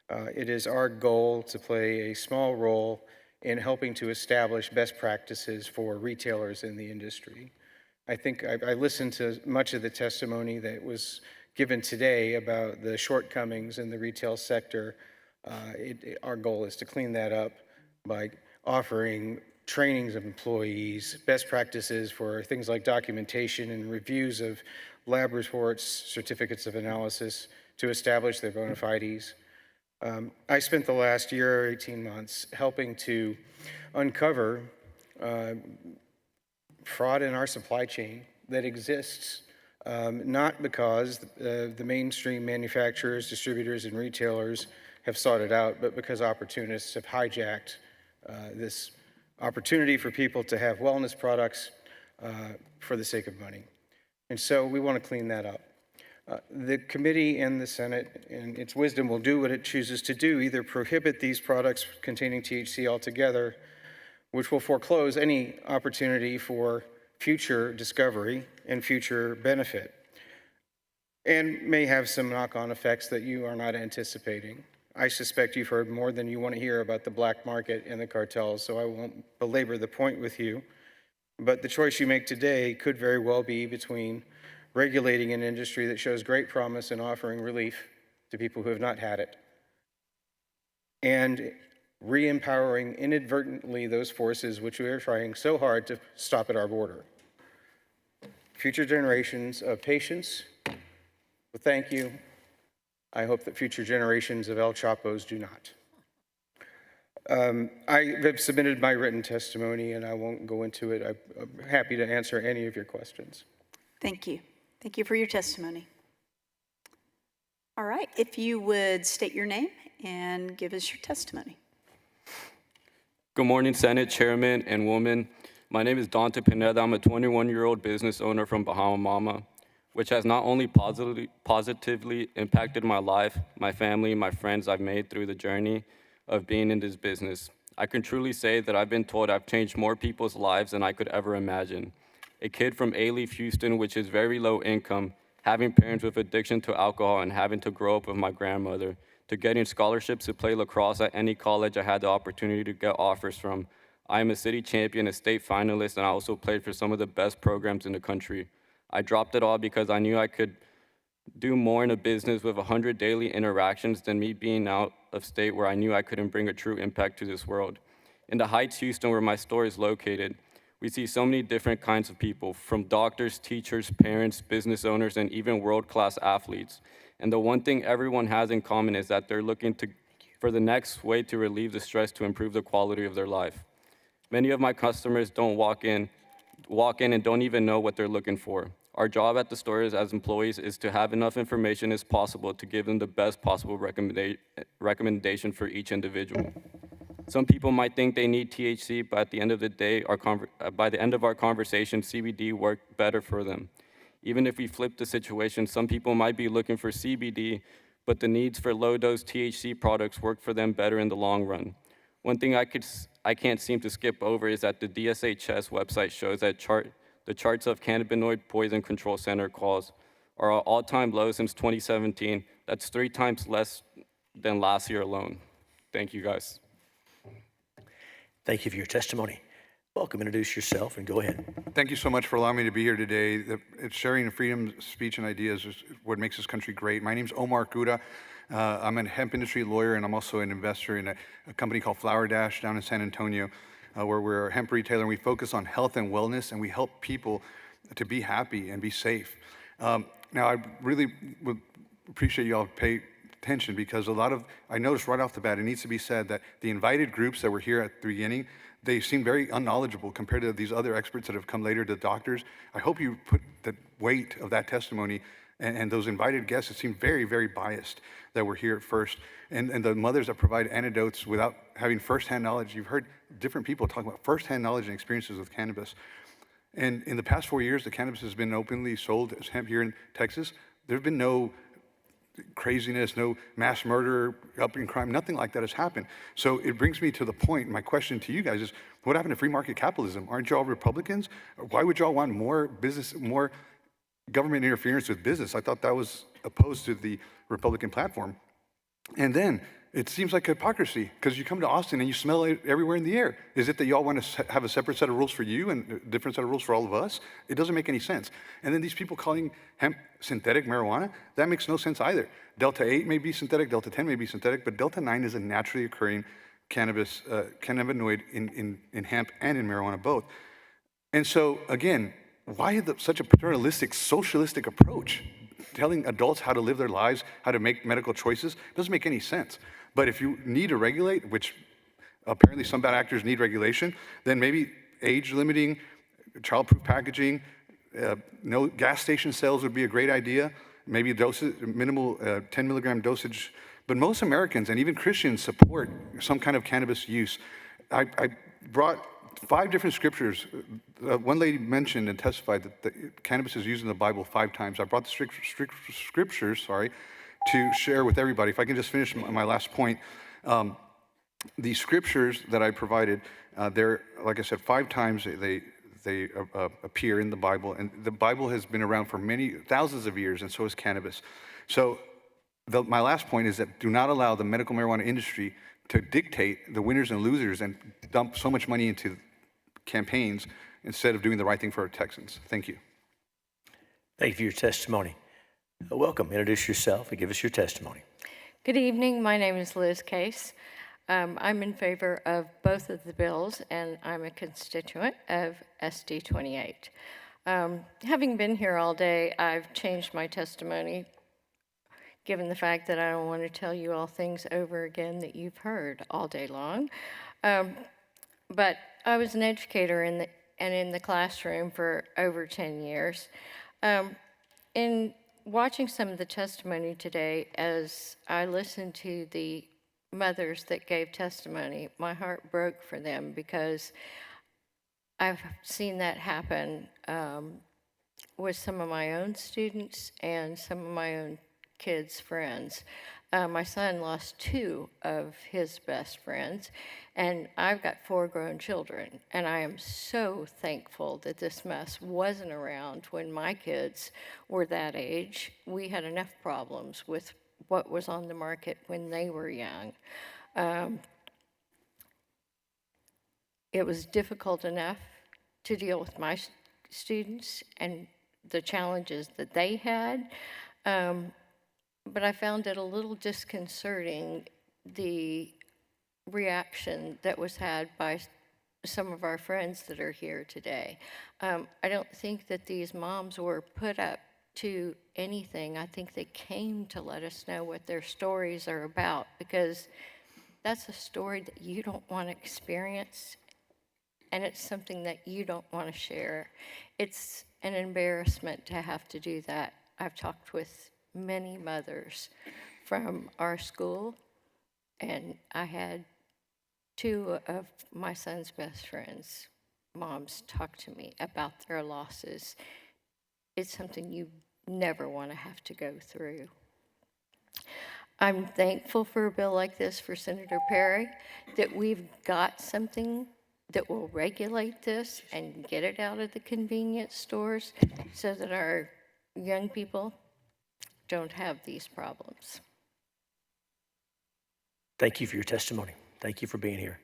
It is our goal to play a small role in helping to establish best practices for retailers in the industry. I think I listened to much of the testimony that was given today about the shortcomings in the retail sector. Our goal is to clean that up by offering trainings of employees, best practices for things like documentation and reviews of lab reports, certificates of analysis to establish their bona fides. I spent the last year or 18 months helping to uncover fraud in our supply chain that exists, not because the mainstream manufacturers, distributors, and retailers have sought it out, but because opportunists have hijacked this opportunity for people to have wellness products for the sake of money. And so we want to clean that up. The committee and the Senate, in its wisdom, will do what it chooses to do, either prohibit these products containing THC altogether, which will foreclose any opportunity for future discovery and future benefit, and may have some knock-on effects that you are not anticipating. I suspect you've heard more than you want to hear about the black market and the cartels, so I won't belabor the point with you. But the choice you make today could very well be between regulating an industry that shows great promise in offering relief to people who have not had it, and re-empowering inadvertently those forces which we are trying so hard to stop at our border. Future generations of patients, well, thank you. I hope that future generations of El Chapos do not. I have submitted my written testimony and I won't go into it. I'm happy to answer any of your questions. Thank you. Thank you for your testimony. All right, if you would state your name and give us your testimony. Good morning, Senate Chairman and woman. My name is Dante Pineda. I'm a 21-year-old business owner from Bahama Mama, which has not only positively impacted my life, my family, my friends I've made through the journey of being in this business. I can truly say that I've been told I've changed more people's lives than I could ever imagine. A kid from A-Leaf, Houston, which is very low income, having parents with addiction to alcohol and having to grow up with my grandmother, to getting scholarships to play lacrosse at any college I had the opportunity to get offers from. I am a city champion, a state finalist, and I also played for some of the best programs in the country. I dropped it all because I knew I could do more in a business with 100 daily interactions than me being out of state where I knew I couldn't bring a true impact to this world. In the Heights, Houston, where my store is located, we see so many different kinds of people, from doctors, teachers, parents, business owners, and even world-class athletes. And the one thing everyone has in common is that they're looking for the next way to relieve the stress to improve the quality of their life. Many of my customers don't walk in and don't even know what they're looking for. Our job at the stores as employees is to have enough information as possible to give them the best possible recommendation for each individual. Some people might think they need THC, but at the end of the day, by the end of our conversation, CBD worked better for them. Even if we flip the situation, some people might be looking for CBD, but the needs for low-dose THC products work for them better in the long run. One thing I can't seem to skip over is that the DSHS website shows that the charts of Cannabinoid Poison Control Center calls are at all-time low since 2017. That's 3 times less than last year alone. Thank you, guys. Thank you for your testimony. Welcome, introduce yourself and go ahead. Thank you so much for allowing me to be here today. Sharing freedom of speech and ideas is what makes this country great. My name's Omar Kuda. I'm a hemp industry lawyer, and I'm also an investor in a company called Flower Dash down in San Antonio, where we're a hemp retailer, and we focus on health and wellness, and we help people to be happy and be safe. Now, I really would appreciate you all pay attention, because I noticed right off the bat, it needs to be said that the invited groups that were here at the beginning, they seem very unknowledgeable compared to these other experts that have come later, the doctors. I hope you put the weight of that testimony and those invited guests that seem very, very biased that were here at first, and the mothers that provide anecdotes without having firsthand knowledge. You've heard different people talk about firsthand knowledge and experiences with cannabis. And in the past 4 years, the cannabis has been openly sold as hemp here in Texas. There have been no craziness, no mass murder, up in crime, nothing like that has happened. So it brings me to the point, my question to you guys is, what happened to free market capitalism? Aren't y'all Republicans? Why would y'all want more business, more government interference with business? I thought that was opposed to the Republican platform. And then it seems like hypocrisy, because you come to Austin and you smell it everywhere in the air. Is it that y'all want to have a separate set of rules for you and a different set of rules for all of us? It doesn't make any sense. And then these people calling hemp synthetic marijuana, that makes no sense either. Delta 8 may be synthetic, Delta 10 may be synthetic, but Delta 9 is a naturally occurring cannabinoid in hemp and in marijuana both. And so, again, why such a paternalistic, socialistic approach? Telling adults how to live their lives, how to make medical choices, doesn't make any sense. But if you need to regulate, which apparently some bad actors need regulation, then maybe age limiting, child-proof packaging, no gas station sales would be a great idea. Maybe doses, minimal 10 milligram dosage. But most Americans and even Christians support some kind of cannabis use. I brought 5 different scriptures. One lady mentioned and testified that cannabis is used in the Bible 5 times. I brought the scriptures, to share with everybody. If I can just finish my last point. The scriptures that I provided, they're, like I said, 5 times they appear in the Bible. And the Bible has been around for thousands of years, and so has cannabis. So my last point is that do not allow the medical marijuana industry to dictate the winners and losers and dump so much money into campaigns instead of doing the right thing for our Texans. Thank you. Thank you for your testimony. Welcome. Introduce yourself and give us your testimony. Good evening. My name is Liz Case. I'm in favor of both of the bills, and I'm a constituent of SD 28. Having been here all day, I've changed my testimony, given the fact that I don't want to tell you all things over again that you've heard all day long. But I was an educator in the classroom for over 10 years. In watching some of the testimony today, as I listened to the mothers that gave testimony, my heart broke for them, because I've seen that happen with some of my own students and some of my own kids' friends. My son lost 2 of his best friends, and I've got 4 grown children, and I am so thankful that this mess wasn't around when my kids were that age. We had enough problems with what was on the market when they were young. It was difficult enough to deal with my students and the challenges that they had. But I found it a little disconcerting, the reaction that was had by some of our friends that are here today. I don't think that these moms were put up to anything. I think they came to let us know what their stories are about, because that's a story that you don't want to experience, and it's something that you don't want to share. It's an embarrassment to have to do that. I've talked with many mothers from our school, and I had 2 of my son's best friends, moms, talk to me about their losses. It's something you never want to have to go through. I'm thankful for a bill like this for Senator Perry, that we've got something that will regulate this and get it out of the convenience stores so that our young people don't have these problems. Thank you for your testimony. Thank you for being here.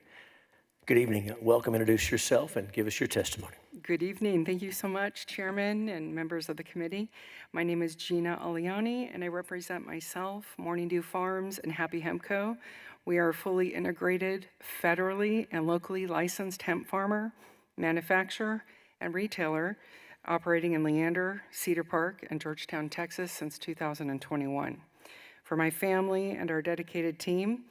Good evening. Welcome. Introduce yourself and give us your testimony. Good evening. Thank you so much, Chairman and members of the committee. My name is Gina Aliani, and I represent myself, Morning Dew Farms, and Happy Hemp Co. We are a fully integrated, federally and locally licensed hemp farmer, manufacturer, and retailer operating in Leander, Cedar Park, and Georgetown, Texas since 2021. For my family and our dedicated team,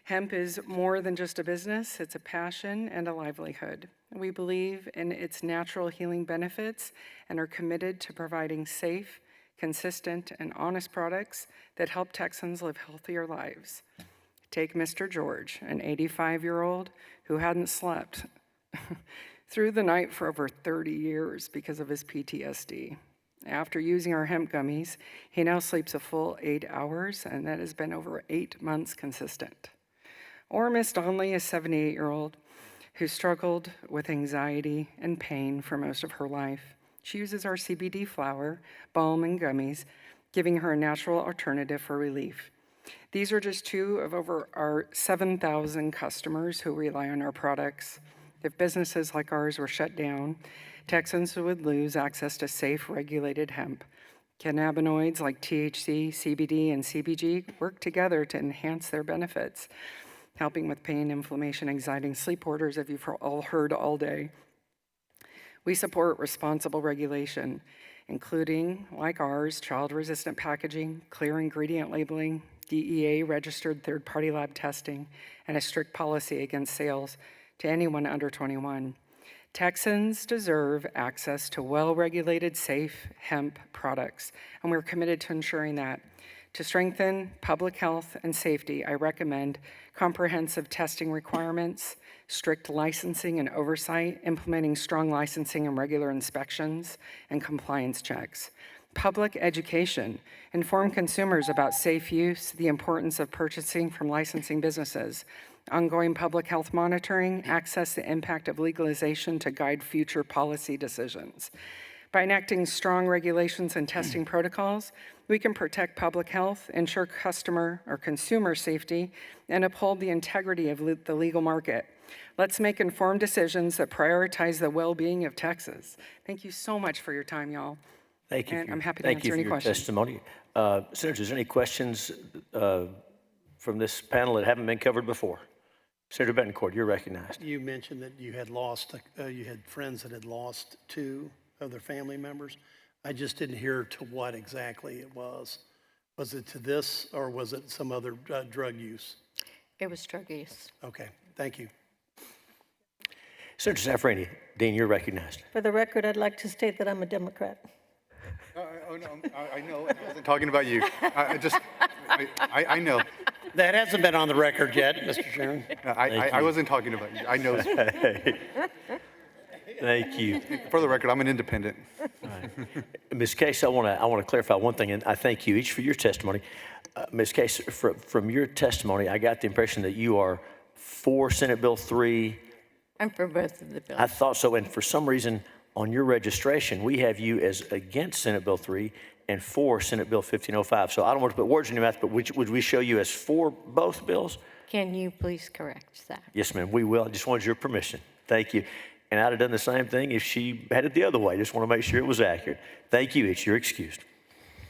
Hemp is more than just a business, it's a passion and a livelihood. We believe in its natural healing benefits and are committed to providing safe, consistent, and honest products that help Texans live healthier lives. Take Mr. George, an 85-year-old who hadn't slept through the night for over 30 years because of his PTSD. After using our hemp gummies, he now sleeps a full 8 hours, and that has been over 8 months consistent. Or Miss Donley, a 78-year-old who struggled with anxiety and pain for most of her life. She uses our CBD flower, balm, and gummies, giving her a natural alternative for relief. These are just two of over our 7,000 customers who rely on our products. If businesses like ours were shut down, Texans would lose access to safe, regulated hemp. Cannabinoids like THC, CBD, and CBG work together to enhance their benefits, helping with pain, inflammation, anxiety, and sleep disorders, as you've all heard all day. We support responsible regulation, including, like ours, child-resistant packaging, clear ingredient labeling, DEA-registered third-party lab testing, and a strict policy against sales to anyone under 21. Texans deserve access to well-regulated, safe hemp products, and we're committed to ensuring that. To strengthen public health and safety, I recommend comprehensive testing requirements, strict licensing and oversight, implementing strong licensing and regular inspections, and compliance checks. Public education, inform consumers about safe use, the importance of purchasing from licensing businesses. Ongoing public health monitoring, access the impact of legalization to guide future policy decisions. By enacting strong regulations and testing protocols, we can protect public health, ensure customer or consumer safety, and uphold the integrity of the legal market. Let's make informed decisions that prioritize the well-being of Texas. Thank you so much for your time, y'all. Thank you. And I'm happy to answer any questions. Testimony. Senators, is there any questions from this panel that haven't been covered before? Senator Betancourt, you're recognized. You mentioned that you had you had friends that had lost 2 of their family members. I just didn't hear to what exactly it was. Was it to this, or was it some other drug use? It was drug use. Okay, thank you. Senator Zaffarani, Dean, you're recognized. For the record, I'd like to state that I'm a Democrat. I know, I wasn't talking about you. I know. That hasn't been on the record yet, Mr. Chairman. I wasn't talking about you. I know. Thank you. For the record, I'm an independent. Ms. Case, I want to clarify one thing, and I thank you each for your testimony. Ms. Case, from your testimony, I got the impression that you are for Senate Bill 3. I'm for both of the bills. I thought so, and for some reason, on your registration, we have you as against Senate Bill 3 and for Senate Bill 1505. So I don't want to put words in your mouth, but would we show you as for both bills? Can you please correct that? Yes, ma'am, we will. I just wanted your permission. Thank you. And I'd have done the same thing if she had it the other way. Just want to make sure it was accurate. Thank you. You're excused.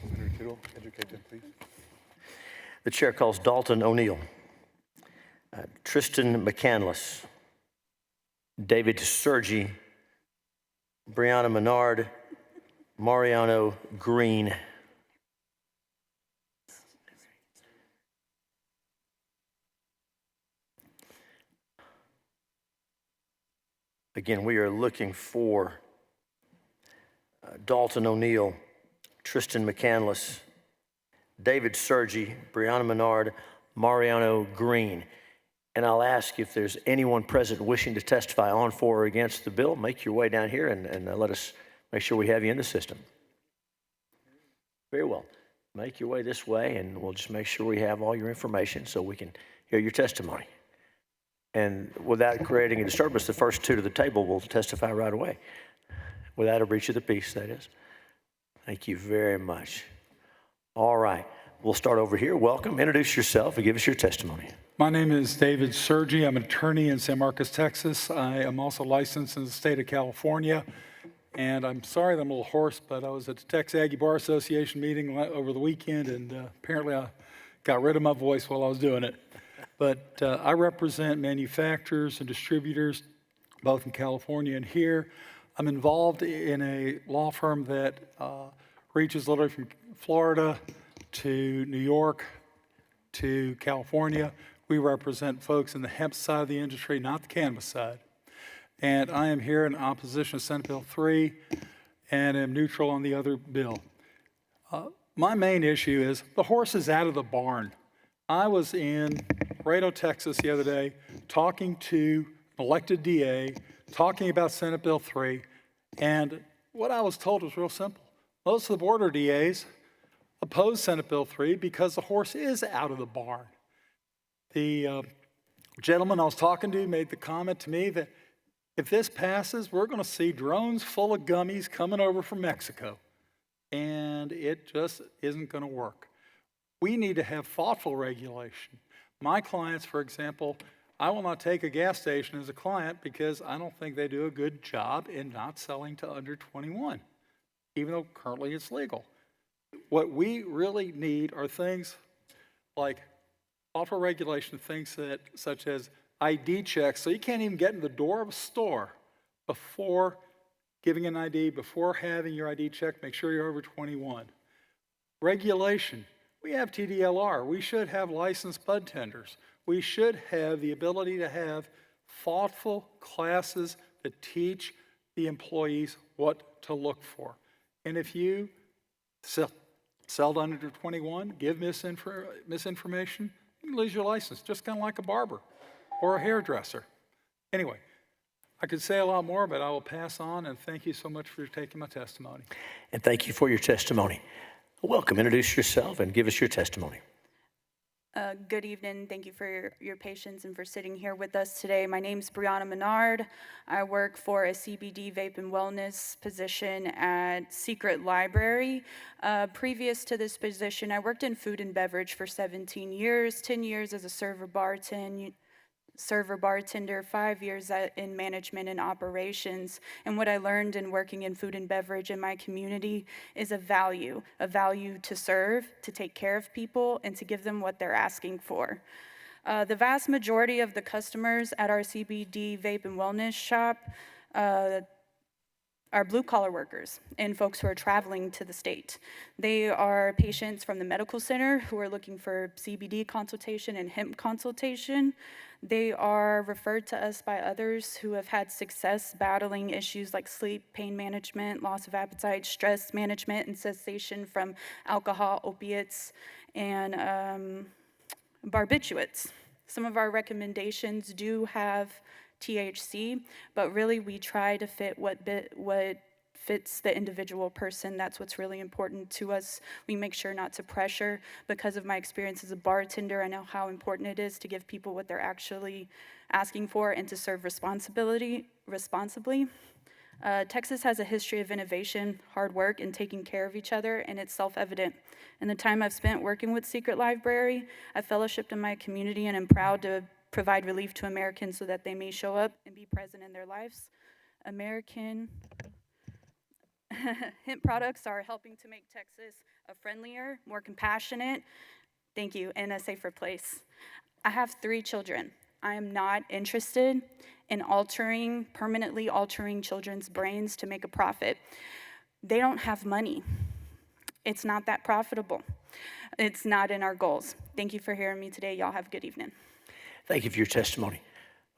Senator Tittle, educate them, please. The chair calls Dalton O'Neill, Tristan McCandless, David Sergi, Brianna Menard, Mariano Green. Again, we are looking for Dalton O'Neill, Tristan McCandless, David Sergi, Brianna Menard, Mariano Green. And I'll ask if there's anyone present wishing to testify on, for, or against the bill, make your way down here and let us make sure we have you in the system. Very well. Make your way this way, and we'll just make sure we have all your information so we can hear your testimony. And without creating a disturbance, the first 2 to the table will testify right away. Without a breach of the peace, that is. Thank you very much. All right. We'll start over here. Welcome. Introduce yourself and give us your testimony. My name is David Sergi. I'm an attorney in San Marcos, Texas. I am also licensed in the state of California. And I'm sorry that I'm a little hoarse, but I was at the Texas Aggie Bar Association meeting over the weekend, and apparently I got rid of my voice while I was doing it. But I represent manufacturers and distributors, both in California and here. I'm involved in a law firm that reaches literally from Florida to New York to California. We represent folks in the hemp side of the industry, not the cannabis side. And I am here in opposition to Senate Bill 3 and am neutral on the other bill. My main issue is the horse is out of the barn. I was in Laredo, Texas the other day talking to an elected DA, talking about Senate Bill 3, and what I was told was real simple. Most of the border DAs oppose Senate Bill 3 because the horse is out of the barn. The gentleman I was talking to made the comment to me that if this passes, we're going to see drones full of gummies coming over from Mexico. And it just isn't going to work. We need to have thoughtful regulation. My clients, for example, I will not take a gas station as a client because I don't think they do a good job in not selling to under 21, even though currently it's legal. What we really need are things like thoughtful regulation, things that, such as ID checks, so you can't even get in the door of a store before giving an ID, before having your ID checked, make sure you're over 21. Regulation. We have TDLR. We should have licensed bud tenders. We should have the ability to have thoughtful classes that teach the employees what to look for. And if you sell to under 21, give misinformation, you can lose your license, just kind of like a barber or a hairdresser. Anyway, I could say a lot more, but I will pass on, and thank you so much for taking my testimony. And thank you for your testimony. Welcome. Introduce yourself and give us your testimony. Good evening. Thank you for your patience and for sitting here with us today. My name's Brianna Menard. I work for a CBD vape and wellness position at Secret Library. Previous to this position, I worked in food and beverage for 17 years, 10 years as a server bartender, 5 years in management and operations. And what I learned in working in food and beverage in my community is a value to serve, to take care of people, and to give them what they're asking for. The vast majority of the customers at our CBD vape and wellness shop are blue-collar workers and folks who are traveling to the state. They are patients from the medical center who are looking for CBD consultation and hemp consultation. They are referred to us by others who have had success battling issues like sleep, pain management, loss of appetite, stress management, and cessation from alcohol, opiates, and barbiturates. Some of our recommendations do have THC, but really we try to fit what fits the individual person. That's what's really important to us. We make sure not to pressure. Because of my experience as a bartender, I know how important it is to give people what they're actually asking for and to serve responsibly. Texas has a history of innovation, hard work, and taking care of each other, and it's self-evident. In the time I've spent working with Secret Library, I've fellowshipped in my community, and I'm proud to provide relief to Americans so that they may show up and be present in their lives. American hemp products are helping to make Texas a friendlier, more compassionate, thank you, and a safer place. I have 3 children. I am not interested in permanently altering children's brains to make a profit. They don't have money. It's not that profitable. It's not in our goals. Thank you for hearing me today. Y'all have a good evening. Thank you for your testimony.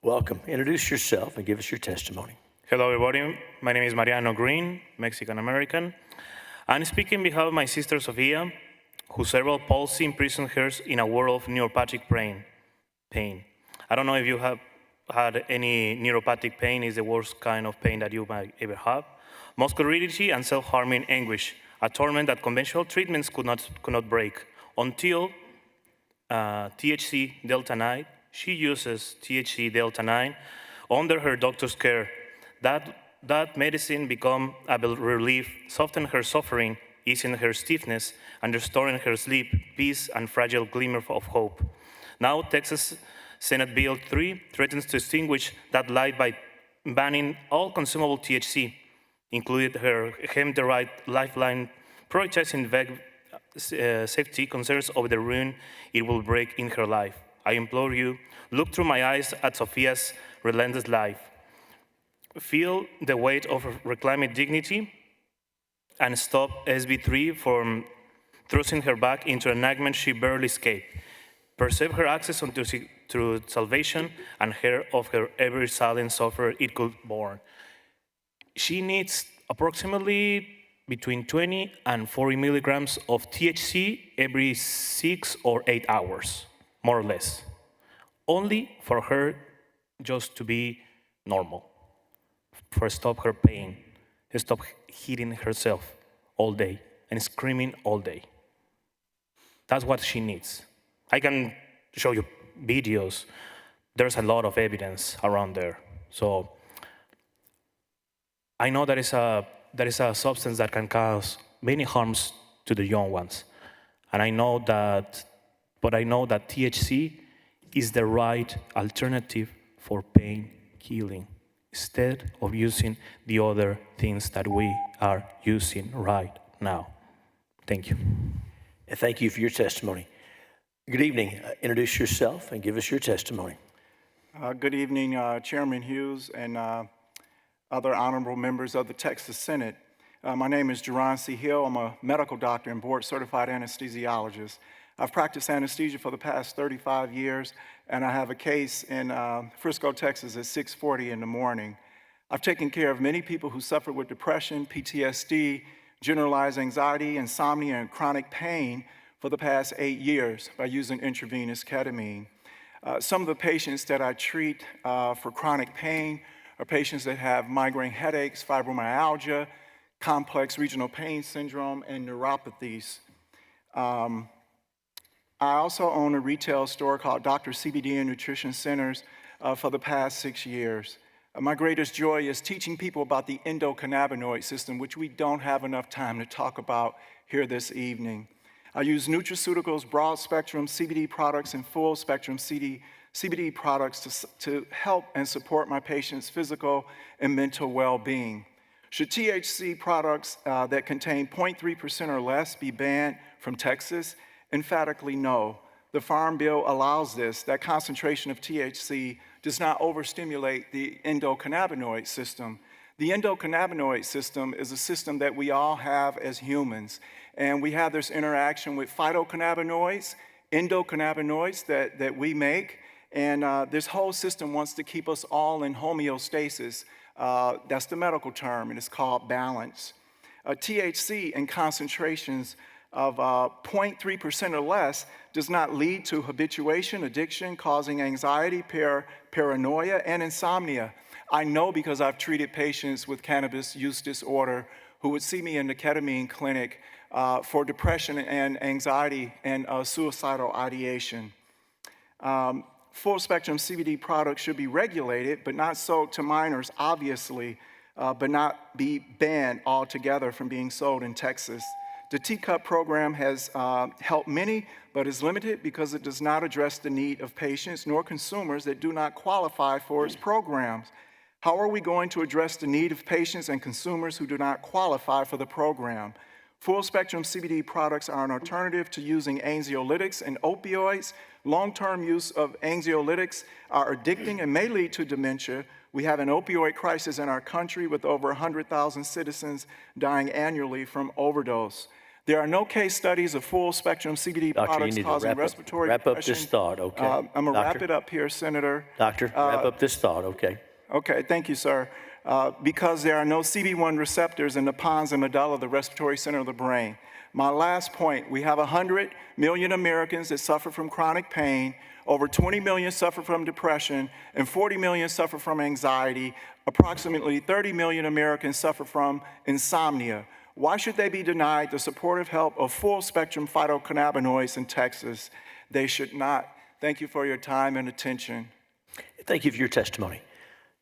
Welcome. Introduce yourself and give us your testimony. Hello, everybody. My name is Mariano Green, Mexican-American. I'm speaking on behalf of my sister, Sofia, whose cerebral palsy imprisoned her in a world of neuropathic pain. I don't know if you have had any neuropathic pain. It's the worst kind of pain that you might ever have. Muscularity and self-harming anguish, a torment that conventional treatments could not break. Until THC Delta 9, she uses THC Delta 9 under her doctor's care. That medicine become a relief, softening her suffering, easing her stiffness, and restoring her sleep, peace, and fragile glimmer of hope. Now, Texas Senate Bill 3 threatens to extinguish that light by banning all consumable THC, including her hemp-derived lifeline, prioritizing safety concerns over the ruin it will break in her life. I implore you, look through my eyes at Sophia's relentless life. Feel the weight of reclaiming dignity and stop SB3 from thrusting her back into an enactment she barely escaped. Preserve her access through salvation and her of her every silent sufferer it could born. She needs approximately between 20 and 40 milligrams of THC every 6 or 8 hours, more or less, only for her just to be normal, for stop her pain, stop hitting herself all day and screaming all day. That's what she needs. I can show you videos. There's a lot of evidence around there. So I know there is a substance that can cause many harms to the young ones. And I know that THC is the right alternative for pain healing instead of using the other things that we are using right now. Thank you. And thank you for your testimony. Good evening. Introduce yourself and give us your testimony. Good evening, Chairman Hughes and other honorable members of the Texas Senate. My name is Jerron C. Hill. I'm a medical doctor and board-certified anesthesiologist. I've practiced anesthesia for the past 35 years, and I have a case in Frisco, Texas at 6:40 in the morning. I've taken care of many people who suffer with depression, PTSD, generalized anxiety, insomnia, and chronic pain for the past 8 years by using intravenous ketamine. Some of the patients that I treat for chronic pain are patients that have migraine headaches, fibromyalgia, complex regional pain syndrome, and neuropathies. I also own a retail store called Dr. CBD and Nutrition Centers for the past 6 years. My greatest joy is teaching people about the endocannabinoid system, which we don't have enough time to talk about here this evening. I use nutraceuticals, broad-spectrum CBD products, and full-spectrum CBD products to help and support my patients' physical and mental well-being. Should THC products that contain 0.3% or less be banned from Texas? Emphatically no. The Farm Bill allows this. That concentration of THC does not overstimulate the endocannabinoid system. The endocannabinoid system is a system that we all have as humans, and we have this interaction with phytocannabinoids, endocannabinoids that we make, and this whole system wants to keep us all in homeostasis. That's the medical term, and it's called balance. THC in concentrations of 0.3% or less does not lead to habituation, addiction, causing anxiety, paranoia, and insomnia. I know because I've treated patients with cannabis use disorder who would see me in the ketamine clinic for depression and anxiety and suicidal ideation. Full-spectrum CBD products should be regulated, but not sold to minors, obviously, but not be banned altogether from being sold in Texas. The Teacup program has helped many, but is limited because it does not address the need of patients nor consumers that do not qualify for its programs. How are we going to address the need of patients and consumers who do not qualify for the program? Full-spectrum CBD products are an alternative to using anxiolytics and opioids. Long-term use of anxiolytics are addicting and may lead to dementia. We have an opioid crisis in our country with over 100,000 citizens dying annually from overdose. There are no case studies of full-spectrum CBD products causing respiratory depression. Wrap up this thought, okay? I'm going to wrap it up here, Senator. Doctor, wrap up this thought, okay? Okay, thank you, sir. Because there are no CB1 receptors in the pons and medulla, the respiratory center of the brain. My last point, we have 100 million Americans that suffer from chronic pain, over 20 million suffer from depression, and 40 million suffer from anxiety. Approximately 30 million Americans suffer from insomnia. Why should they be denied the supportive help of full-spectrum phytocannabinoids in Texas? They should not. Thank you for your time and attention. Thank you for your testimony.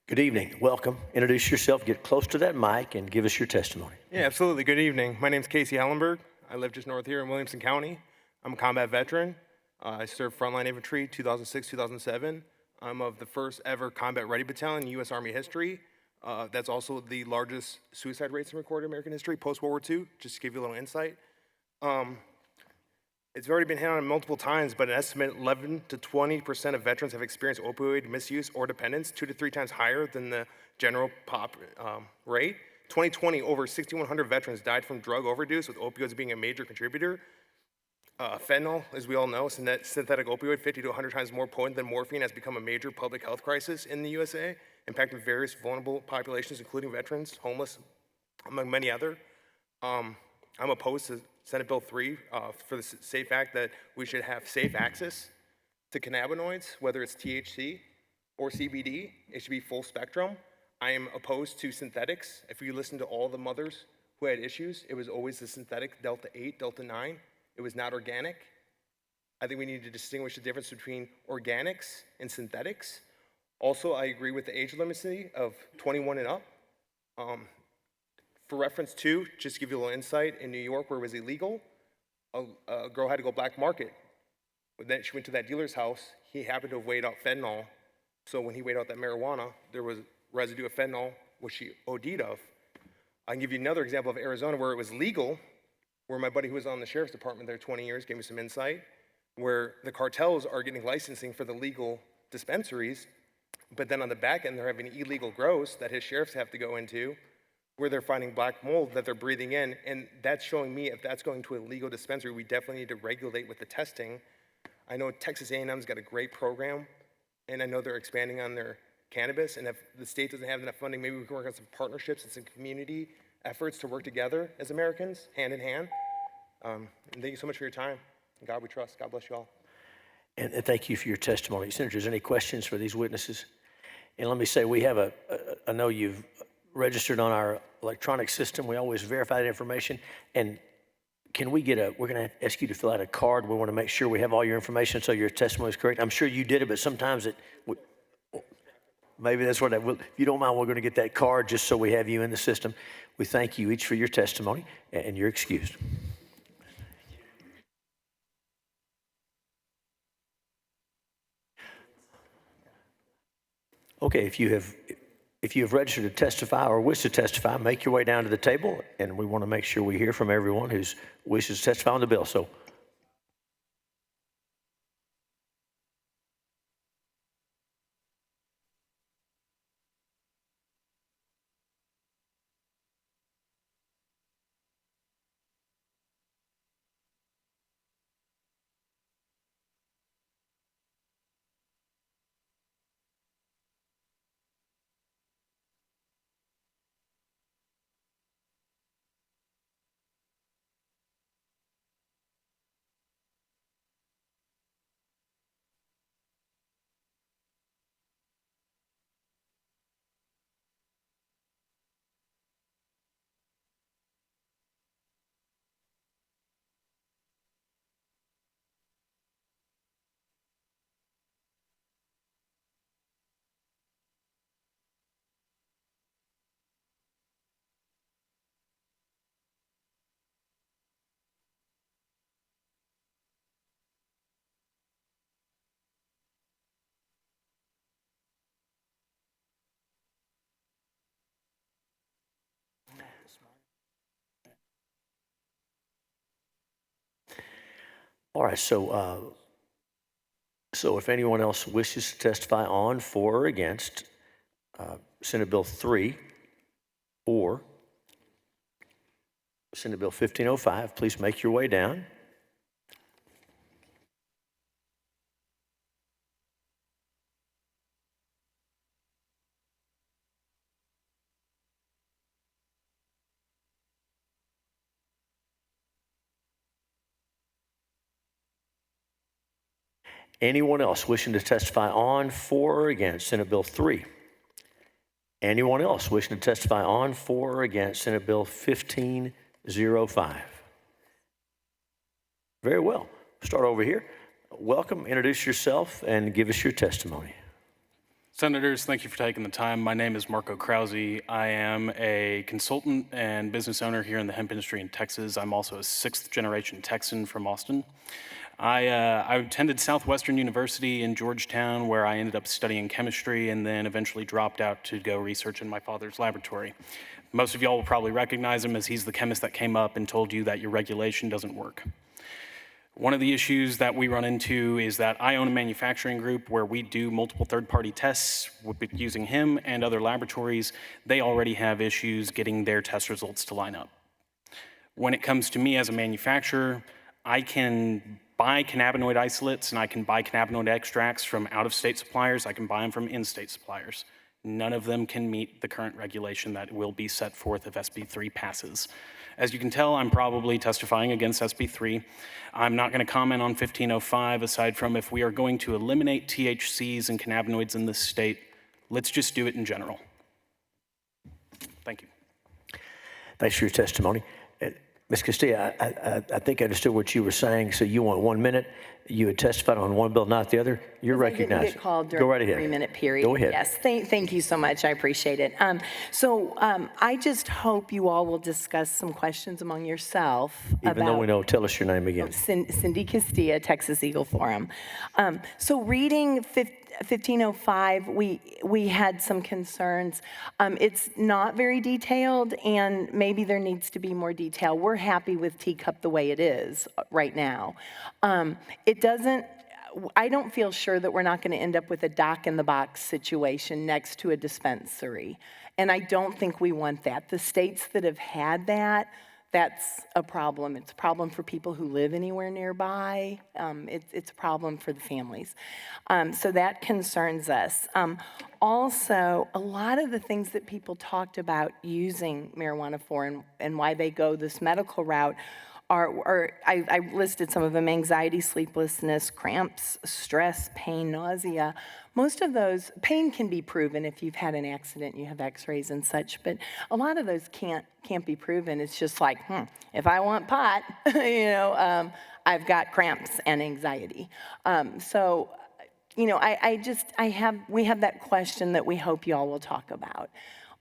Good evening. Welcome. Introduce yourself. Get close to that mic and give us your testimony. Yeah, absolutely. Good evening. My name's Casey Hallenberg. I live just north here in Williamson County. I'm a combat veteran. I served frontline infantry 2006, 2007. I'm of the first ever combat ready battalion in U.S. Army history. That's also the largest suicide rates in recorded American history post-World War II, just to give you a little insight. It's already been hit on multiple times, but an estimate 11 to 20% of veterans have experienced opioid misuse or dependence, 2 to 3 times higher than the general pop rate. 2020, over 6,100 veterans died from drug overdose, with opioids being a major contributor. Fentanyl, as we all know, synthetic opioid, 50 to 100 times more potent than morphine, has become a major public health crisis in the USA, impacting various vulnerable populations, including veterans, homeless, among many other. I'm opposed to Senate Bill 3 for the SAFE Act that we should have safe access to cannabinoids, whether it's THC or CBD. It should be full spectrum. I am opposed to synthetics. If you listen to all the mothers who had issues, it was always the synthetic Delta 8, Delta 9. It was not organic. I think we need to distinguish the difference between organics and synthetics. Also, I agree with the age limit of 21 and up. For reference too, just to give you a little insight, in New York where it was illegal, a girl had to go black market. Then she went to that dealer's house. He happened to have weighed out fentanyl. So when he weighed out that marijuana, there was residue of fentanyl, which she OD'd of. I can give you another example of Arizona where it was legal, where my buddy who was on the sheriff's department there 20 years gave me some insight, where the cartels are getting licensing for the legal dispensaries, but then on the back end they're having illegal grows that his sheriffs have to go into, where they're finding black mold that they're breathing in, and that's showing me if that's going to a legal dispensary, we definitely need to regulate with the testing. I know Texas A&M's got a great program, and I know they're expanding on their cannabis, and if the state doesn't have enough funding, maybe we can work on some partnerships and some community efforts to work together as Americans, hand in hand. And thank you so much for your time. In God we trust. God bless you all. And thank you for your testimony. Senators, any questions for these witnesses? And let me say, we have I know you've registered on our electronic system. We always verify that information. And can we get we're going to ask you to fill out a card. We want to make sure we have all your information so your testimony is correct. I'm sure you did it, but sometimes maybe that's what if you don't mind, we're going to get that card just so we have you in the system. We thank you each for your testimony, and you're excused. Okay, if you have registered to testify or wish to testify, make your way down to the table, and we want to make sure we hear from everyone who wishes to testify on the bill. So. All right, so if anyone else wishes to testify on, for, or against Senate Bill 3 or Senate Bill 1505, please make your way down. Anyone else wishing to testify on, for, or against Senate Bill 3? Anyone else wishing to testify on, for, or against Senate Bill 1505? Very well. Start over here. Welcome, introduce yourself, and give us your testimony. Senators, thank you for taking the time. My name is Marco Krause. I am a consultant and business owner here in the hemp industry in Texas. I'm also a sixth-generation Texan from Austin. I attended Southwestern University in Georgetown, where I ended up studying chemistry and then eventually dropped out to go research in my father's laboratory. Most of y'all will probably recognize him as he's the chemist that came up and told you that your regulation doesn't work. One of the issues that we run into is that I own a manufacturing group where we do multiple third-party tests using him and other laboratories. They already have issues getting their test results to line up. When it comes to me as a manufacturer, I can buy cannabinoid isolates and I can buy cannabinoid extracts from out-of-state suppliers. I can buy them from in-state suppliers. None of them can meet the current regulation that will be set forth if SB3 passes. As you can tell, I'm probably testifying against SB3. I'm not going to comment on 1505 aside from if we are going to eliminate THCs and cannabinoids in this state, let's just do it in general. Thank you. Thanks for your testimony. Ms. Castillo, I think I understood what you were saying. So you want 1 minute. You had testified on one bill, not the other. You're recognized. I didn't get called during Go right the ahead. 3-minute period. Go ahead. Yes, thank you so much. I appreciate it. I just hope you all will discuss some questions among yourself Even though we know, tell us your name again. Cindy Castilla, Texas Eagle Forum. So reading 1505, we had some concerns. It's not very detailed, and maybe there needs to be more detail. We're happy with teacup the way it is right now. I don't feel sure that we're not going to end up with a dock-in-the-box situation next to a dispensary, and I don't think we want that. The states that have had that, that's a problem. It's a problem for people who live anywhere nearby. It's a problem for the families. So that concerns us. Also, a lot of the things that people talked about using marijuana for and why they go this medical route I listed some of them: anxiety, sleeplessness, cramps, stress, pain, nausea. Most of those, pain can be proven if you've had an accident, you have x-rays and such, but a lot of those can't be proven. It's just like, if I want pot, I've got cramps and anxiety. We have that question that we hope you all will talk about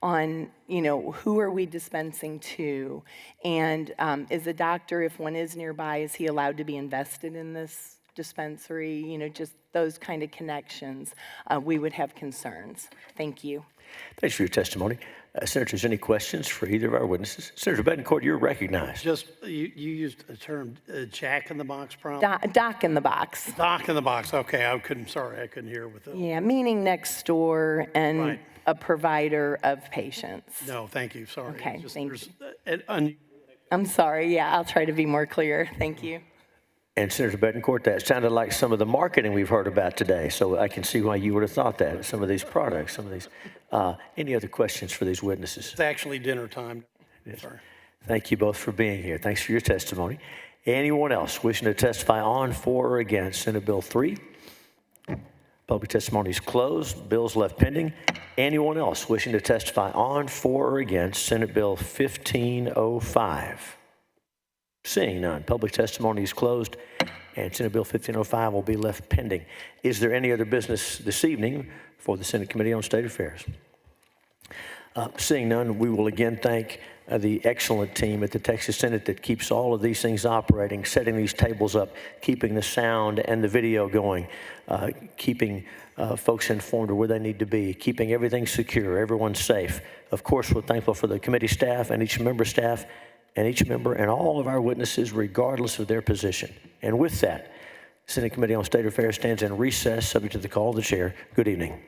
on, who are we dispensing to? And is a doctor, if one is nearby, is he allowed to be invested in this dispensary? Just those kind of connections, we would have concerns. Thank you. Thanks for your testimony. Senators, any questions for either of our witnesses? Senator Betancourt, you're recognized. Just, you used a term, jack-in-the-box problem? Dock-in-the-box. Dock-in-the-box, okay, I couldn't hear with it. Yeah, meaning next door and Right. a provider of patients. No, thank you, sorry. Okay, thank you. I'm sorry, yeah, I'll try to be more clear. Thank you. And Senator Betancourt, that sounded like some of the marketing we've heard about today. So I can see why you would have thought that, some of these products, some of these. Any other questions for these witnesses? It's actually dinner time. Yes. Sorry. Thank you both for being here. Thanks for your testimony. Anyone else wishing to testify on, for, or against Senate Bill 3? Public testimony is closed. Bills left pending. Anyone else wishing to testify on, for, or against Senate Bill 1505? Seeing none, public testimony is closed, and Senate Bill 1505 will be left pending. Is there any other business this evening for the Senate Committee on State Affairs? Seeing none, we will again thank the excellent team at the Texas Senate that keeps all of these things operating, setting these tables up, keeping the sound and the video going, keeping folks informed of where they need to be, keeping everything secure, everyone safe. Of course, we're thankful for the committee staff and each member staff and each member and all of our witnesses, regardless of their position. And with that, Senate Committee on State Affairs stands in recess, subject to the call of the chair. Good evening.